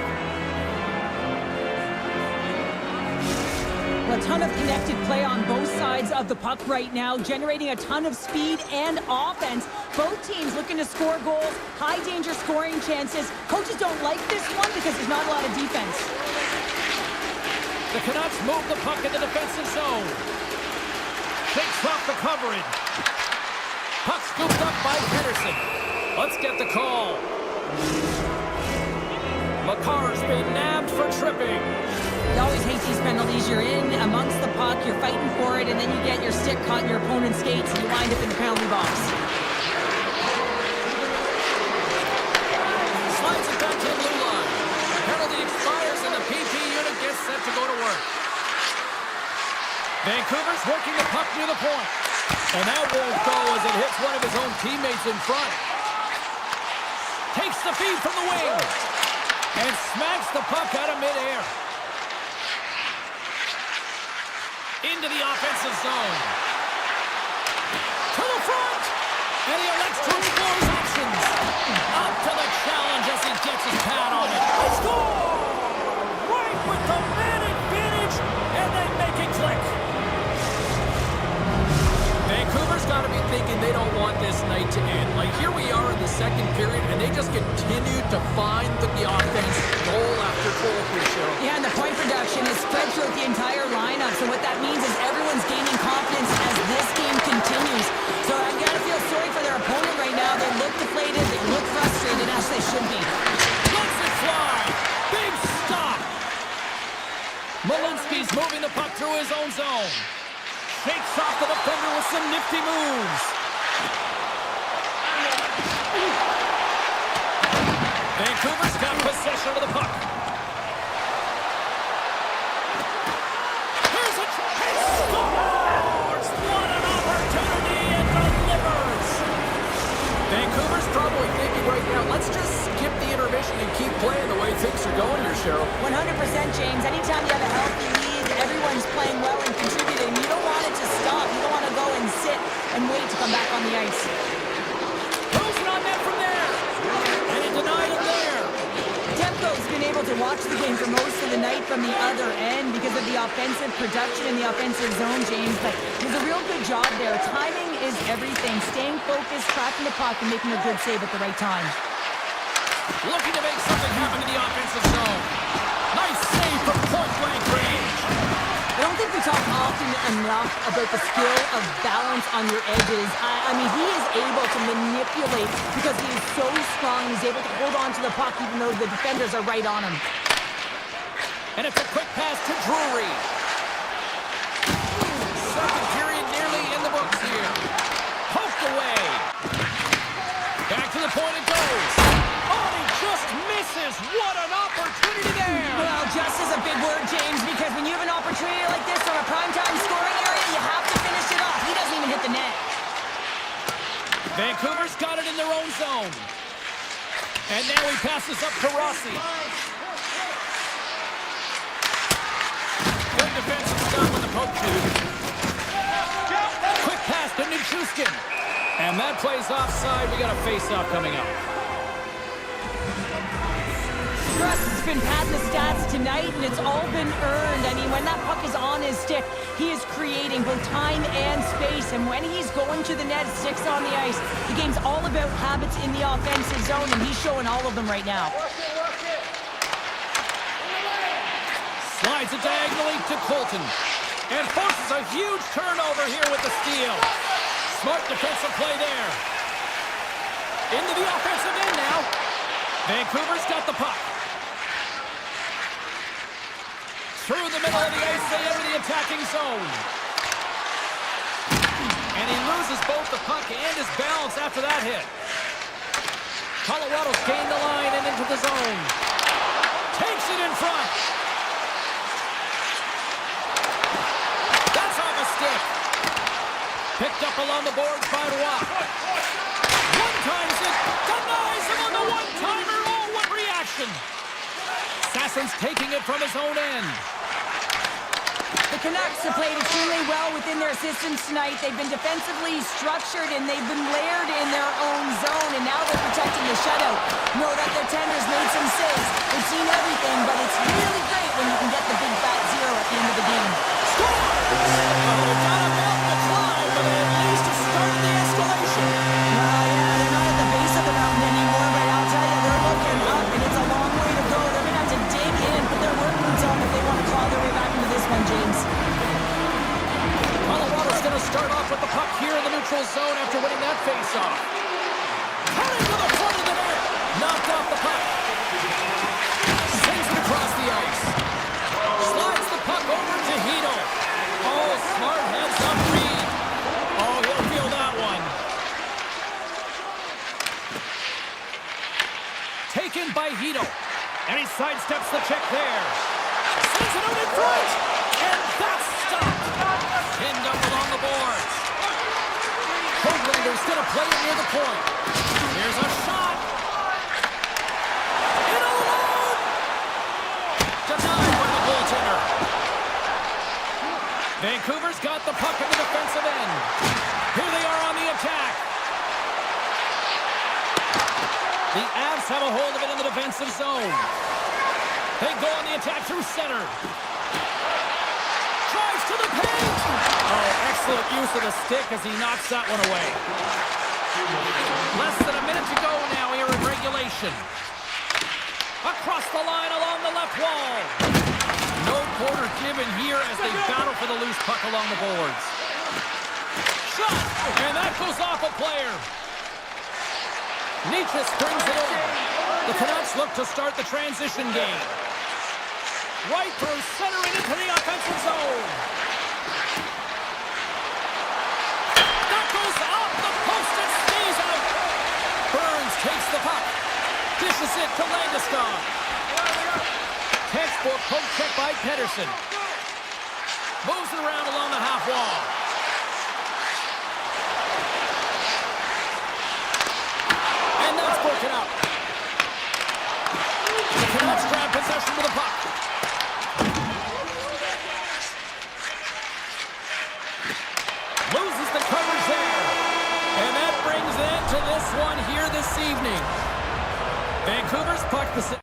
A ton of connected play on both sides of the puck right now, generating a ton of speed and offense. Both teams looking to score goals, high danger scoring chances. Coaches don't like this one because there's not a lot of defense. The Canucks move the puck in the defensive zone. Takes off the coverage. Puck scooped up by Pedersen. Let's get the call. Makar's been nabbed for tripping. You always hate these penalties. You're in amongst the puck, you're fighting for it, and then you get your stick caught in your opponent's skates, and you wind up in the penalty box. Slides it back to the blue line. Penalty expires, and the PP unit gets set to go to work. Vancouver's working the puck near the point. And that won't go as it hits one of his own teammates in front. Takes the feed from the wing. And smacks the puck out of midair. Into the offensive zone. To the front. And he elects to explore his options. Up to mean they don't want this night to end. Like, here we are in the second period, and they just continue to find the offense goal after goal for Cheryl. Yeah, and the point production is spread throughout the entire lineup. So what that means is everyone's gaining confidence as this game continues. So I gotta feel sorry for their opponent right now. They look deflated, they look frustrated, as they should be. Lets it fly. Big stop. Malinsky's moving the puck through his own zone. Shakes off the defender with some nifty moves. Vancouver's got possession of the puck. Here's a try. Scores! What an opportunity and delivers! Vancouver's probably thinking right now, let's just skip the intermission and keep playing the way things are going here, Cheryl. 100%, James. Anytime you have a healthy lead, everyone's playing well and contributing. You don't want it to stop. You don't want to go and sit and wait to come back on the ice. Throws it on net from there. And he denied it there. Demko's been able to watch the game for most of the night from the other end because of the offensive production in the offensive zone, James. But he does a real good job there. Timing is everything. Staying focused, tracking the puck, and making a good save at the right time. Looking to make something happen in the offensive zone. Nice save from point-blank range. I don't think we talk often enough about the skill of balance on your edges. I mean, he is able to manipulate because he is so strong. He's able to hold on to the puck even though the defenders are right on him. And it's a quick pass to Drury. Second period nearly in the books here. Poked away. Back to the point it goes. Oh, he just misses. What an opportunity there. Well, just is a big word, James, because when you have an opportunity like this from a primetime scoring area, you have to finish it off. He doesn't even hit the net. Vancouver's got it in their own zone. And now he passes up to Rossi. Good defensive stop with the poke shoot. Quick pass to Nichushkin. And that plays offside. We got a face-off coming up. Trust has been padding the stats tonight, and it's all been earned. I mean, when that puck is on his stick, he is creating both time and space. And when he's going to the net, sticks on the ice, the game's all about habits in the offensive zone, and he's showing all of them right now. Slides it diagonally to Colton. And forces a huge turnover here with the steal. Smart defensive play there. Into the offensive end now. Vancouver's got the puck. Through the middle of the ice, they enter the attacking zone. And he loses both the puck and his balance after that hit. Colorado's gained the line and into the zone. Takes it in front. That's off a stick. Picked up along the boards by Roy. One-times it. Denies him on the one-timer. Oh, what reaction. Sassen's taking it from his own end. The Canucks have played extremely well within their systems tonight. They've been defensively structured and they've been layered in their own zone, and now they're protecting the shutout. Know that their tenders made some saves. They've seen everything, but it's really great when you can get the big fat zero at the end of the game. Score! Oh, got a belt to climb, but at least it started the escalation. Yeah, they're not at the base of the mountain anymore, but I'll tell you, they're looking up, and it's a long way to go. They're going to have to dig in and put their work boots on if they want to claw their way back into this one, James. Colorado's going to start off with the puck here in the neutral zone after winning that face-off. Heading to the front of the net. Knocked off the puck. Sends it across the ice. Slides the puck over to Hito. Oh, smart heads-up read. Oh, he'll feel that one. Taken by Hito. And he sidesteps the check there. Sends it out in front. And that's stopped. Pinned up along the boards. Hoaglander's going to play it near the point. Here's a shot. In alone. Denied by the goaltender. Vancouver's got the puck in the defensive end. Here they are on the attack. The Avs have a hold of it in the defensive zone. They go on the attack through center. Drives to the paint. Oh, excellent use use of the stick as he knocks that one away. Less than a minute to go now here in regulation. Across the line along the left wall. No quarter given here as they battle for the loose puck along the boards. Shot! And that goes off a player. Nietzsche brings it in. The Canucks look to start the transition game. Right through center and into the offensive zone. That goes off the post and stays out. Burns takes the puck. Dishes it to Landeskog. Textbook poke check by Pedersen. Moves it around along the half wall. And that's broken up. The Canucks grab possession with the puck. Loses the coverage there. And that brings an end to this one here this evening. Vancouver's puck possession.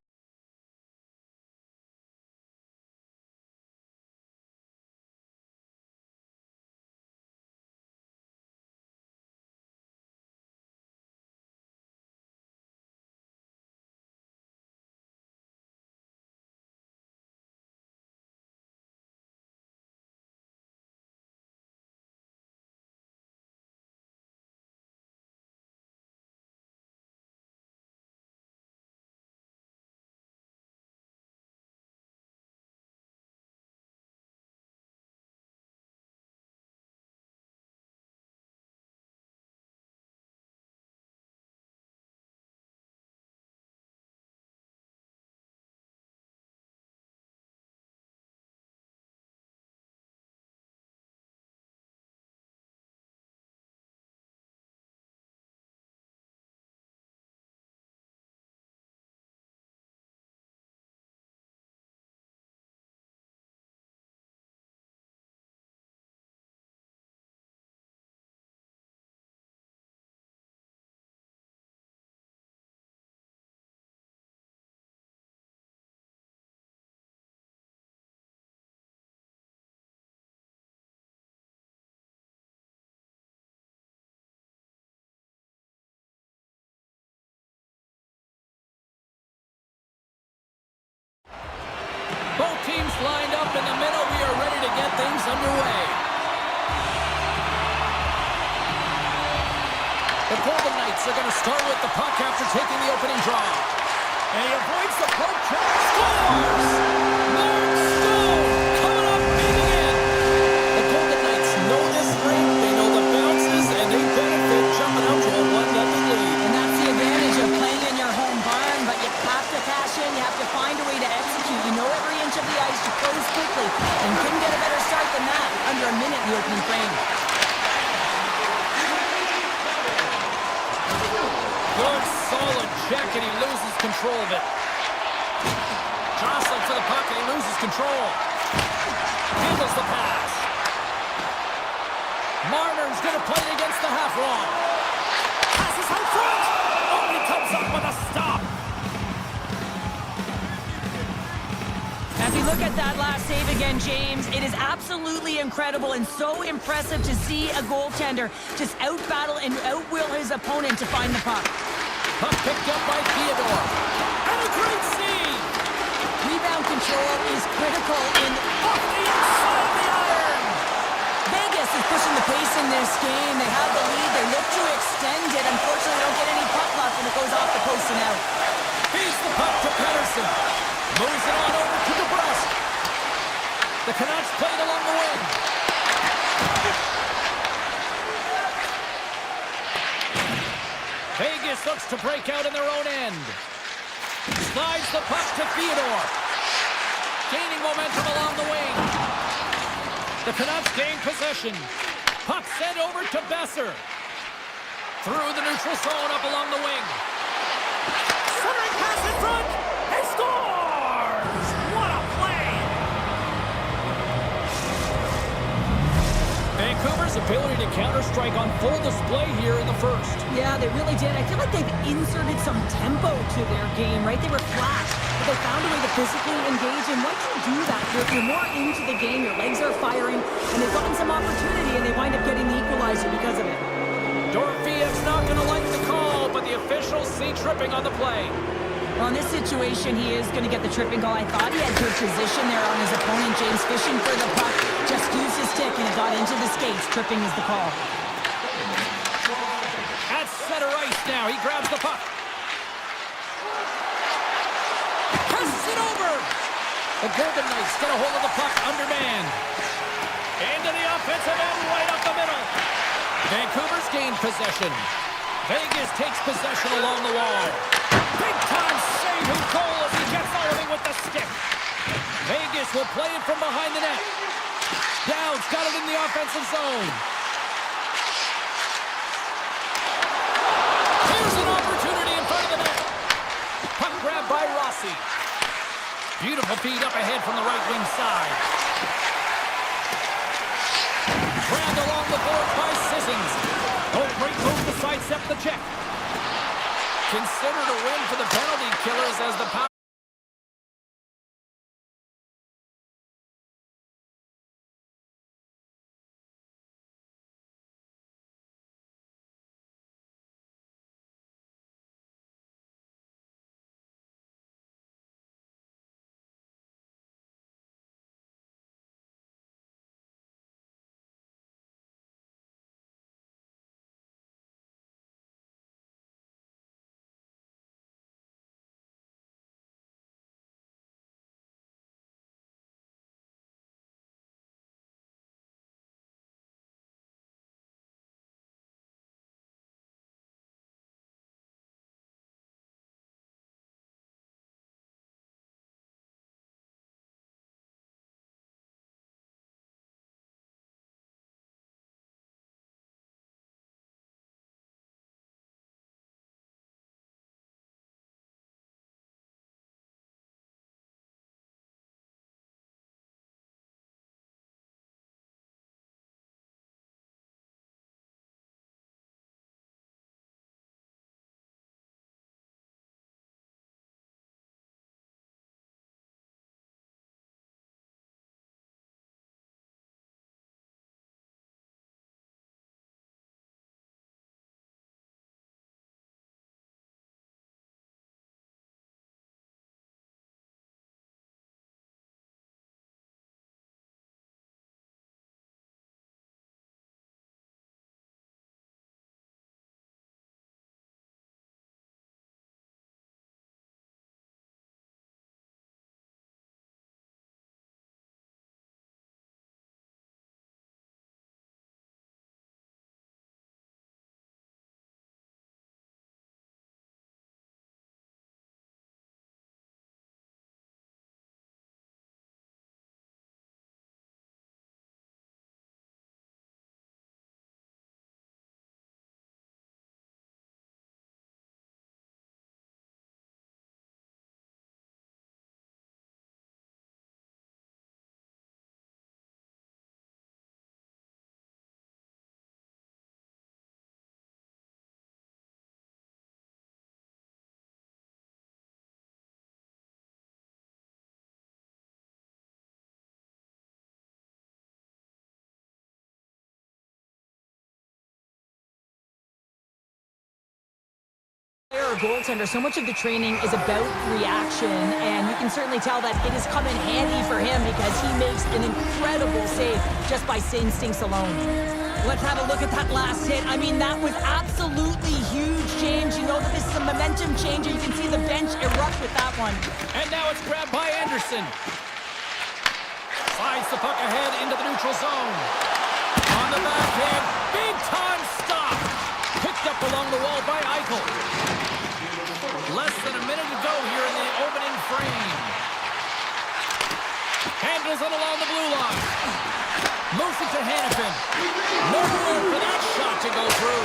Both teams lined up in the middle. We are ready to get things underway. The Golden Knights are going to start with the puck after taking the opening draw. And he avoids the poke check. Scores! Mark Stone coming up big again. The Golden Knights know this rink. They know the bounces, and they benefit jumping out to a 1-0 lead. And that's the advantage of playing in your home barn, but you have to cash in. You have to find a way to execute. You know every inch of the ice to close quickly, and couldn't get a better start than that. Under a minute in the opening frame. Good, solid check, and he loses control of it. Jostling for the puck, and he loses control. Handles the pass. Marner's going to play it against the half wall. Passes out front. Oh, he comes up with a stop. As we look at that last save again, James, it is absolutely incredible and so impressive to see a goaltender just out-battle and out-will his opponent to find the puck. Puck picked up by Theodore. And a great save. Rebound control is critical in Off the inside of the iron. Vegas is pushing the pace in this game. They have the lead. They look to extend it. Unfortunately, they don't get any puck luck and it goes off the post and out. Feeds the puck to Pedersen. Moves it on over to DeBrusque. The Canucks played along the wing. Vegas looks to break out in their own end. Slides the puck to Theodore. Gaining momentum along the wing. The Canucks gain possession. Puck sent over to Besser. Through the neutral zone up along the wing. Centering pass in front. He scores! What a play! Vancouver's ability to counter-strike on full display here in the first. Yeah, they really did. I feel like they've inserted some tempo to their game, right? They were flat, but they found a way to physically engage. And once you do that, you're more into the game. Your legs are firing, and they've gotten some opportunity, and they wind up getting the not going to like the call, but the officials see tripping on the play. Well, in this situation, he is going to get the tripping call. I thought he had good position there on his opponent. James fishing for the puck, just used his stick and it got into the skates. Tripping is the call. At center ice now, he grabs the puck. Passes it over. The Golden Knights get a hold of the puck, undermanned. Into the offensive end, right up the middle. Vancouver's gained possession. Vegas takes possession along the wall. Big time save and goal as he gets Irving with the stick. Vegas will play it from behind the net. Dowd's got it in the offensive zone. Here's an opportunity in front of the net. Puck grab by Rossi. Beautiful feed up ahead from the right wing side. Grabbed along the boards by Sissons. Oh, great move to sidestep the check. Considered a win for the penalty killers as the power. Goaltender, so much of the training is about reaction, and you can certainly tell that it has come in handy for him because he makes an incredible save just by instincts alone. Let's have a look at that last hit. I mean, that was absolutely huge, James. You know that this is a momentum changer. You can see the bench erupt with that one. And now it's grabbed by Anderson. Slides the puck ahead into the neutral zone. On the backhand, big time stop. Picked up along the wall by Eichel. Less than a minute to go here in the opening frame. Handles it along the blue line. Moves it to Hannafin. No room for that shot to go through.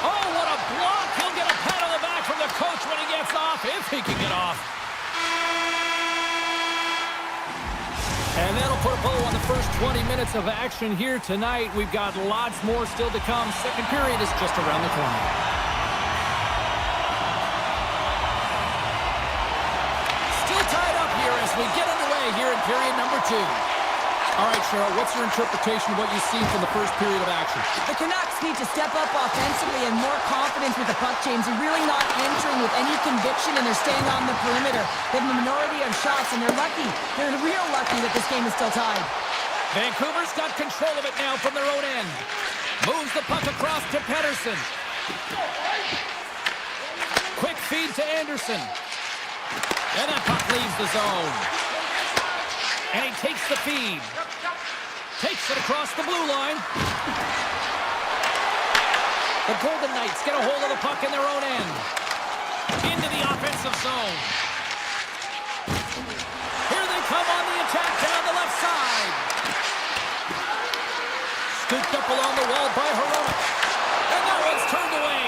Oh, what a block. He'll get a pat on the back from the coach when he gets off, if he can get off. And that'll put a bow on the first 20 minutes of action here tonight. We've got lots more still to come. Second period is just around the corner. Still tied up here as we get underway here in period number 2. All right, Cheryl, what's your interpretation of what you've seen from the first period of action? The Canucks need to step up offensively and more confidence with the puck, James. They're really not entering with any conviction, and they're staying on the perimeter. They have a minority of shots, and they're lucky. They're real lucky that this game is still tied. Vancouver's got control of it now from their own end. Moves the puck across to Pettersson. Quick feed to Anderson. And that puck leaves the zone. And he takes the feed. Takes it across the blue line. The Golden Knights get a hold of the puck in their own end. Into the offensive zone. Here they come on the attack down the left side. Scooped up along the wall by Hronek. And that one's turned away.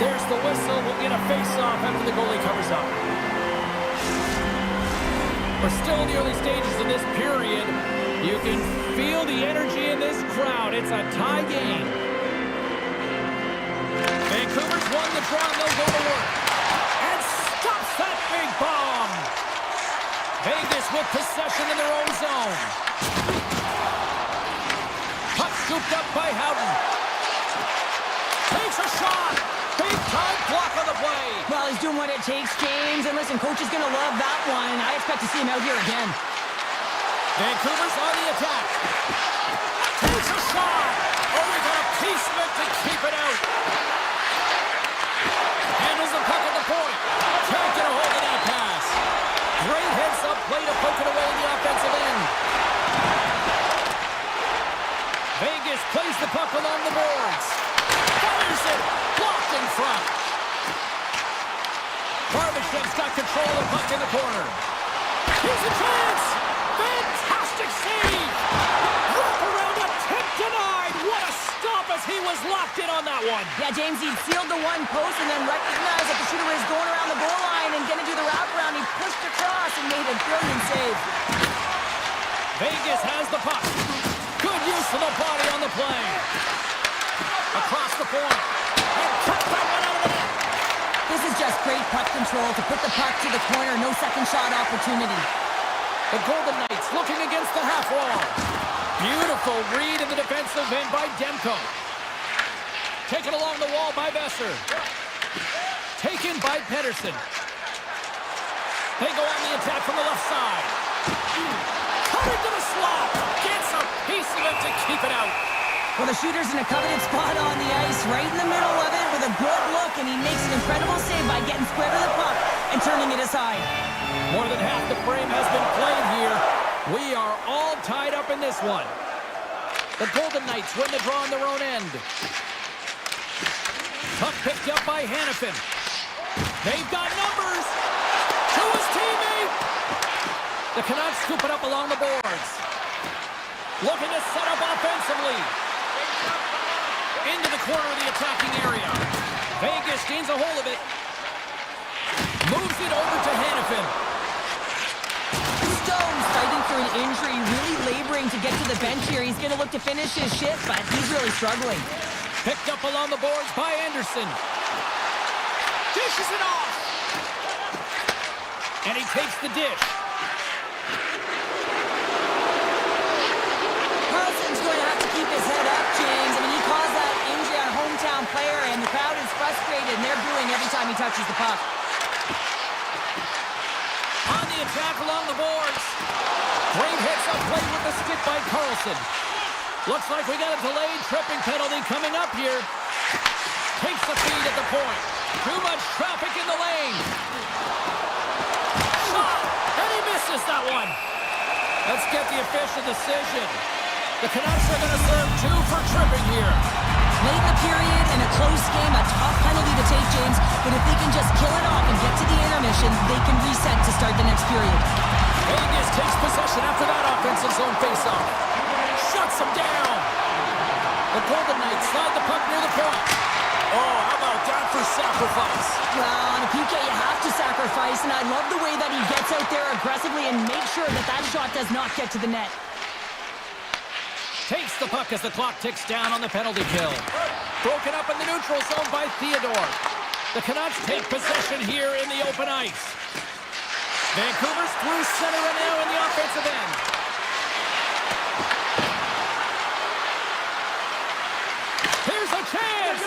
There's the whistle. We'll get a face-off after the goalie covers up. We're still in the early stages of this period. You can feel the energy in this crowd. It's a tie game. Vancouver's won the draw, and they'll go to work. And stops that big bomb. Vegas with possession in their own zone. Puck scooped up by Houghton. Takes a shot. Big time block on the play. Well, he's doing what it takes, James. And listen, coach is going to love that one. I expect to see him out here again. Vancouver's on the attack. Takes a shot. Oh, we got a piece of it to keep it out. Handles the puck at the point. Can't get a hold of that pass. Great heads-up play to poke it away in the offensive end. Vegas plays the puck along the boards. Fires it. Blocked in front. Barbashev's got control of the puck in the corner. Here's a chance. Fantastic save. Wrap around attempt denied. What a stop as he was locked in on that one. Yeah, James, he sealed the one post and then recognized that the shooter was going around the goal line and going to do the wraparound. He pushed across and made a brilliant save. Vegas has the puck. Good use of the body on the play. Across the point. And cut that one out of the net. This is just great puck control to put the puck to the corner. No second shot opportunity. The Golden Knights looking against the half wall. Beautiful read in the defensive end by Demko. Taken along the wall by Besser. Taken by Pettersson. They go on the attack from the left side. Cut into the slot. Gets a piece of it to keep it out. Well, the shooter's in a coveted spot on the ice, right in the middle of it with a good look, and he makes an incredible save by getting square to the puck and turning it aside. More than half the frame has been played here. We are all tied up in this one. The Golden Knights win the draw on their own end. Puck picked up by Hannafin. They've got numbers. To his teammate. The Canucks scoop it up along the boards. Looking to set up offensively. Into the corner of the attacking area. Vegas gains a hold of it. Moves it over to Hannafin. Stone's fighting for an injury, really laboring to get to the bench here. He's going to look to finish his shift, but he's really struggling. Picked up along the boards by Anderson. Dishes it off. And he takes the dish. Carlson's going to have to keep his head up, James. I mean, he caused that injury on a hometown player, and the crowd is frustrated, and they're booing every time he touches the puck. On the attack along the boards. Great hits up play with the stick by Carlson. Looks like we got a delayed tripping penalty coming up here. Takes the feed at the point. Too much traffic in the lane. Shot! And he misses that one. Let's get the official decision. The Canucks are going to serve 2 for tripping here. Late in the period, in a close game, a tough penalty to take, James. But if they can just kill it off and get to the intermission, they can reset to start the next period. Vegas takes possession after that offensive zone faceoff. Shuts him down. The Golden Knights slide the puck near the point. Oh, how about that for sacrifice? Well, on a PK, you have to sacrifice, and I love the way that he gets out there aggressively and makes sure that that shot does not get to the net. Takes the puck as the clock ticks down on the penalty kill. Broken up in the neutral zone by Theodore. The Canucks take possession here in the open ice. Vancouver's through center and now in the offensive end. a chance!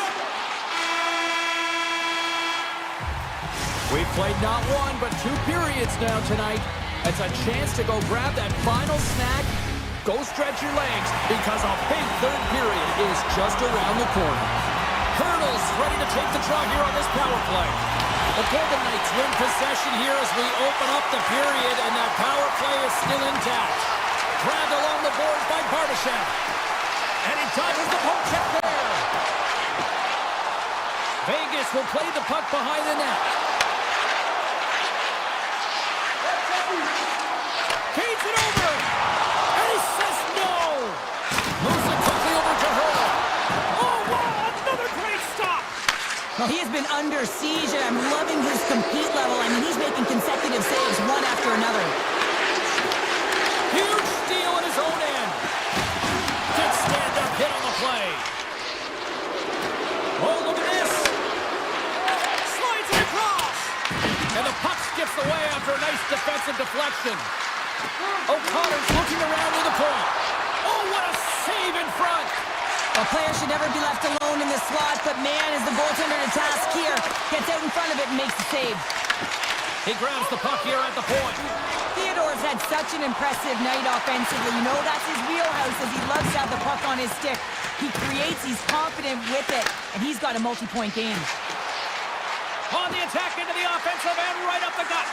We've played not one, but 2 periods now tonight. It's a chance to go grab that final snack. Go stretch your legs, because a big third period is just around the corner. Hurdles ready to take the draw here on this power play. The Golden Knights win possession here as we open up the period, and that power play is still intact. Grabbed along the boards by Barbashev. And he dodges the poke check there. Vegas will play the puck behind the net. Feeds it over. And he says no. Moves it quickly over to Hurdle. Oh, wow, another great stop. Well, he has been under siege, and I'm loving his compete level. I mean, he's making consecutive saves one after another. Huge steal at his own end. Good stand-up hit on the play. Oh, look at this. Slides it across. And the puck skips away after a nice defensive deflection. O'Connor's looking around to the point. Oh, what a save in front. A player should never be left alone in the slot, but man, is the goaltender to task here. Gets out in front of it and makes the save. He grabs the puck here at the point. Theodore's had such an impressive night offensively. You know, that's his wheelhouse, as he loves to have the puck on his stick. He creates, he's confident with it, and he's got a multi-point game. On the attack into the offensive end, right up the gut.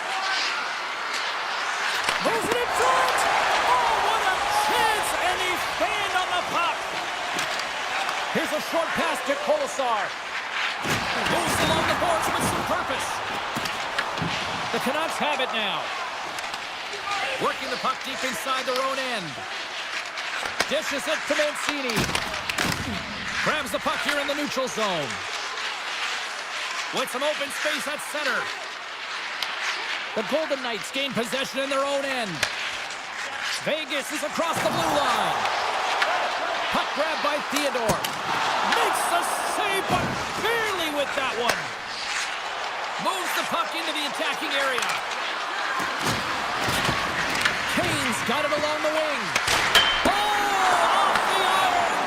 Moves it in front. Oh, what a chance, and he's fanned on the puck. Here's a short pass to Kolesar. Moves along the boards with some purpose. The Canucks have it now. Working the puck deep inside their own end. Dishes it to Mancini. Grabs the puck here in the neutral zone. With some open space at center. The Golden Knights gain possession in their own end. Vegas is across the blue line. Puck grabbed by Theodore. Makes the save, but barely with that one. Moves the puck into the attacking area. Kane's got it along the wing. Oh, off the iron.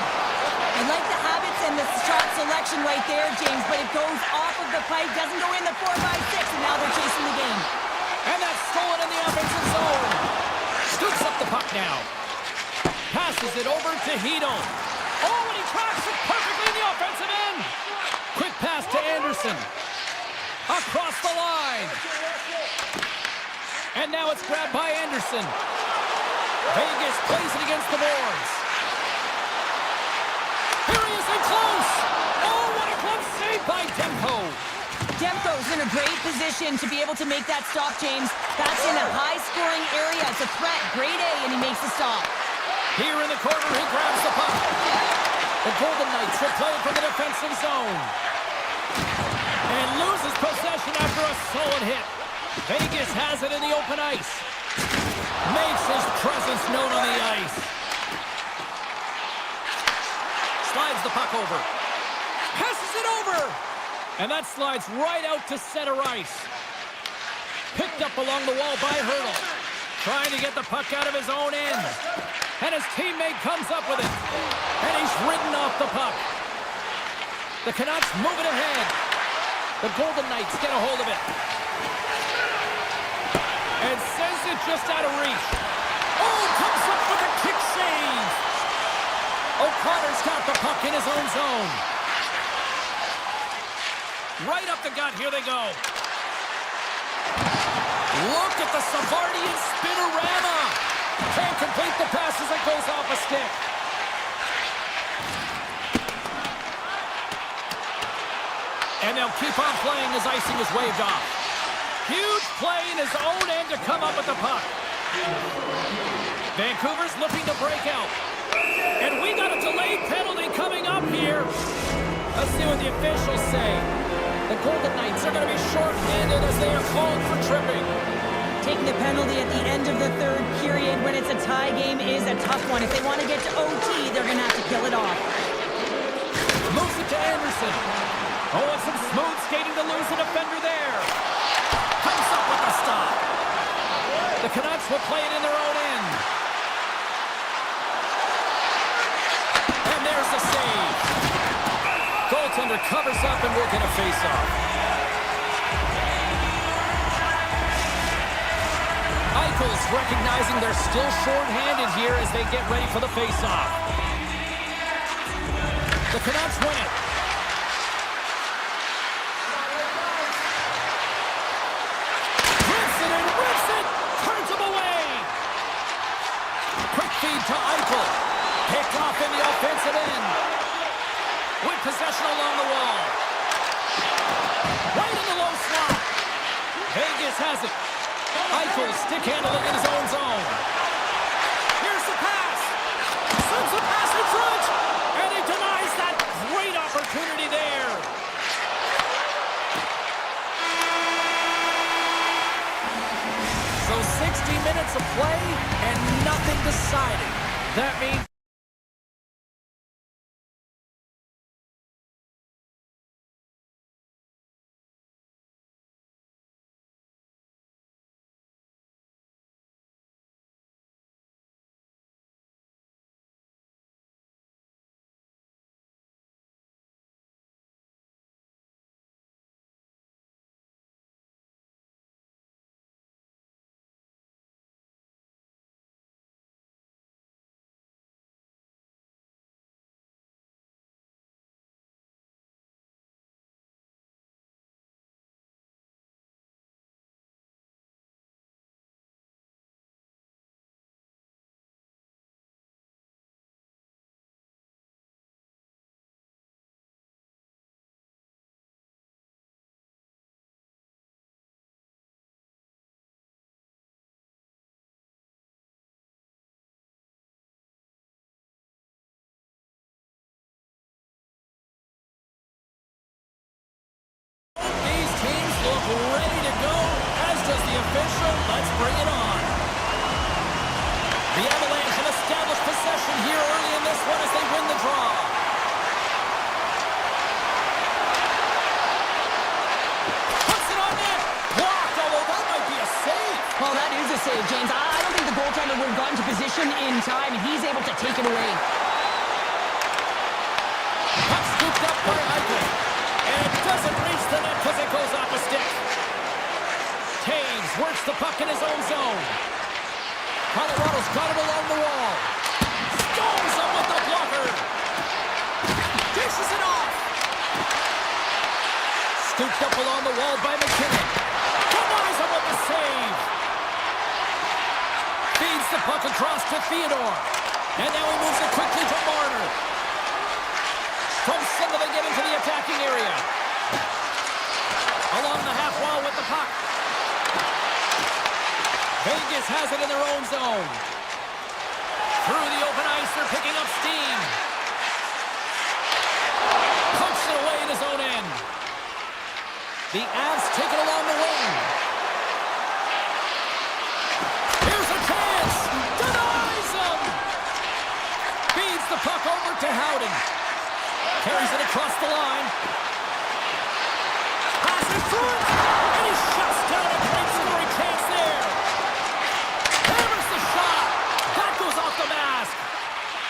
I like the habits and the shot selection right there, James, but it goes off of the pipe, doesn't go in the 4-5-6, and now they're chasing the game. And that's stolen in the offensive zone. Scoops up the puck now. Passes it over to Hedel. Oh, and he tracks it perfectly in the offensive end. Quick pass to Anderson. Across the line. And now it's grabbed by Anderson. Vegas plays it against the boards. Here he is in close. Oh, what a glove save by Demko. Demko's in a great position to be able to make that stop, James. That's in a high-scoring area. It's a threat. Grade A, and he makes the stop. Here in the corner, he grabs the puck. The Golden Knights will play from the defensive zone. And loses possession after a solid hit. Vegas has it in the open ice. Makes his presence known on the ice. Slides the puck over. Passes it over. And that slides right out to center ice. Picked up along the wall by Hurdle. Trying to get the puck out of his own end. And his teammate comes up with it. And he's ridden off the puck. The Canucks move it ahead. The Golden Knights get a hold of it. And sends it just out of reach. Oh, comes up with a kick save. O'Connor's got the puck in his own zone. Right up the gut, here they go. Look at the Savardian spinorama. Can't complete the pass as it goes off a stick. And they'll keep on playing as icing is waved off. Huge play in his own end to come up with the puck. Vancouver's looking to break out. And we got a delayed penalty coming up here. Let's see what the officials say. The Golden Knights are going to be short-handed as they are called for tripping. Taking the penalty at the end of the third period when it's a tie game is a tough one. If they want to get to OT, they're going to have to kill it off. Moves it to Anderson. Oh, and some smooth skating to lose a defender there. Comes up with a stop. The Canucks will play it in their own end. And there's the save. Defender covers up and we'll get a face-off. Eichel's recognizing they're still short-handed here as they get ready for the face-off. The Canucks win it. Rips it and rips it! Turns him away! Quick feed to Eichel. Picked off in the offensive end. With possession along the wall. Right in the low slot. Vegas has it. Eichel stick-handling in his own zone. Here's the pass. Sends the pass in front. And he denies that great opportunity there. So 60 minutes of play and nothing decided. That means ready to go, as does the official. Let's bring it on. The Avalanche have established possession here early in this one as they win the draw. Puts it on net. Blocked, although that might be a save. Well, that is a save, James. I don't think the goaltender would have gotten to position in time, and he's able to take it away. Puck scooped up by Eichel. And it doesn't reach the net because it goes off a stick. Taves works the puck in his own zone. Colorado's got it along the wall. Stones him with the blocker. Dishes it off. Scooped up along the wall by McKinnon. Denies him with the save. Feeds the puck across to Theodore. And now he moves it quickly to Marner. From center they get into the attacking area. Along the half wall with the puck. Vegas has it in their own zone. Through the open ice, they're picking up steam. Pokes it away in his own end. The Avs take it along the wing. Here's a chance. Denies him. Feeds the puck over to Howden. Carries it across the line. Pass it through. And he shuts down a great scoring chance there. Hammers the shot. That goes off the mask.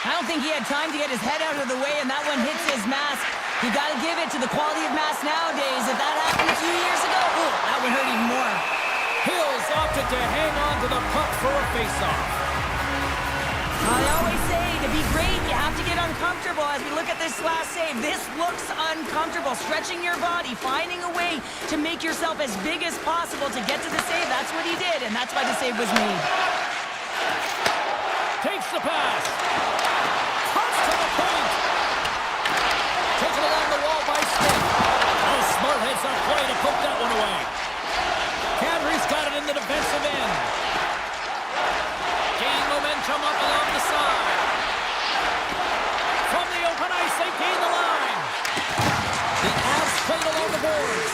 I don't think he had time to get his head out of the way, and that one hits his mask. You got to give it to the quality of mask nowadays. If that happened a few years ago, that would hurt even more. Hills opted to hang on to the puck for a face-off. I always say, to be great, you have to get uncomfortable. As we look at this last save, this looks uncomfortable. Stretching your body, finding a way to make yourself as big as possible to get to the save. That's what he did, and that's why the save was made. Takes the pass. Cuts to the paint. Taken along the wall by Smith. Oh, smart heads-up play to put that one away. Kadri's got it in the defensive end. Gain momentum up along the side. From the open ice, they gain the line. The Avs play along the boards.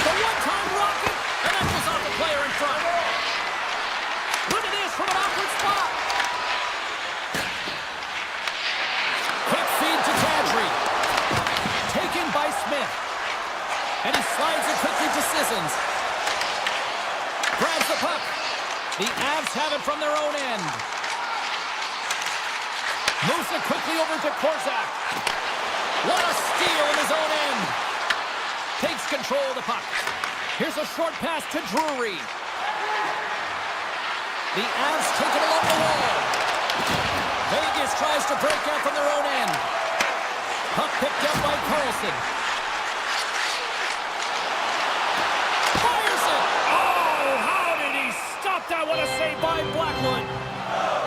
The one-time rocket, and that goes off the player in front. Look at this from an awkward spot. Quick feed to Kadri. Taken by Smith. And he slides it quickly to Sissons. Grabs the puck. The Avs have it from their own end. Moves it quickly over to Korzak. What a steal in his own end. Takes control of the puck. Here's a short pass to Drury. The Avs take it along the wall. Vegas tries to break out from their own end. Puck picked up by Carlson. Fires it! Oh, how did he stop that? What a save by Blackwood.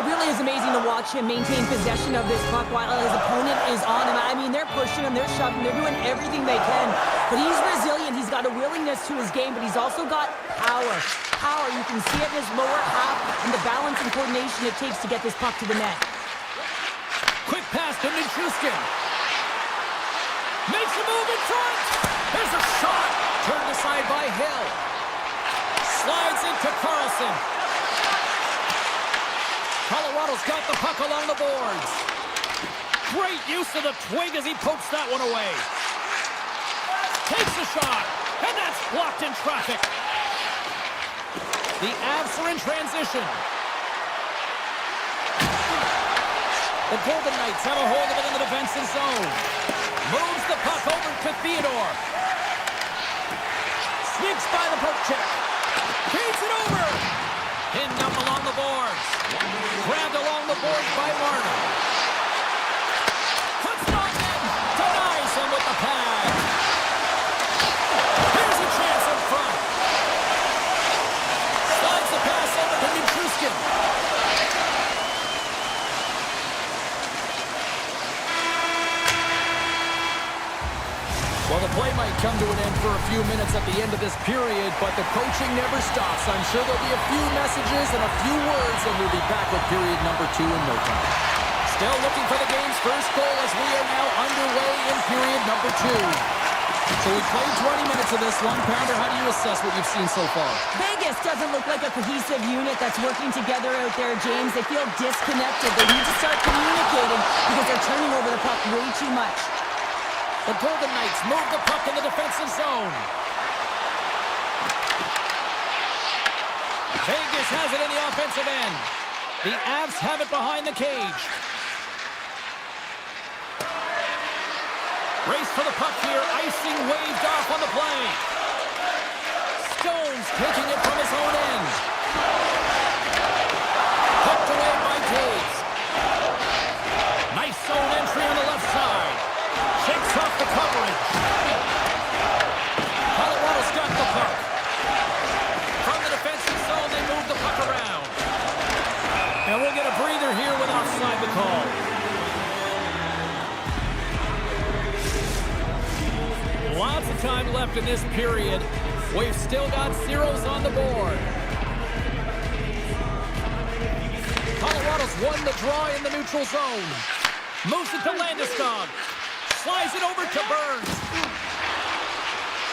It really is amazing to watch him maintain possession of this puck while his opponent is on him. I mean, they're pushing him, they're shoving, they're doing everything they can. But he's resilient, he's got a willingness to his game, but he's also got power. Power, you can see it in his lower half and the balance and coordination it takes to get this puck to the net. Quick pass to Nichushkin. Makes a move in front. There's a shot. Turned aside by Hill. Slides into Carlson. Colorado's got the puck along the boards. Great use of the twig as he pokes that one away. Takes a shot, and that's blocked in traffic. The Avs are in transition. The Golden Knights have a hold of it in the defensive zone. Moves the puck over to Theodore. Sneaks by the poke check. Feeds it over. Pinned up along the boards. Grabbed along the boards by Marner. Puts it on in. Denies him with the pad. Here's a chance in front. Slides the pass over to Nichushkin. Well, the play might come to an end for a few minutes at the end of this period, but the coaching never stops. I'm sure there'll be a few messages and a few words, and we'll be back with period number 2 in no time. Still looking for the game's first goal as we are now underway in period number 2. So we played 20 minutes of this one. Pounder, how do you assess what you've seen so far? Vegas doesn't look like a cohesive unit that's working together out there, James. They feel disconnected. They need to start communicating because they're turning over the puck way too much. The Golden Knights move the puck in the defensive zone. Vegas has it in the offensive end. The Avs have it behind the cage. Race for the puck here. Icing waved off on the play. Stones taking it from his own end. Hooked away by Taves. Nice zone entry on the left side. Shakes off the coverage. Colorado's got the puck. From the defensive zone, they move the puck around. And we'll get a breather here with offside the call. Lots of time left in this period. We've still got zeros on the board. Colorado's won the draw in the neutral zone. Moves it to Landeskog. Slides it over to Burns.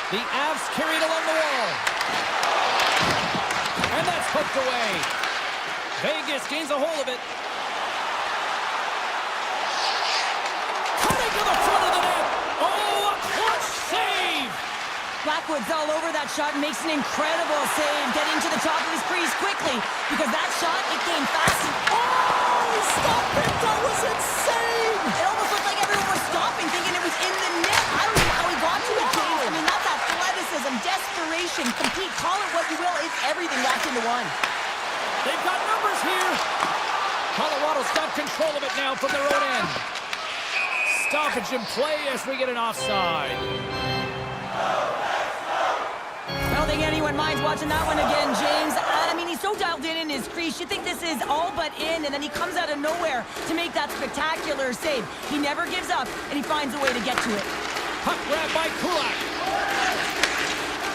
The Avs carry it along the wall. And that's poked away. Vegas gains a hold of it. Cutting to the front of the net. Oh, a clutch save. Blackwood's all over that shot and makes an incredible save, getting to the top of his crease quickly because that shot, it came fast. Oh, stop it. That was insane. It almost looked like everyone was stopping, thinking it was in the net. I don't know how he got to it, James. I mean, that's athleticism, desperation, compete, call it what you will. It's everything wrapped into one. They've got numbers here. Colorado's got control of it now from their own end. Stoppage in play as we get an offside. I don't think anyone minds watching that one again, James. I mean, he's so dialed in his crease. You think this is all but in, and then he comes out of nowhere to make that spectacular save. He never gives up, and he finds a way to get to it. Puck grab by Kulak.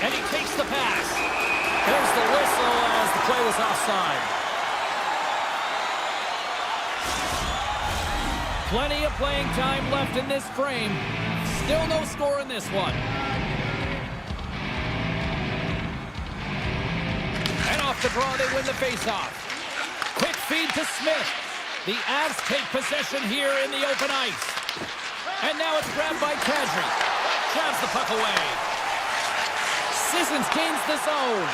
And he takes the pass. There's the whistle as the play was offside. Plenty of playing time left in this frame. Still no score in this one. And off the draw, they win the faceoff. Quick feed to Smith. The Avs take possession here in the open ice. And now it's grabbed by Kadri. Grabs the puck away. Sissons gains the zone.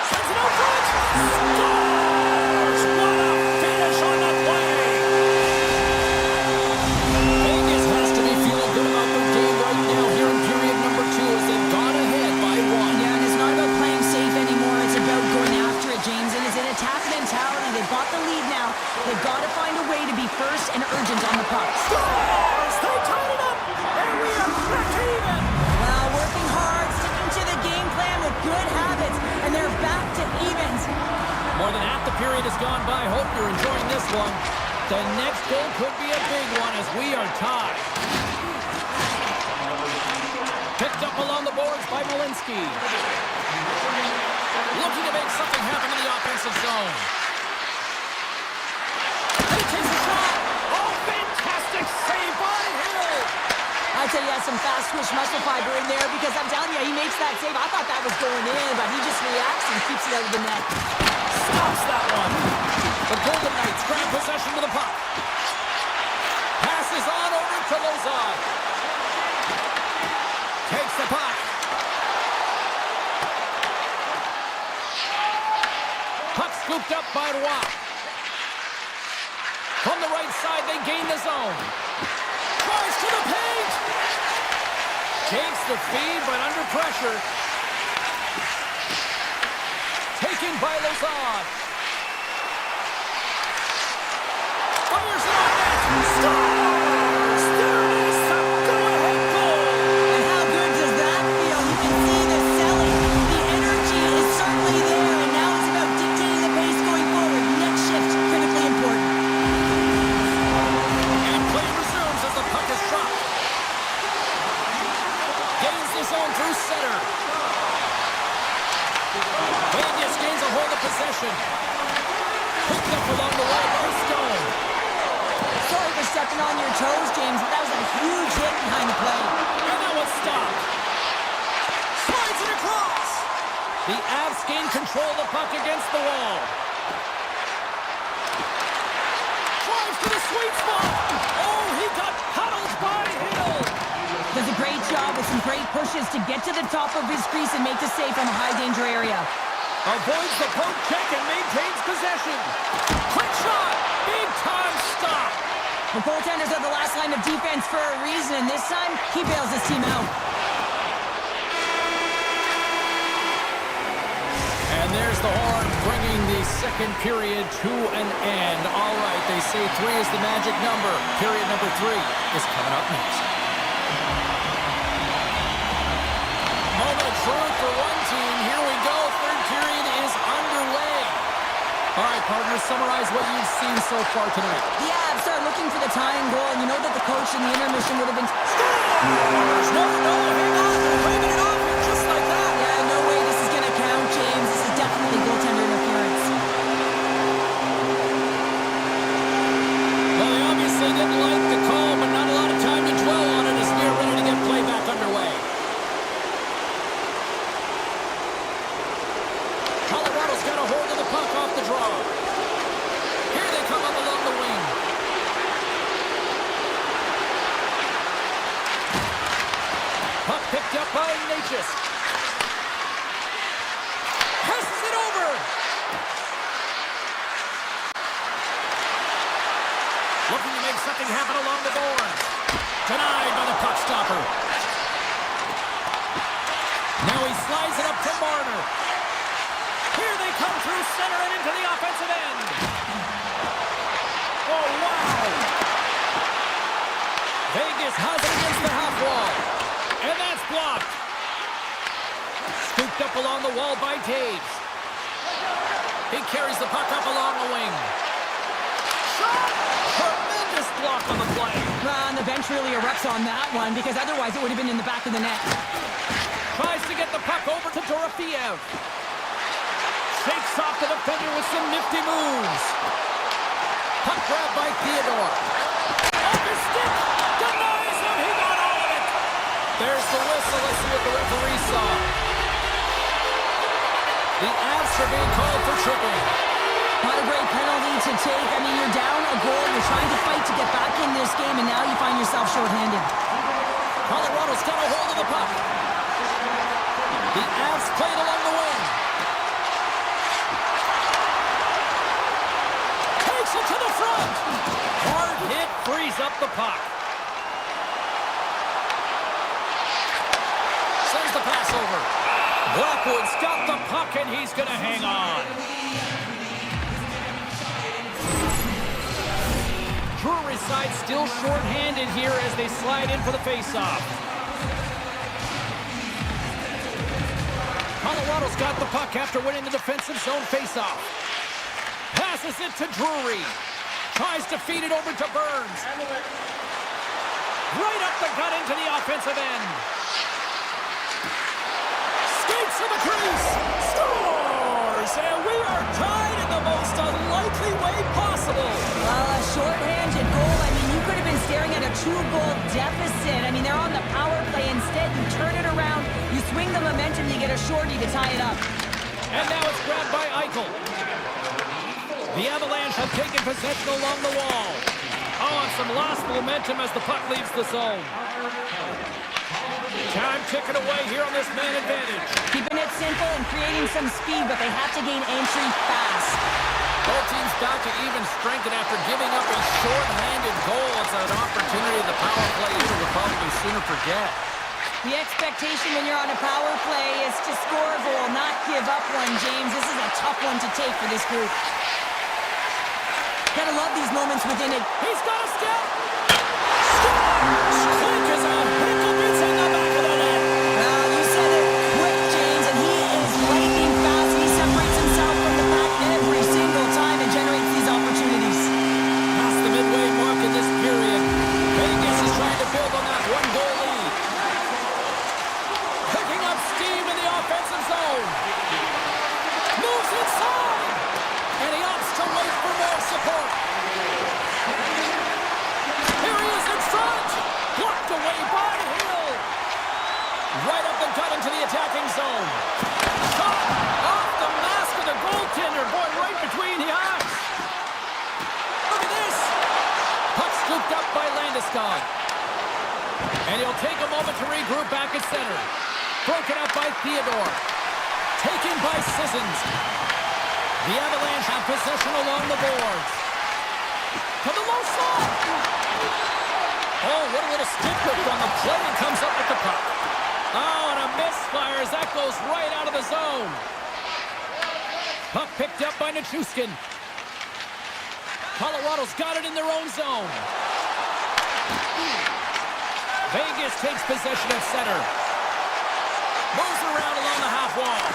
Sends it out front. Scores! What a finish on the play! They've got to find a way to be first and urgent on the puck. Scores! They tied it up! And we are back even! Well, working hard, sticking to the game plan with good habits, and they're back to evens. More than half the period has gone by. Hope you're enjoying this one. The next goal could be a big one as we are tied. Picked up along the boards by Malinsky. Looking to make something happen in the offensive zone. And he takes a shot. Oh, fantastic save by Hill. I'd say he has some fast twitch muscle fiber in there because I'm telling you, he makes that save. I thought that was going in, but he just reacts and keeps it out of the net. Stops that one. The Golden Knights grab possession with the puck. Passes on over to Lozon. Takes the puck. Puck scooped up by Roy. From the right side, they gain the zone. Tries to the paint. Takes the feed, but under pressure. Taken by Lozon. Fires it on net. Scores! There is the go-ahead goal. And how good does that feel? You can see the selling. The energy is certainly there, and now it's about dictating the pace going forward. Next shift, critically important. And play resumes as the puck is dropped. Gains the zone through center. Vegas gains a hold of possession. Picked up along the wall by Stone. Sorry for stepping on your toes, James, but that was a huge hit behind the play. And that was stopped. Slides it across. The Avs gain control of the puck against the wall. Drives to the sweet spot. Oh, he got huddled by Hill. Does a great job with some great pushes to get to the top of his crease and make the save from a high-danger area. Avoids the poke check and maintains possession. Quick shot. Big time stop. The goaltenders are the last line of defense for a reason, and this time, he bails his team out. And there's the horn, bringing the second period to an end. All right, they say 3 is the magic number. Period number 3 is coming up next. Moment of truth for one team. Here we go. Third period is underway. All right, partners, summarize what you've seen so far tonight. The Avs are looking for the tying goal, and you know that the coach in the intermission would have been... Scores! No, hang on. They're waving it off here just like that. Yeah, no way this is going to count, James. This is definitely goaltender interference. Well, they obviously didn't like the call, but not a lot of time to dwell on it as we are ready to get play back underway. Colorado's got a hold of the puck off the draw. Here they come up along the wing. Puck picked up by Ignatius. Passes it over. Looking to make something happen along the boards. Denied by the puck stopper. Now he slides it up to Marner. Here they come through center and into the offensive end. Oh, wow. Vegas has it against the half wall. And that's blocked. Scooped up along the wall by Taves. He carries the puck up along the wing. Shot! Tremendous block on the play. And the bench really erupts on that one, because otherwise it would have been in the back of the net. Tries to get the puck over to Dorofeev. Shakes off the defender with some nifty moves. Puck grab by Theodore. Off his stick. Denies him. He got all of it. There's the whistle. Let's see what the referee saw. The Avs are being called for tripping. Not a great penalty to take. I mean, you're down a goal. You're trying to fight to get back in this game, and now you find yourself shorthanded. Colorado's got a hold of the puck. The Avs played along the wing. Takes it to the front. Hard hit frees up the puck. Sends the pass over. Blackwood's got the puck, and he's going to hang on. still short-handed here as they slide in for the face-off. Colorado's got the puck after winning the defensive zone face-off. Passes it to Drury. Tries to feed it over to Burns. Right up the gut into the offensive end. Skates to the crease. Scores! And we are tied in the most unlikely way possible. Well, a short-handed goal. I mean, you could have been staring at a 2-goal deficit. I mean, they're on the power play. Instead, you turn it around, you swing the momentum, you get a shorty to tie it up. And now it's grabbed by Eichel. The Avalanche have taken possession along the wall. Oh, and some lost momentum as the puck leaves the zone. Time ticking away here on this man advantage. Keeping it simple and creating some speed, but they have to gain entry fast. Both teams back to even strength, and after giving up a short-handed goal, it's an opportunity the power play leader will probably sooner forget. The expectation when you're on a power play is to score a goal, not give up one, James. This is a tough one to take for this group. Gotta love these moments within it. He's got a step. Scores! Quick as a pickle gets in the back of the net. You said it quick, James, and he is lightning fast. He separates himself from the pack every single time and generates these opportunities. Past the midway mark in this period. Vegas is trying to build on that one-goal lead. Picking up steam in the offensive zone. Moves inside. And he opts to wait for more support. Here he is in front. Blocked away by Hill. Right up the gut into the attacking zone. Shot off the mask of the goaltender. Boy, right between the eyes. Look at this. Puck scooped up by Landeskog. And he'll take a moment to regroup back at center. Broken up by Theodore. Taken by Sissons. The Avalanche have possession along the boards. To the low slot. Oh, what a little stick whip on the play and comes up with the puck. Oh, and a misfire as that goes right out of the zone. Puck picked up by Nichushkin. Colorado's got it in their own zone. Vegas takes possession at center. Moves around along the half wall.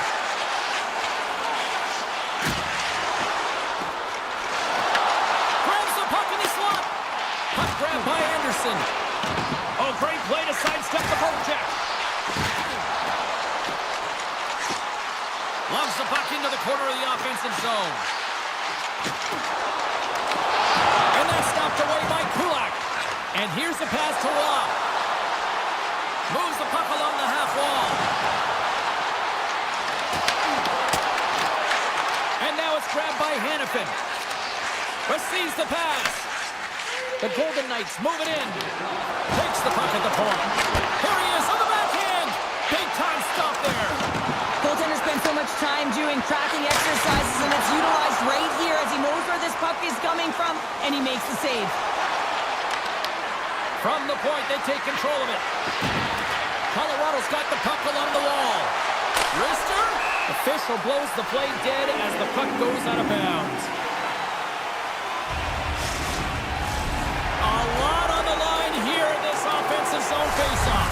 Grabbed by Anderson. Oh, great play to sidestep the poke check. Loves the puck into the corner of the offensive zone. And that's stopped away by Kulak. And here's the pass to Rob. Moves the puck along the half wall. And now it's grabbed by Hannafin. Receives the pass. The Golden Knights move it in. Takes the puck at the point. Here he is on the backhand. Big time stop there. Goaltender spent so much time doing tracking exercises, and it's utilized right here as he knows where this puck is coming from, and he makes the save. From the point, they take control of it. Colorado's got the puck along the wall. Wrister. Official blows the play dead as the puck goes out of bounds. Offensive zone face-off.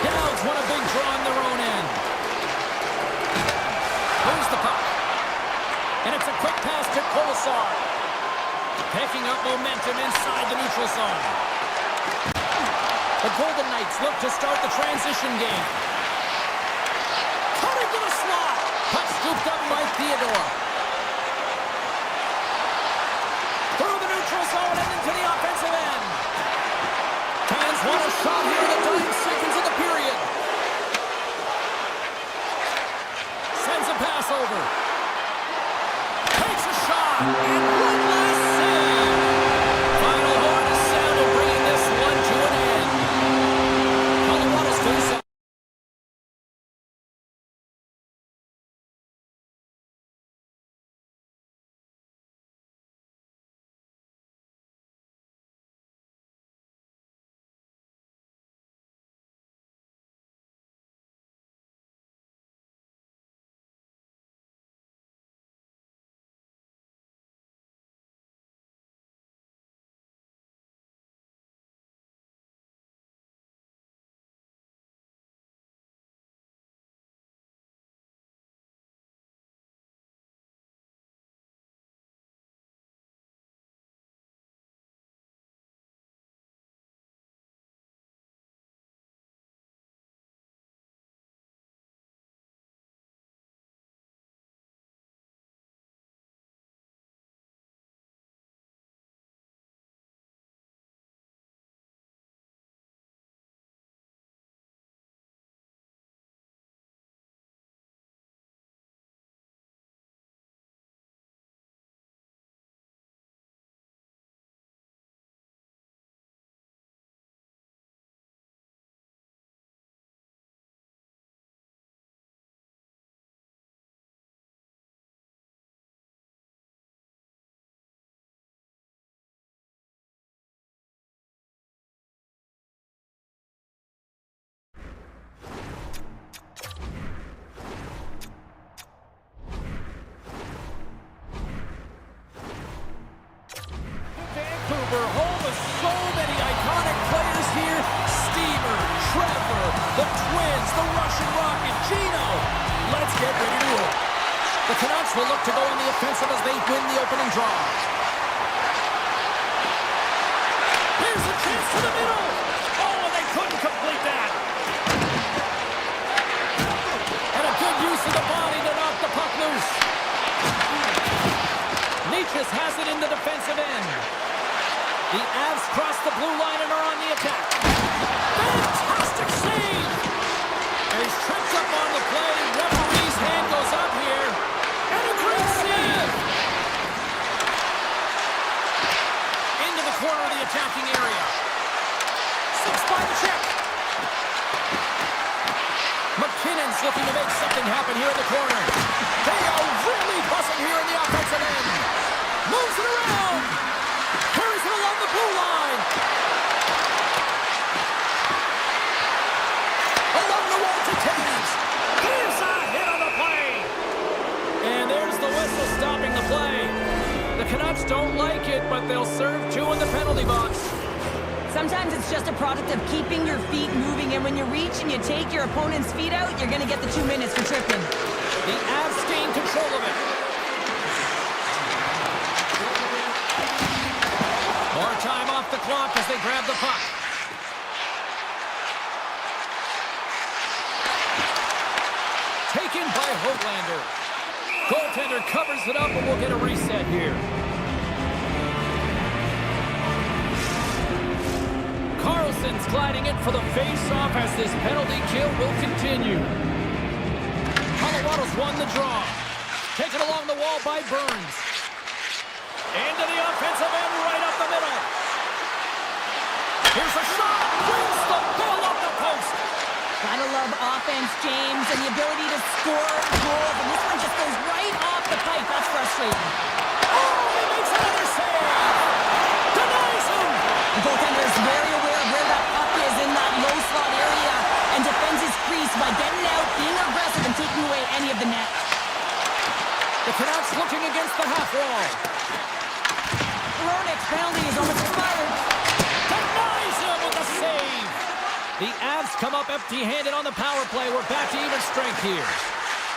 Downs won a big draw on their own end. Moves the puck. And it's a quick pass to Kolasar. Picking up momentum inside the neutral zone. The Golden Knights look to start the transition game. Cutting to the slot. Puck scooped up by Theodore. Through the neutral zone and into the offensive end. Fans want a shot here in the dying seconds of the period. Sends a pass over. Takes a shot. And one last The Canucks will look to go on the offensive as they win the opening draw. Here's a chance to the middle. Oh, and they couldn't complete that. And a good use of the body to knock the puck loose. Nietzsche has it in the defensive end. The Avs cross the blue line and are on the attack. Fantastic save! And he's tripped up on the play. Referee's hand goes up here. And a great save! Into the corner of the attacking area. 6 by the check. McKinnon's looking to make something happen here in the corner. They are really buzzing here in the offensive end. Moves it around. Carries it along the blue line. Along the wall to Taves. Here's a hit on the play. And there's the whistle stopping the play. The Canucks don't like it, but they'll serve 2 in the penalty box. Sometimes it's just a product of keeping your feet moving, and when you reach and you take your opponent's feet out, you're going to get the 2 minutes for tripping. The Avs gain control of it. More time off the clock as they grab the puck. Taken by Hoglander. Goaltender covers it up, and we'll get a reset here. Carlson's gliding in for the face-off as this penalty kill will continue. Colorado's won the draw. Taken along the wall by Burns. Into the offensive end, right up the middle. Here's a shot. Wins the ball off the post. Gotta love offense, James, and the ability to score goals. And this one just goes right off the pipe. That's frustrating. Oh, he makes another save. Denies him. The goaltender is very aware of where that puck is in that low slot area and defends his crease by getting out, being aggressive, and taking away any of the net. The Canucks looking against the half wall. Hronek's penalty is almost expired. Denies him with a save. The Avs come up empty-handed on the power play. We're back to even strength here.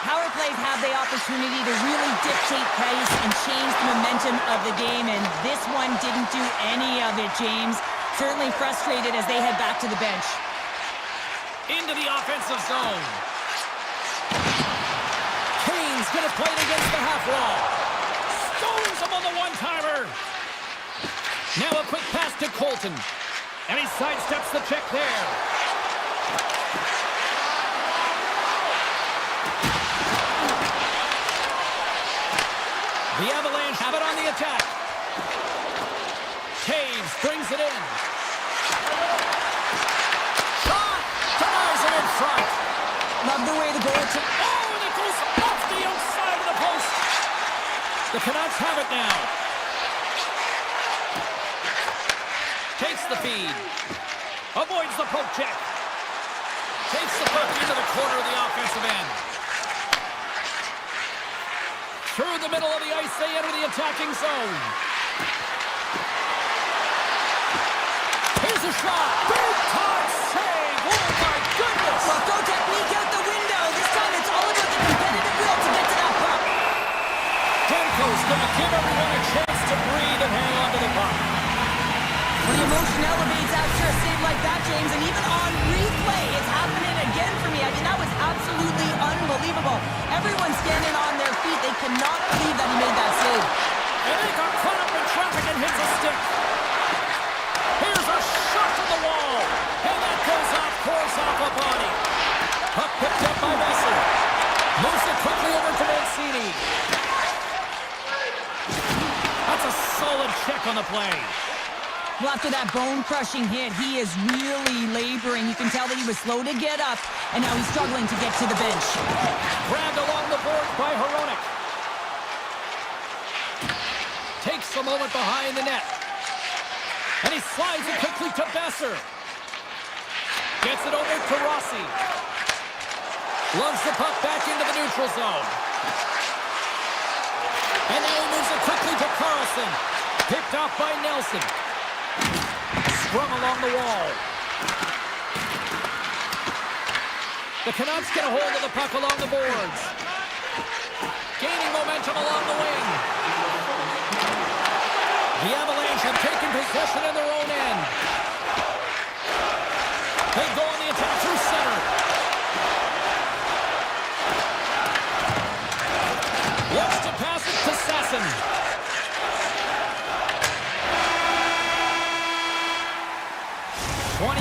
Power plays have the opportunity to really dictate pace and change the momentum of the game, and this one didn't do any of it, James. Certainly frustrated as they head back to the bench. Into the offensive zone. Kane's going to play it against the half wall. Stones him on the one-timer. Now a quick pass to Colton. And he sidesteps the check there. The Avalanche have it on the attack. Taves brings it in. Shot! Denies him in front. Love the way the goal took. Oh, and it goes off the outside of the post. The Canucks have it now. Takes the feed. Avoids the poke check. Takes the puck into the corner of the offensive end. Through the middle of the ice, they enter the attacking zone. Here's a shot. Big time save. Oh, my goodness. Well, go technique out the window. This time it's all about the competitive will to get to that puck. Demko's going to give everyone a chance to breathe and hang on to the puck. When the emotion elevates after a save like that, James, and even on replay, it's happening again for me. I mean, that was absolutely unbelievable. Everyone's standing on their feet. They cannot believe that he made that save. And they got caught up in traffic and hits a stick. Here's a shot to the wall. And that goes off course off a body. Puck picked up by Besser. Moves it quickly over to Mancini. That's a solid check on the play. Well, after that bone-crushing hit, he is really laboring. You can tell that he was slow to get up, and now he's struggling to get to the bench. Grabbed along the boards by Hronek. Takes a moment behind the net. And he slides it quickly to Besser. Gets it over to Rossi. Loves the puck back into the neutral zone. And now he moves it quickly to Carlson. Picked off by Nelson. Sprung along the wall. The Canucks get a hold of the puck along the boards. Gaining possession in their own end. They go on the attack through center. Looks to pass it to Sasson.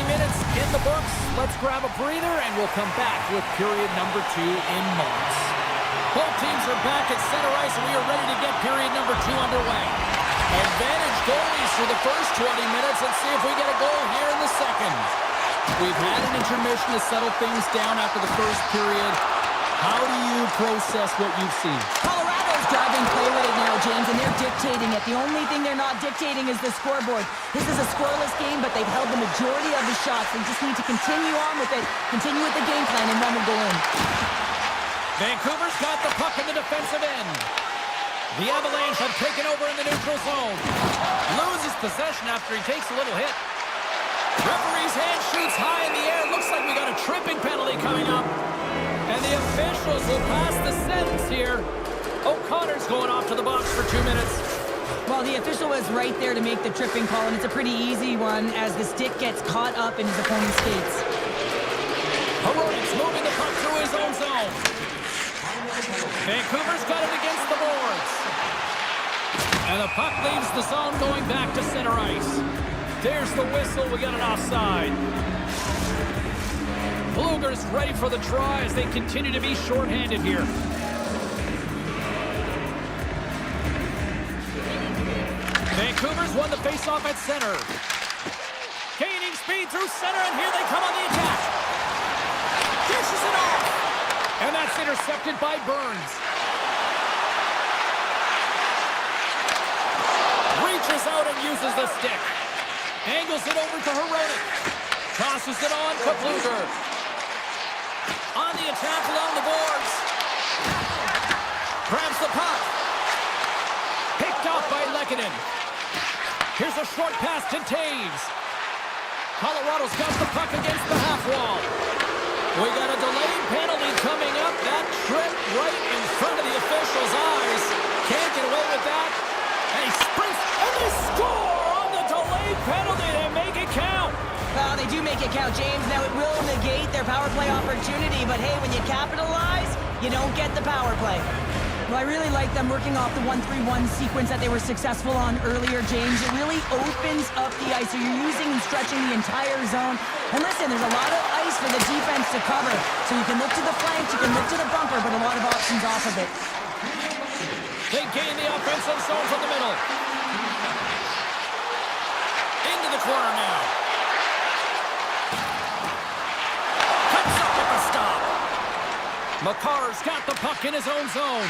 Minutes in the books. Let's grab a breather and we'll come back with period number 2 in moments. Both teams are back at center ice and we are ready to get period number 2 underway. Advantage goalies for the first 20 minutes. Let's see if we get a goal here in the second. We've had an intermission to settle things down after the first period. How do you process what you've seen? Colorado's driving play right now, James, and they're dictating it. The only thing they're not dictating is the scoreboard. This is a scoreless game, but they've held the majority of the shots. They just need to continue on with it, continue with the game plan, and run will go in. Vancouver's got the puck in the defensive end. The Avalanche have taken over in the neutral zone. Loses possession after he takes a little hit. Referee's hand shoots high in the air. Looks like we got a tripping penalty coming up. And the officials will pass the sentence here. O'Connor's going off to the box for 2 minutes. Well, the official was right there to make the tripping call, and it's a pretty easy one as the stick gets caught up in his opponent's skates. Heroic's moving the puck through his own zone. Vancouver's got it against the boards. And the puck leaves the zone going back to center ice. There's the whistle. We got an offside. Blueger's ready for the try as they continue to be shorthanded here. Vancouver's won the faceoff at center. Gaining speed through center, and here they come on the attack. Dishes it off. And that's intercepted by Burns. Reaches out and uses the stick. Angles it over to Heroic. Tosses it on to Bluger. On the attack along the boards. Grabs the puck. Picked off by Lehkonen. Here's a short pass to Taves. Colorado's got the puck against the half wall. We got a delayed penalty coming up. That tripped right in front of the official's eyes. Can't get away with that. And he sprints and they score on the delayed penalty. They make it count. Well, they do make it count, James. Now, it will negate their power play opportunity, but hey, when you capitalize, you don't get the power play. Well, I really like them working off the 1-3-1 sequence that they were successful on earlier, James. It really opens up the ice, so you're using and stretching the entire zone. And listen, there's a lot of ice for the defense to cover, so you can look to the flanks, you can look to the bumper, but a lot of options off of it. They gain the offensive zone from the middle. Into the corner now. Cuts up at the stop. Makar's got the puck in his own zone.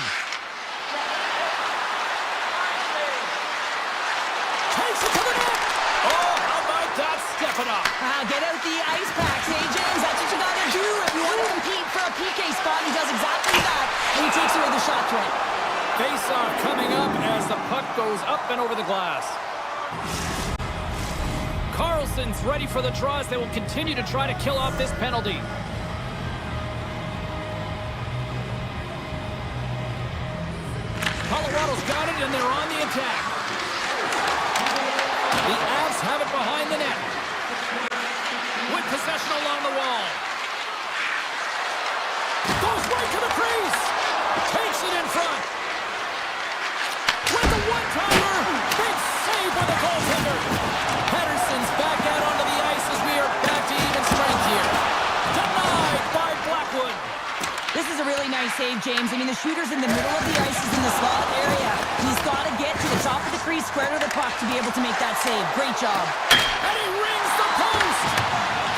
Takes it to the net. Oh, how about that? Step it up. Get out the ice packs, hey, James. That's what you got to do if you want to compete for a PK spot. He does exactly that, and he takes away the shot threat. Face-off coming up as the puck goes up and over the glass. Carlson's ready for the draw as they will continue to try to kill off this penalty. Colorado's got it, and they're on the attack. The Avs have it behind the net. With possession along the wall. Goes right to the crease. Takes it in front. With the one-timer. Big save by the goaltender. Pettersson's back out onto the ice as we are back to even strength here. Denied by Blackwood. This is a really nice save, James. I mean, the shooter's in the middle of the ice. He's in the slot area. He's got to get to the top of the crease, square to the puck to be able to make that save. Great job. And he rings the post.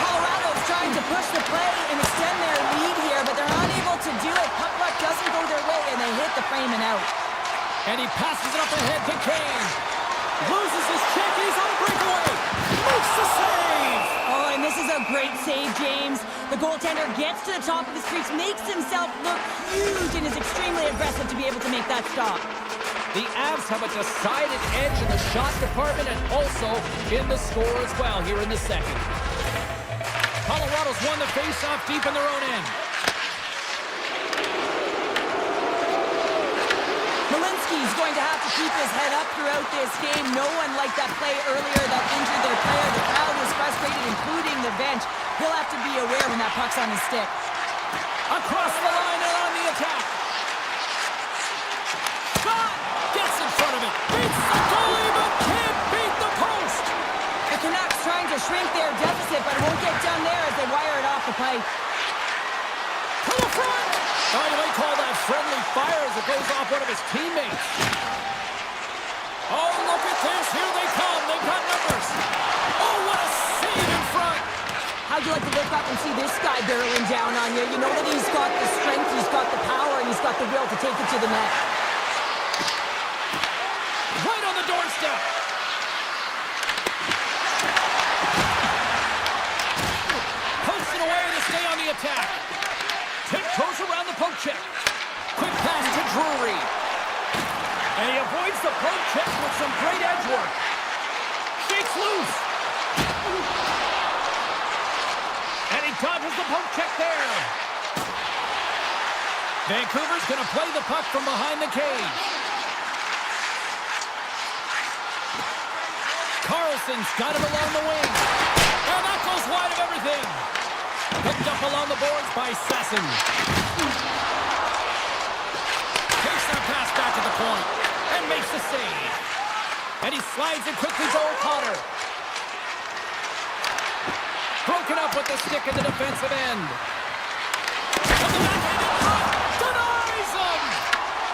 Colorado's trying to push the play and extend their lead here, but they're unable to do it. Puck luck doesn't go their way, and they hit the frame and out. And he passes it up ahead to Kane. Loses his check. He's on breakaway. Makes the save. Oh, and this is a great save, James. The goaltender gets to the top of his crease, makes himself look huge, and is extremely aggressive to be able to make that stop. The Avs have a decided edge in the shot department and also in the score as well here in the second. Colorado's won the face-off deep in their own end. Malinsky's He's going to have to keep his head up throughout this game. No one like that play earlier that injured their player. The crowd was frustrated, including the bench. He'll have to be aware when that puck's on his stick. Across the line and on the attack. Shot! Gets in front of it. Beats the goalie, but can't beat the post. The Canucks trying to shrink their deficit, but it won't get done there as they wire it off the pipe. To the front! Oh, you might call that friendly fire as it goes off one of his teammates. Oh, look at this. Here they come. They've got numbers. Oh, what a save in front. How'd you like to look up and see this guy barreling down on you? You know that he's got the strength, he's got the power, and he's got the will to take it to the net. Right on the doorstep. Pokes it away to stay on the attack. Tiptoes around the poke check. Quick pass to Drury. And he avoids the poke check with some great edge work. Shakes loose. And he dodges the poke check there. Vancouver's going to play the puck from behind the cage. Carlson's got him along the wing. And that goes wide of everything. Picked up along the boards by Sasson. Takes that pass back to the point and makes the save. And he slides it quickly to O'Connor. Broken up with the stick in the defensive end. From the backhand in front, denies him!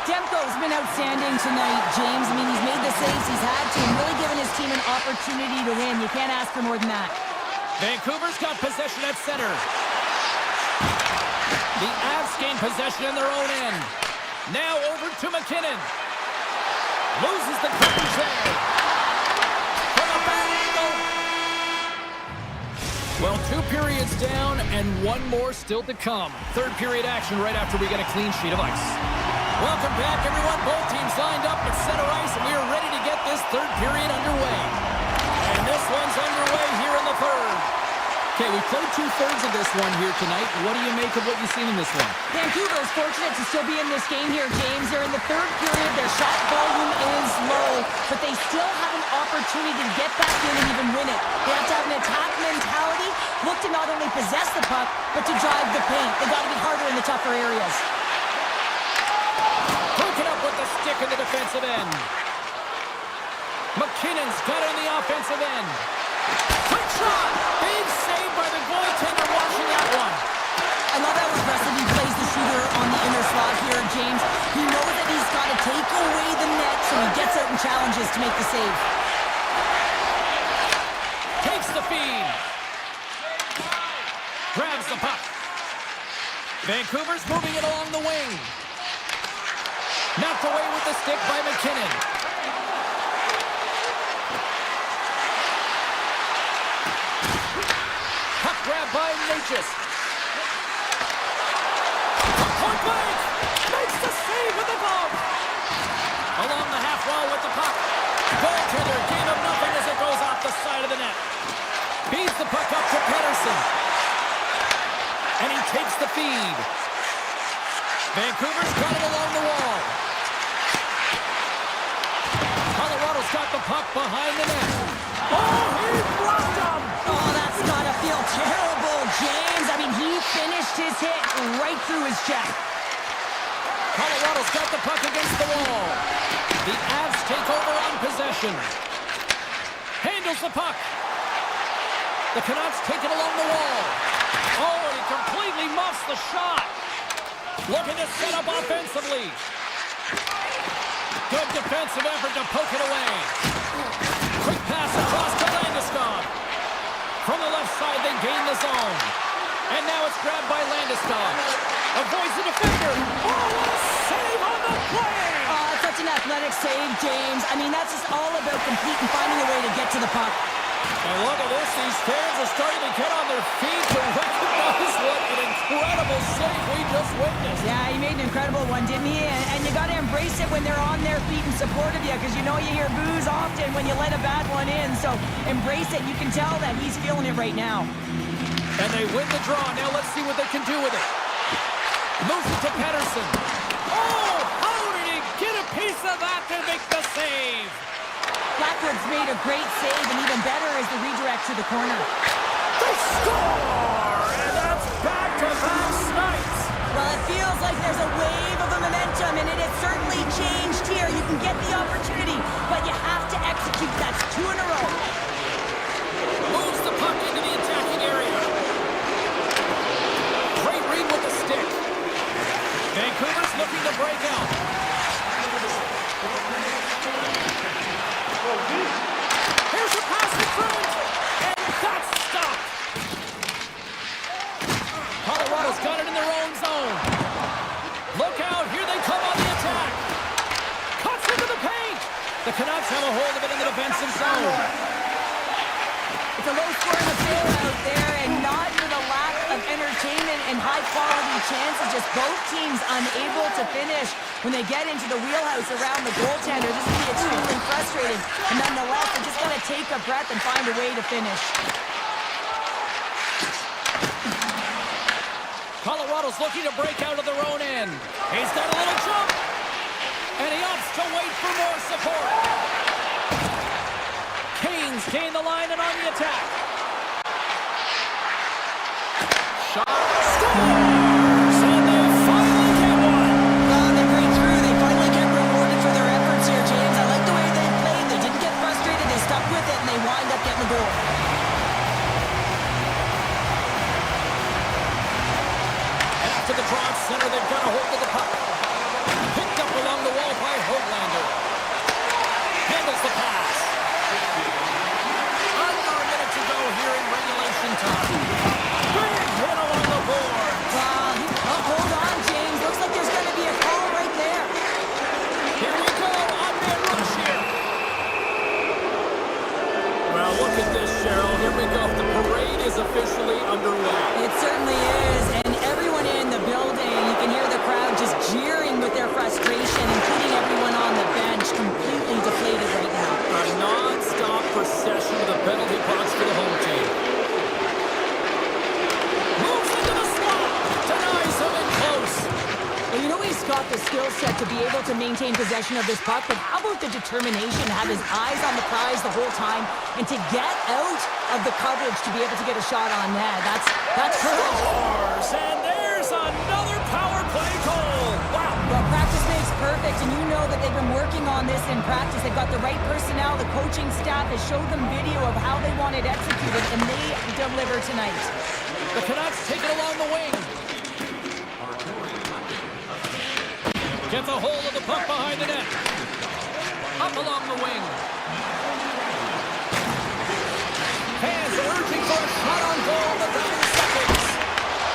Demko's been outstanding tonight, James. I mean, he's made the saves he's had to and really given his team an opportunity to win. You can't ask for more than that. Vancouver's got possession at center. The Avs gain possession in their own end. Now over to McKinnon. Loses the coverage there. From a bad angle. Well, 2 periods down and 1 more still to come. Third period action right after we get a clean sheet of ice. Welcome back, everyone. Both teams lined up at center ice, and we are ready to get this third period underway. And this one's underway here in the third. Okay, we played 2/3 of this one here tonight. What do you make of what you've seen in this one? Vancouver is fortunate to still be in this game here, James. They're in the third period. Their shot volume is low, but they still have an opportunity to get back in and even win it. They have to have an attack mentality, look to not only possess the puck, but to drive the paint. They got to be harder in the tougher areas. Broken up with the stick in the defensive end. McKinnon's got it in the offensive end. Quick shot! Big save by the goaltender watching that one. I love how aggressive he plays the shooter on the inner slot here, James. He knows that he's got to take away the net, so he gets out and challenges to make the save. Takes the feed. Grabs the puck. Vancouver's moving it along the wing. Knocked away with the stick by McKinnon. Puck grab by Natchez. Point blank. Makes the save with the glove. Along the half wall with the puck. Goaltender gave him nothing as it goes off the side of the net. Feeds the puck up to Pettersson. And he takes the feed. Vancouver's got it along the wall. Colorado's got the puck behind the net. Oh, he blocked him! Oh, that's gotta feel terrible, James. I mean, he finished his hit right through his chest. Colorado's got the puck against the wall. The Avs take over on possession. Handles the puck. The Canucks take it along the wall. Oh, and he completely muffs the shot. Looking to set up offensively. Good defensive effort to poke it away. Quick pass across to Landeskog. From the left side, they gain the zone. And now it's grabbed by Landeskog. Avoids the defender. Oh, what a save on the play! Oh, such an athletic save, James. I mean, that's just all about complete and finding a way to get to the puck. And look at this. These fans are starting to get on their feet to recognize what an incredible save we just witnessed. Yeah, he made an incredible one, didn't he? And you got to embrace it when they're on their feet in support of you, because you know you hear boos often when you let a bad one in. So embrace it. You can tell that he's feeling it right now. And they win the draw. Now let's see what they can do with it. Moves it to Pettersson. Oh, how did he get a piece of of that to make the save. Blackwood's made a great save, and even better is the redirect to the corner. They score! And that's back-to-back snipes. Well, it feels like there's a wave of momentum, and it has certainly changed here. You can get the opportunity, but you have to execute. That's 2 in a row. Moves the puck into the attacking area. Great read with the stick. Vancouver's looking to break out. Here's a pass in front, and that's stopped. Colorado's got it in their own zone. Look out, here they come on the attack. Cuts into the paint. The Canucks have a hold of it in the defensive zone. It's a low-scoring affair out there, and not for the lack of entertainment and high-quality chances. Just both teams unable to finish when they get into the wheelhouse around the goaltender. This can be extremely frustrating, and nonetheless, they just got to take a breath and find a way to finish. Colorado's looking to break out of their own end. He's got a little jump, and he opts to wait for more support. Canes gain the line and on the attack. Shot. Scores! And they finally get one. Well, they break through. They finally get rewarded for their efforts here, James. I like the way they played. They didn't get frustrated. They stuck with it, and they wind up getting the goal. After the draw center, they've got a hold of the puck. Picked up along the wall by Höglander. Handles the pass. Under a minute to go here in regulation time. Big hit along the board. Hold on, James. Looks like there's going to be a call right there. Here we go. On-man rush here. Well, look at this, Cheryl. Here we go. The parade is officially underway. It certainly is, and everyone in the building, you can hear the crowd just jeering with their frustration, including everyone on the bench, completely deflated right now. A non-stop procession of the penalty box for the home team. Moves into the slot. Denies him in close. Well, you know he's got the skill set to be able to maintain possession of this puck, but how about the determination to have his eyes on the prize the whole time and to get out of the coverage to be able to get a shot on net? That's courage. Scores, and there's another power play goal. Wow. Well, practice makes perfect, and you know that they've been working on this in practice. They've got the right personnel. The coaching staff has showed them video of how they want it executed, and they deliver tonight. The Canucks take it along the wing. Gets a hold of the puck behind the net. Up along the wing. Fans are urging for a shot on goal in the 30 seconds.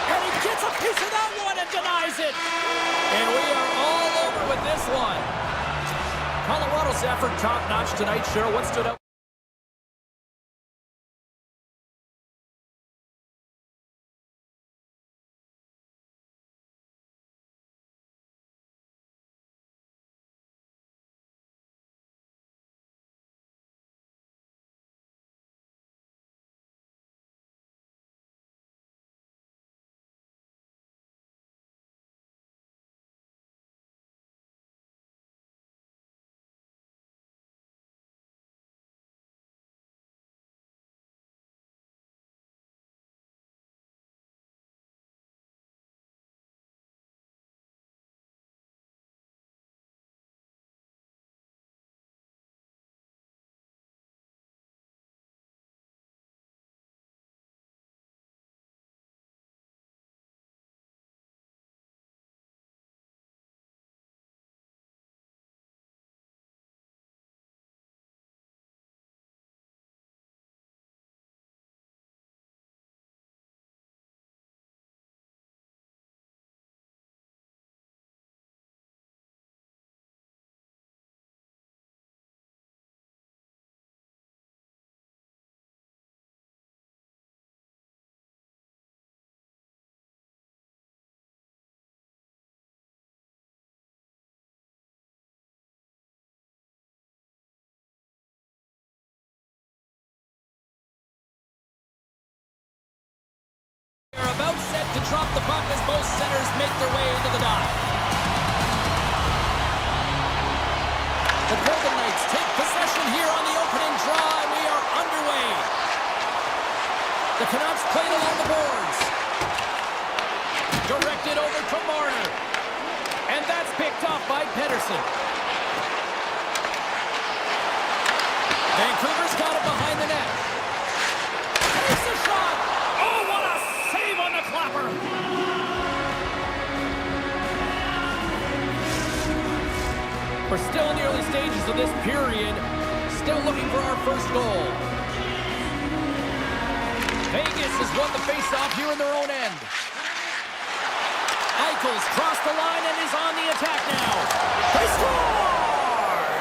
And he gets a piece of that one and denies it. And we are all over with this one. Colorado's effort top-notch tonight. Cheryl, what stood out? They're about set to drop the puck as both centers make their way into the dot. The Golden Knights take possession here on the opening draw, and we are underway. The Canucks played along the boards. Directed over to Marner. And that's picked off by Pedersen. Vancouver's got it behind the net. Takes a shot. Oh, what a save on the clapper. We're still in the early stages of this period. Still looking for our first goal. Vegas has won the face-off here in their own end. Eichel's crossed the line and is on the attack now. They score!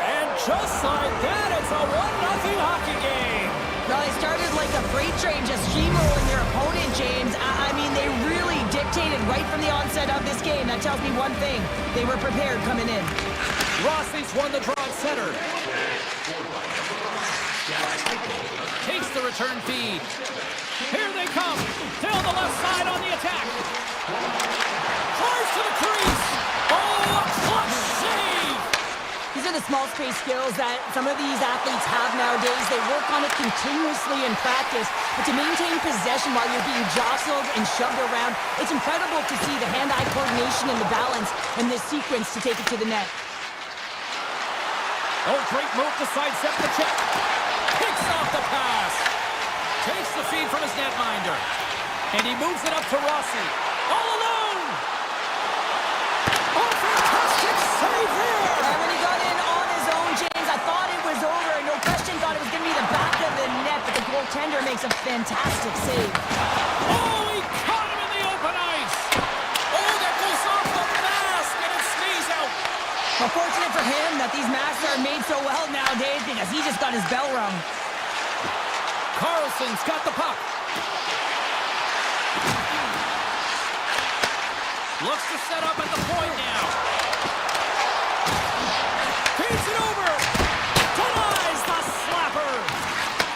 And just like that, it's a 1-0 hockey game. Well, they started like a freight train, just steamrolling their opponent, James. I mean, they really dictated right from the onset of this game. That tells me one thing. They were prepared coming in. Rossi's won the draw at center. Takes the return feed. Here they come. Down the left side on the attack. Tries to the crease. Oh, a clutch save. These are the small space skills that some of these athletes have nowadays. They work on it continuously in practice. But to maintain possession while you're being jostled and shoved around, it's incredible to see the hand-eye coordination and the balance in this sequence to take it to the net. Oh, great move to sidestep the check. Picks off the pass. Takes the feed from his netminder. And he moves it up to Rossi. All alone! Oh, fantastic save there! And when he got in on his own, James, I thought it was over. No question thought it was going to be the back of the net, but the goaltender makes a fantastic save. Oh, he caught him in the open ice! Oh, that goes off the mask, and it stays out! Well, fortunate for him that these masks are made so well nowadays because he just got his bell rung. Carlson's got the puck. Looks to set up at the point now. Feeds it over. Denies the slapper.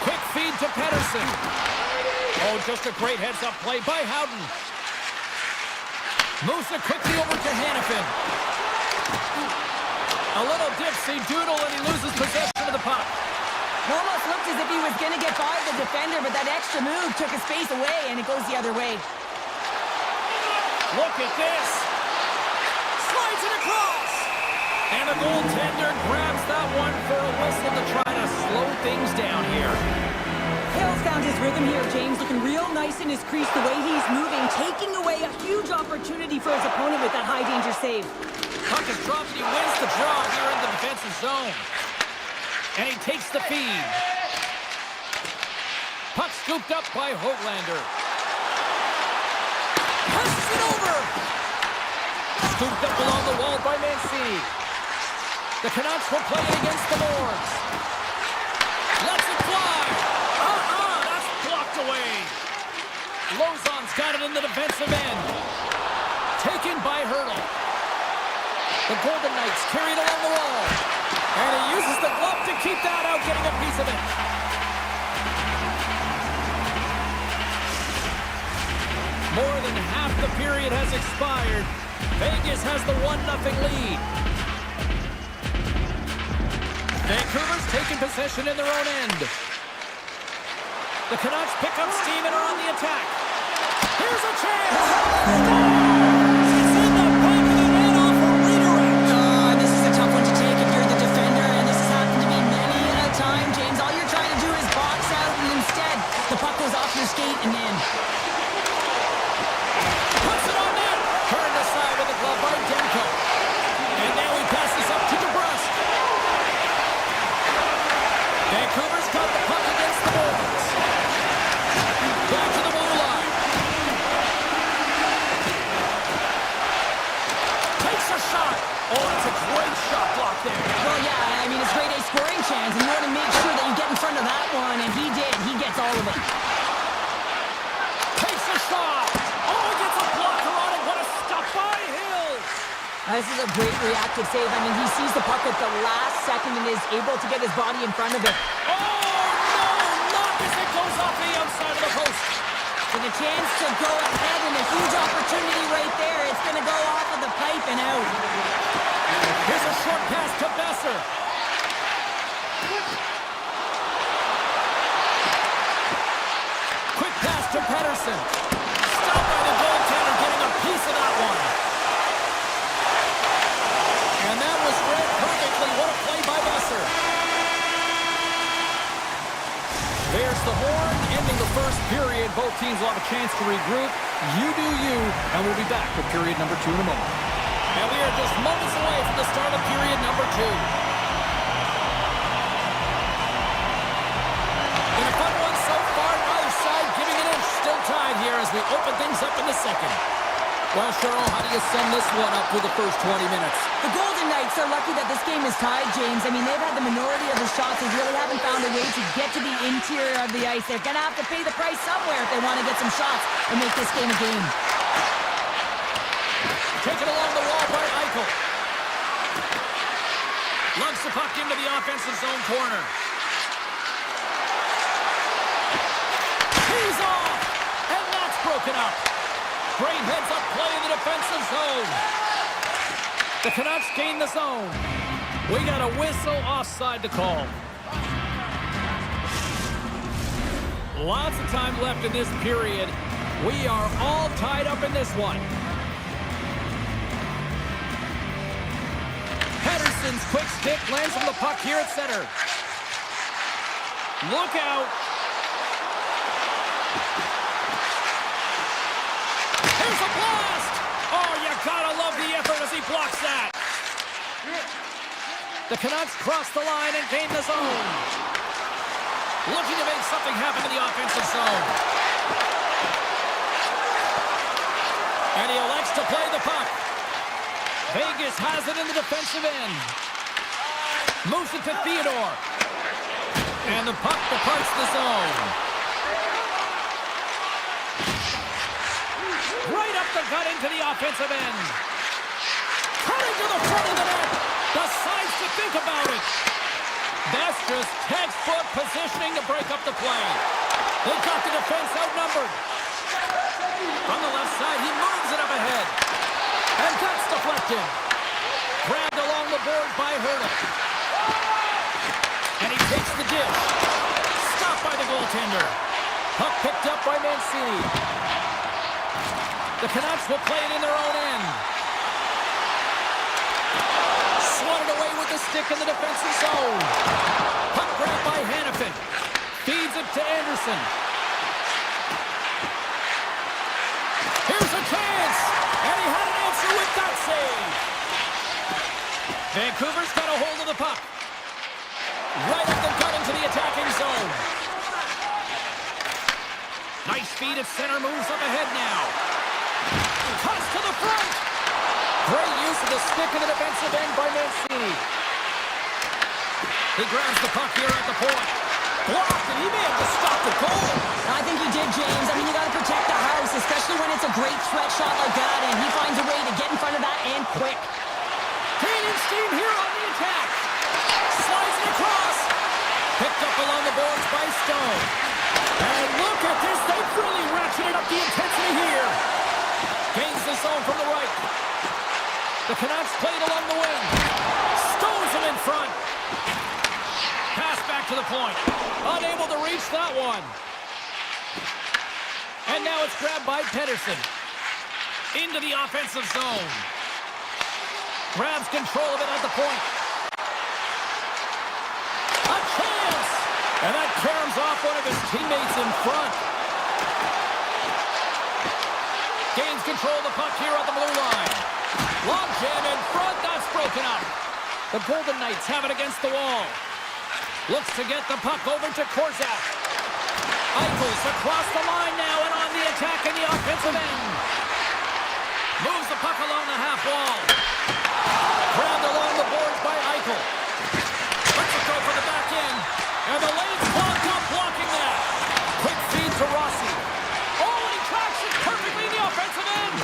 Quick feed to Pedersen. Oh, just a great heads-up play by Howden. Moves it quickly over to Hannafin. A little dipsy doodle and he loses possession of the puck. It almost looked as if he was going to get by the defender, but that extra move took his space away, and it goes the other way. Look at this. Slides it across. And the goaltender grabs that one for a whistle to try to slow things down here. Hale's found his rhythm here, James, looking real nice in his crease the way he's moving, taking away a huge opportunity for his opponent with that high-danger save. Puck is dropped and he wins the draw here in the defensive zone. And he takes the feed. Puck scooped up by Höglander. Passes it over. Scooped up along the wall by Mancini. The Canucks will play it against the boards. Lets it fly. That's blocked away. Lauzon's got it in the defensive end. Taken by Hurdle. The Golden Knights carry it along the wall. And he uses the glove to keep that out, getting a piece of it. More than half the period has expired. Vegas has the 1-0 lead. Vancouver's taking possession in their own end. The Canucks pick up steam and are on the attack. Here's a chance! It's in the back of the net off a redirect. This is a tough one to take if you're the defender, and this has happened to me many a time, James. All you're trying to do is box out, and instead, the puck goes off your skate and in. Puts it on net. Turned aside with the glove by Demko. And now he passes up to DeBrusque. Vancouver's got the puck against the boards. Back to the blue line. Takes a shot. Oh, that's a great shot block there. Well, yeah, I mean, it's grade A scoring chance, and you want to make sure that you get in front of that one, and he did. He gets all of it. Takes a shot. Oh, he gets a blocker on it. What a stop by Hill. This is a great reactive save. I mean, he sees the puck at the last second and is able to get his body in front of it. Oh, no, not as it goes off the outside of the post. With a chance to go ahead and a huge opportunity right there. It's going to go off of the pipe and out. Here's a short pass to Besser. There's the horn, ending the first period. Both teams will have a chance to regroup. You do you, and we'll be back with period number 2 in a moment. And we are just moments away from the start of period number 2. In a fun one so far, neither side giving an inch. Still tied here as we open things up in the second. Well, Cheryl, how do you sum this one up through the first 20 minutes? The Golden Knights are lucky that this game is tied, James. I mean, they've had the minority of the shots. They really haven't found a way to get to the interior of the ice. They're going to have to pay the price somewhere if they want to get some shots and make this game a game. Taken along the wall by Eichel. Lugs the puck into the offensive zone corner. He's off! And that's broken up. Great heads-up play in the defensive zone. The Canucks gain the zone. We got a whistle offside to call. Lots of time left in this period. We are all tied up in this one. Henderson's quick stick lands on the puck here at center. Look out. Here's a blast! Oh, you gotta love the effort as he blocks that. The Canucks cross the line and gain the zone. Looking to make something happen in the offensive zone. And he elects to play the puck. Vegas has it in the defensive end. Moves it to Theodore. And the puck departs the zone. Right up the gut into the offensive end. Cutting to the front of the net. Decides to think about it. That's just textbook positioning to break up the play. They got the defense outnumbered. From the left side, he moves it up ahead. And that's deflected. Grabbed along the board by Herta. And he takes the dish. Stopped by the goaltender. Puck picked up by Mancini. The Canucks will play it in their own end. Swatted away with the stick in the defensive zone. Puck grabbed by Hannafin. Feeds it to Anderson. Here's a chance. And he had an answer with that save. Vancouver's got a hold of the puck. Right up the gut into the attacking zone. Nice feed at center. Moves up ahead now. Toss to the front. Great use of the stick in the defensive end by Mancini. He grabs the puck here at the point. Blocked, and he may have just stopped the goal. I think he did, James. I mean, you got to protect the house, especially when it's a great threat shot like that, and he finds a way to get in front of that and quick. Gaining steam here on the attack. Slides it across. Picked up along the boards by Stone. And look at this. They've really ratcheted up the intensity here. Gains the zone from the right. The Canucks played along the wing. Stones him in front. Pass back to the point. Unable to reach that one. And now it's grabbed by Pettersson. Into the offensive zone. Grabs control of it at the point. A chance! And that caroms off one of his teammates in front. Gains control of the puck here at the blue line. Long jam in front. That's broken up. The Golden Knights have it against the wall. Looks to get the puck over to Korzak. Eichel's across the line now and on the attack in the offensive end. Moves the puck along the half wall. Grabbed along the boards by Eichel. Lets it go for the back end. And the lane's clogged up, blocking that. Quick feed to Rossi. Oh, and he tracks it perfectly in the offensive end.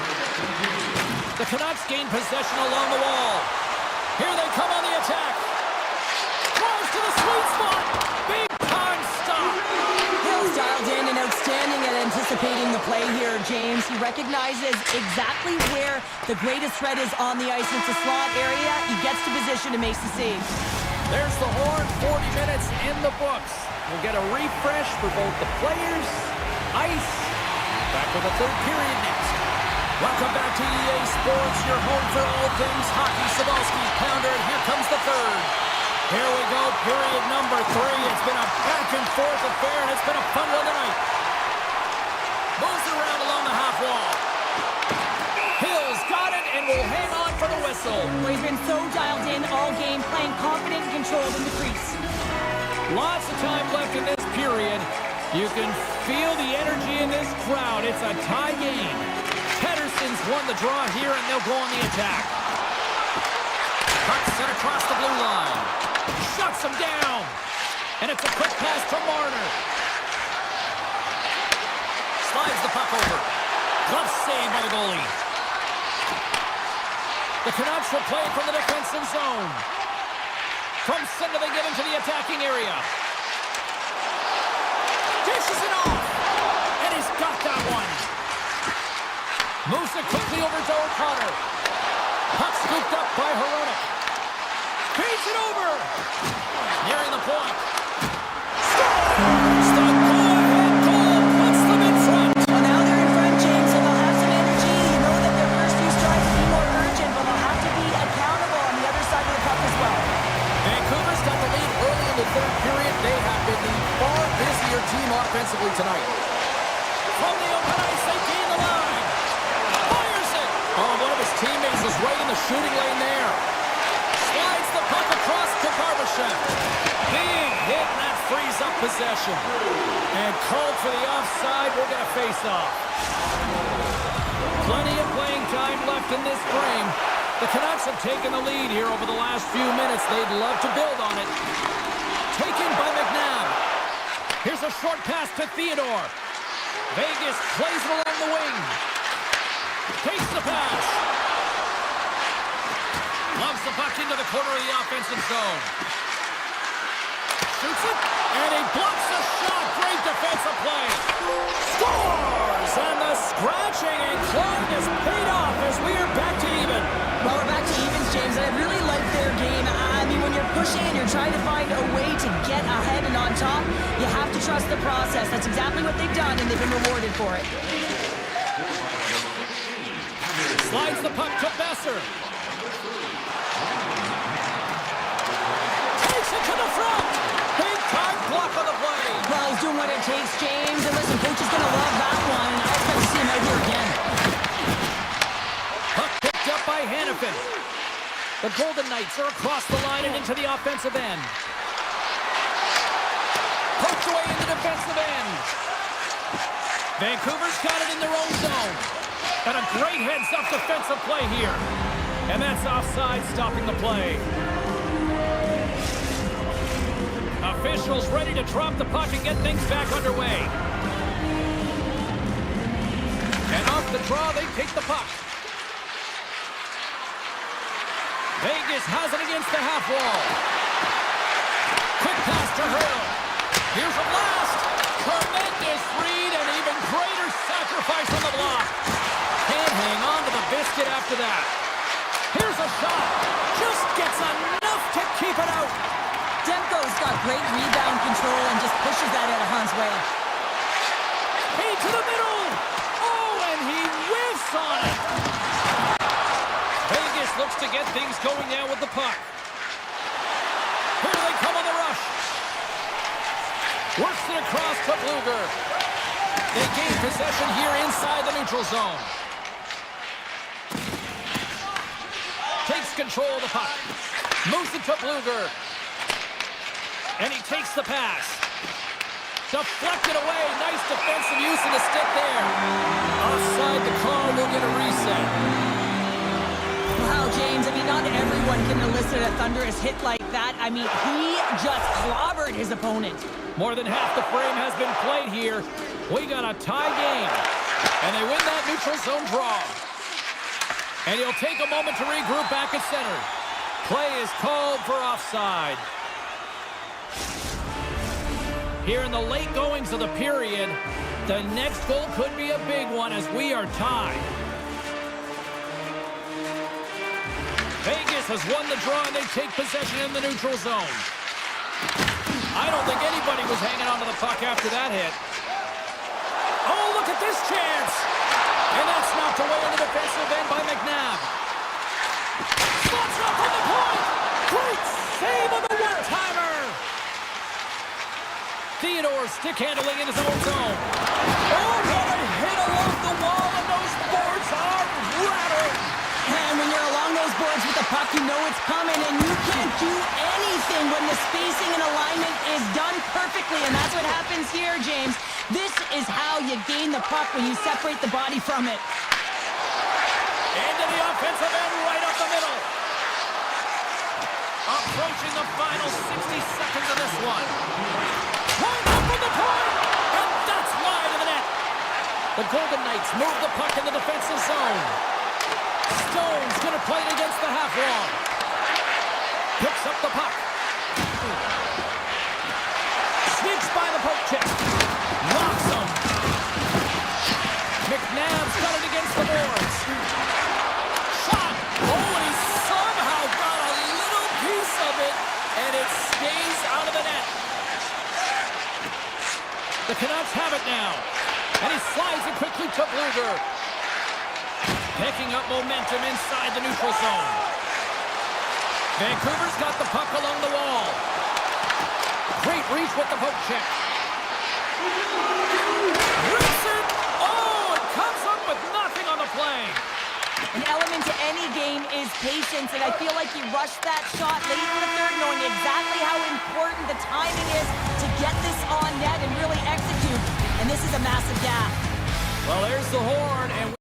The Canucks gain possession along the wall. Here they come on the attack. Throws to the sweet spot. Big time stop. Hill's dialed in and outstanding at anticipating the play here, James. He recognizes exactly where the greatest threat is on the ice. It's a slot area. He gets to position and makes the save. There's the horn. 40 minutes in the books. We'll get a refresh for both the players, ice. Back with the third period next. Welcome back to EA Sports, your home for all things hockey. Sabalski, Pounder, and here comes the third. Here we go, period number 3. It's been a back and forth affair, and it's been a fun one tonight. Moves around along the half wall. Hill's got it and will hang on for the whistle. Well, he's been so dialed in all game, playing confident and controlled in the crease. Lots of time left in this period. You can feel the energy in this crowd. It's a tie game. Pedersen's won the draw here, and they'll go on the attack. Puck set across the blue line. Shuts him down. And it's a quick pass to Marner. Slides the puck over. Glove save by the goalie. The Canucks will play from the defensive zone. From center, they get into the attacking area. Dishes it off. And he's got that one. Moves it quickly over to O'Connor. Puck scooped up by Hronek. Feeds it over. Nearing the point. Scores! The go-ahead goal puts them in front. Well, now they're in front, James, and they'll have some energy. You know that their first few strides will be more urgent, but they'll have to be accountable on the other side of the puck as well. Vancouver's got the lead early in the third period. They have been the far busier team offensively tonight. From the open ice, they gain the line. Fires it. Oh, one of his teammates is right in the shooting lane there. Slides the puck across to Barbashev. Big hit, and that frees up possession. And called for the offside. We're going to face off. Plenty of playing time left in this frame. The Canucks have taken the lead here over the last few minutes. They'd love to build on it. Taken by McNabb. Here's a short pass to Theodore. Vegas plays it along the wing. Takes the pass. Loves the puck into the corner of the offensive zone. Shoots it, and he blocks the shot. Great defensive play. Scores! And the scratching and clawing is paid off as we are back to even. Well, we're back to evens, James, and I really like their game. I mean, when you're pushing and you're trying to find a way to get ahead and on top, you have to trust the process. That's exactly what they've done, and they've been rewarded for it. Slides the puck to Besser. Takes it to the front. Big time block on the play. Well, he's doing what it takes, James. And listen, coach is going to love that one, and I expect to see him out here again. Puck picked up by Hannafin. The Golden Knights are across the line and into the offensive end. Poked away in the defensive end. Vancouver's got it in their own zone. And a great heads-up defensive play here. And that's offside, stopping the play. Officials ready to drop the puck and get things back underway. And off the draw, they take the puck. Vegas has it against the half wall. Quick pass to Hurl. Here's a blast. Tremendous read and even greater sacrifice on the block. Can't hang on to the biscuit after that. Here's a shot. Just gets enough to keep it out. Demko's got great rebound control and just pushes that out of Hunt's way. Hey, to the middle. Oh, and he whiffs on it. Vegas looks to get things going now with the puck. Here they come on the rush. Works it across to Bluger. They gain possession here inside the neutral zone. Takes control of the puck. Moves it to Bluger. And he takes the pass. Deflected away. Nice defensive use of the stick there. Offside, the call will get a reset. Wow, James, I mean, not everyone can elicit a thunderous hit like that. I mean, he just clobbered his opponent. More than half the frame has been played here. We got a tie game. And they win that neutral zone draw. And he'll take a moment to regroup back at center. Play is called for offside. Here in the late goings of the period, the next goal could be a big one as we are tied. Vegas has won the draw and they take possession in the neutral zone. I don't think anybody was hanging on to the puck after that hit. Oh, look at this chance! And that's knocked away in the defensive end by McNabb. Slots up on the point! Great save of the work! Theodore stick handling in his own zone. Oh, what a hit along the wall, and those boards are rattling. And when you're along those boards with the puck, you know it's coming, and you can't do anything when the spacing and alignment is done perfectly, and that's what happens here, James. This is how you gain the puck, when you separate the body from it. Into the offensive end, right up the middle. Approaching the final 60 seconds of this one. Point up from the point, and that's wide of the net. The Golden Knights move the puck in the defensive zone. Stone's gonna play it against the half wall. Picks up the puck. Sneaks by the poke check. Locks him. McNabb's got it against the boards. Shot. Oh, and he somehow got a little piece of it, and it stays out of the net. The Canucks have it now, and he slides it quickly to Bluger. Picking up momentum inside the neutral zone. Vancouver's got the puck along the wall. Great reach with the poke check. Rips it! Oh, it comes up with nothing on the play. An element to any game is patience, and I feel like he rushed that shot late in the third, knowing exactly how important the timing is to get this on net and really execute. And this is a massive gap. Well, there's the horn, and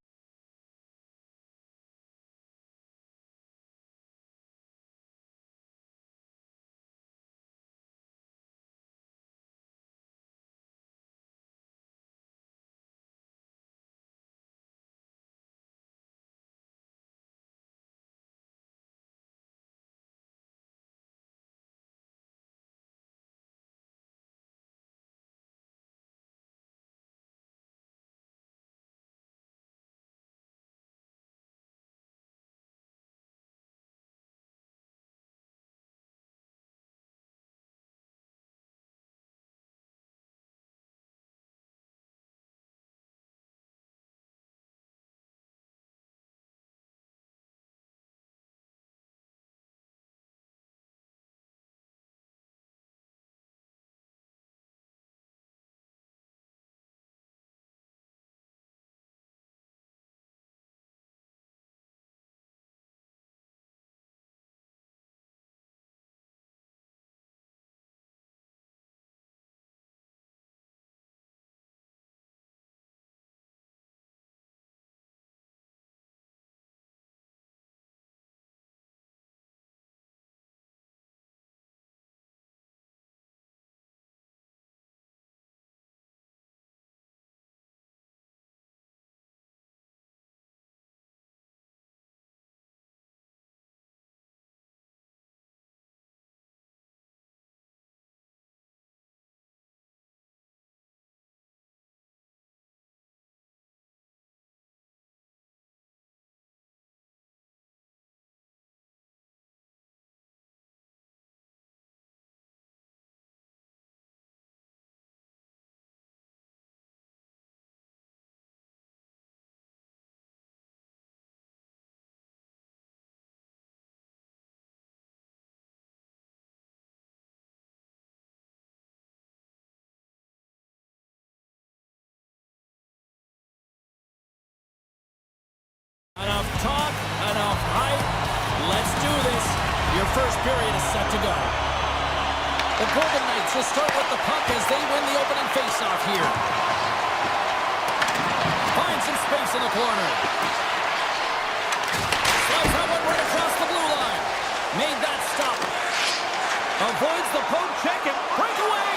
enough talk, enough hype. Let's do this. Your first period is set to go. The Golden Knights will start with the puck as they win the opening faceoff here. Find some space in the corner. Slides that one right across the blue line. Made that stop. Avoids the poke check and breakaway.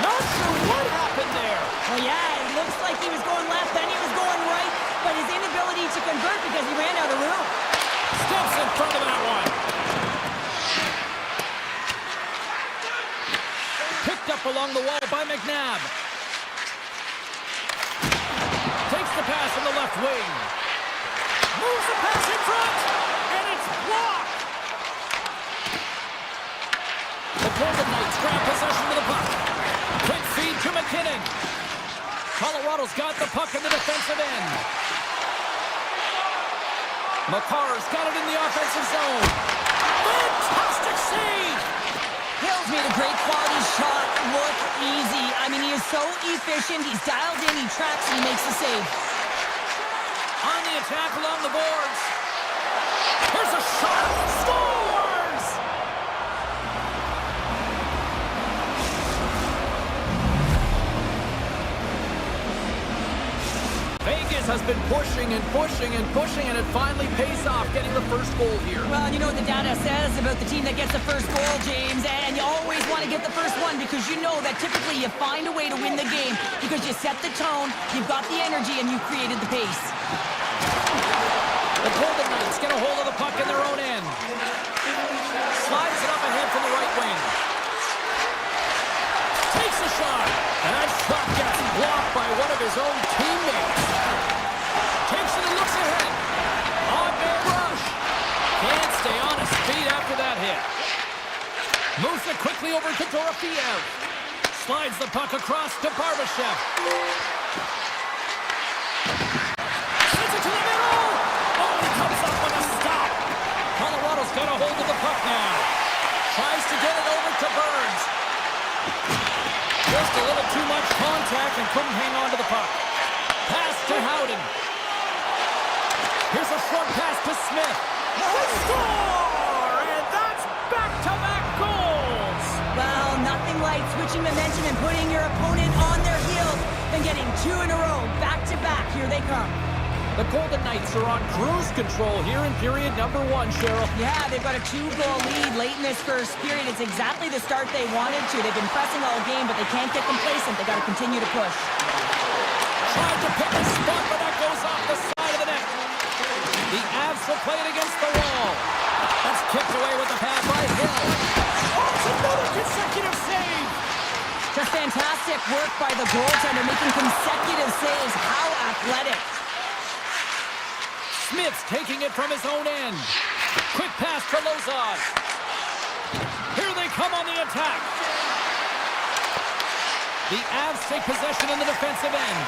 Not sure what happened there. Well, yeah, it looks like he was going left, then he was going right, but his inability to convert because he ran out of room. Steps in front of that one. Picked up along the wall by McNabb. Takes the pass from the left wing. Moves the pass in front, and it's blocked. The Golden Knights grab possession of the puck. Quick feed to McKinnon. Colorado's got the puck in the defensive end. McCarr's got it in the offensive zone. Fantastic save! Hills made a great quality shot, is so efficient. He's dialed in, he tracks, and he makes the save. On the attack along the boards. Here's a shot. Scores! Vegas has been pushing and pushing and pushing, and it finally pays off getting the first goal here. Well, you know what the data says about the team that gets the first goal, James, and you always want to get the first one because you know that typically you find a way to win the game because you set the tone, you've got the energy, and you created the pace. The Golden Knights get a hold of the puck in their own end. Slides it up ahead from the right wing. Takes a shot. And that shot gets blocked by one of his own teammates. Takes it and looks ahead. On man rush. Can't stay on his feet after that hit. Moves it quickly over to Dorofeev. Slides the puck across to Barbashev. Sends it to the middle. Oh, he comes up with a stop. Colorado's got a hold of the puck now. Tries to get it over to Burns. Just a little too much contact and couldn't hang on to the puck. Pass to Howden. Here's a short pass to Smith. Score! And that's back-to-back goals! Well, nothing like switching momentum and putting your opponent on their heels than getting two in a row, back-to-back. Here they come. The Golden Knights are on cruise control here in period number 1, Cheryl. Yeah, they've got a 2-goal lead late in this first period. It's exactly the start they wanted to. They've been pressing all game, but they can't get complacent. They got to continue to push. Tried to pick a spot, but that goes off the side of the net. The Avs will play it against the wall. That's kicked away with the pad by Hill. Oh, it's another consecutive save. Just fantastic work by the goaltender, making consecutive saves. How athletic. Smith's taking it from his own end. Quick pass to Lozon. Here they come on the attack. The Avs take possession in the defensive end.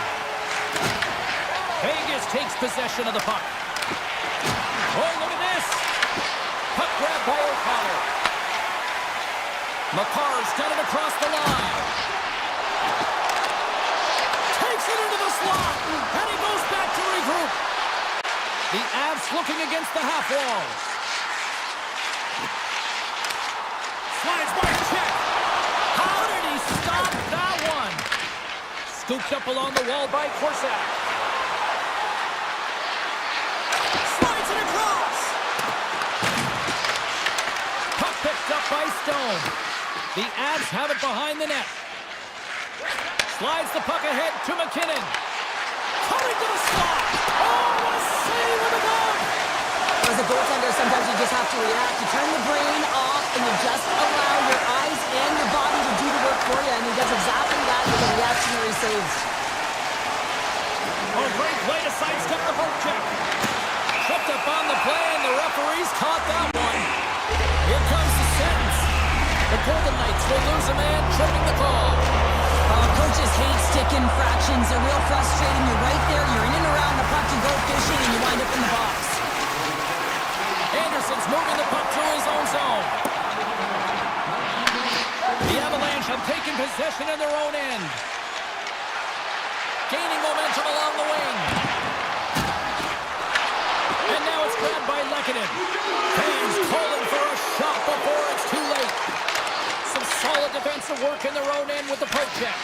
Vegas takes possession of the puck. Oh, look at this. Puck grab by O'Connor. McCarr's done it across the line. Takes it into the slot. And he goes back to regroup. The Avs looking against the half wall. Slides by check. How did he stop that one? Scooped up along the wall by Korsak. Slides it across. Puck picked up by Stone. The Avs have it behind the net. Slides the puck ahead to McKinnon. Coming to the slot. Oh, what a save with a gun! As a goaltender, sometimes you just have to react. You turn the brain off and you just allow your eyes and your body to do the work for you. And he does exactly that with the reactionary saves. Oh, great play to sidestep the poke check. Tripped up on the play and the referees caught that one. Here comes the sentence. The Golden Knights will lose a man, tripping the call. Coaches hate stick infractions. They're real frustrating. You're right there. You're in and around the puck. You go fishing and you wind up in the box. Anderson's moving the puck through his own zone. The Avalanche have taken possession in their own end. Gaining momentum along the wing. And now it's grabbed by Lehkonen. Fans calling for a shot before it's too late. Some solid defensive work in their own end with the poke check.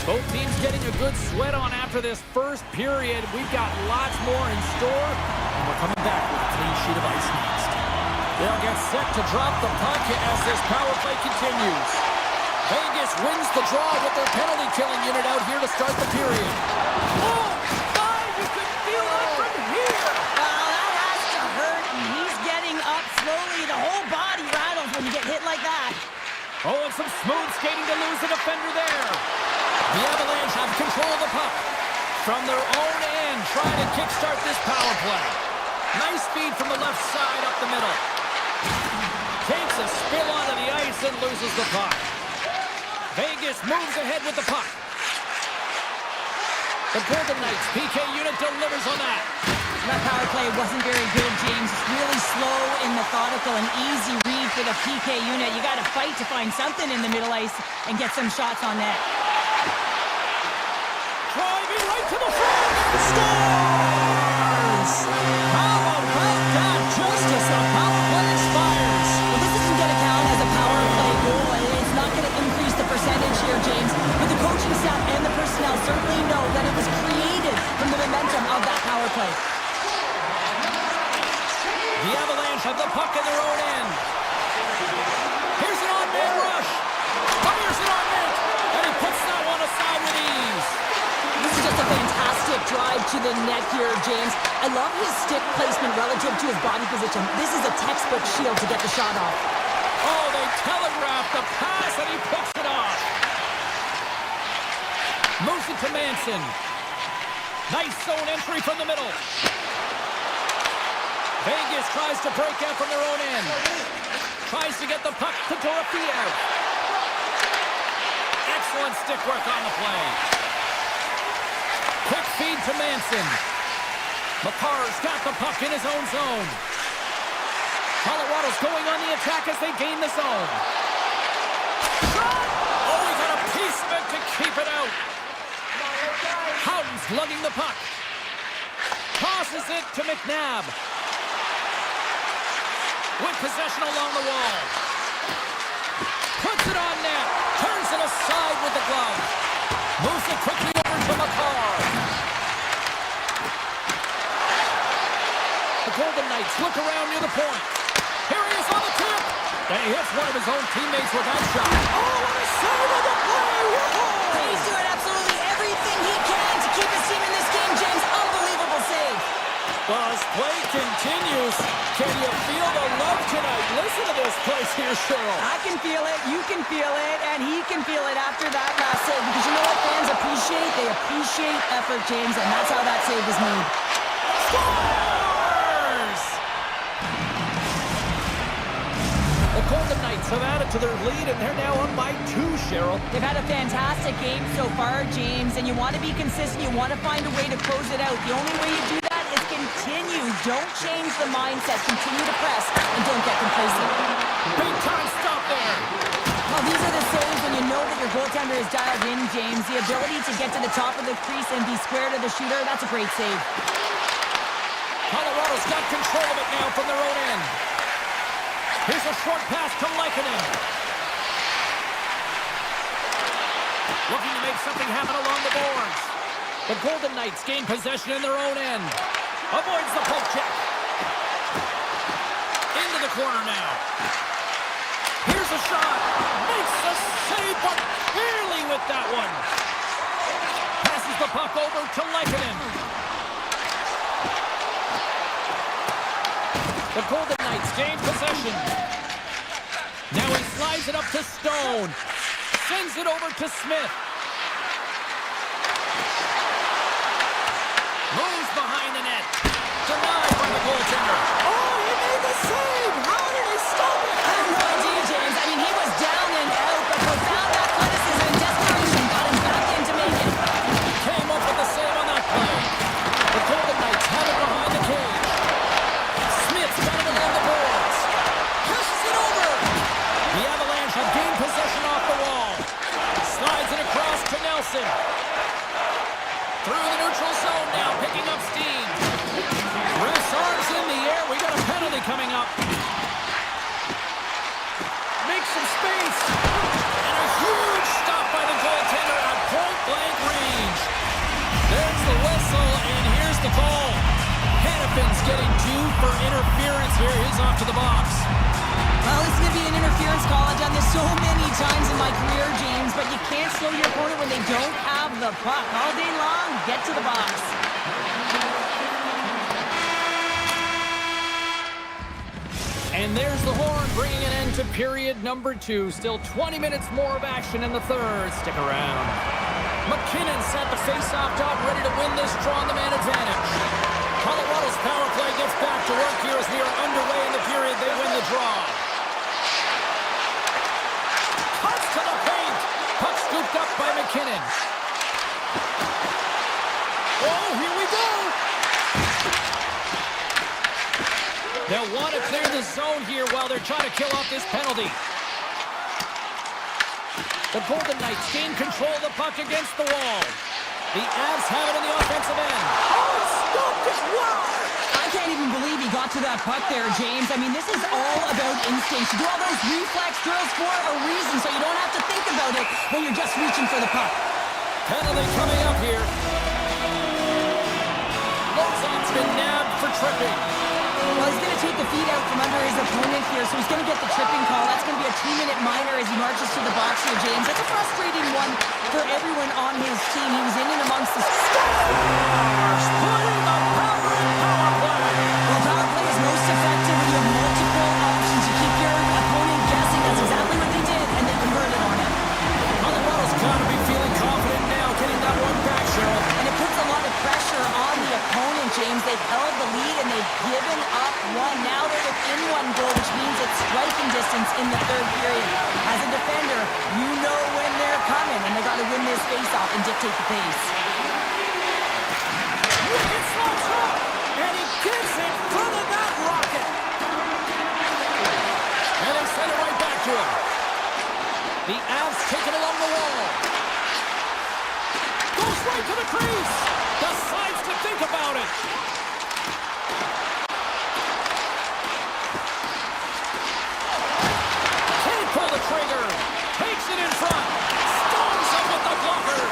Both teams getting a good sweat on after this first period. We've got lots more in store, and we're coming back with a clean sheet of ice next. They'll get set to drop the puck as this power play continues. Vegas wins the draw with their penalty-killing unit out here to start the period. Oh, my, you can feel it from here! Well, that has to hurt, and he's getting up slowly. The whole body rattles when you get hit like that. Oh, and some smooth skating to lose the defender there. The Avalanche have control of the puck. From their own end, trying to kickstart this power play. Nice speed from the left side up the middle. Takes a spill onto the ice and loses the puck. Vegas moves ahead with the puck. The Golden Knights PK unit delivers on that. That power play wasn't very good, James. Really slow in the methodical and easy read for the PK unit. You got to fight to find something in the middle ice and get some shots on net. Driving right to the front. Scores! How about that justice? The power play expires. Well, this isn't going to count as a power play goal. It's not going to increase the percentage here, James. But the coaching staff and the personnel certainly know that it was created from the momentum of that power play. The Avalanche have the puck in their own end. Here's an on-man rush. Fires it on net. And he puts that one aside with ease. This is just a fantastic drive to the net here, James. I love his stick placement relative to his body position. This is a textbook shield to get the shot off. Oh, they telegraphed the pass and he picks it off. Moves it to Manson. Nice zone entry from the middle. Vegas tries to break out from their own end. Tries to get the puck to Dorofiev. Excellent stick work on the play. Quick feed to Manson. Makar's got the puck in his own zone. Colorado's going on the attack as they gain the zone. Shot! Oh, he got a piece of it to keep it out. Howden's lugging the puck. Tosses it to McNabb. With possession along the wall. Puts it on net. Turns it aside with the glove. Moves it quickly over to Makar. The Golden Knights look around near the point. Here he is on the tip. And he hits one of his own teammates with that shot. Oh, what a save of the play! Whoa! He's doing absolutely everything he can to keep his team in this game, James. Unbelievable save. Well, as play continues, can you feel the love tonight? Listen to this place here, Cheryl. I can feel it, you can feel it, and he can feel it after that last save. Because you know what fans appreciate? They appreciate effort, James, and that's how that save was made. Scores! The Golden Knights have added to their lead, and they're now up by 2, Cheryl. They've had a fantastic game so far, James, and you want to be consistent. You want to find a way to close it out. The only way you do that is continue. Don't change the mindset. Continue to press, and don't get complacent. Big time stop there. Well, these are the saves when you know that your goaltender is dialed in, James. The ability to get to the top of the crease and be square to the shooter, that's a great save. Colorado's got control of it now from their own end. Here's a short pass to Lehkonen. Looking to make something happen along the boards. The Golden Knights gain possession in their own end. Avoids the poke check. Into the corner now. Here's a shot. Makes the save, but barely with that one. Passes the puck over to Lehkonen. The Golden Knights gain possession. Now he slides it up to Stone. Sends it over to Smith. Moves behind the net. Denied by the goaltender. Oh, he made the save! How did he stop it? I have no idea, James. I mean, he was down and out, but profound athleticism and desperation got him back in to make it. Came up with the save on that play. The Golden Knights have it behind the cage. Smith's got it along the boards. Passes it over. The Avalanche have gained possession off the wall. Slides it across to Nelson. Through the neutral zone now, picking up steam. Ref's arms in the air. We got a penalty coming up. Makes some space. And a huge stop by the goaltender at point-blank range. There's the whistle, and here's the call. Hannafin's getting due for interference here. He's off to the box. Well, this is going to be an interference call. I've done this so many times in my career, James, but you can't slow your opponent when they don't have the puck. All day long, get to the box. And there's the horn, bringing an end to period number 2. Still 20 minutes more of action in the third. Stick around. McKinnon set the face-off dot, ready to win this draw on the man advantage. Colorado's power play gets back to work here as we are underway in the period. They win the draw. Cuts to the paint. Puck scooped up by McKinnon. Oh, here we go. They'll want to clear the zone here while they're trying to kill off this penalty. The Golden Knights gain control of the puck against the wall. The Avs have it in the offensive end. Oh, stopped it! Wow! I can't even believe he got to that puck there, James. I mean, this is all about instinct. You do all those reflex drills for a reason, so you don't have to think about it when you're just reaching for the puck. Penalty coming up here. Lozon's been nabbed for tripping. Well, he's going to take the feet out from under his opponent here, so he's going to get the tripping call. That's going to be a 2-minute minor as he marches to the box here, James. That's a frustrating one for everyone on his team. He was in and amongst the stars, putting the power in power play. Well, power play is most effective when you have multiple options. You keep your opponent guessing. That's exactly what they did, and they converted on it. Colorado's got to be feeling confident now, getting that one back, Cheryl. And it puts a lot of pressure on the opponent, James. They've held the lead and they've given up one. Now they're within one goal, which means it's striking distance in the third period. As a defender, you know when they're coming, and they got to win this face-off and dictate the pace. Wicked slow shot, and he gets in front of that rocket. And they send it right back to him. The Avs take it along the wall. Goes right to the crease. Decides to think about it. Can't pull the trigger. Takes it in front. Stones him with the blocker.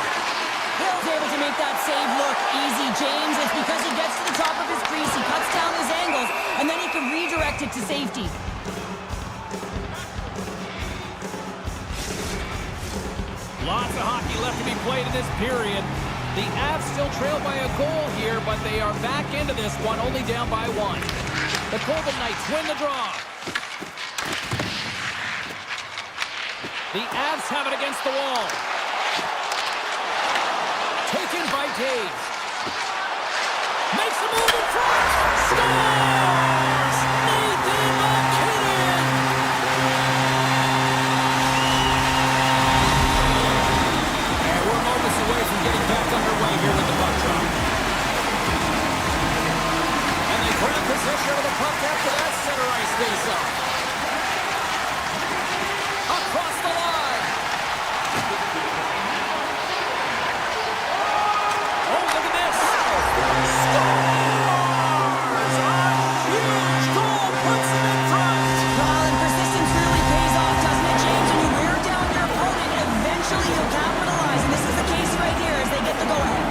Hill's able to make that save look easy, James. It's because he gets to the top of his crease, he cuts down his angles, and then he can redirect it to safety. Lots of hockey left to be played in this period. The Avs still trail by a goal here, but they are back into this one, only down by one. The Golden Knights win the draw. The Avs have it against the wall. Taken by Dave. Makes a move in front. Scores! Nathan McKinnon! And we're moments away from getting back underway here with the puck drop. And they grab possession of the puck after that center ice face-off. Across the line. Oh, look at this. Scores! A huge goal puts them in front. Well, and persistence really pays off, doesn't it, James? When you wear down your opponent, eventually you'll capitalize, and this is the case right here as they get the go-ahead.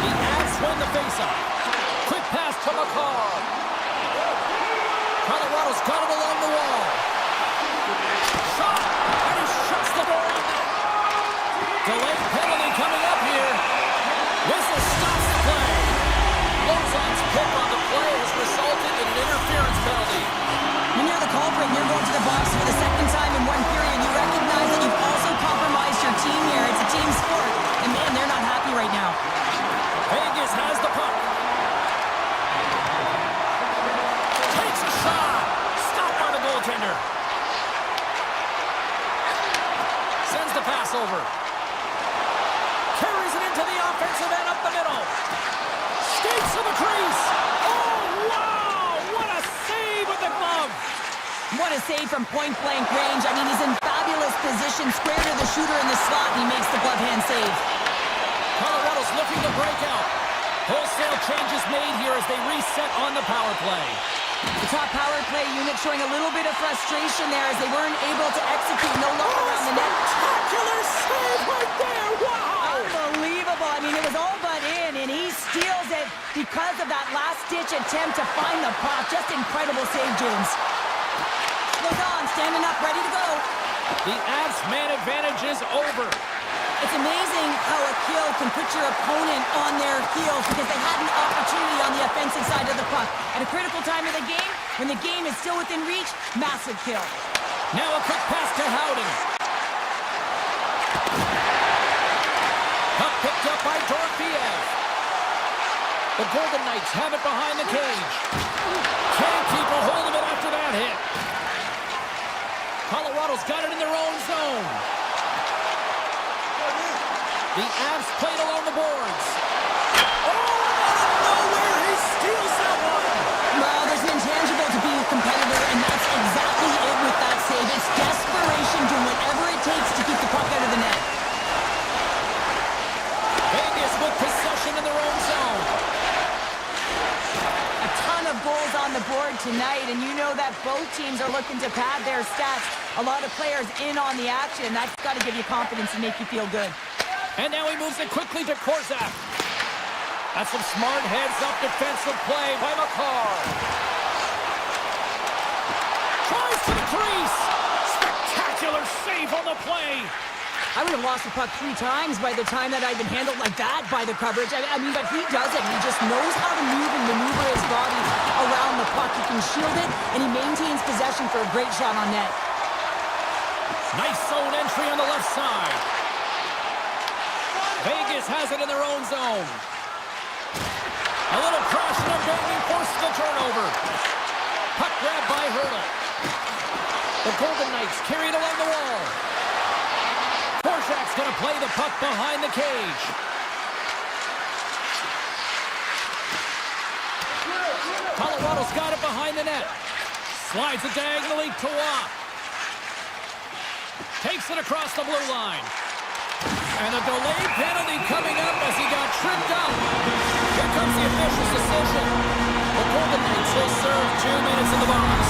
The Avs win the faceoff. Quick pass to McCall. Colorado's got it along the wall. Shot, and he shuts the door on net. Delayed penalty coming up here. Whistle stops the play. Lozon's pick on the play has resulted in an interference penalty. When you're the culprit and you're going to the box for the second time in one period, you recognize that you've also compromised your team here. It's a team sport, and man, they're not happy right now. Vegas has the puck. Takes a shot. Stopped by the goaltender. Sends the pass over. Carries it into the offensive end up the middle. Skates to the crease. Oh, wow! What a save with the glove. What a save from point-blank range. I mean, he's in fabulous position, square to the shooter in the slot, and he makes the glove hand save. Colorado's looking to break out. Wholesale changes made here as they reset on the power play. The top power play unit showing a little bit of frustration there as they weren't able to execute no look around the net. Spectacular save right there! Wow! Unbelievable. I mean, it was all but in, and he steals it because of that last-ditch attempt to find the puck. Just incredible save, James. Lozon standing up, ready to go. The Avs man advantage is over. It's amazing how a kill can put your opponent on their heels because they had an opportunity on the offensive side of the puck. At a critical time of the game, when the game is still within reach, massive kill. Now a quick pass to Howden. Puck picked up by Dorofiev. The Golden Knights have it behind the cage. Can't keep a hold of it after that hit. Colorado's got it in their own zone. The Avs played along the boards. Oh, out of nowhere, he steals that one. board tonight, and you know that both teams are looking to pad their stats. A lot of players in on the action. That's got to give you confidence and make you feel good. And now he moves it quickly to Korzak. That's some smart heads-up defensive play by McCarr. Tries to the crease. Spectacular save on the play. I would have lost the puck 3 times by the time that I'd been handled like that by the coverage. I mean, but he does it. He just knows how to move and maneuver his body around the puck. He can shield it, and he maintains possession for a great shot on net. Nice zone entry on the left side. Vegas has it in their own zone. A little crash and a banging forces the turnover. Puck grab by Hurdle. The Golden Knights carry it along the wall. Korzak's going to play the puck behind the cage. Colorado's got it behind the net. Slides it diagonally to Waugh. Takes it across the blue line. And a delayed penalty coming up as he got tripped up. Here comes the official's decision. The Golden Knights will serve 2 minutes in the box.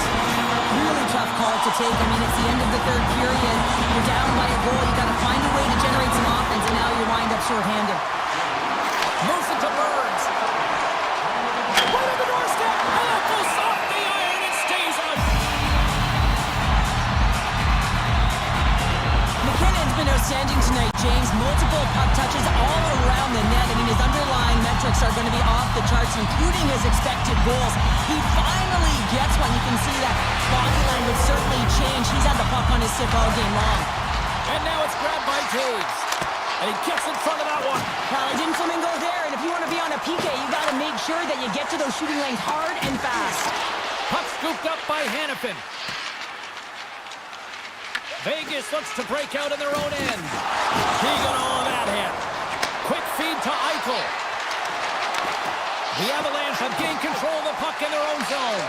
Really tough call to take. I mean, it's the end of the third period. You're down by a goal. You got to find a way to generate some offense, and now you wind up shorthanded. Moves it to Burns. Right on the doorstep. Almost off the iron. It stays out. McKinnon's been outstanding tonight, James. Multiple puck touches all around the net. I mean, his underlying metrics are going to be off the charts, including his expected goals. He finally gets one. You can see that body language certainly changed. He's had the puck on his stick all game long. And now it's grabbed by Taves. And he gets in front of that one. Well, he didn't flamingo there, and if you want to be on a PK, you got to make sure that you get to those shooting lanes hard and fast. Puck scooped up by Hannafin. Vegas looks to break out in their own end. He got all of that hit. Quick feed to Eichel. The Avalanche have gained control of the puck in their own zone.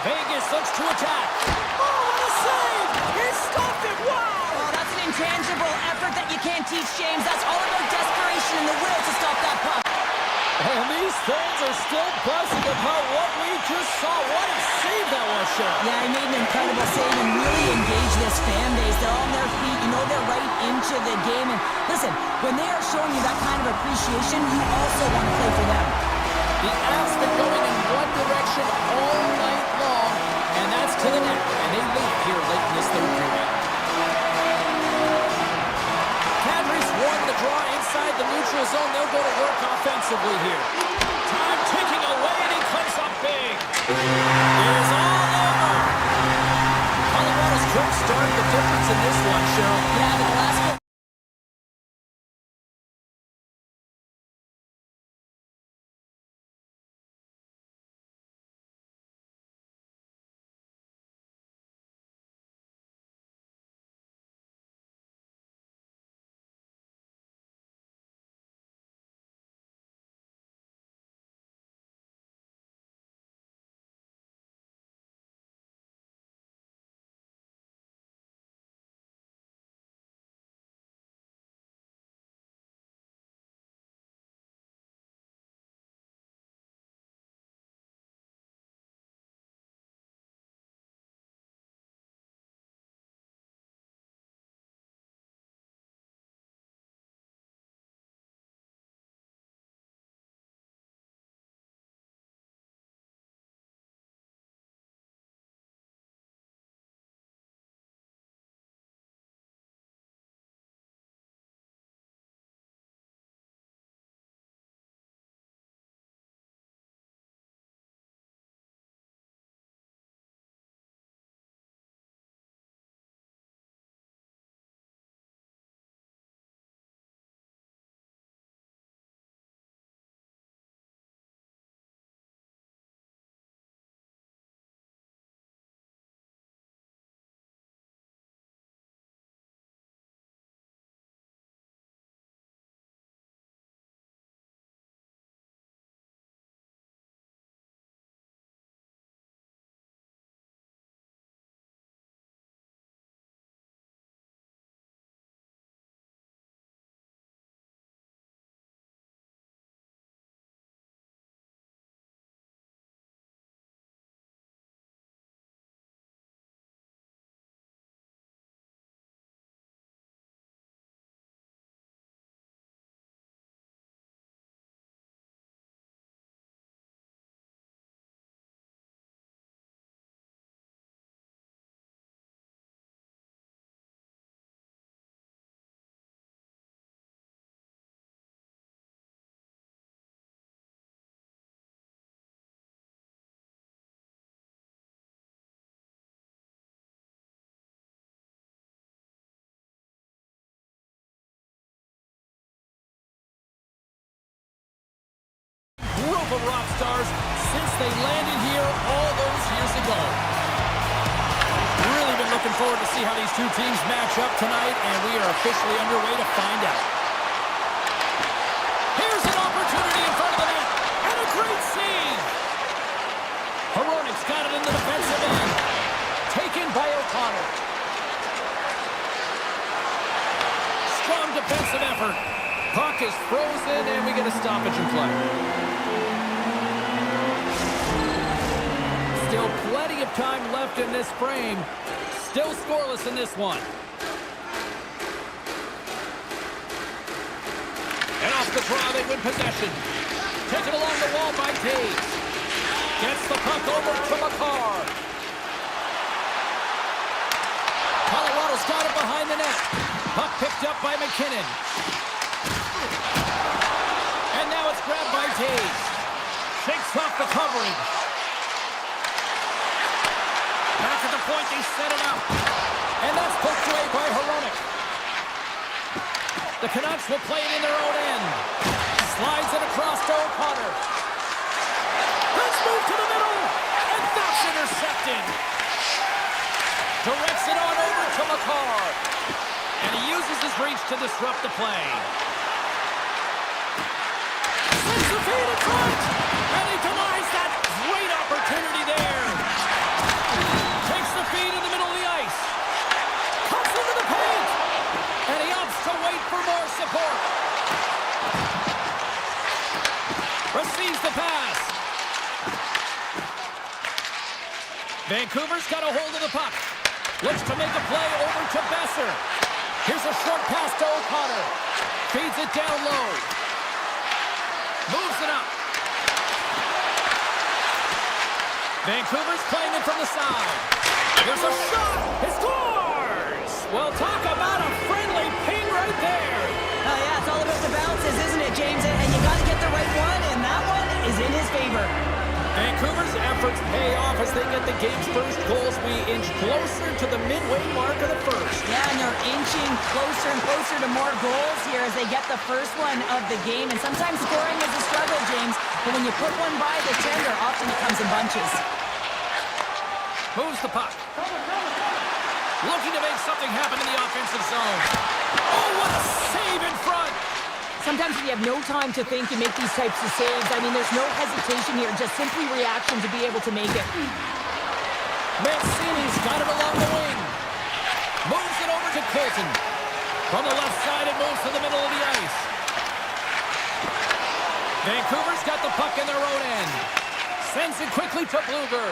Vegas looks to attack. Oh, what a save! He stopped it! Wow! Oh, that's an intangible effort that you can't teach, James. That's all about desperation and the will to stop that puck. And these fans are still buzzing about what we just saw. What a save that was, Cheryl. Yeah, he made an incredible save and really engaged this fan base. They're on their feet. You know they're right into the game. And listen, when they are showing you that kind of appreciation, you also want to play for them. The Avs been going in one direction all night long, and that's to the net. And they lead here late in this third period. Cadres won the draw inside the neutral zone. They'll go to work offensively here. Time ticking away, and he comes up big. It is all over. Colorado's quick start, the difference in this one, Cheryl. Yeah, but the last of rock stars since they landed here all those years ago. Really been looking forward to see how these two teams match up tonight, and we are officially underway to find out. Here's an opportunity in front of the net, and a great save! Hronik's got it in the defensive end. Taken by O'Connor. Strong defensive effort. Puck is frozen, and we get a stoppage in play. Still plenty of time left in this frame. Still scoreless in this one. And off the draw, they win possession. Taken along the wall by Taves. Gets the puck over to McCarr. Colorado's got it behind the net. Puck picked up by McKinnon. And now it's grabbed by Taves. Shakes off the coverage. Back at the point, they set it up. And that's poked away by Hronik. The Canucks will play it in their own end. Slides it across to O'Connor. Let's move to the middle. And that's intercepted. Directs it on over to McCarr. And he uses his reach to disrupt the play. Sends the feed in front. And he denies that great opportunity there. Takes the feed in the middle of the ice. Cuts into the paint. And he opts to wait for more support. Receives the pass. Vancouver's got a hold of the puck. Looks to make a play over to Besser. Here's a short pass to O'Connor. Feeds it down low. Moves it up. Vancouver's playing it from the side. Here's a shot. He scores! Well, talk about a friendly ping right there. Oh, yeah, it's all about the bounces, isn't it, James? And you got to get the right one, and that one is in his favor. Vancouver's efforts pay off as they get the game's first goals. We inch closer to the midway mark of the first. Yeah, and they're inching closer and closer to more goals here as they get the first one of the game. And sometimes scoring is a struggle, James. But when you put one by the tender, often it comes in bunches. Moves the puck. Looking to make something happen in the offensive zone. Oh, what a save in front! Sometimes when you have no time to think, you make these types of saves. I mean, there's no hesitation here, just simply reaction to be able to make it. Mancini's got it along the wing. Moves it over to Colton. From the left side, it moves to the middle of the ice. Vancouver's got the puck in their own end. Sends it quickly to Bluger.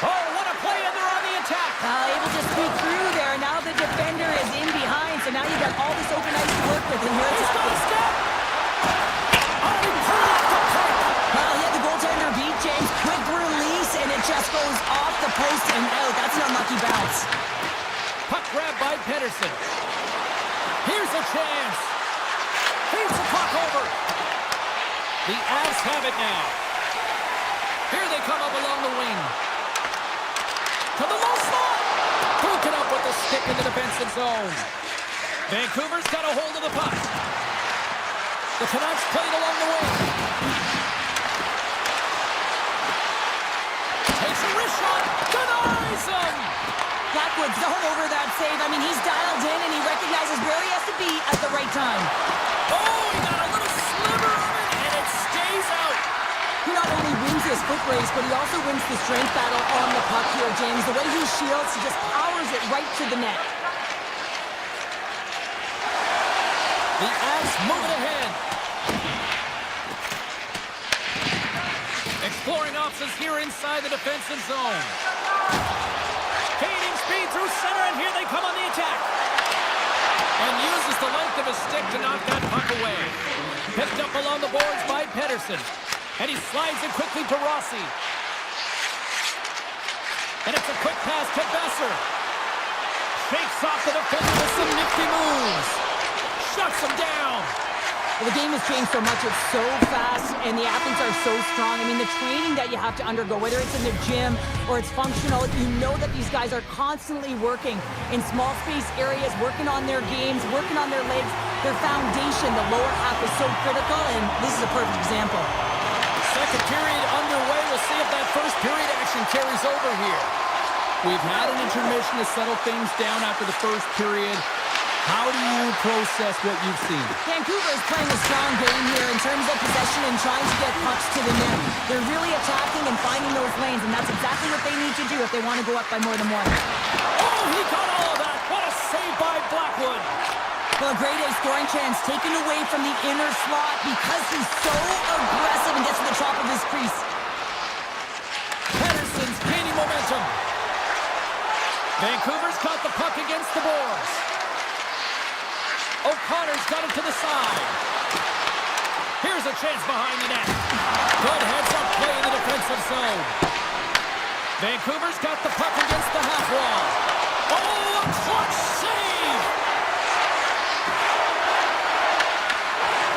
Oh, what a play, and they're on the attack. Able to squeak through there. Now the defender is in behind, so now you've got all this open ice to work with. And here He's got a step. Oh, he pulled off the puck. Well, he had the goaltender beat, James. Quick release, and it just goes off the post and out. That's an unlucky bounce. Puck grabbed by Pedersen. Here's a chance. Feeds the puck over. The Avs have it now. Here they come up along the wing. To the low slot. Broken up with the stick in the defensive zone. Vancouver's got a hold of the puck. The Canucks played along the wing. Takes a wrist shot. Denies him. Blackwood's all over that save. I mean, he's dialed in, and he recognizes where he has to be at the right time. Oh, he got a little sliver of it, and it stays out. He not only wins this foot race, but he also wins the strength battle on the puck here, James. The way he shields, he just powers it right to the net. The Avs move it ahead. Exploring options here inside the defensive zone. Gaining speed through center, and here they come on the attack. And uses the length of his stick to knock that puck away. Picked up along the boards by Pedersen. And he slides it quickly to Rossi. And it's a quick pass to Besser. Shakes off the defender with some nifty moves. Shuts him down. Well, the game has changed so much. It's so fast, and the athletes are so strong. I mean, the training that you have to undergo, whether it's in the gym or it's functional, you know that these guys are constantly working in small space areas, working on their games, working on their legs, their foundation, the lower half is so critical, and this is a perfect example. Second period underway. We'll see if that first period action carries over here. We've had an intermission to settle things down after the first period. How do you process what you've seen? Vancouver is playing a strong game here in terms of possession and trying to get pucks to the net. They're really attacking and finding those lanes, and that's exactly what they need to do if they want to go up by more than one. Oh, he got all of that. What a save by Blackwood. Well, a grade A scoring chance taken away from the inner slot because he's so aggressive and gets to the top of his crease. Pedersen's gaining momentum. Vancouver's got the puck against the boards. O'Connor's got it to the side. Here's a chance behind the net. Good heads-up play in the defensive zone. Vancouver's got the puck against the half wall. Oh, a clutch save!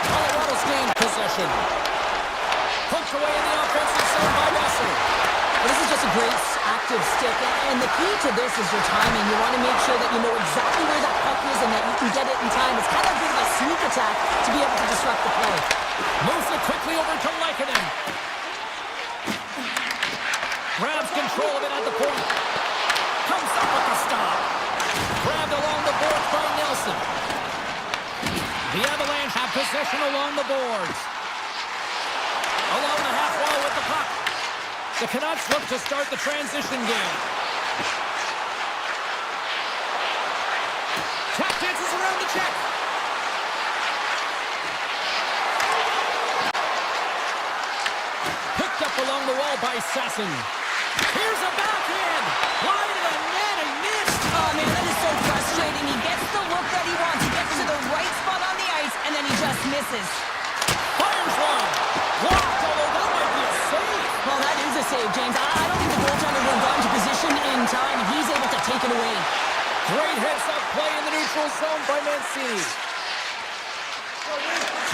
Colorado's gained possession. Poked away in the offensive zone by Messer. Well, this is just a great active stick, and the key to this is your timing. You want to make sure that you know exactly where that puck is and that you can get it in time. It's kind of a bit of a sneak attack to be able to disrupt the play. Moves it quickly over to Lankinen. Grabs control of it at the point. Comes up with the stop. Grabbed along the boards by Nelson. The Avalanche have possession along the boards. Along the half wall with the puck. The Canucks look to start the transition game. Tap dances around the check. Picked up along the wall by Sasson. Here's a backhand. Wide of the net and missed. Oh, man, that is so frustrating. He gets the look that he wants. He gets to the right spot on the ice, and then he just misses. Fires one. Blocked, although that might be a save. Well, that is a save, James. I don't think the goaltender would have gotten to position in time. He's able to take it away. Great heads-up play in the neutral zone by Mancini.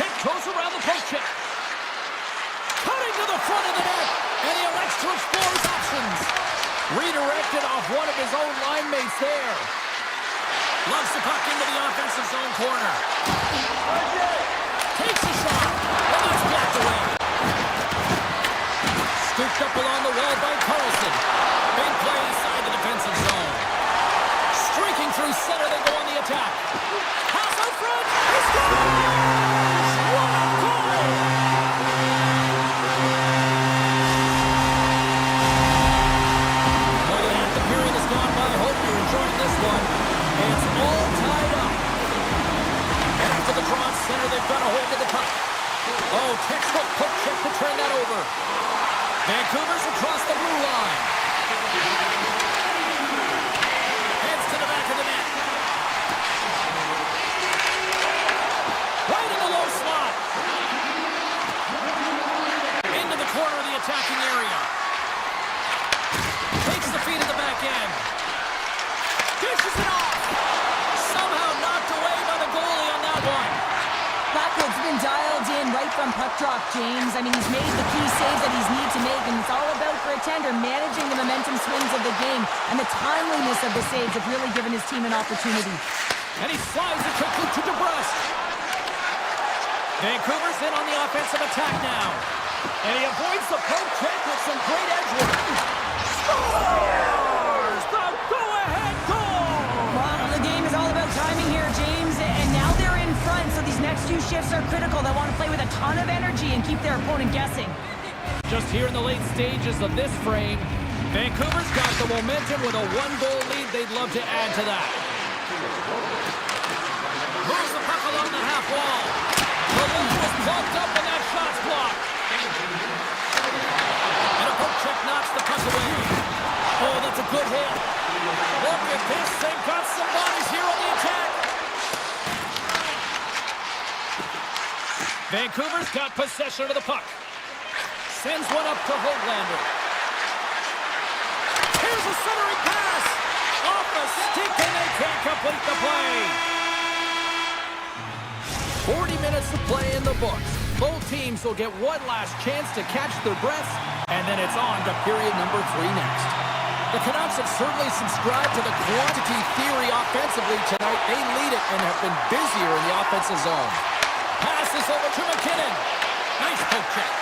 Kick goes around the poke check. Cutting to the front of the net, and he elects to explore his options. Redirected off one of his own line mates there. Loves the puck into the offensive zone corner. Takes a shot, and that's blocked away. Scooped up along the wall by Carlson. Big play inside the defensive zone. Streaking through center, they go on the attack. Pass out front, he scores! What a goal! More than half the period has gone by. Hope you're enjoying this one. It's all tied up. And after the draw at center, they've got a hold of the puck. Oh, textbook poke check to turn that over. Vancouver's across the blue line. Heads to the back of the net. Right in the low slot. Into the corner of the attacking area. Takes the feed at the back end. Dishes it off. Somehow knocked away by the goalie on that one. Blackwood's been dialed in right from puck drop, James. I mean, he's made the key saves that he's needed to make, and it's all about for a tender managing the momentum swings of the game, and the timeliness of the saves have really given his team an opportunity. And he slides it quickly to DeBrusque. Vancouver's in on the offensive attack now. And he avoids the poke check with some great edge work. Scores! The go-ahead goal! Well, the game is all about timing here, James, and now they're in front, so these next few shifts are critical. They want to play with a ton of energy and keep their opponent guessing. Just here in the late stages of this frame, Vancouver's got the momentum with a one-goal lead. They'd love to add to that. Moves the puck along the half wall. The lead was plugged up and that shot's blocked. And a poke check knocks the puck away. Oh, that's a good hit. Look at this. They've got some bodies here on the attack. Vancouver's got possession of the puck. Sends one up to Höglander. Here's a centering pass. Off the stick, and they can't complete the play. 40 minutes to play in the books. Both teams will get one last chance to catch their breaths, and then it's on to period number 3 next. The Canucks have certainly subscribed to the quantity theory offensively tonight. They lead it and have been busier in the offensive zone. Pass is over to McKinnon. Nice poke check.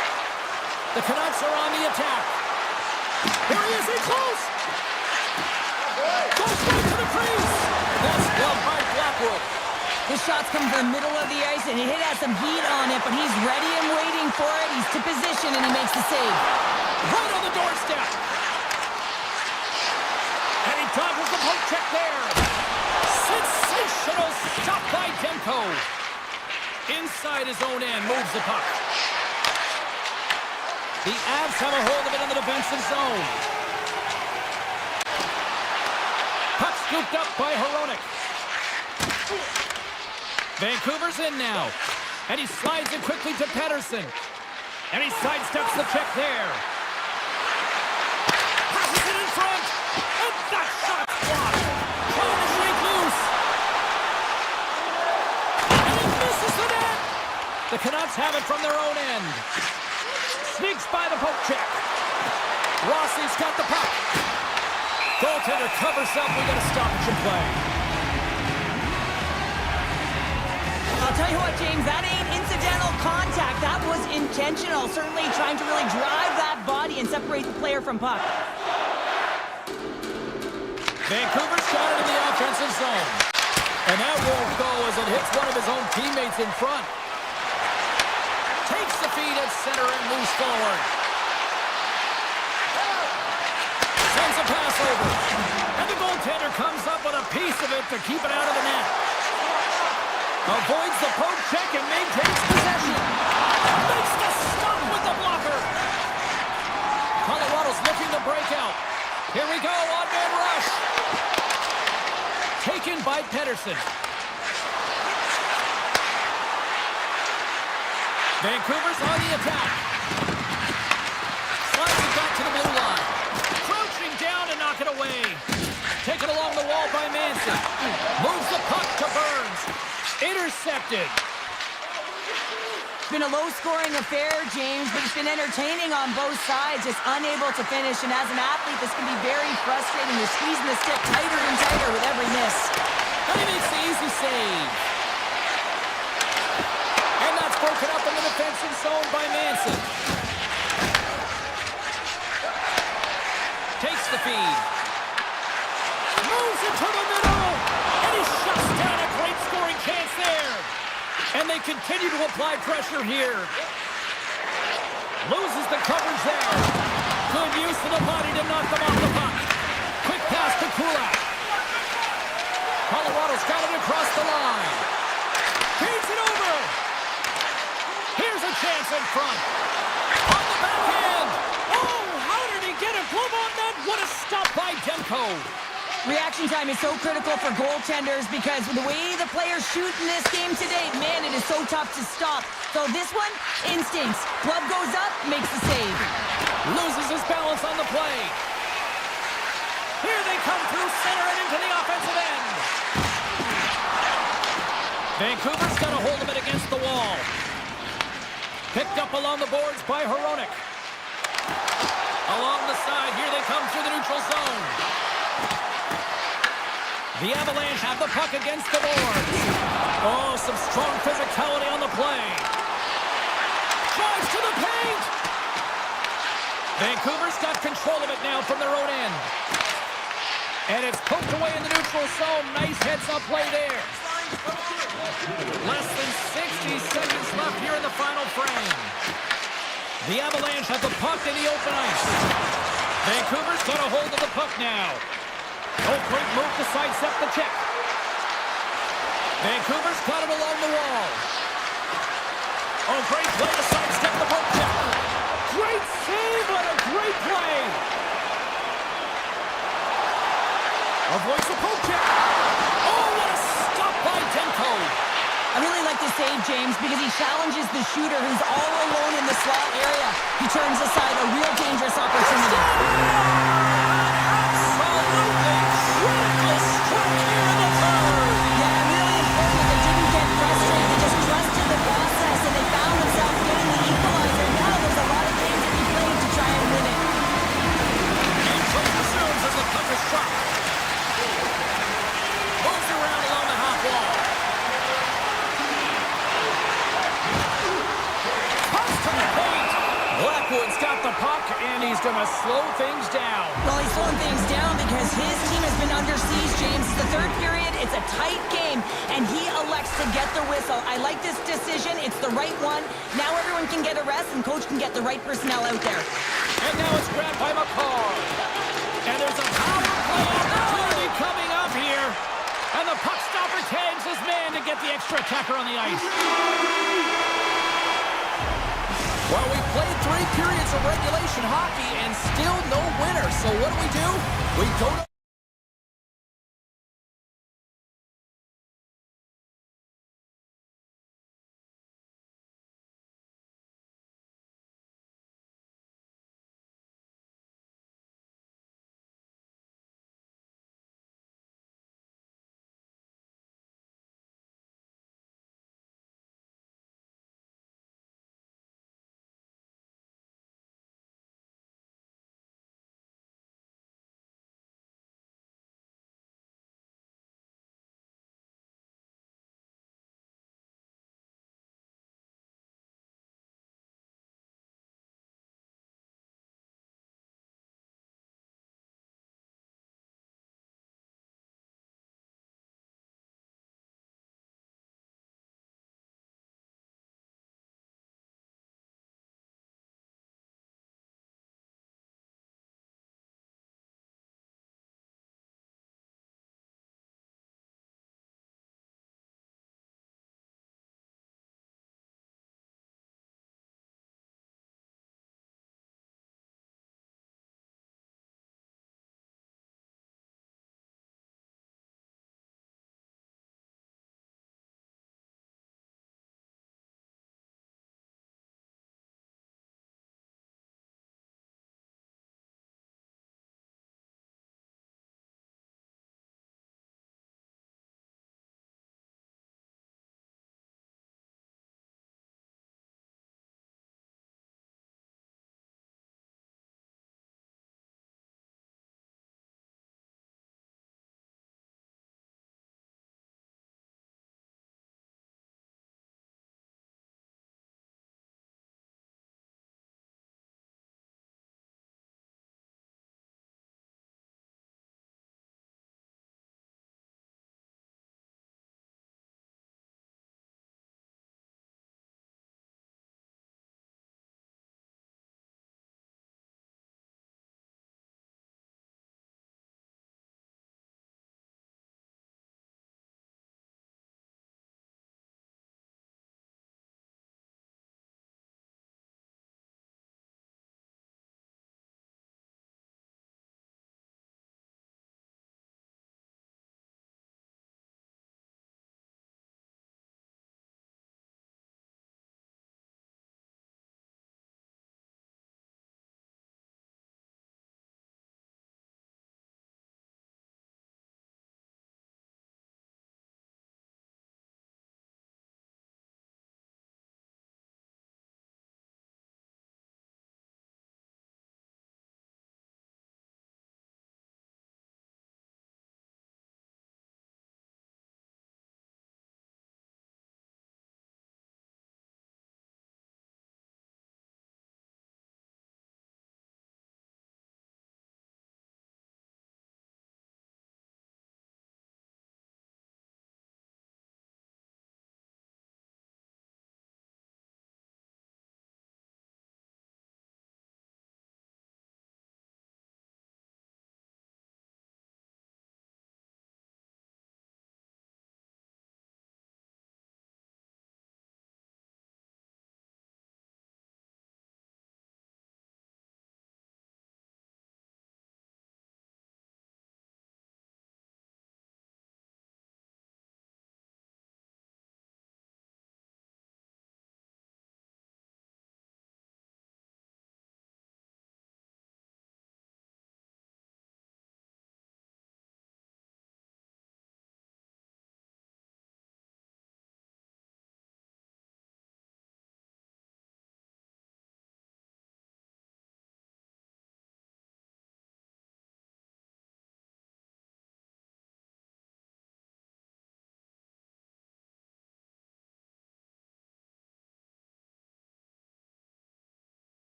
The Canucks are on the attack. Here he is, in close. Goes right to the crease. That's well by Blackwood. His shots come from the middle of the ice, and he has some heat on it, but he's ready and waiting for it. He's to position, and he makes the save. Right on the doorstep. And he dodges the poke check there. Sensational stop by Demko. Inside his own end, moves the puck. The Avs have a hold of it in the defensive zone. Puck scooped up by Hronek. Vancouver's in now. And he slides it quickly to Pettersson. And he sidesteps the check there. Passes it in front. And that shot's blocked. Trying to shake loose. And it misses the net. The Canucks have it from their own end. Sneaks by the poke check. Rossi's got the puck. Goaltender covers up. We got a stoppage in play. I'll tell you what, James, that ain't incidental contact. That was intentional. Certainly trying to really drive that body and separate the player from puck. Vancouver's got it in the offensive zone. And that won't go as it hits one of his own teammates in front. Takes the feed at center and moves forward. Sends a pass over. And the goaltender comes up with a piece of it to keep it out of the net. Avoids the poke check and maintains possession. Makes the stop with the blocker. Colorado's looking to break out. Here we go, on-man rush. Taken by Pettersson. Vancouver's on the attack. Slides it back to the blue line. Crouching down and knock it away. Taken along the wall by Manson. Moves the puck to Burns. Intercepted. It's been a low-scoring affair, James, but it's been entertaining on both sides, just unable to finish. And as an athlete, this can be very frustrating. You're squeezing the stick tighter and tighter with every miss. And he makes the easy save. And that's broken up in the defensive zone by Manson. Takes the feed. Moves it to the middle. And he shuts down a great scoring chance there. And they continue to apply pressure here. Loses the coverage there. Good use of the body to knock them off the puck. Quick pass to Kulak. Colorado's got it across the line. Feeds it over. Here's a chance in front. On the backhand. Oh, how did he get a glove on that? What a stop by Demko. Reaction time is so critical for goaltenders because the way the players shoot in this game today, man, it is so tough to stop. So this one, instincts. Glove goes up, makes the save. Loses his balance on the play. Here they come through center and into the offensive end. Vancouver's got a hold of it against the wall. Picked up along the boards by Hronek. Along the side, here they come through the neutral zone. The Avalanche have the puck against the boards. Oh, some strong physicality on the play. Drives to the paint. Vancouver's got control of it now from their own end. And it's poked away in the neutral zone. Nice heads-up play there. Less than 60 seconds left here in the final frame. The Avalanche have the puck in the open ice. Vancouver's got a hold of the puck now. Oh, great move to sidestep the check. Vancouver's got it along the wall. Oh, great play to sidestep the poke check. Great save on a great play. Avoids the poke check. Oh, what a stop by Demko. I really like this save, James, because he challenges the shooter who's all alone in the slot area. He turns aside a real dangerous opportunity. Absolutely critical strike here in the third. Yeah, really important that they didn't get frustrated. They just trusted the process, and they found themselves getting the equalizer. Now there's a lot of games to be played to try and win it. And play resumes as the down. Well, he's slowing things down because his team has been under siege, James. It's the third period. It's a tight game, and he elects to get the whistle. I like this decision. It's the right one. Now everyone can get a rest, and coach can get the right personnel out there. And now it's grabbed by McCall. And there's a power play opportunity coming up here. And the puck stopper tags his man to get the extra attacker on the ice. Well, we played 3 periods of regulation hockey and still no winner. So what do? We go to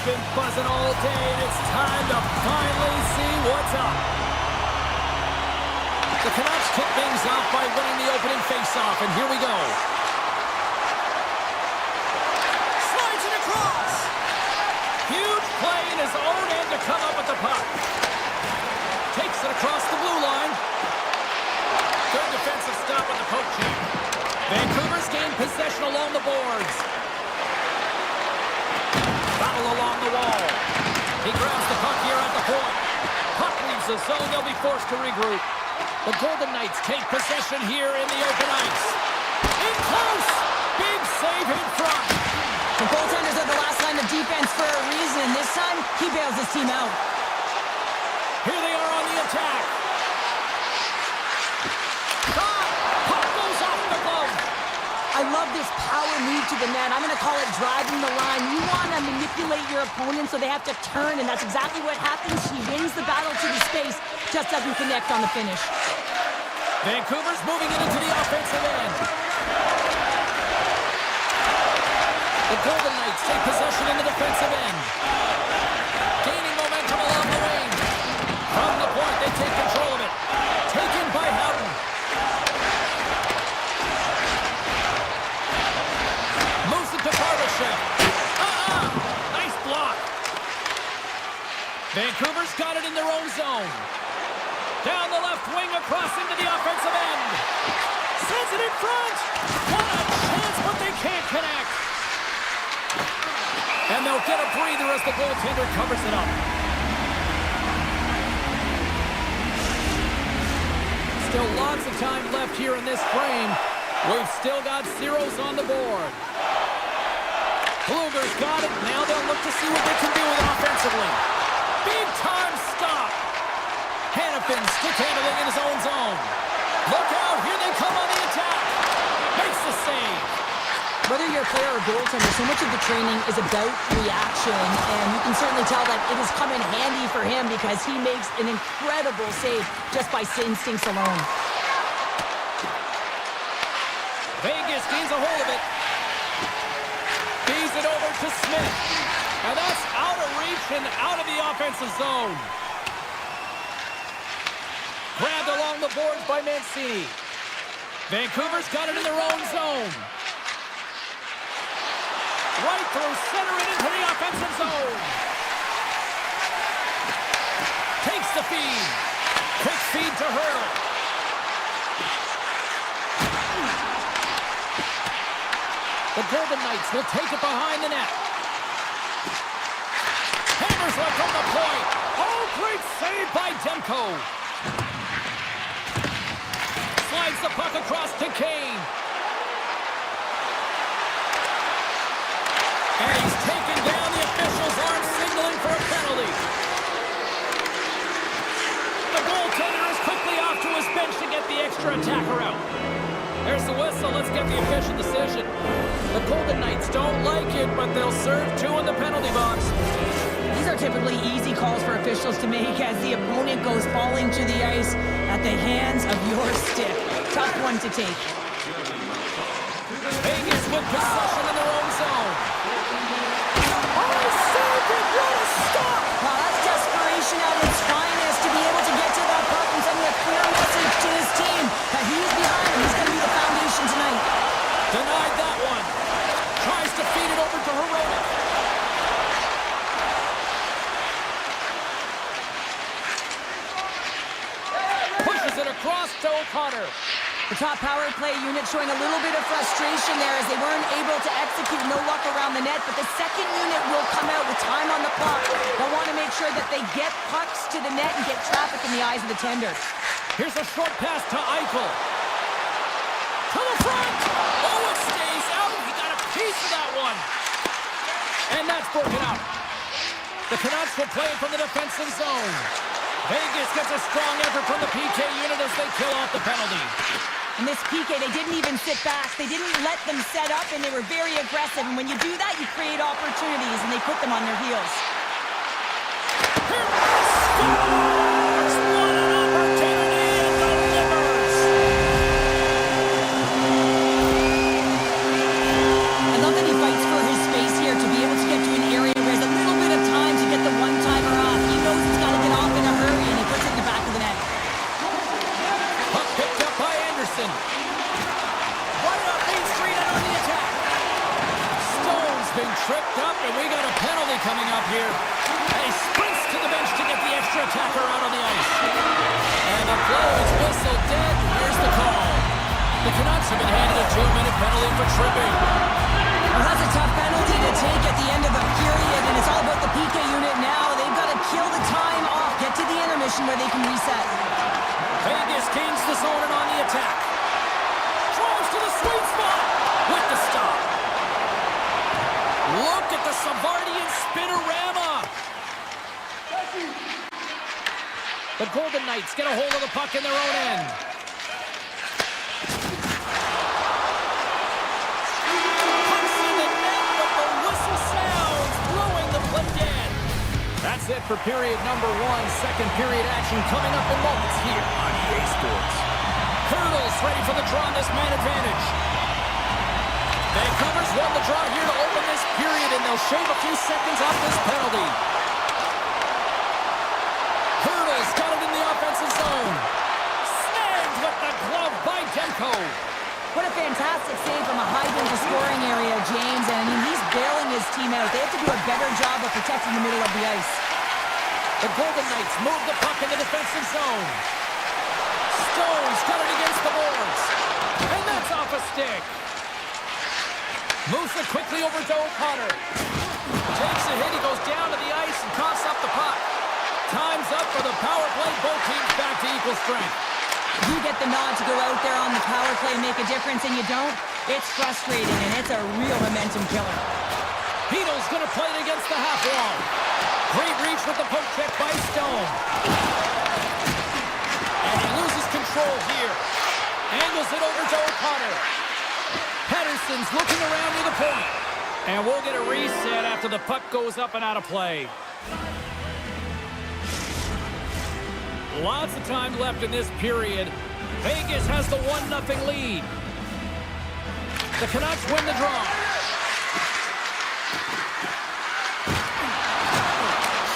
been buzzing all day, and it's time to finally see what's up. The Canucks kick things off by winning the opening faceoff, and here we go. Slides it across. Huge play in his own end to come up with the puck. Takes it across the blue line. Good defensive stop with the poke check. Vancouver's gained possession along the boards. Battle along the wall. He grabs the puck here at the point. Puck leaves the zone. They'll be forced to regroup. The Golden Knights take possession here in the open ice. In close. Big save in front. The goaltenders are the last line of defense for a reason. This time, he bails his team out. Here they are on the attack. Puck goes off the glove. I love this power move to the net. I'm going to call it driving the line. You want to manipulate your opponent so they have to turn, and that's exactly what happens. He wins the battle to the space, just doesn't connect on the finish. Vancouver's moving it into the offensive end. The Golden Knights take possession in the defensive end. Gaining momentum along the wing. From the point, they take control of it. Taken by Houghton. Moves it to Barbashev. Nice block. Vancouver's got it in their own zone. Down the left wing, across into the offensive end. Sends it in front. What a chance, but they can't connect. And they'll get a breather as the goaltender covers it up. Still lots of time left here in this frame. We've still got zeros on the board. Blueger's got it. Now they'll look to see what they can do with it offensively. Big time stop. Hannafin stick handling in his own zone. Look out. Here they come on the attack. Makes the save. Whether you're a player or goaltender, so much of the training is about reaction, and you can certainly tell that it has come in handy for him because he makes an incredible save just by instincts alone. Vegas gains a hold of it. Feeds it over to Smith. And that's out of reach and out of the offensive zone. Grabbed along the boards by Mancini. Vancouver's got it in their own zone. Right through center and into the offensive zone. Takes the feed. Quick feed to Hurdle. The Golden Knights will take it behind the net. Hammers one from the point. Oh, great save by Demko. Slides the puck across to Kane. And he's taken down. The officials aren't signaling for a penalty. The goaltender is quickly off to his bench to get the extra attacker out. There's the whistle. Let's get the official decision. The Golden Knights don't like it, but they'll serve two in the penalty box. These are typically easy calls for officials to make as the opponent goes falling to the ice at the hands of your stick. Tough one to take. Vegas with possession in their own zone. Oh, saved it! What a stop! Well, that's desperation at its finest to be able to get to that puck and sending a clear message to his team that he's behind him. He's going to be the foundation tonight. Denied that one. Tries to feed it over to Heroic. Pushes it across to O'Connor. The top power play unit showing a little bit of frustration there as they weren't able to execute. No luck around the net, but the second unit will come out with time on the clock. They'll want to make sure that they get pucks to the net and get traffic in the eyes of the tender. Here's a short pass to Eichel. To the front. Oh, it stays out. He got a piece of that one. And that's broken up. The Canucks will play from the defensive zone. Vegas gets a strong effort from the PK unit as they kill off the penalty. In this PK, they didn't even sit back. They didn't let them set up, and they were very aggressive. And when you do that, you create opportunities, and they put them on their heels. Scores! What an opportunity and delivers! I love that he fights for his space here to be able to get to an area where there's a little bit of Pedersen. Right up Main Street and on the attack. Stone's been tripped up, and we got a penalty coming up here. And he sprints to the bench to get the extra attacker out on the ice. And the play is whistled dead. Here's the call. The Canucks have been handed a 2-minute penalty for tripping. Well, that's a tough penalty to take at the end of a period, and it's all about the PK unit now. They've got to kill the time off, get to the intermission where they can reset. Vegas gains the zone and on the attack. Drives to the sweet spot with the stop. Look at the Savardian spinorama. The Golden Knights get a hold of the puck in their own end. Puck's in the net, but the whistle sounds, blowing the play dead. That's it for period number 1. Second period action coming up in moments here on EA Sports. Hurdles ready for the draw on this man advantage. Vancouver's won the draw here to open this period, and they'll shave a few seconds off this penalty. Hurdles got it in the offensive zone. Snagged with the glove by Demko. What a fantastic save from a high-danger scoring area, James. And I mean, he's bailing his team out. They have to do a better job of protecting the middle of the ice. The Golden Knights move the puck in the defensive zone. Stone's got it against the boards. And that's off a stick. Moves it quickly over to O'Connor. Takes a hit, he goes down to the ice and coughs up the puck. Time's up for the power play. Both teams back to equal strength. You get the nod to go out there on the power play and make a difference, and you don't. It's frustrating, and it's a real momentum killer. Hedo's going to play it against the half wall. Great reach with the poke check by Stone. And he loses control here. Angles it over to O'Connor. Pedersen's looking around near the point. And we'll get a reset after the puck goes up and out of play. Lots of time left in this period. Vegas has the 1-0 lead. The Canucks win the draw.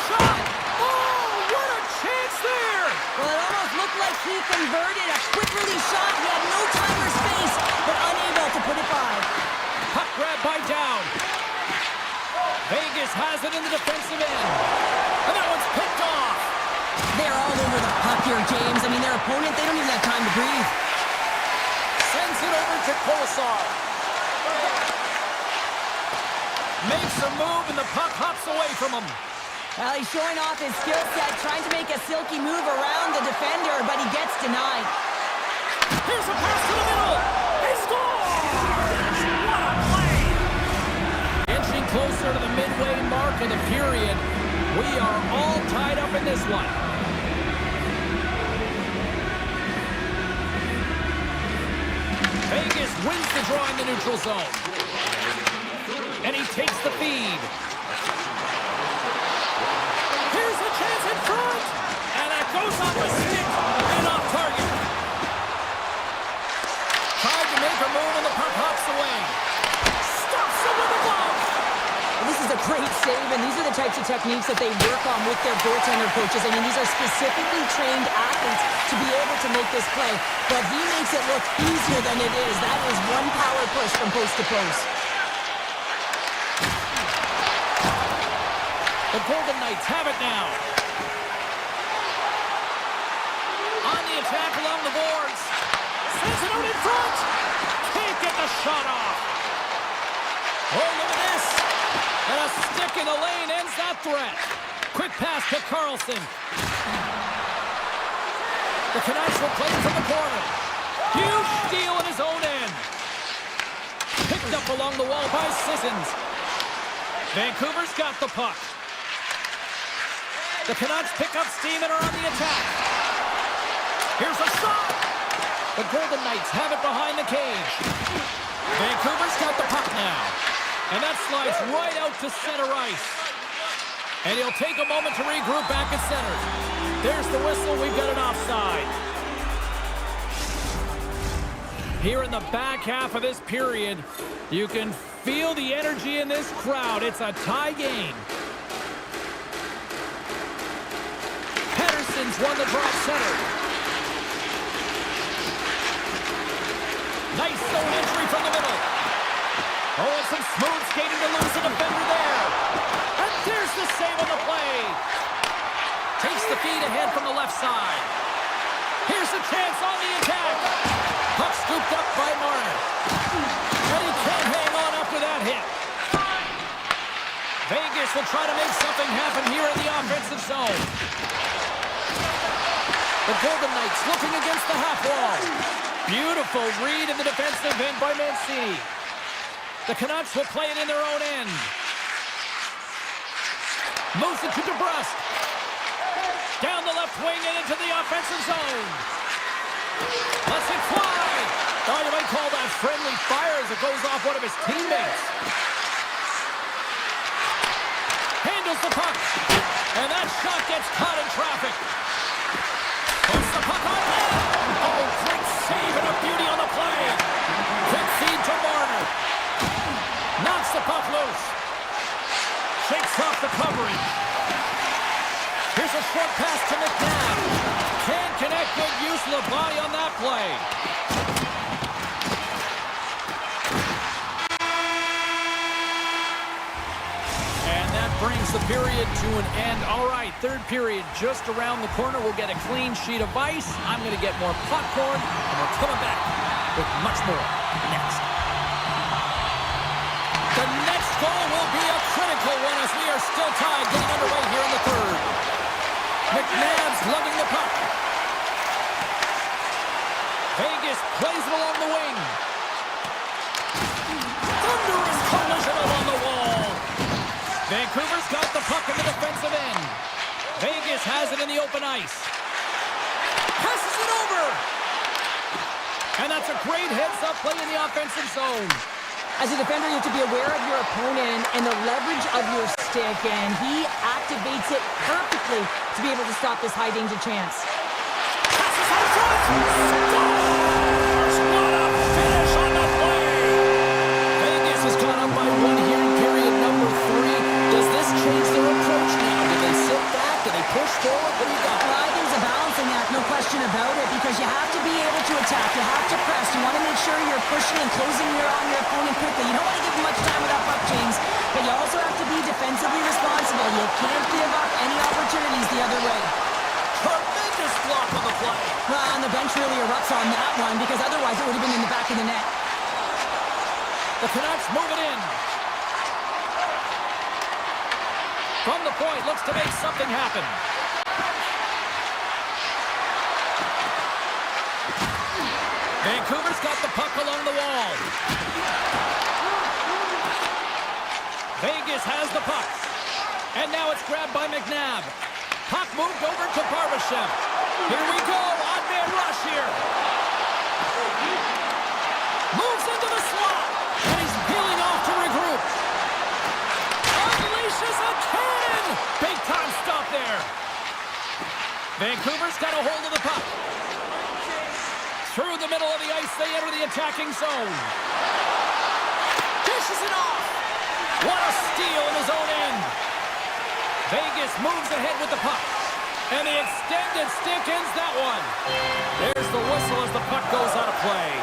Shot! Oh, what a chance there! Well, it almost looked like he converted a quick release shot. He had no time or space, but unable to put it by. Puck grab by Down. Vegas has it in the defensive end. And that one's picked off. They're all over the puck here, James. I mean, their opponent, they don't even have time to breathe. Sends it over to Kolesar. Makes a move, and the puck hops away from him. Well, he's showing off his skill set, trying to make a silky move around the defender, but he gets denied. Here's a pass to the middle. He scores! What a play! Inching closer to the midway mark of the period. We are all tied up in this one. Vegas wins the draw in the neutral zone. And he takes the feed. Here's a chance in front. And that goes off a stick and off target. Tried to make a move and the puck hops away. Stops him with a glove. This is a great save, and these are the types of techniques that they work on with their goaltender coaches. I mean, these are specifically trained athletes to be able to make this play, but he makes it look easier than it is. That is one power push from post to post. The Golden Knights have it now. On the attack along the boards. Sends it out in front. Can't get the shot off. Oh, look at this. And a stick in the lane ends that threat. Quick pass to Carlson. The Canucks will play it from the corner. Huge steal in his own end. Picked up along the wall by Sissons. Vancouver's got the puck. The Canucks pick up steam and are on the attack. Here's a shot. The Golden Knights have it behind the cage. Vancouver's got the puck now. And that slides right out to center ice. And he'll take a moment to regroup back at center. There's the whistle. We've got an offside. Here in the back half of this period, you can feel the energy in this crowd. It's a tie game. Pedersen's won the draw center. Nice zone entry from the middle. Oh, and some smooth skating to lose the defender there. And there's the save on the play. Takes the feed ahead from the left side. Here's a chance on the attack. Puck scooped up by Marner. And he can't hang on after that hit. Vegas will try to make something happen here in the offensive zone. The Golden Knights looking against the half wall. Beautiful read in the defensive end by Mancini. The Canucks will play it in their own end. Moves it to DeBrusque. Down the left wing and into the offensive zone. Lets it fly. Oh, you might call that friendly fire as it goes off one of his teammates. Handles the puck. And that shot gets caught in traffic. Puts the puck on net. Oh, great save and a beauty on the play. Quick feed to Marner. Knocks the puck loose. Shakes off the coverage. Here's a short pass to McNabb. Can't connect. Good use of the body on that play. And that brings the period to an end. All right, third period just around the corner. We'll get a clean sheet of ice. I'm going to get more popcorn, and we're coming back with much more next. The next goal will be a critical one as we are still tied, getting underway here in the third. McNabb's lugging the puck. Vegas plays it along the wing. Thunderous collision along the wall. Vancouver's got the puck in the defensive end. Vegas has it in the open ice. Passes it over. And that's a great heads-up play in the offensive zone. As a defender, you have to be aware of your opponent and the leverage of your stick, and he activates it perfectly to be able to stop this high-danger chance. Passes on front! Scores! What a finish on the play! Vegas has gone up by one here in period number 3. Does this change their approach now? Do they sit back? Do they push forward? What do you got? Well, I think there's a balancing act, no question about it, because you have to be able to attack, you have to press, you want to make sure you're pushing and closing on your opponent quickly. You don't want to give them much time without puck chains, but you also have to be defensively responsible. You can't give up any opportunities the other way. Tremendous block on the play. Well, and the bench really erupts on that one, because otherwise it would have been in the back of the net. The Canucks move it in. From the point, looks to make something happen. Vancouver's got the puck along the wall. Vegas has the puck. And now it's grabbed by McNabb. Puck moved over to Barbashev. Here we go. Odd man rush here. Moves into the slot. And he's peeling off to regroup. Unleashes a cannon. Big time stop there. Vancouver's got a hold of the puck. Through the middle of the ice, they enter the attacking zone. Dishes it off. What a steal in his own end. Vegas moves ahead with the puck. And the extended stick ends that one. There's the whistle as the puck goes out of play.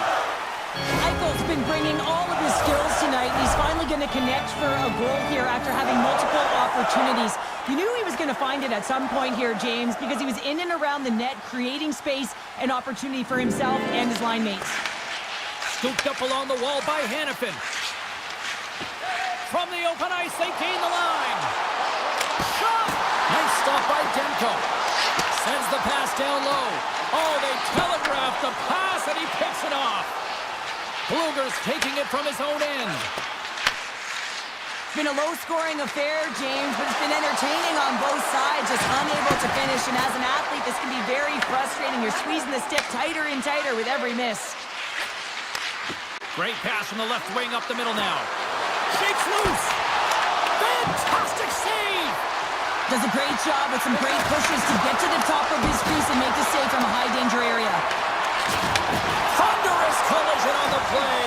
Eichel's been bringing all of his skills tonight, and he's finally going to connect for a goal here after having multiple opportunities. You knew he was going to find it at some point here, James, because he was in and around the net, creating space and opportunity for himself and his line mates. Scooped up along the wall by Hannafin. From the open ice, they gain the line. Shot! Nice stop by Demko. Sends the pass down low. Oh, they telegraphed the pass, and he picks it off. Bluger's taking it from his own end. It's been a low-scoring affair, James, but it's been entertaining on both sides, just unable to finish. And as an athlete, this can be very frustrating. You're squeezing the stick tighter and tighter with every miss. Great pass from the left wing up the middle now. Shakes loose. Fantastic save. Does a great job with some great pushes to get to the top of his crease and make the save from a high-danger area. Thunderous collision on the play.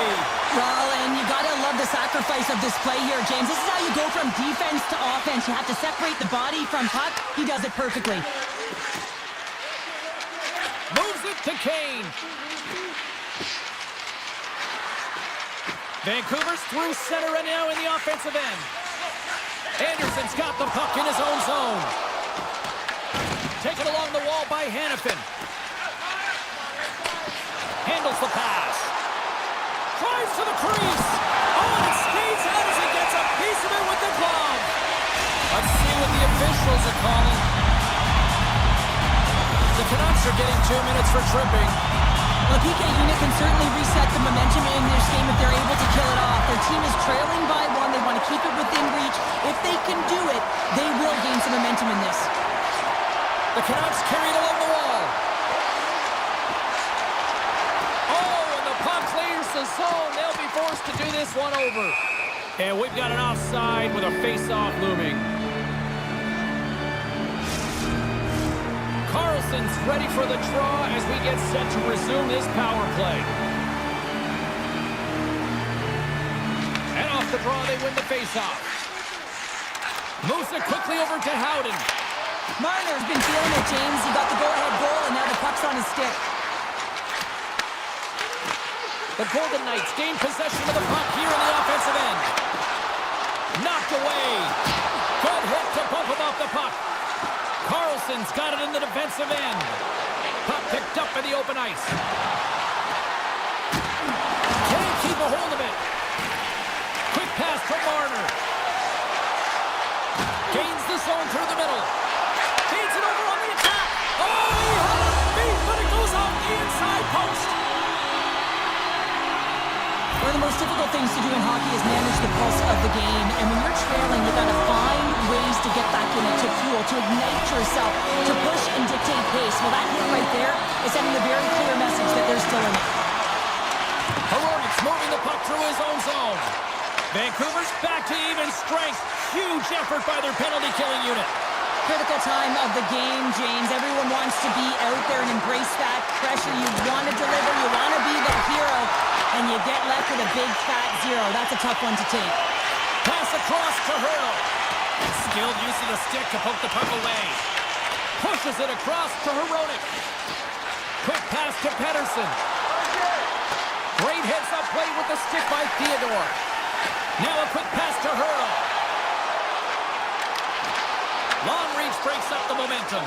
Well, and you gotta love the sacrifice of this play here, James. This is how you go from defense to offense. You have to separate the body from puck. He does it perfectly. Moves it to Kane. Vancouver's through center and now in the offensive end. Anderson's got the puck in his own zone. Taken along the wall by Hannafin. Handles the pass. Drives to the crease. Oh, and it skates out as he gets a piece of it with the glove. Let's see what the officials are calling. The Canucks are getting 2 minutes for tripping. The PK unit can certainly reset the momentum in this game if they're able to kill it off. Their team is trailing by 1. They want to keep it within reach. If they can do it, they will gain some momentum in this. The Canucks carry it along the wall. Oh, and the puck clears the zone. They'll be forced to do this one over. And we've got an offside with a face-off looming. Carlson's ready for the draw as we get set to resume this power play. And off the draw, they win the face-off. Moves it quickly over to Howden. Marner's been feeling it, James. He got the go-ahead goal, and now the puck's on his stick. The Golden Knights gain possession of the puck here in the offensive end. Knocked away. Good hit to bump him off the puck. Carlson's got it in the defensive end. Puck picked up in the open ice. Can't keep a hold of it. Quick pass to Marner. Gains the zone through the middle. Feeds it over on the attack. Oh, he had a beat, but it goes off the inside post. One of the most difficult things to do in hockey is manage the pulse of the game. And when you're trailing, you got to find ways to get back in it, to fuel, to ignite yourself, to push and dictate pace. Well, that hit right there is sending a very clear message that they're still in it. Hronik's moving the puck through his own zone. Vancouver's back to even strength. Huge effort by their penalty-killing unit. Critical time of the game, James. Everyone wants to be out there and embrace that pressure. You want to deliver. You want to be the hero. And you get left with a big, fat 0. That's a tough one to take. Pass across to Hurdle. Skilled use of the stick to poke the puck away. Pushes it across to Hronik. Quick pass to Pettersson. Great heads-up play with the stick by Theodore. Now a quick pass to Hurdle. Long reach breaks up the momentum.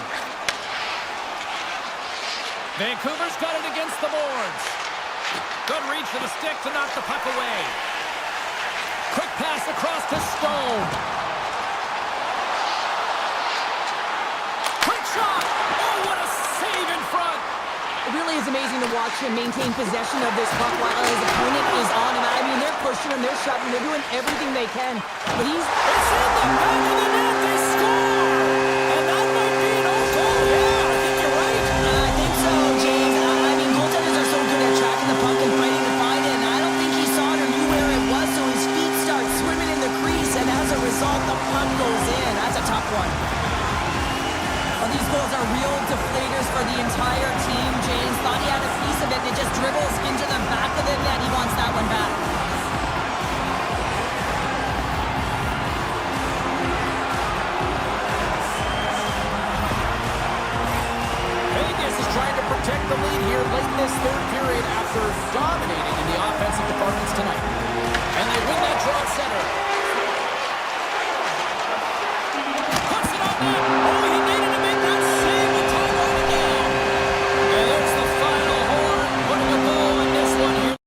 Vancouver's got it against the boards. Good reach for the stick to knock the puck away. Quick pass across to Stone. Quick shot! Oh, what a save in front! It really is amazing to watch him maintain possession of this puck while his opponent is on him. I mean, they're pushing him, they're shoving, they're doing everything they can. But he's... It's in the back of the net, they score! And that might be an own goal. Yeah, I think you're right. I think so, James. I mean, goaltenders are so good at tracking the puck and fighting to find it. And I don't think he saw it or knew where it was, so his feet start swimming in the crease. And as a result, the puck goes in. That's a tough one. Well, these goals are real deflators for the entire team. James thought he had a piece of it. It just dribbles into the back of the net. He wants that one back. Vegas is trying to protect the lead here late in this third period after dominating in the offensive departments tonight. And they win that draw at center. Puts it on net. Oh, he needed to make that save with time on the game. And there's the final horn, putting a goal in this one here.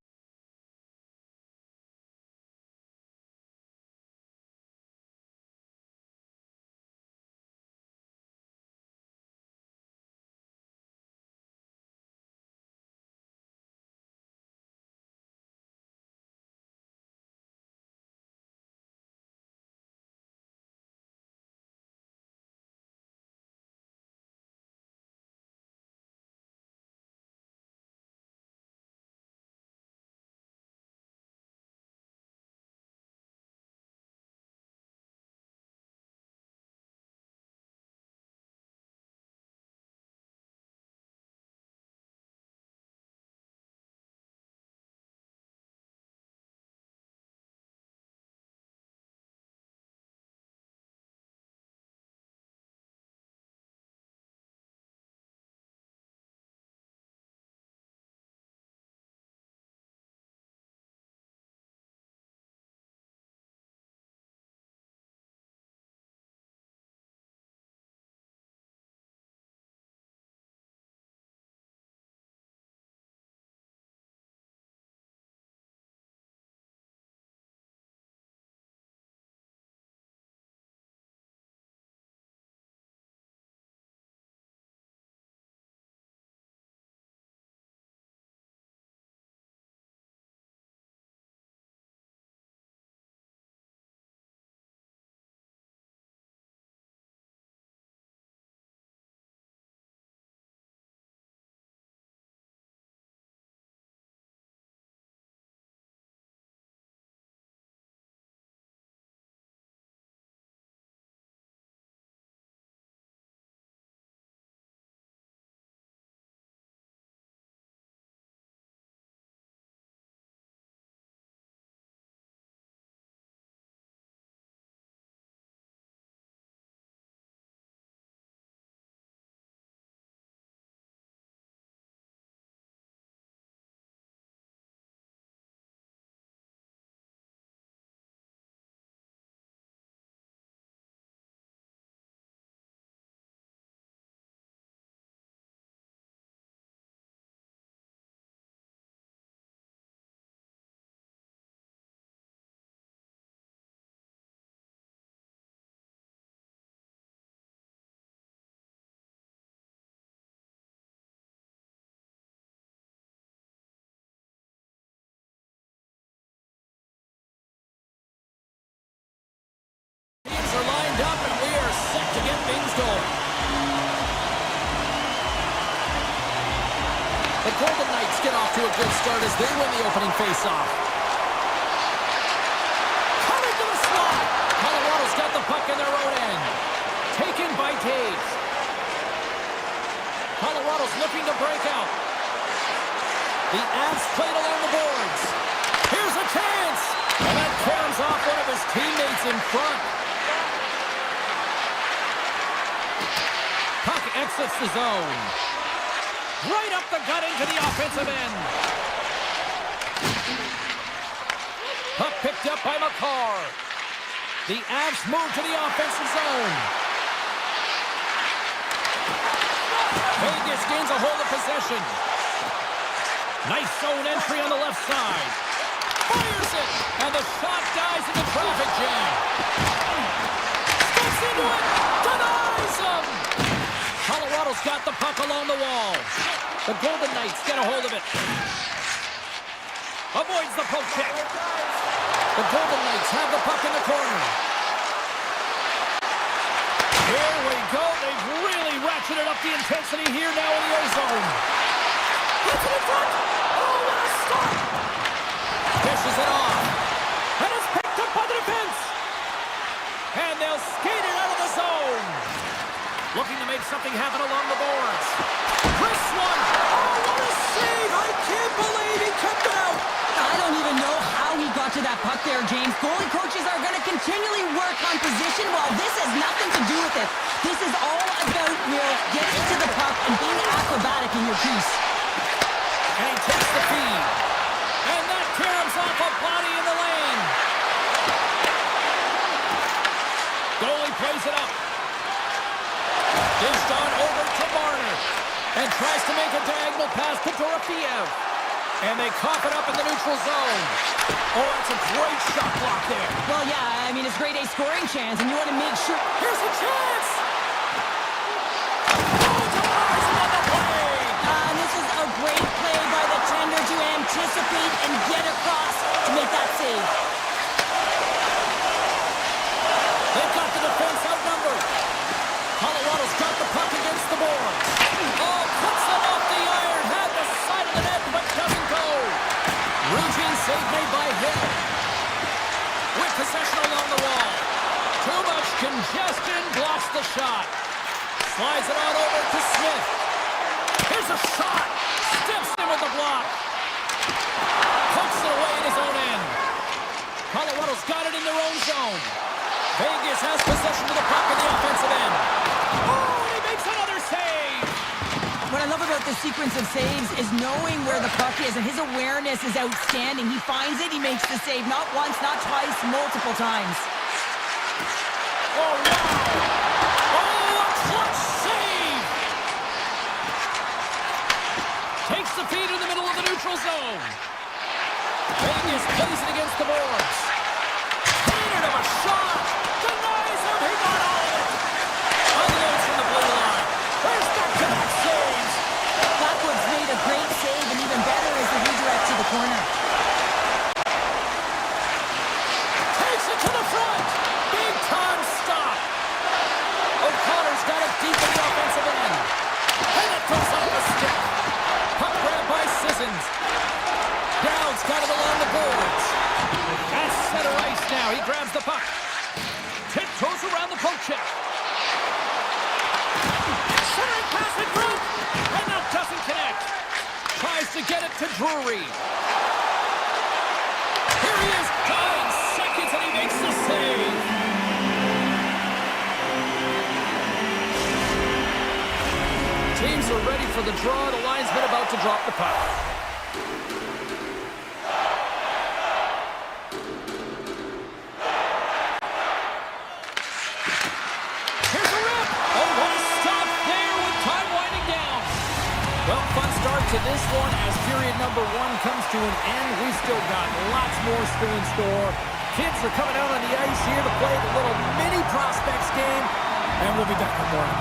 goal. The Golden Knights get off to a good start as they win the opening faceoff. Coming to the slot. Colorado's got the puck in their own end. Taken by Taves. Colorado's looking to break out. The Avs played along the boards. Here's a chance. And that caroms off one of his teammates in front. Puck exits the zone. Right up the gut into the offensive end. Puck picked up by McCarr. The Avs move to the offensive zone. Vegas gains a hold of possession. Nice zone entry on the left side. Fires it, and the shot dies in the traffic jam. Steps into it, denies him. Colorado's got the puck along the wall. The Golden Knights get a hold of it. Avoids the poke check. The Golden Knights have the puck in the corner. Here we go. They've really ratcheted up the intensity here now in the O-zone. Gets it in front. Oh, what a stop. Dishes it off. And it's picked up by the defense. And they'll skate it out of the zone. Looking to make something happen along the boards. Chris one. Oh, what a save. I can't believe he kept it out. I don't even know how he got to that puck there, James. Goalie coaches are going to continually work on position while this has nothing to do with it. This is all about will getting to the puck and being acrobatic in your piece. And he takes the feed. And that caroms off a body in the lane. Goalie plays it up. Dished on over to Marner. And tries to make a diagonal pass to Dorofeev. And they cough it up in the neutral zone. Oh, that's a great shot block there. Well, yeah, I mean, it's grade A scoring chance, and you want to make sure... Here's a chance! Oh, denies him on the play! And this is a great play by the tender to anticipate and get across to make that save. They've got the defense outnumbered. Colorado's got the puck against the boards. Oh, cuts them off the iron. Had the side of the net, but doesn't go. Routine save made by Hill. With possession along the wall. Too much congestion, blocks the shot. Slides it on over to Smith. Here's a shot. Steps in with the block. Pokes it away in his own end. Colorado's got it in their own zone. Vegas has possession of the puck in the offensive end. Oh, and he makes another save. What I love about this sequence of saves is knowing where the puck is, and his awareness is outstanding. He finds it, he makes the save, not once, not twice, multiple times. Oh, wow. Oh, a clutch save. Takes the feed in the middle of the neutral zone. Vegas plays it against the boards. Painted him a shot. Denies him. He got all of it. Unloads from the blue line. There's back-to-back saves. Blackwood's made a great save, and even better is the redirect to the corner. Takes it to the front. Big time stop. O'Connor's got it deep in the offensive end. And it goes off the stick. Puck grabbed by Sissons. Dowd's got it along the boards. At center ice now. He grabs the puck. Tiptoes around the poke check. Centering pass in front. And that doesn't connect. Tries to get it to Drury. Here he is. 9 seconds and he makes the save. Teams are ready for the draw. The linesman about to drop the puck. To this one as period number 1 comes to an end. We've still got lots more still in store. Kids are coming out on the ice here to play the little mini prospects game, and we'll be back in the morning.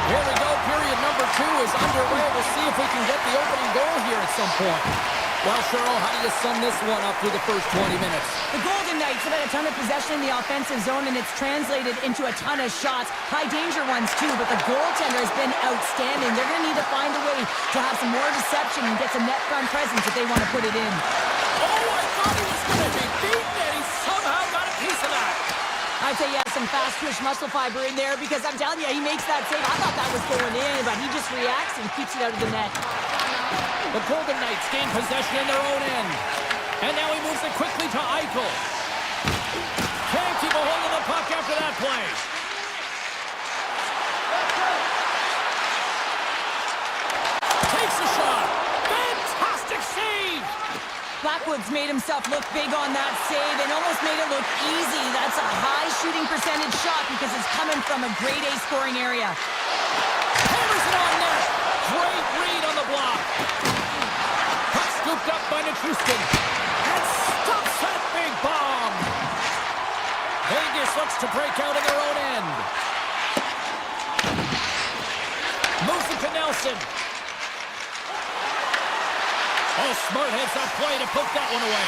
Here we go. Period number 2 is underway. We'll see if we can get the opening goal here at some point. Well, Cheryl, how do you sum this one up through the first 20 minutes? The Golden Knights have had a ton of possession in the offensive zone, and it's translated into a ton of shots. High-danger ones, too, but the goaltender has been outstanding. They're going to need to find a way to have some more deception and get some net front presence if they want to put it in. Oh, I thought he was going to be beaten, and he somehow got a piece of that. I'd say he has some fast-twitch muscle fiber in there because I'm telling you, he makes that save. I thought that was going in, but he just reacts and keeps it out of the net. The Golden Knights gain possession in their own end. And now he moves it quickly to Eichel. Can't keep a hold of the puck after that play. Takes a shot. Fantastic save. Blackwood's made himself look big on that save and almost made it look easy. That's a high shooting percentage shot because it's coming from a grade A scoring area. Hammers it on net. Great read on the block. Puck scooped up by Nichushkin. And stops that big bomb. Vegas looks to break out in their own end. Moves it to Nelson. Oh, smart heads up play to poke that one away.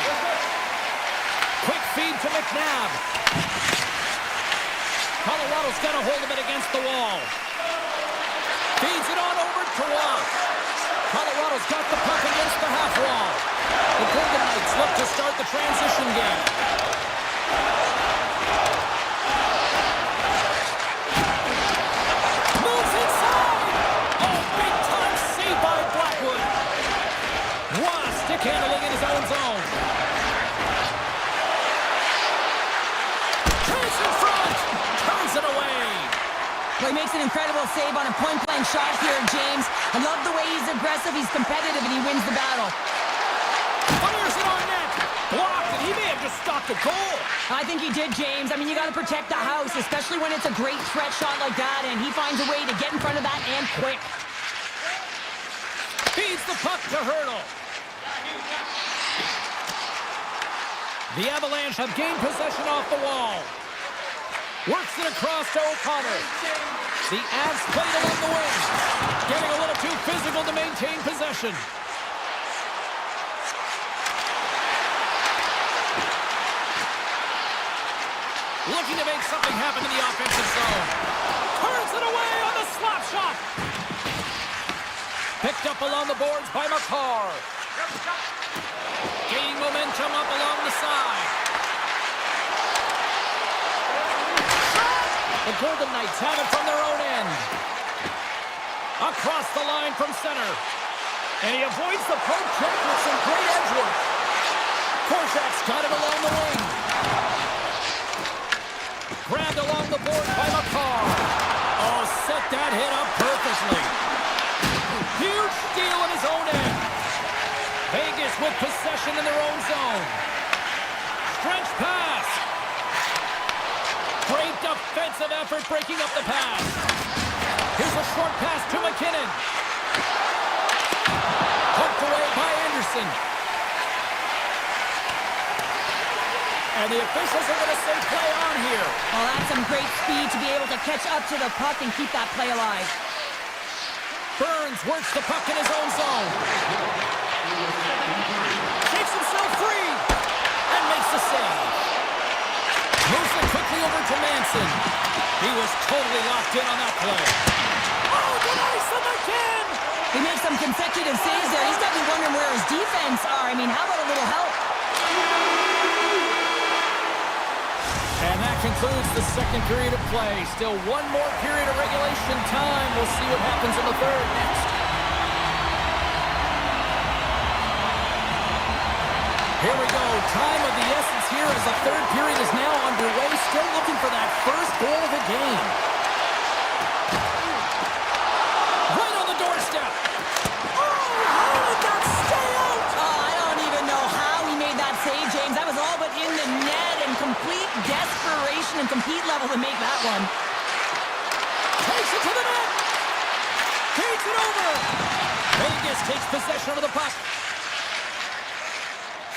Quick feed to McNabb. Colorado's got a hold of it against the wall. Feeds it on over to Ross. Colorado's got the puck against the half wall. The Golden Knights look to start the transition game. Moves inside. Oh, big time save by Blackwood. Ross stick handling in his own zone. Chase in front. Turns it away. Well, he makes an incredible save on a point-blank shot here, James. I love the way he's aggressive, he's competitive, and he wins the battle. Fires it on net. Blocked, and he may have just stopped a goal. I think he did, James. I mean, you got to protect the house, especially when it's a great threat shot like that, and he finds a way to get in front of that and quick. Feeds the puck to Hurdle. The Avalanche have gained possession off the wall. Works it across to O'Connor. The Avs played along the wing. Getting a little too physical to maintain possession. Looking to make something happen in the offensive zone. Turns it away on the slap shot. Picked up along the boards by McCarr. Gaining momentum up along the side. The Golden Knights have it from their own end. Across the line from center. And he avoids the poke check with some great edge work. Korczak's got it along the wing. Grabbed along the board by McCarr. Oh, set that hit up perfectly. Huge steal in his own end. Vegas with possession in their own zone. Stretch pass. Great defensive effort breaking up the pass. Here's a short pass to McKinnon. Poked away by Anderson. And the officials are going to say play on here. Well, that's some great speed to be able to catch up to the puck and keep that play alive. Burns works the puck in his own zone. Shakes himself free. And makes the save. Moves it quickly over to Manson. He was totally locked in on that play. Oh, denies the McKinn! He makes some consecutive saves there. He's got to be wondering where his defense are. I mean, how about a little help? And that concludes the second period of play. Still one more period of regulation time. We'll see what happens in the third next. Here we go. Time of the essence here as the third period is now underway. Still looking for that first goal of the game. Right on the doorstep. Oh, how did that stay out? Oh, I don't even know how he made that save, James. That was all but in the net and complete desperation and compete level to make that one. Takes it to the net. Takes it over. Vegas takes possession of the puck.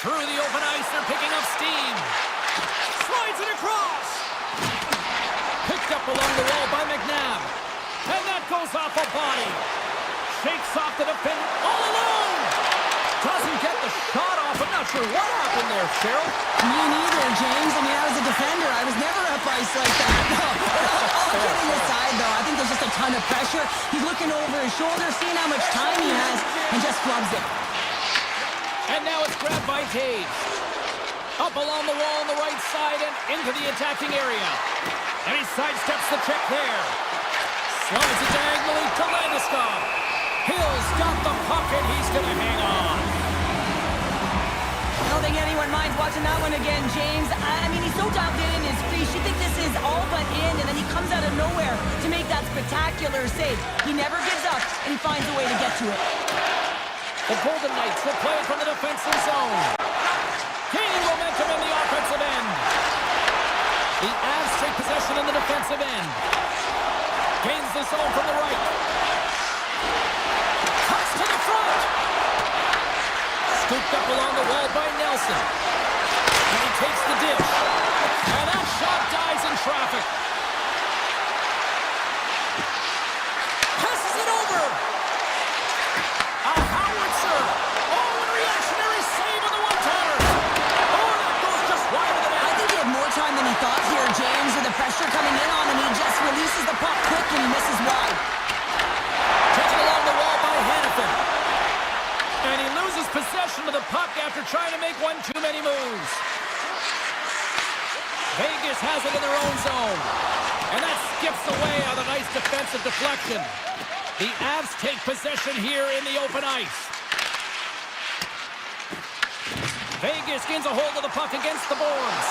Through the open ice, they're picking up steam. Slides it across. Picked up along the wall by McNabb. And that goes off a body. Shakes off the defender all alone. Doesn't get the sure what happened there, Cheryl. Me neither, James. I mean, I was a defender. I was never up ice like that. No. All kidding aside, though, I think there's just a ton of pressure. He's looking over his shoulder, seeing how much time he has, and just flubs it. And now it's grabbed by Taves. Up along the wall on the right side and into the attacking area. And he sidesteps the check there. Slides it diagonally to Landeskog. Hill's got the puck and he's going to hang on. I don't think anyone minds watching that one again, James. I mean, he's so dialed in his crease. You think this is all but in, and then he comes out of nowhere to make that spectacular save. He never gives up, and he finds a way to get to it. The Golden Knights will play it from the defensive zone. Gaining momentum in the offensive end. The Avs take possession in the defensive end. Gains the zone from the right. Cuts to the front. Scooped up along the wall by Nelson. And he takes the dish. And that shot dies in traffic. Passes it over. A howitzer. Oh, and reactionary save on the one-timer. Oh, that goes just wide of the net. I think he had more time than he thought here, James, with the pressure coming in on him. He just releases the puck quick and he misses wide. Taken along the wall by Hannafin. And he loses possession of the puck after trying to make one too many moves. Vegas has it in their own zone. And that skips away on a nice defensive deflection. The Avs take possession here in the open ice. Vegas gains a hold of the puck against the boards.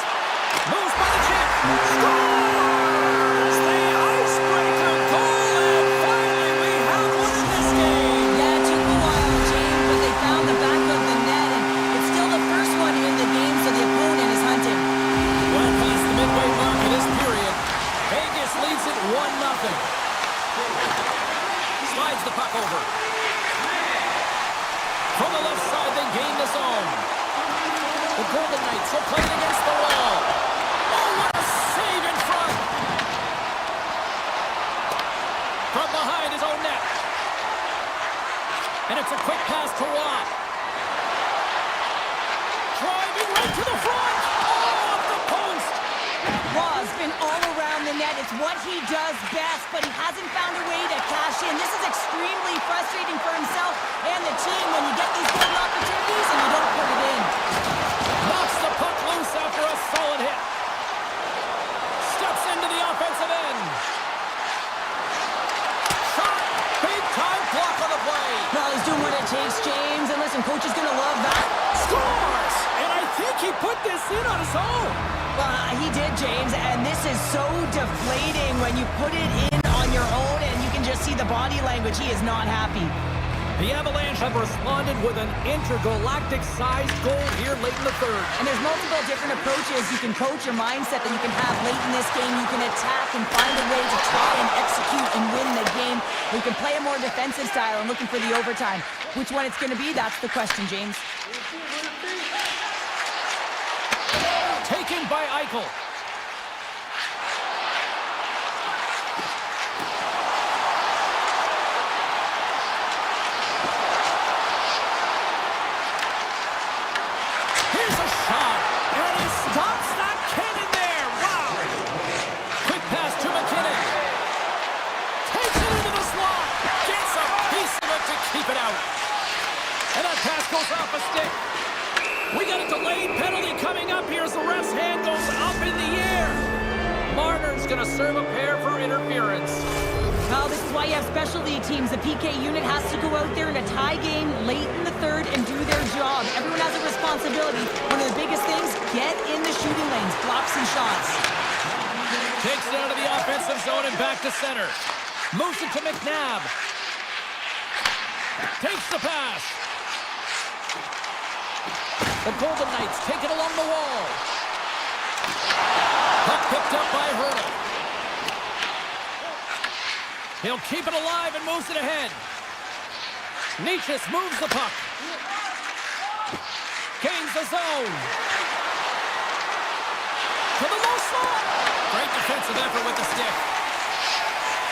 Moves by the chip. Scores! The icebreaker goal, and finally we have one in this game. Yeah, it took a while, James, but they found the back of the net, and it's still the first one in the game, so the opponent is hunting. Well past the midway mark of this period, Vegas leads it 1-0. Slides the puck over. From the left side, they gain the zone. The Golden Knights are playing against the wall. Oh, what a save in front! From behind his own net. And it's a quick pass to Watt. Driving right to the front. Oh, off the post. Waugh's been all around the net. It's what he does best, but he hasn't found a way to cash in. This is extremely frustrating for himself and the team when you get these golden opportunities and you don't put it in. Knocks the puck loose after a solid hit. Steps into the offensive end. Shot. Big time block on the play. Well, he's doing what it takes, James. And listen, coach is going to love that. Scores! And I think he put this in on his own. He did, James, and this is so deflating when you put it in on your own and you can just see the body language. He is not happy. The Avalanche have responded with an intergalactic-sized goal here late in the third. And there's multiple different approaches you can coach your mindset that you can have late in this game. You can attack and find a way to try and execute and win the game. Or you can play a more defensive style and looking for the overtime. Which one it's going to be, that's the question, James. Taken by Eichel. Here's a shot, and he stops that cannon there. Wow! Quick pass to McKinnon. Takes it into the slot. Gets a piece of it to keep it out. And that pass goes off a stick. We got a delayed penalty coming up here as the ref's hand goes up in the air. Marner's going to serve a pair for interference. Well, this is why you have specialty teams. The PK unit has to go out there in a tie game late in the third and do their job. Everyone has a responsibility. One of the biggest things, get in the shooting lanes, block some shots. Takes it out of the offensive zone and back to center. Moves it to McNabb. Takes the pass. The Golden Knights take it along the wall. Puck picked up by Hurdle. He'll keep it alive and moves it ahead. Nietzsche moves the puck. Gains the zone. To the low slot. Great defensive effort with the stick.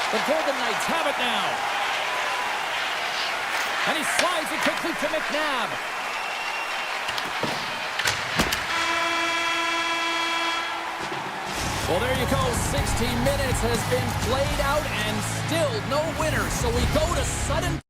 The Golden Knights have it now. And he slides it quickly to McNabb. Well, there you go. 60 minutes has been played out and still no winner. So we go to sudden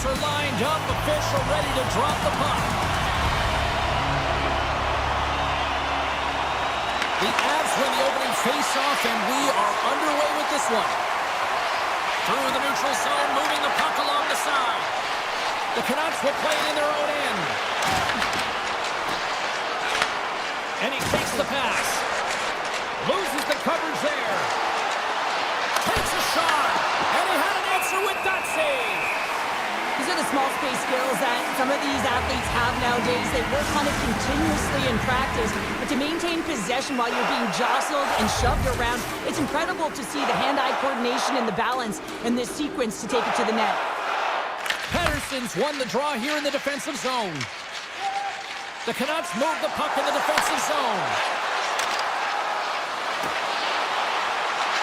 Players are lined up, official ready to drop the puck. The Avs win the opening face-off, and we are underway with this one. Through the neutral zone, moving the puck along the side. The Canucks will play it in their own end. And he takes the pass. Loses the coverage there. Takes a shot. And he had an answer with that save. These are the small space skills that some of these athletes have nowadays. They work on it continuously in practice. But to maintain possession while you're being jostled and shoved around, it's incredible to see the hand-eye coordination and the balance in this sequence to take it to the net. Pettersson's won the draw here in the defensive zone. The Canucks move the puck in the defensive zone.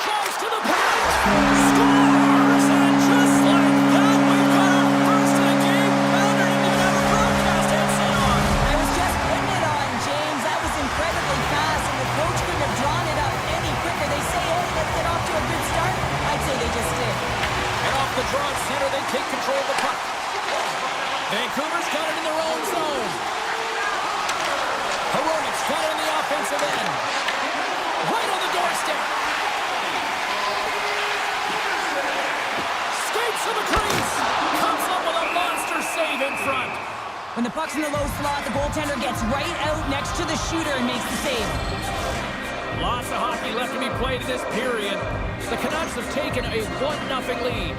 Tries to the pass. Scores! And just like that, we've got our first of the game. Pounder didn't even have a broadcast headset on. I was just putting it on, James. That was incredibly fast, and the coach couldn't have drawn it up any quicker. They say, hey, let's get off to a good start. I'd say they just did. And off the draw at center, they take control of the puck. Vancouver's got it in their own zone. Hronik's got it on the offensive end. Right on the doorstep. Skates to the crease. Comes up with a monster save in front. When the puck's in the low slot, the goaltender gets right out next to the shooter and makes the save. Lots of hockey left to be played in this period. The Canucks have taken a 1-0 lead.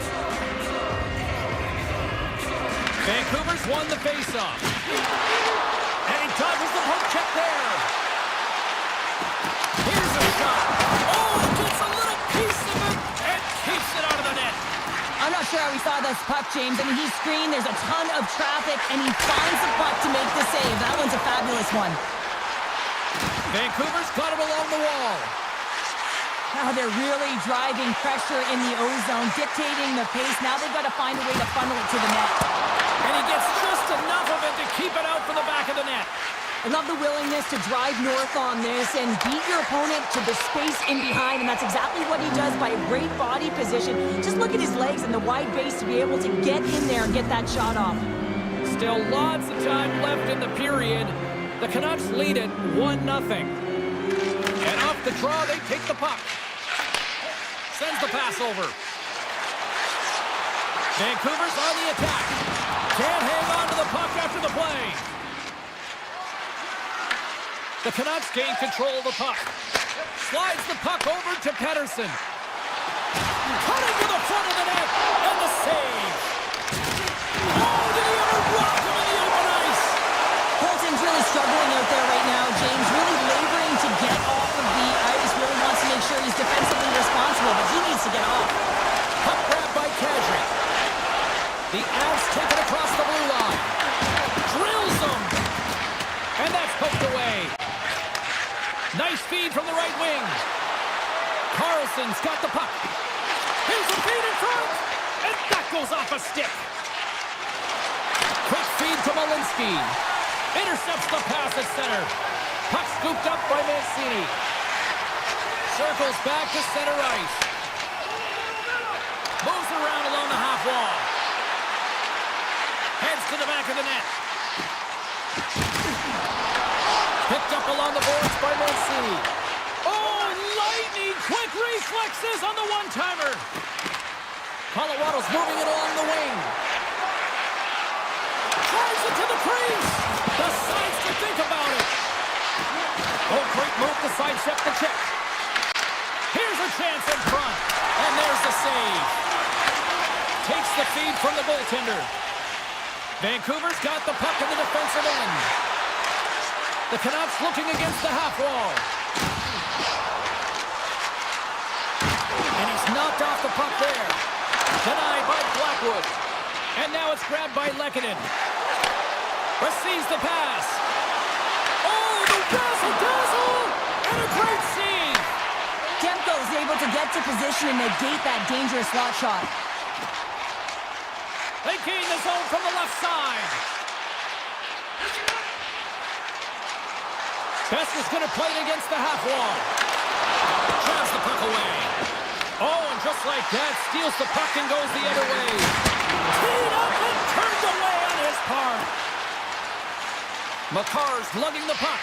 Vancouver's won the faceoff. And he dodges the poke check there. Here's a shot. Oh, gets a little piece of it and keeps it out of the net. I'm not sure how he saw this puck, James. I mean, he's screened, there's a ton of traffic, and he finds the puck to make the save. That one's a fabulous one. Vancouver's got it along the wall. Now they're really driving pressure in the O-zone, dictating the pace. Now they've got to find a way to funnel it to the net. And he gets just enough of it to keep it out from the back of the net. I love the willingness to drive north on this and beat your opponent to the space in behind, and that's exactly what he does by a great body position. Just look at his legs and the wide base to be able to get in there and get that shot off. Still lots of time left in the period. The Canucks lead it 1-0. And off the draw, they take the puck. Sends the pass over. Vancouver's on the attack. Can't hang on to the puck after the play. The Canucks gain control of the puck. Slides the puck over to Pettersson. Cutting to the front of the net. And the save. Oh, did he ever rock him in the open ice? Colton's really struggling out there right now, James. Really laboring to get off of the ice. Really wants to make sure he's defensively responsible, but he needs to get off. Puck grab by Kadri. The Avs take it across the blue line. Drills them. And that's poked away. Nice feed from the right wing. Carlson's got the puck. Here's a feed in front. And that goes off a stick. Quick feed to Malinsky. Intercepts the pass at center. Puck scooped up by Mancini. Circles back to center ice. Moves around along the half wall. Heads to the back of the net. Picked up along the boards by Mancini. Oh, lightning quick reflexes on the one-timer. Colorado's moving it along the wing. Drives it to the crease. Decides to think about it. Oh, great move to sidestep the check. Here's a chance in front. And there's the save. Takes the feed from the goaltender. Vancouver's got the puck in the defensive end. The Canucks looking against the half wall. And he's knocked off the puck there. Denied by Blackwood. And now it's grabbed by Lehkonen. Receives the pass. Oh, the razzle-dazzle! And a great save! Demko's able to get to position and negate that dangerous slot shot. They gain the zone from the left side. Best is going to play it against the half wall. Drives the puck away. Oh, and just Just like that, steals the puck and goes the other way. Teed up and turned away on his part. Makar's lugging the puck.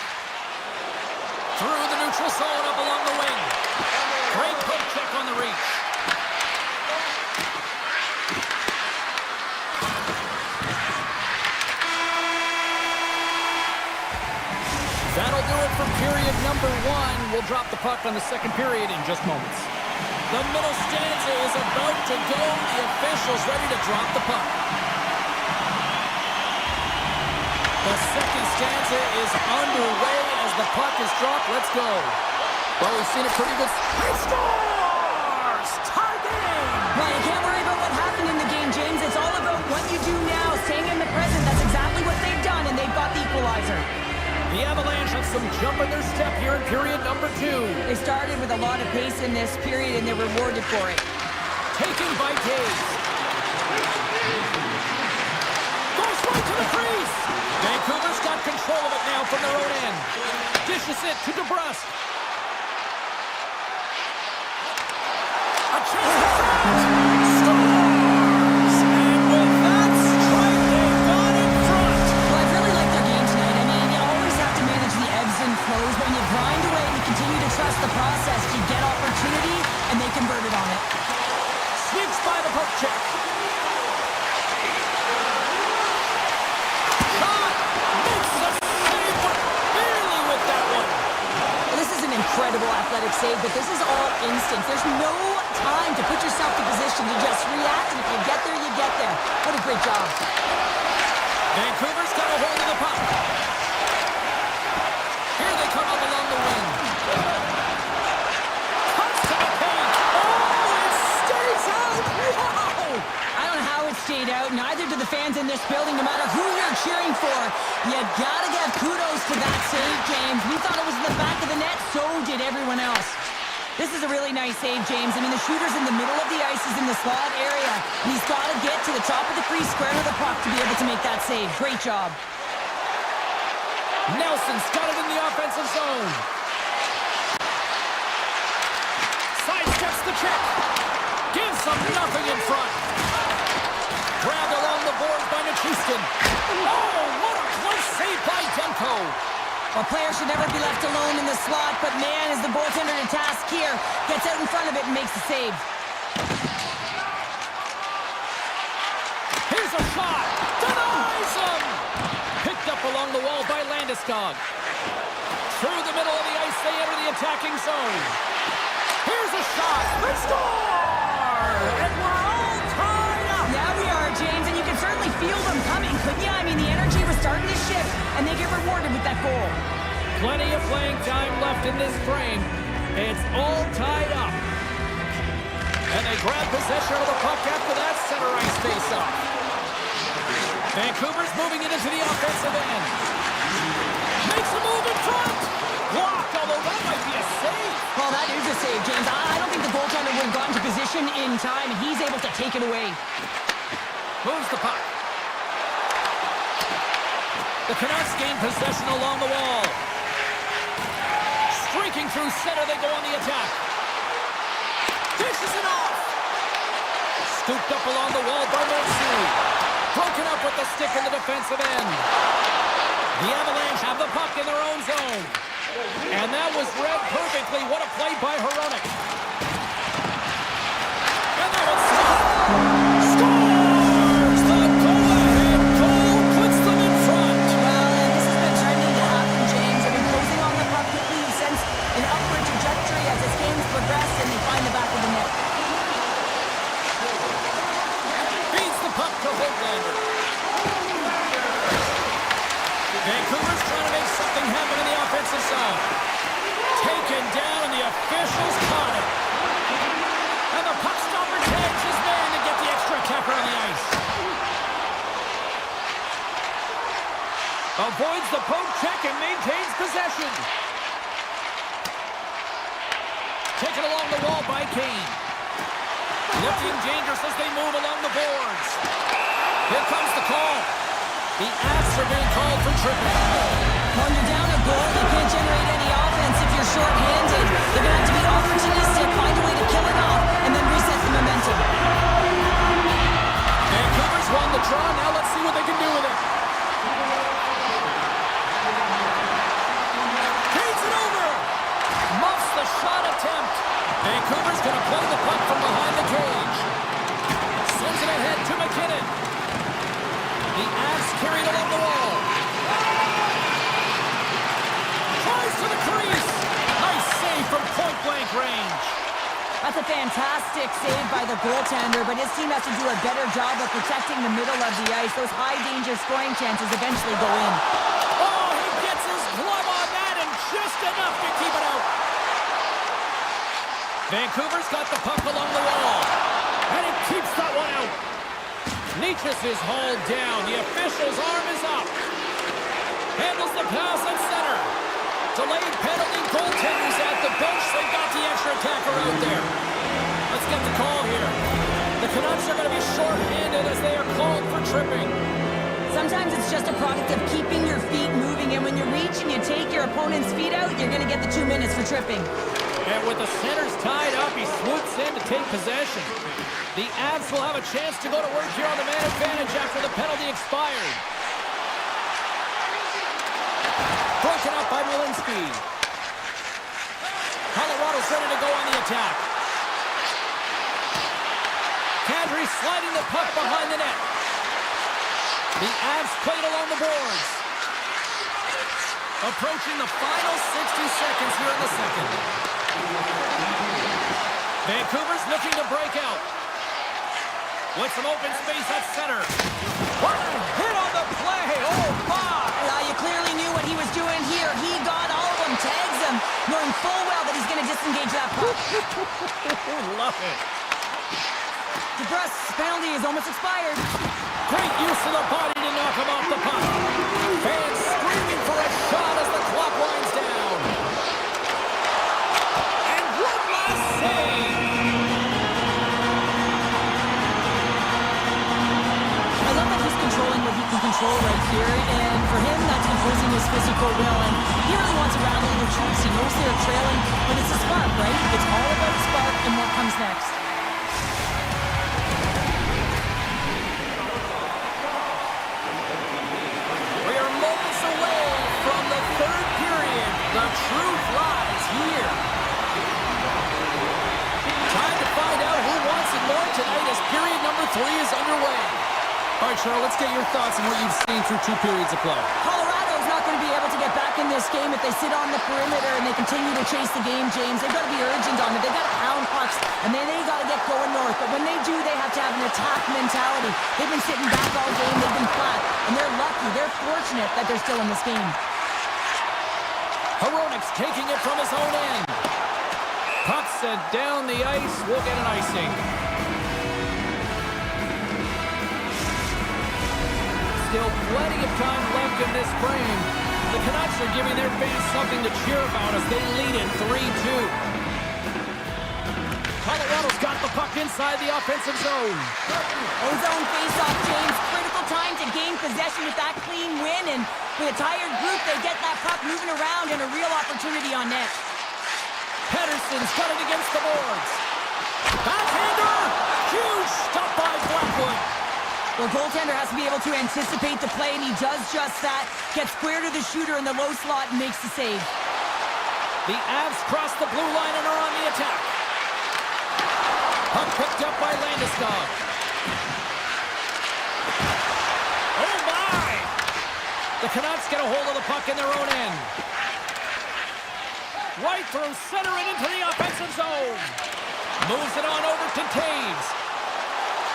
Through the neutral zone, up along the wing. Great poke check on the reach. That'll do it for period number 1. We'll drop the puck on the second period in just moments. The middle stanza is about to go. The officials ready to drop the puck. The second stanza is underway as the puck is dropped. Let's go. Well, we've seen a pretty good... He scores! Tie game! Well, you can't worry about what happened in the game, James. It's all about what you do now, staying in the present. That's exactly what they've done, and they've got the equalizer. The Avalanche have some jump in their step here in period number 2. They started with a lot of pace in this period, and they're rewarded for it. Taken by Taves. Goes right to the crease. Vancouver's got control of it now from their own end. Dishes it to DeBrusque. A chance to front. Scores! And with that strike, they got in front. Well, I really like their game tonight. I mean, you always have to manage the ebbs and flows. When you grind away and you continue to trust the process, you get opportunity, and they converted on it. Sweeps by the poke check. Shot! Makes the save, but barely with that one. This is an incredible athletic save, but this is all instinct. There's no time to put yourself in position to just react, and if you get there, you get there. What a great job. Vancouver's got a hold of the puck. Here they come up along the wing. Cuts to the paint. Oh, it stays out. Wow! I don't know how it stayed out, neither do the fans in this building, no matter who you're cheering for. You gotta give kudos to that save, James. We thought it was in the back of the net, so did everyone else. This is a really nice save, James. I mean, the shooter's in the middle of the ice, he's in the slot area, and he's got to get to the top of the crease, square to the puck to be able to make that save. Great job. Nelson's got it in the offensive zone. Sidesteps the check. Gives them nothing in front. Grabbed along the boards by Nichushkin. Oh, what a close save by Demko. A player should never be left alone in the slot, but man, is the goaltender to task here. Gets out in front of it and makes the save. Here's a shot. Denies him. Picked up along the wall by Landeskog. Through the middle of the ice, they enter the attacking zone. Here's a shot. They score! And we're all tied up. Yeah, we are, James, and you can certainly feel them coming, couldn't you? I mean, the energy was starting to shift, and they get rewarded with that goal. Plenty of playing time left in this frame. It's all tied up. And they grab possession of the puck after that center ice face-off. Vancouver's moving it into the offensive end. Makes a move in front. Blocked, although that might be a save. Well, that is a save, James. I don't think the goaltender would have gotten to position in time, and he's able to take it away. Moves the puck. The Canucks gain possession along the wall. Streaking through center, they go on the attack. Dishes it off. Scooped up along the wall by Mercier. Broken up with the stick in the defensive end. The Avalanche have the puck in their own zone. And that was read perfectly. What a play by Hronek. And that one's stopped. Scores! The go-ahead goal puts them in front. Well, and this has been trending to happen, James. They've been closing on the puck quickly. He sends an upward trajectory as this game's progressed, and they find the back of the net. Feeds the puck to Höglander. Vancouver's trying to make something happen in the offensive zone. Taken down, and the officials caught it. And the puck stopper tags his man to get the extra attacker on the ice. Avoids the poke check and maintains possession. Taken along the wall by Kane. Looking dangerous as they move along the boards. Here comes the call. The Avs are being called for tripping. When you're down a goal, you can't generate any offense if you're short-handed. They're going to have to be opportunistic, find a way to kill it off, and then reset the shot attempt. Vancouver's going to play the puck from behind the cage. Sends it ahead to McKinnon. The Avs carried along the wall. Tries to the crease. Nice save from point-blank range. That's a fantastic save by the goaltender, but his team has to do a better job of protecting the middle of the ice. Those high-danger scoring chances eventually go in. Oh, he gets his glove on that and just enough to keep it out. Vancouver's got the puck along the wall, and he keeps that one out. Nietzsche's is hauled down. The official's arm is up. Handles the pass at center. Delayed penalty, goaltenders at the bench. They got the extra attacker out there. Let's get the call here. The Canucks are going to be short-handed as they are called for tripping. Sometimes it's just a product of keeping your feet moving, and when you reach and you take your opponent's feet out, you're going to get the 2 minutes for tripping. And with the centers tied up, he swoops in to take possession. The Avs will have a chance to go to work here on the man advantage after the penalty expired. Broken up by Walensky. Colorado's ready to go on the attack. Kadri sliding the puck behind the net. The Avs played along the boards. Approaching the final 60 seconds here in the second. Vancouver's looking to break out. With some open space at center. What a hit on the play! Oh, my! You clearly knew what he was doing here. He got all of them, tags them, knowing full well that he's going to disengage that puck. Love it. DeBrusk's penalty is almost expired. Great use of the body to knock him off the puck. Fans screaming for a shot as the clock winds down. And one last save. I love that he's controlling what he can control right here, and for him, that's imposing his physical will, and he really wants to rattle the troops. He knows they're trailing, but it's a spark, right? It's all about a spark and what comes next. We are moments away from the third period. The truth lies here. Time to find out who wants it more tonight as period number 3 is underway. All right, Cheryl, let's get your thoughts on what you've seen through 2 periods of play. Colorado's not going to be able to get back in this game if they sit on the perimeter and they continue to chase the game, James. They've got to be urgent on it. They've got to pound pucks, and then they got to get going north. But when they do, they have to have an attack mentality. They've been sitting back all game. They've been flat, and they're lucky. They're fortunate that they're still in this game. Hronik's taking it from his own end. Puck sent down the ice. We'll get an icing. Still plenty of time left in this frame. The Canucks are giving their fans something to cheer about as they lead it 3-2. Colorado's got the puck inside the offensive zone. Ozone face-off, James. Critical time to gain possession with that clean win, and with a tired group, they get that puck moving around and a real opportunity on net. Pedersen's got it against the boards. Backhander! Huge stop by Blackwood. The goaltender has to be able to anticipate the play, and he does just that. Gets square to the shooter in the low slot and makes the save. The Avs cross the blue line and are on the attack. Puck picked up by Landeskog. Oh, my! The Canucks get a hold of the puck in their own end. Right through center and into the offensive zone. Moves it on over to Taves.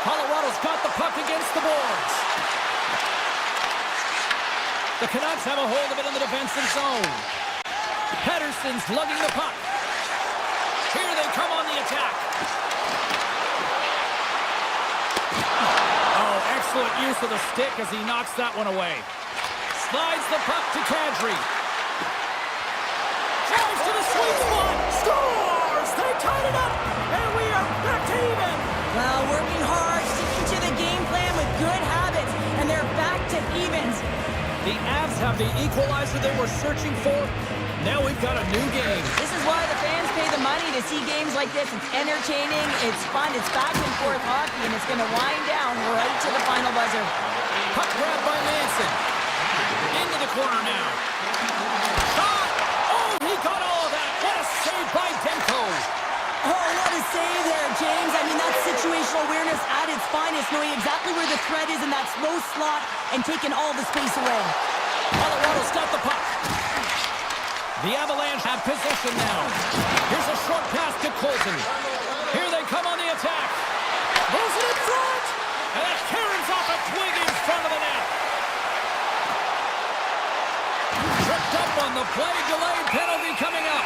Colorado's got the puck against the boards. The Canucks have a hold of it in the defensive zone. Pedersen's lugging the puck. Here they come on the attack. Oh, excellent use of the stick as he knocks that one away. Slides the puck to Kadri. Drives to the sweet spot. Scores! They tied it up, and we are back to even. Well, working hard, sticking to the game plan with good habits, and they're back to evens. The Avs have the equalizer they were searching for. Now we've got a new game. This is why the fans pay the money to see games like this. It's entertaining, it's fun, it's back and forth hockey, and it's going to wind down right to the final buzzer. Puck grab by Manson. Into the corner now. Shot! Oh, he got all of that. What a save by Demko. Oh, what a save there, James. I mean, that's situational awareness at its finest, knowing exactly where the threat is in that slow slot and taking all the space away. Colorado's got the puck. The Avalanche have possession now. Here's a short pass to Colton. Here they come on the attack. Moves it in front. And that carries off a twig in front of the net. Tripped up on the play. Delayed penalty coming up.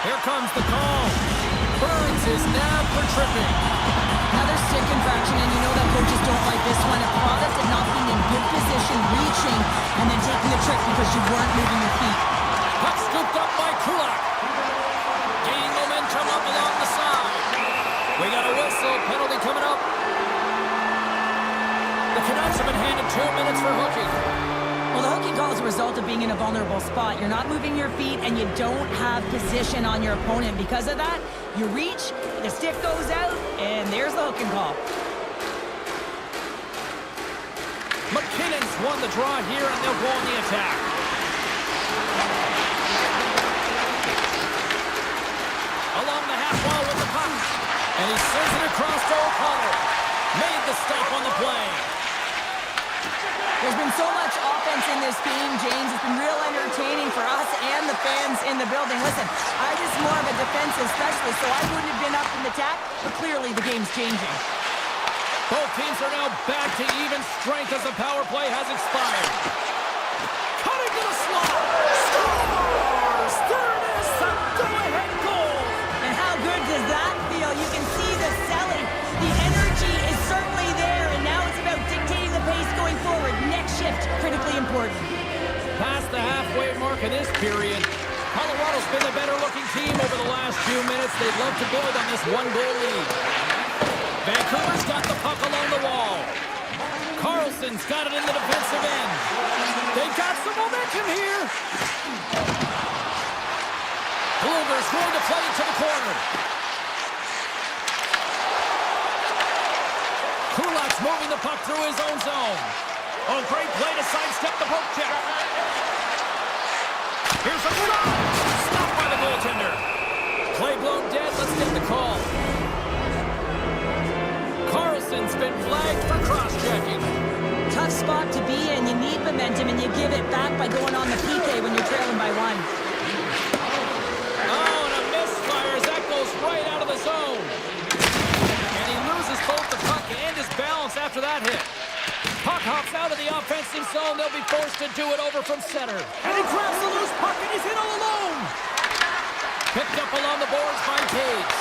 Here comes the call. Burns is nabbed for tripping. Another stick infraction, and you know that coaches don't like this one. A product of not being in good position, reaching, and then taking the trick because you weren't moving your feet. Puck scooped up by Kulak. Gaining momentum up along the side. We got a whistle. Penalty coming up. The Canucks have been handed 2 minutes for hooking. Well, the hooking call is a result of being in a vulnerable spot. You're not moving your feet, and you don't have position on your opponent. Because of that, you reach, the stick goes out, and there's the hooking call. McKinnon's won the draw here, and they'll go on the attack. Along the half wall with the puck. And he sends it across to O'Connor. Made the stop on the play. There's been so much offense in this game, James. It's been real entertaining for us and the fans in the building. Listen, I'm just more of a defensive specialist, so I wouldn't have been up in the attack, but clearly the game's changing. Both teams are now back to even strength as the power play has expired. Cutting to the slot. Scores! There it is, the go-ahead goal! And how good does that feel? You can see the selling. The energy is certainly there, and now it's about dictating the pace going forward. Next shift, critically important. Past the halfway mark of this period, Colorado's been the better-looking team over the last few minutes. They'd love to build on this one-goal lead. Vancouver's got the puck along the wall. Carlson's got it in the defensive end. They've got some momentum here. Blueger's going to play it to the corner. Kulak's moving the puck through his own zone. Oh, great play to sidestep the poke check. Here's a shot. Stopped by the goaltender. Play blown dead. Let's get the call. Carlson's been flagged for cross-checking. Tough spot to be in. You need momentum, and you give it back by going on the PK when you're trailing by one. Oh, and a misfire as that goes right out of the zone. And he loses both the puck and his balance after that hit. Puck hops out of the offensive zone. They'll be forced to do it over from center. And he grabs the loose puck, and he's in all alone. Picked up along the boards by Cage.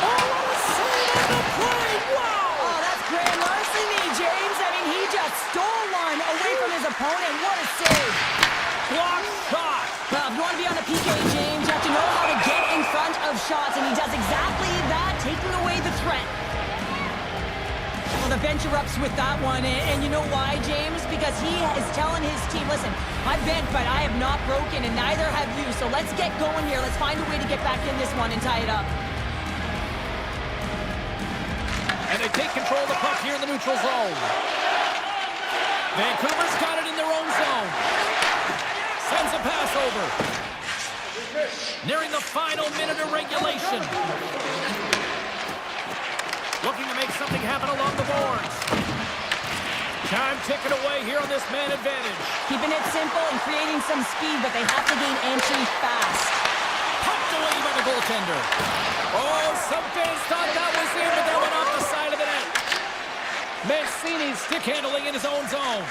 Oh, what a save on the play! Wow! Oh, that's grand larceny, James. I mean, he just stole one away from his opponent. What a save. Block shot. Well, if you want to be on a PK, James, you have to know how to get in front of shots, and he does exactly that, taking away the threat. Well, the bench erupts with that one, and you know why, James? Because he is telling his team, listen, I've bent, but I have not broken, and neither have you, so let's get going here. Let's find a way to get back in this one and tie it up. And they take control of the puck here in the neutral zone. Vancouver's got it in their own zone. Sends a pass over. Nearing the final minute of regulation. Looking to make something happen along the boards. Time ticking away here on this man advantage. Keeping it simple and creating some speed, but they have to gain entry fast. Pumped away by the goaltender. Oh, some fans thought that was in, but that went off the side of the net. Mancini's stick handling in his own zone.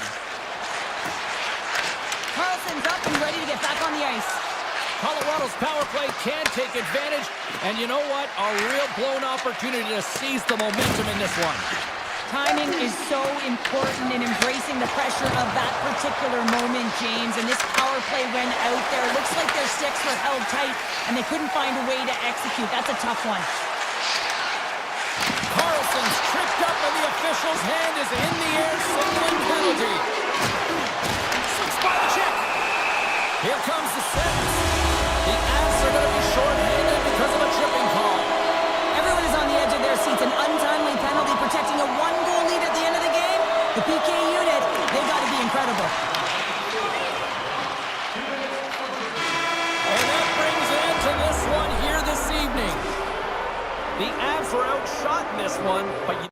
Carlson's up and ready to get back on the ice. Colorado's power play can take advantage, and you know what? A real blown opportunity to seize the momentum in this one. Timing is so important in embracing the pressure of that particular moment, James, and this power play went out there. Looks like their sticks were held tight, and they couldn't find a way to execute. That's a tough one. Carlson's tripped up, and the official's hand is in the air, signaling penalty. Slips by the check. Here comes the sentence. The Avs are going to be short-handed because of a tripping call. Everyone is on the edge of their seats. An untimely penalty protecting a one-goal lead at the end of the game. The PK unit, they've got to be incredible. And that brings an end to this one here The Avs were outshot in this one, but you...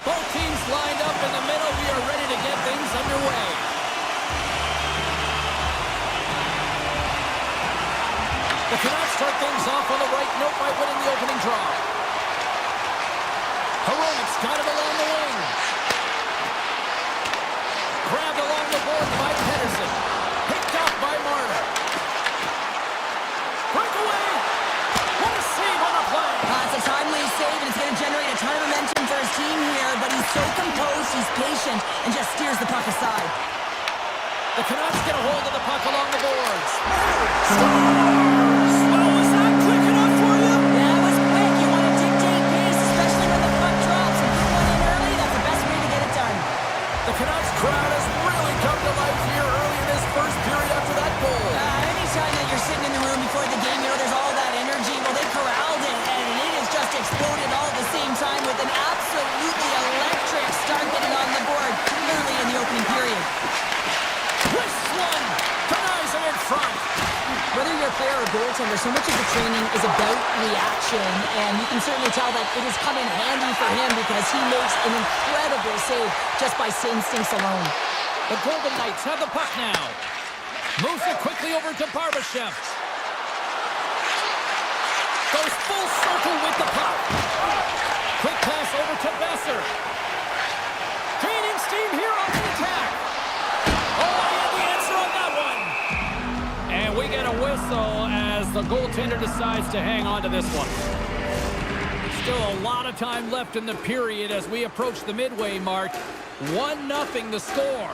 Both teams lined up in the middle. We are ready to get things underway. The Canucks start things off on the right note by winning the opening draw. Heroic's got it along the wing. Grabbed along the board by Pedersen. Picked up by Marner. Breakaway! What a save on the play! It's a timely save, and it's going to generate a ton of momentum for his team here, but he's so composed, he's patient, and just steers the puck aside. The Canucks get a hold of the puck along the boards. Scores! Oh, was that quick enough for you? Yeah, it was quick. You want to dictate pace, especially when the puck drops. If you want in early, that's the best way to get it done. The Canucks crowd has really come to life here early in this first period after that goal. Anytime that you're sitting in the room before the game, you know there's all that energy. Well, they corralled it, and it has just exploded all at the same time with an absolutely electric start getting on the board early in the opening period. Twists one, denies him in front. Whether you're a player or goaltender, so much of the training is about reaction, and you can certainly tell that it has come in handy for him because he makes an incredible save just by instincts alone. The Golden Knights have the puck now. Moves it quickly over to Barbashev. Goes full circle with the puck. Quick pass over to Besser. Gaining steam here on the attack. Oh, I have the answer on that one. And we get a whistle as the goaltender decides to hang on to this one. Still a lot of time left in the period as we approach the midway mark. 1-0 the score.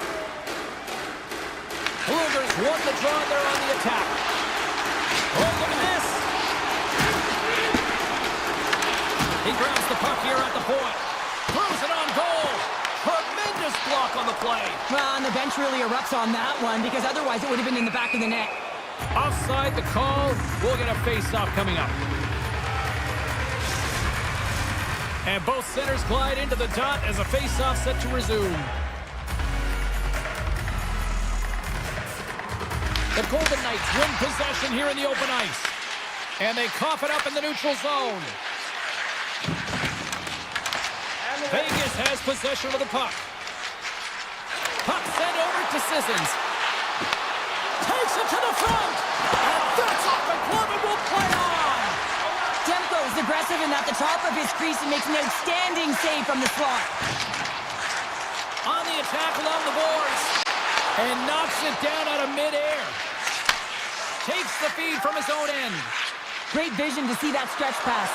Brugers won the draw there on the attack. Oh, look at this. He grabs the puck here at the point. Throws it on goal. Tremendous block on the play. Well, and the bench really erupts on that one because otherwise it would have been in the back of the net. Offside the call. We'll get a face-off coming up. And both centers glide into the dot as a face-off set to resume. The Golden Knights win possession here in the open ice. And they cough it up in the neutral zone. Vegas has possession of the puck. Puck sent over to Sissons. Takes it to the front. And that's off the glove and will play on. Demko is aggressive and at the top of his crease and makes an outstanding save from the slot. On the attack along the boards. And knocks it down out of midair. takes the feed from his own end. Great vision to see that stretch pass.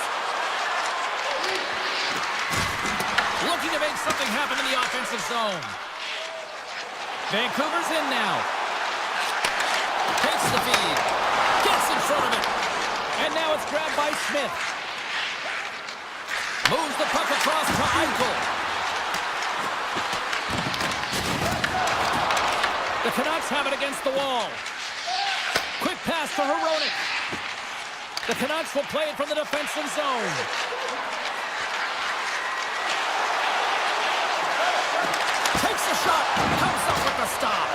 Looking to make something happen in the offensive zone. Vancouver's in now. Takes the feed. Gets in front of it. And now it's grabbed by Smith. Moves the puck across to Eichel. The Canucks have it against the wall. Quick pass to Hronek. The Canucks will play it from the defensive zone. Takes a shot. Comes up with the stop.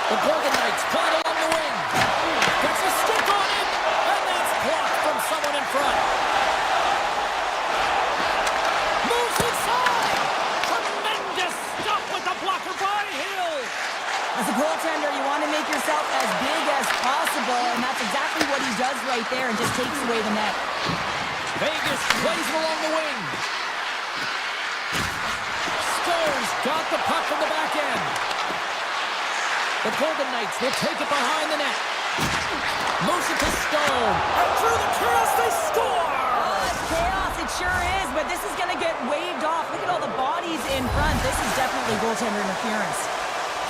The Golden Knights play it along the wing. Gets a stick on it. And that's blocked from someone in front. Moves inside. Tremendous stop with the blocker by Hill. As a goaltender, you want to make yourself as big as possible, and that's exactly what he does right there and just takes away the net. Vegas plays it along the wing. Stone's got the puck from the back end. The Golden Knights will take it behind the net. Moves it to Stone. And through the chaos, they score! Oh, it's chaos, it sure is, but this is going to get waved off. Look at all the bodies in front. This is definitely goaltender interference.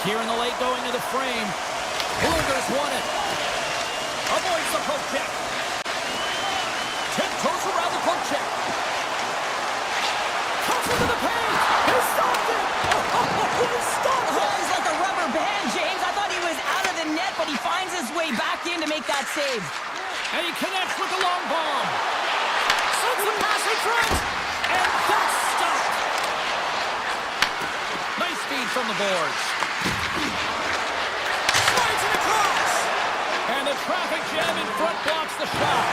Here in the late going to the frame. Blueger's won it. Avoids the poke check. Tiptoes around the poke check. Comes into the paint. He stopped it. He stopped it. Oh, he's like a rubber band, James. I thought he was out of the net, but he finds his way back in to make that save. And he connects with the long bomb. Sends the pass in front. And that's stopped. Nice feed from the boards. Slides it across. And the traffic jam in front blocks the shot.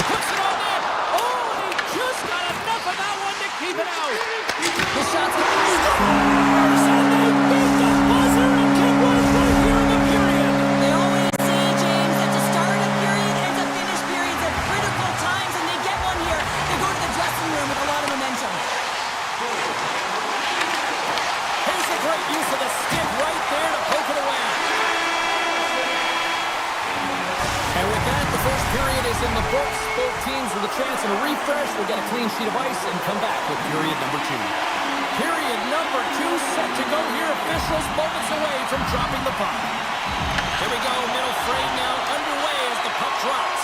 Puts it on net. Oh, and he just got enough of that one to keep it out. The shot's going to Scores! And they beat the buzzer and get one right here in the period. They always say, James, that to start a period and to finish periods at critical times, and they get one here. They go to the dressing room with a lot of momentum. Here's a great use of the stick right there to poke it away. And with that, the first period is in the books. Both teams with a chance of a refresh will get a clean sheet of ice and come back with period number 2. Period number 2 set to go here. Officials moments away from dropping the puck. Here we go, middle frame now underway as the puck drops.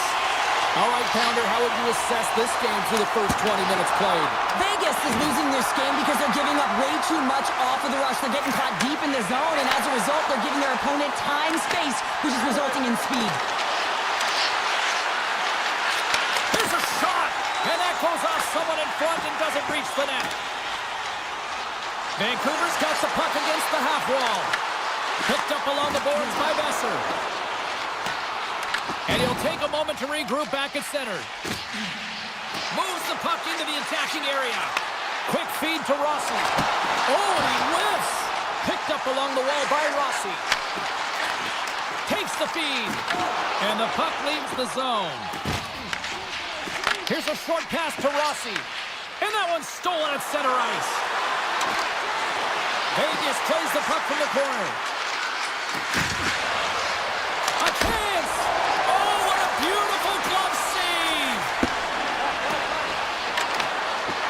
All right, Pounder, how would you assess this game through the first 20 minutes played? Vegas is losing this game because they're giving up way too much off of the rush. They're getting caught deep in the zone, and as a result, they're giving their opponent time, space, which is resulting in speed. Here's a shot, and that goes off someone in front and doesn't reach the net. Vancouver's got the puck against the half wall. Picked up along the boards by Besser. And he'll take a moment to regroup back at center. Moves the puck into the attacking area. Quick feed to Rossi. Oh, and he whiffs. Picked up along the wall by Rossi. Takes the feed. And the puck leaves the zone. Here's a short pass to Rossi. And that one's stolen at center ice. Vegas plays the puck from the corner. A chance! Oh, what a beautiful glove save!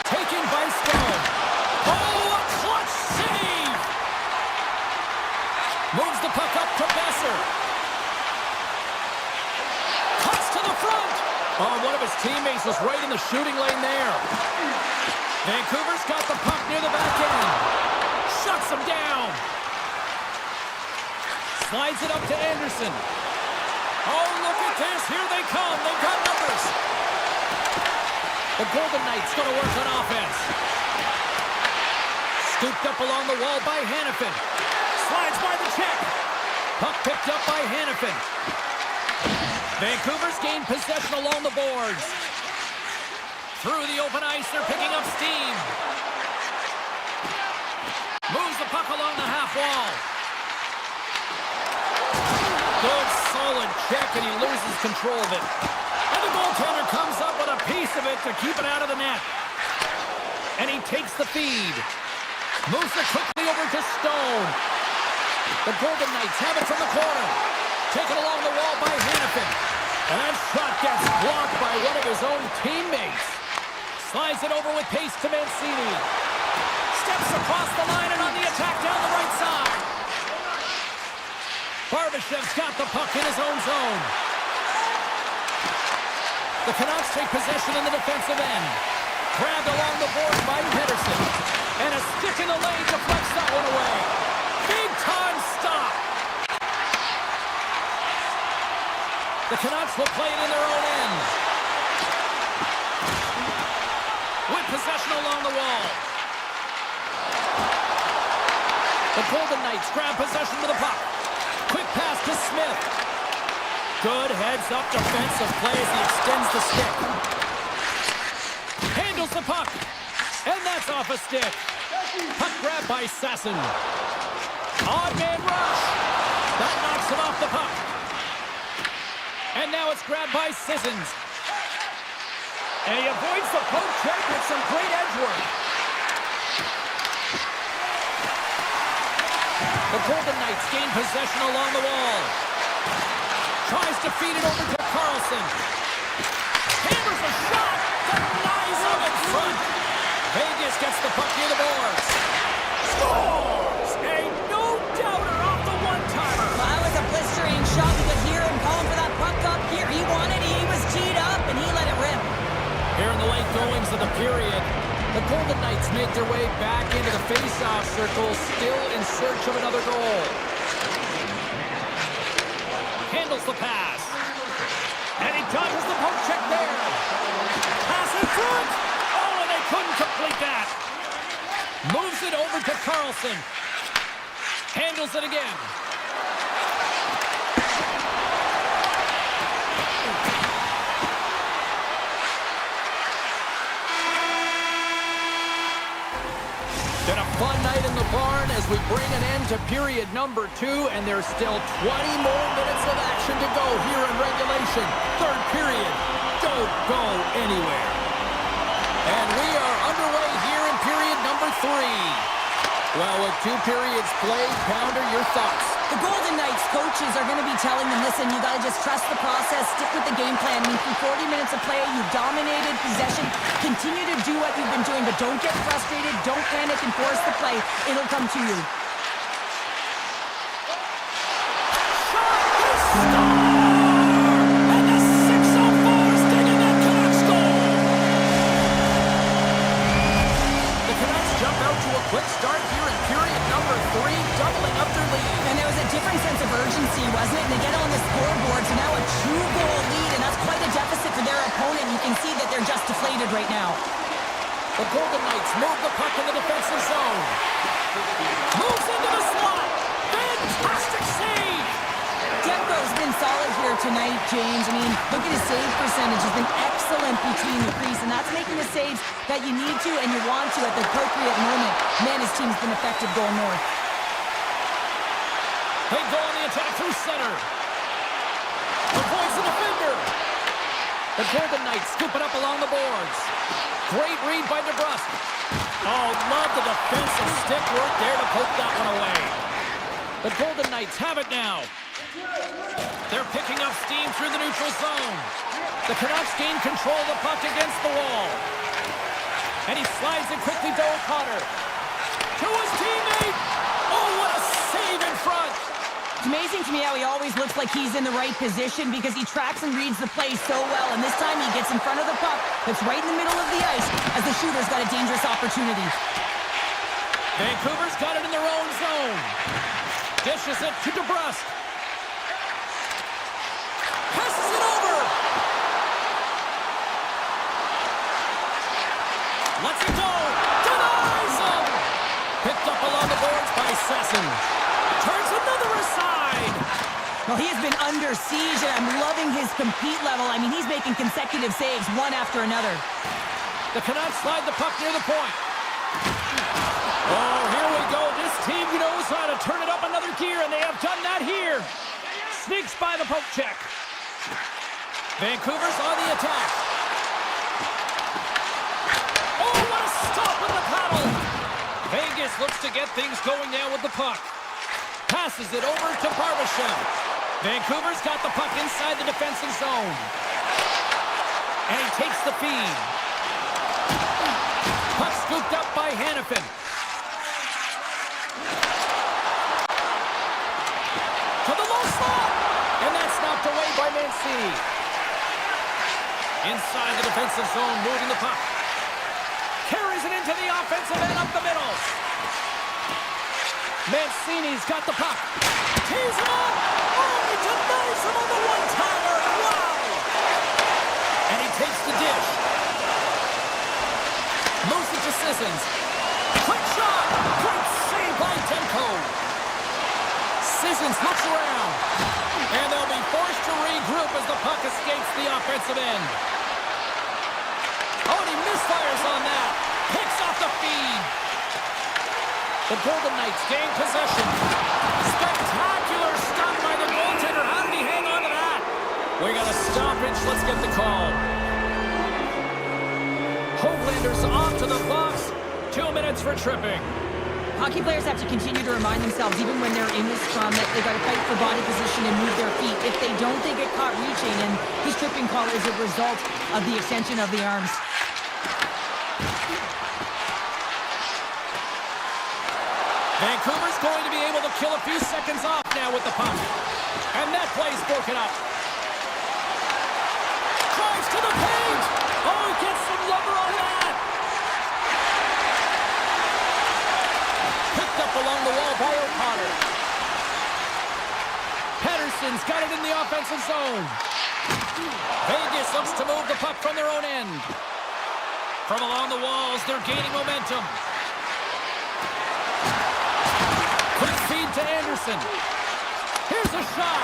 Taken by Stone. Oh, a clutch save! Moves the puck up to Besser. Cuts to the front. Oh, one of his teammates was right in the shooting lane there. Vancouver's got the puck near the back end. Shuts him down. Slides it up to Anderson. Oh, look at this. Here they come. They've got numbers. The Golden Knights going to work on offense. Scooped up along the wall by Hannafin. Slides by the check. Puck picked up by Hannafin. Vancouver's gained possession along the boards. Through the open ice, they're picking up steam. Moves the puck along the half wall. Good, solid check, and he loses control of it. And the goaltender comes up with a piece of it to keep it out of the net. And he takes the feed. Moves it quickly over to Stone. The Golden Knights have it from the corner. Taken along the wall by Hannafin. And that shot gets blocked by one of his own teammates. Slides it over with pace to Mancini. Steps across the line and on the attack down the right side. Barbashev's got the puck in his own zone. The Canucks take possession in the defensive end. Grabbed along the board by Pedersen. And a stick in the lane deflects that one away. Big time stop. The Canucks will play it in their own end. With possession along the wall. The Golden Knights grab possession with the puck. Quick pass to Smith. Good heads-up defensive play as he extends the stick. Handles the puck. And that's off a stick. Puck grab by Sasson. Odd man rush. That knocks him off the puck. And now it's grabbed by Sissons. And he avoids the poke check with some great edge work. The Golden Knights gain possession along the wall. Tries to feed it over to Carlson. Hammers a shot. Denies him in front. Vegas gets the puck near the boards. Scores! A no-doubter off the one-timer. Well, that was a blistering shot. We could hear him calling for that puck up here. He wanted it. He was teed up, and he let it rip. Here in the late goings of the period, the Golden Knights make their way back into the face-off circle, still in search of another goal. Handles the pass. And he dodges the poke check there. Pass in front. Oh, and they couldn't complete that. Moves it over to Carlson. Handles it again. Been a fun night in the barn as we bring an end to period number 2, and there's still 20 more minutes of action to go here in regulation. Third period, don't go anywhere. And we are underway here in period number 3. Well, with 2 periods played, Pounder, your thoughts? The Golden Knights coaches are going to be telling them, listen, you got to just trust the process, stick with the game plan. I mean, through 40 minutes of play, you've dominated possession. Continue to do what you've been doing, but don't get frustrated. Don't panic and force the play. It'll come to you. And the 604 is digging that Canucks goal. The Canucks jump out to a quick start here in period number 3, doubling up their lead. And there was a different sense of urgency, wasn't it? And they get on the scoreboard, so now a 2-goal lead, and that's quite a deficit for their opponent. You can see that they're just deflated right now. The Golden Knights move the puck in the defensive zone. Moves into the slot. Fantastic save. Demko's been solid here tonight, James. I mean, look at his save percentage. Has been excellent between the crease, and that's making the saves that you need to and you want to at the appropriate moment. Man, his team's been effective going north. They go on the attack through center. Avoids the defender. The Golden Knights scoop it up along the boards. Great read by DeBrusque. Oh, love the defensive stick work there to poke that one away. The Golden Knights have it now. They're picking up steam through the neutral zone. The Canucks gain control of the puck against the wall. And he slides it quickly to O'Connor. To his teammate. Oh, what a save in front. It's amazing to me how he always looks like he's in the right position because he tracks and reads the play so well. And this time he gets in front of the puck that's right in the middle of the ice as the shooter's got a dangerous opportunity. Vancouver's got it in their own zone. Dishes it to DeBrusque. Passes it over. Lets it go. Denies him. Picked up along the boards by Sasson. Turns another aside. Well, he has been under siege, and I'm loving his compete level. I mean, he's making consecutive saves, one after another. The Canucks slide the puck near the point. Oh, here we go. This team knows how to turn it up another gear, and they have done that here. Sneaks by the poke check. Vancouver's on the attack. Oh, what a stop with the paddle. Vegas looks to get things going now with the puck. Passes it over to Barbashev. Vancouver's got the puck inside the defensive zone. And he takes the feed. Puck scooped up by Hannafin. To the low slot. And that's knocked away by Mancini. Inside the defensive zone, moving the puck. Carries it into the offensive end up the middle. Mancini's got the puck. Tees him up. Oh, he denies him on the one-timer. Wow! And he takes the dish. Moves it to Sissons. Quick shot. Great save by Demko. Sissons looks around. And they'll be forced to regroup as the puck escapes the offensive end. Oh, and he misfires on that. Picks off the feed. The Golden Knights gain possession. Spectacular stop by the goaltender. How did he hang on to that? We got a stoppage. Let's get the call. Hoaglander's off to the box. 2 minutes for tripping. Hockey players have to continue to remind themselves, even when they're in this scrum, that they've got to fight for body position and move their feet. If they don't, they get caught reaching, and his tripping call is a result of the extension of the arms. Vancouver's going to be able to kill a few seconds off now with the puck. And that play's broken up. Drives to the paint. Oh, he gets some lumber on that. Picked up along the wall by O'Connor. Pettersson's got it in the offensive zone. Vegas looks to move the puck from their own end. From along the walls, they're gaining momentum. Quick feed to Anderson. Here's a shot.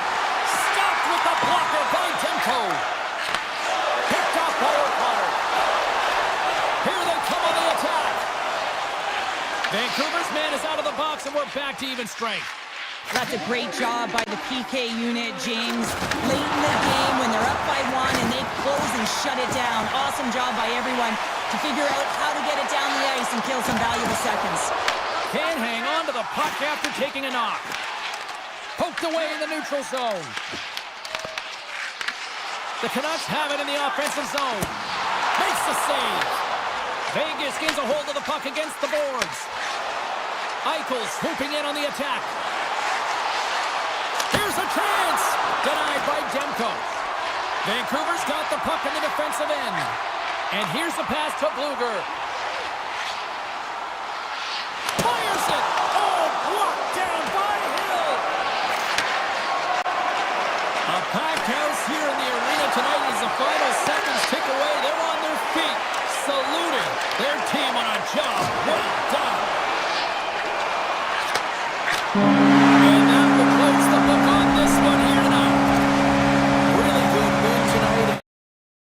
Stopped with the blocker by Demko. Picked off by O'Connor. Here they come on the attack. Vancouver's man is out of the box, and we're back to even strength. That's a great job by the PK unit, James. Late in the game when they're up by 1 and they close and shut it down. Awesome job by everyone to figure out how to get it down the ice and kill some valuable seconds. Can't hang on to the puck after taking a knock. Poked away in the neutral zone. The Canucks have it in the offensive zone. Makes the save. Vegas gains a hold of the puck against the boards. Eichel swooping in on the attack. Here's a chance. Denied by Demko. Vancouver's got the puck in the defensive end. And here's the pass to Bluger.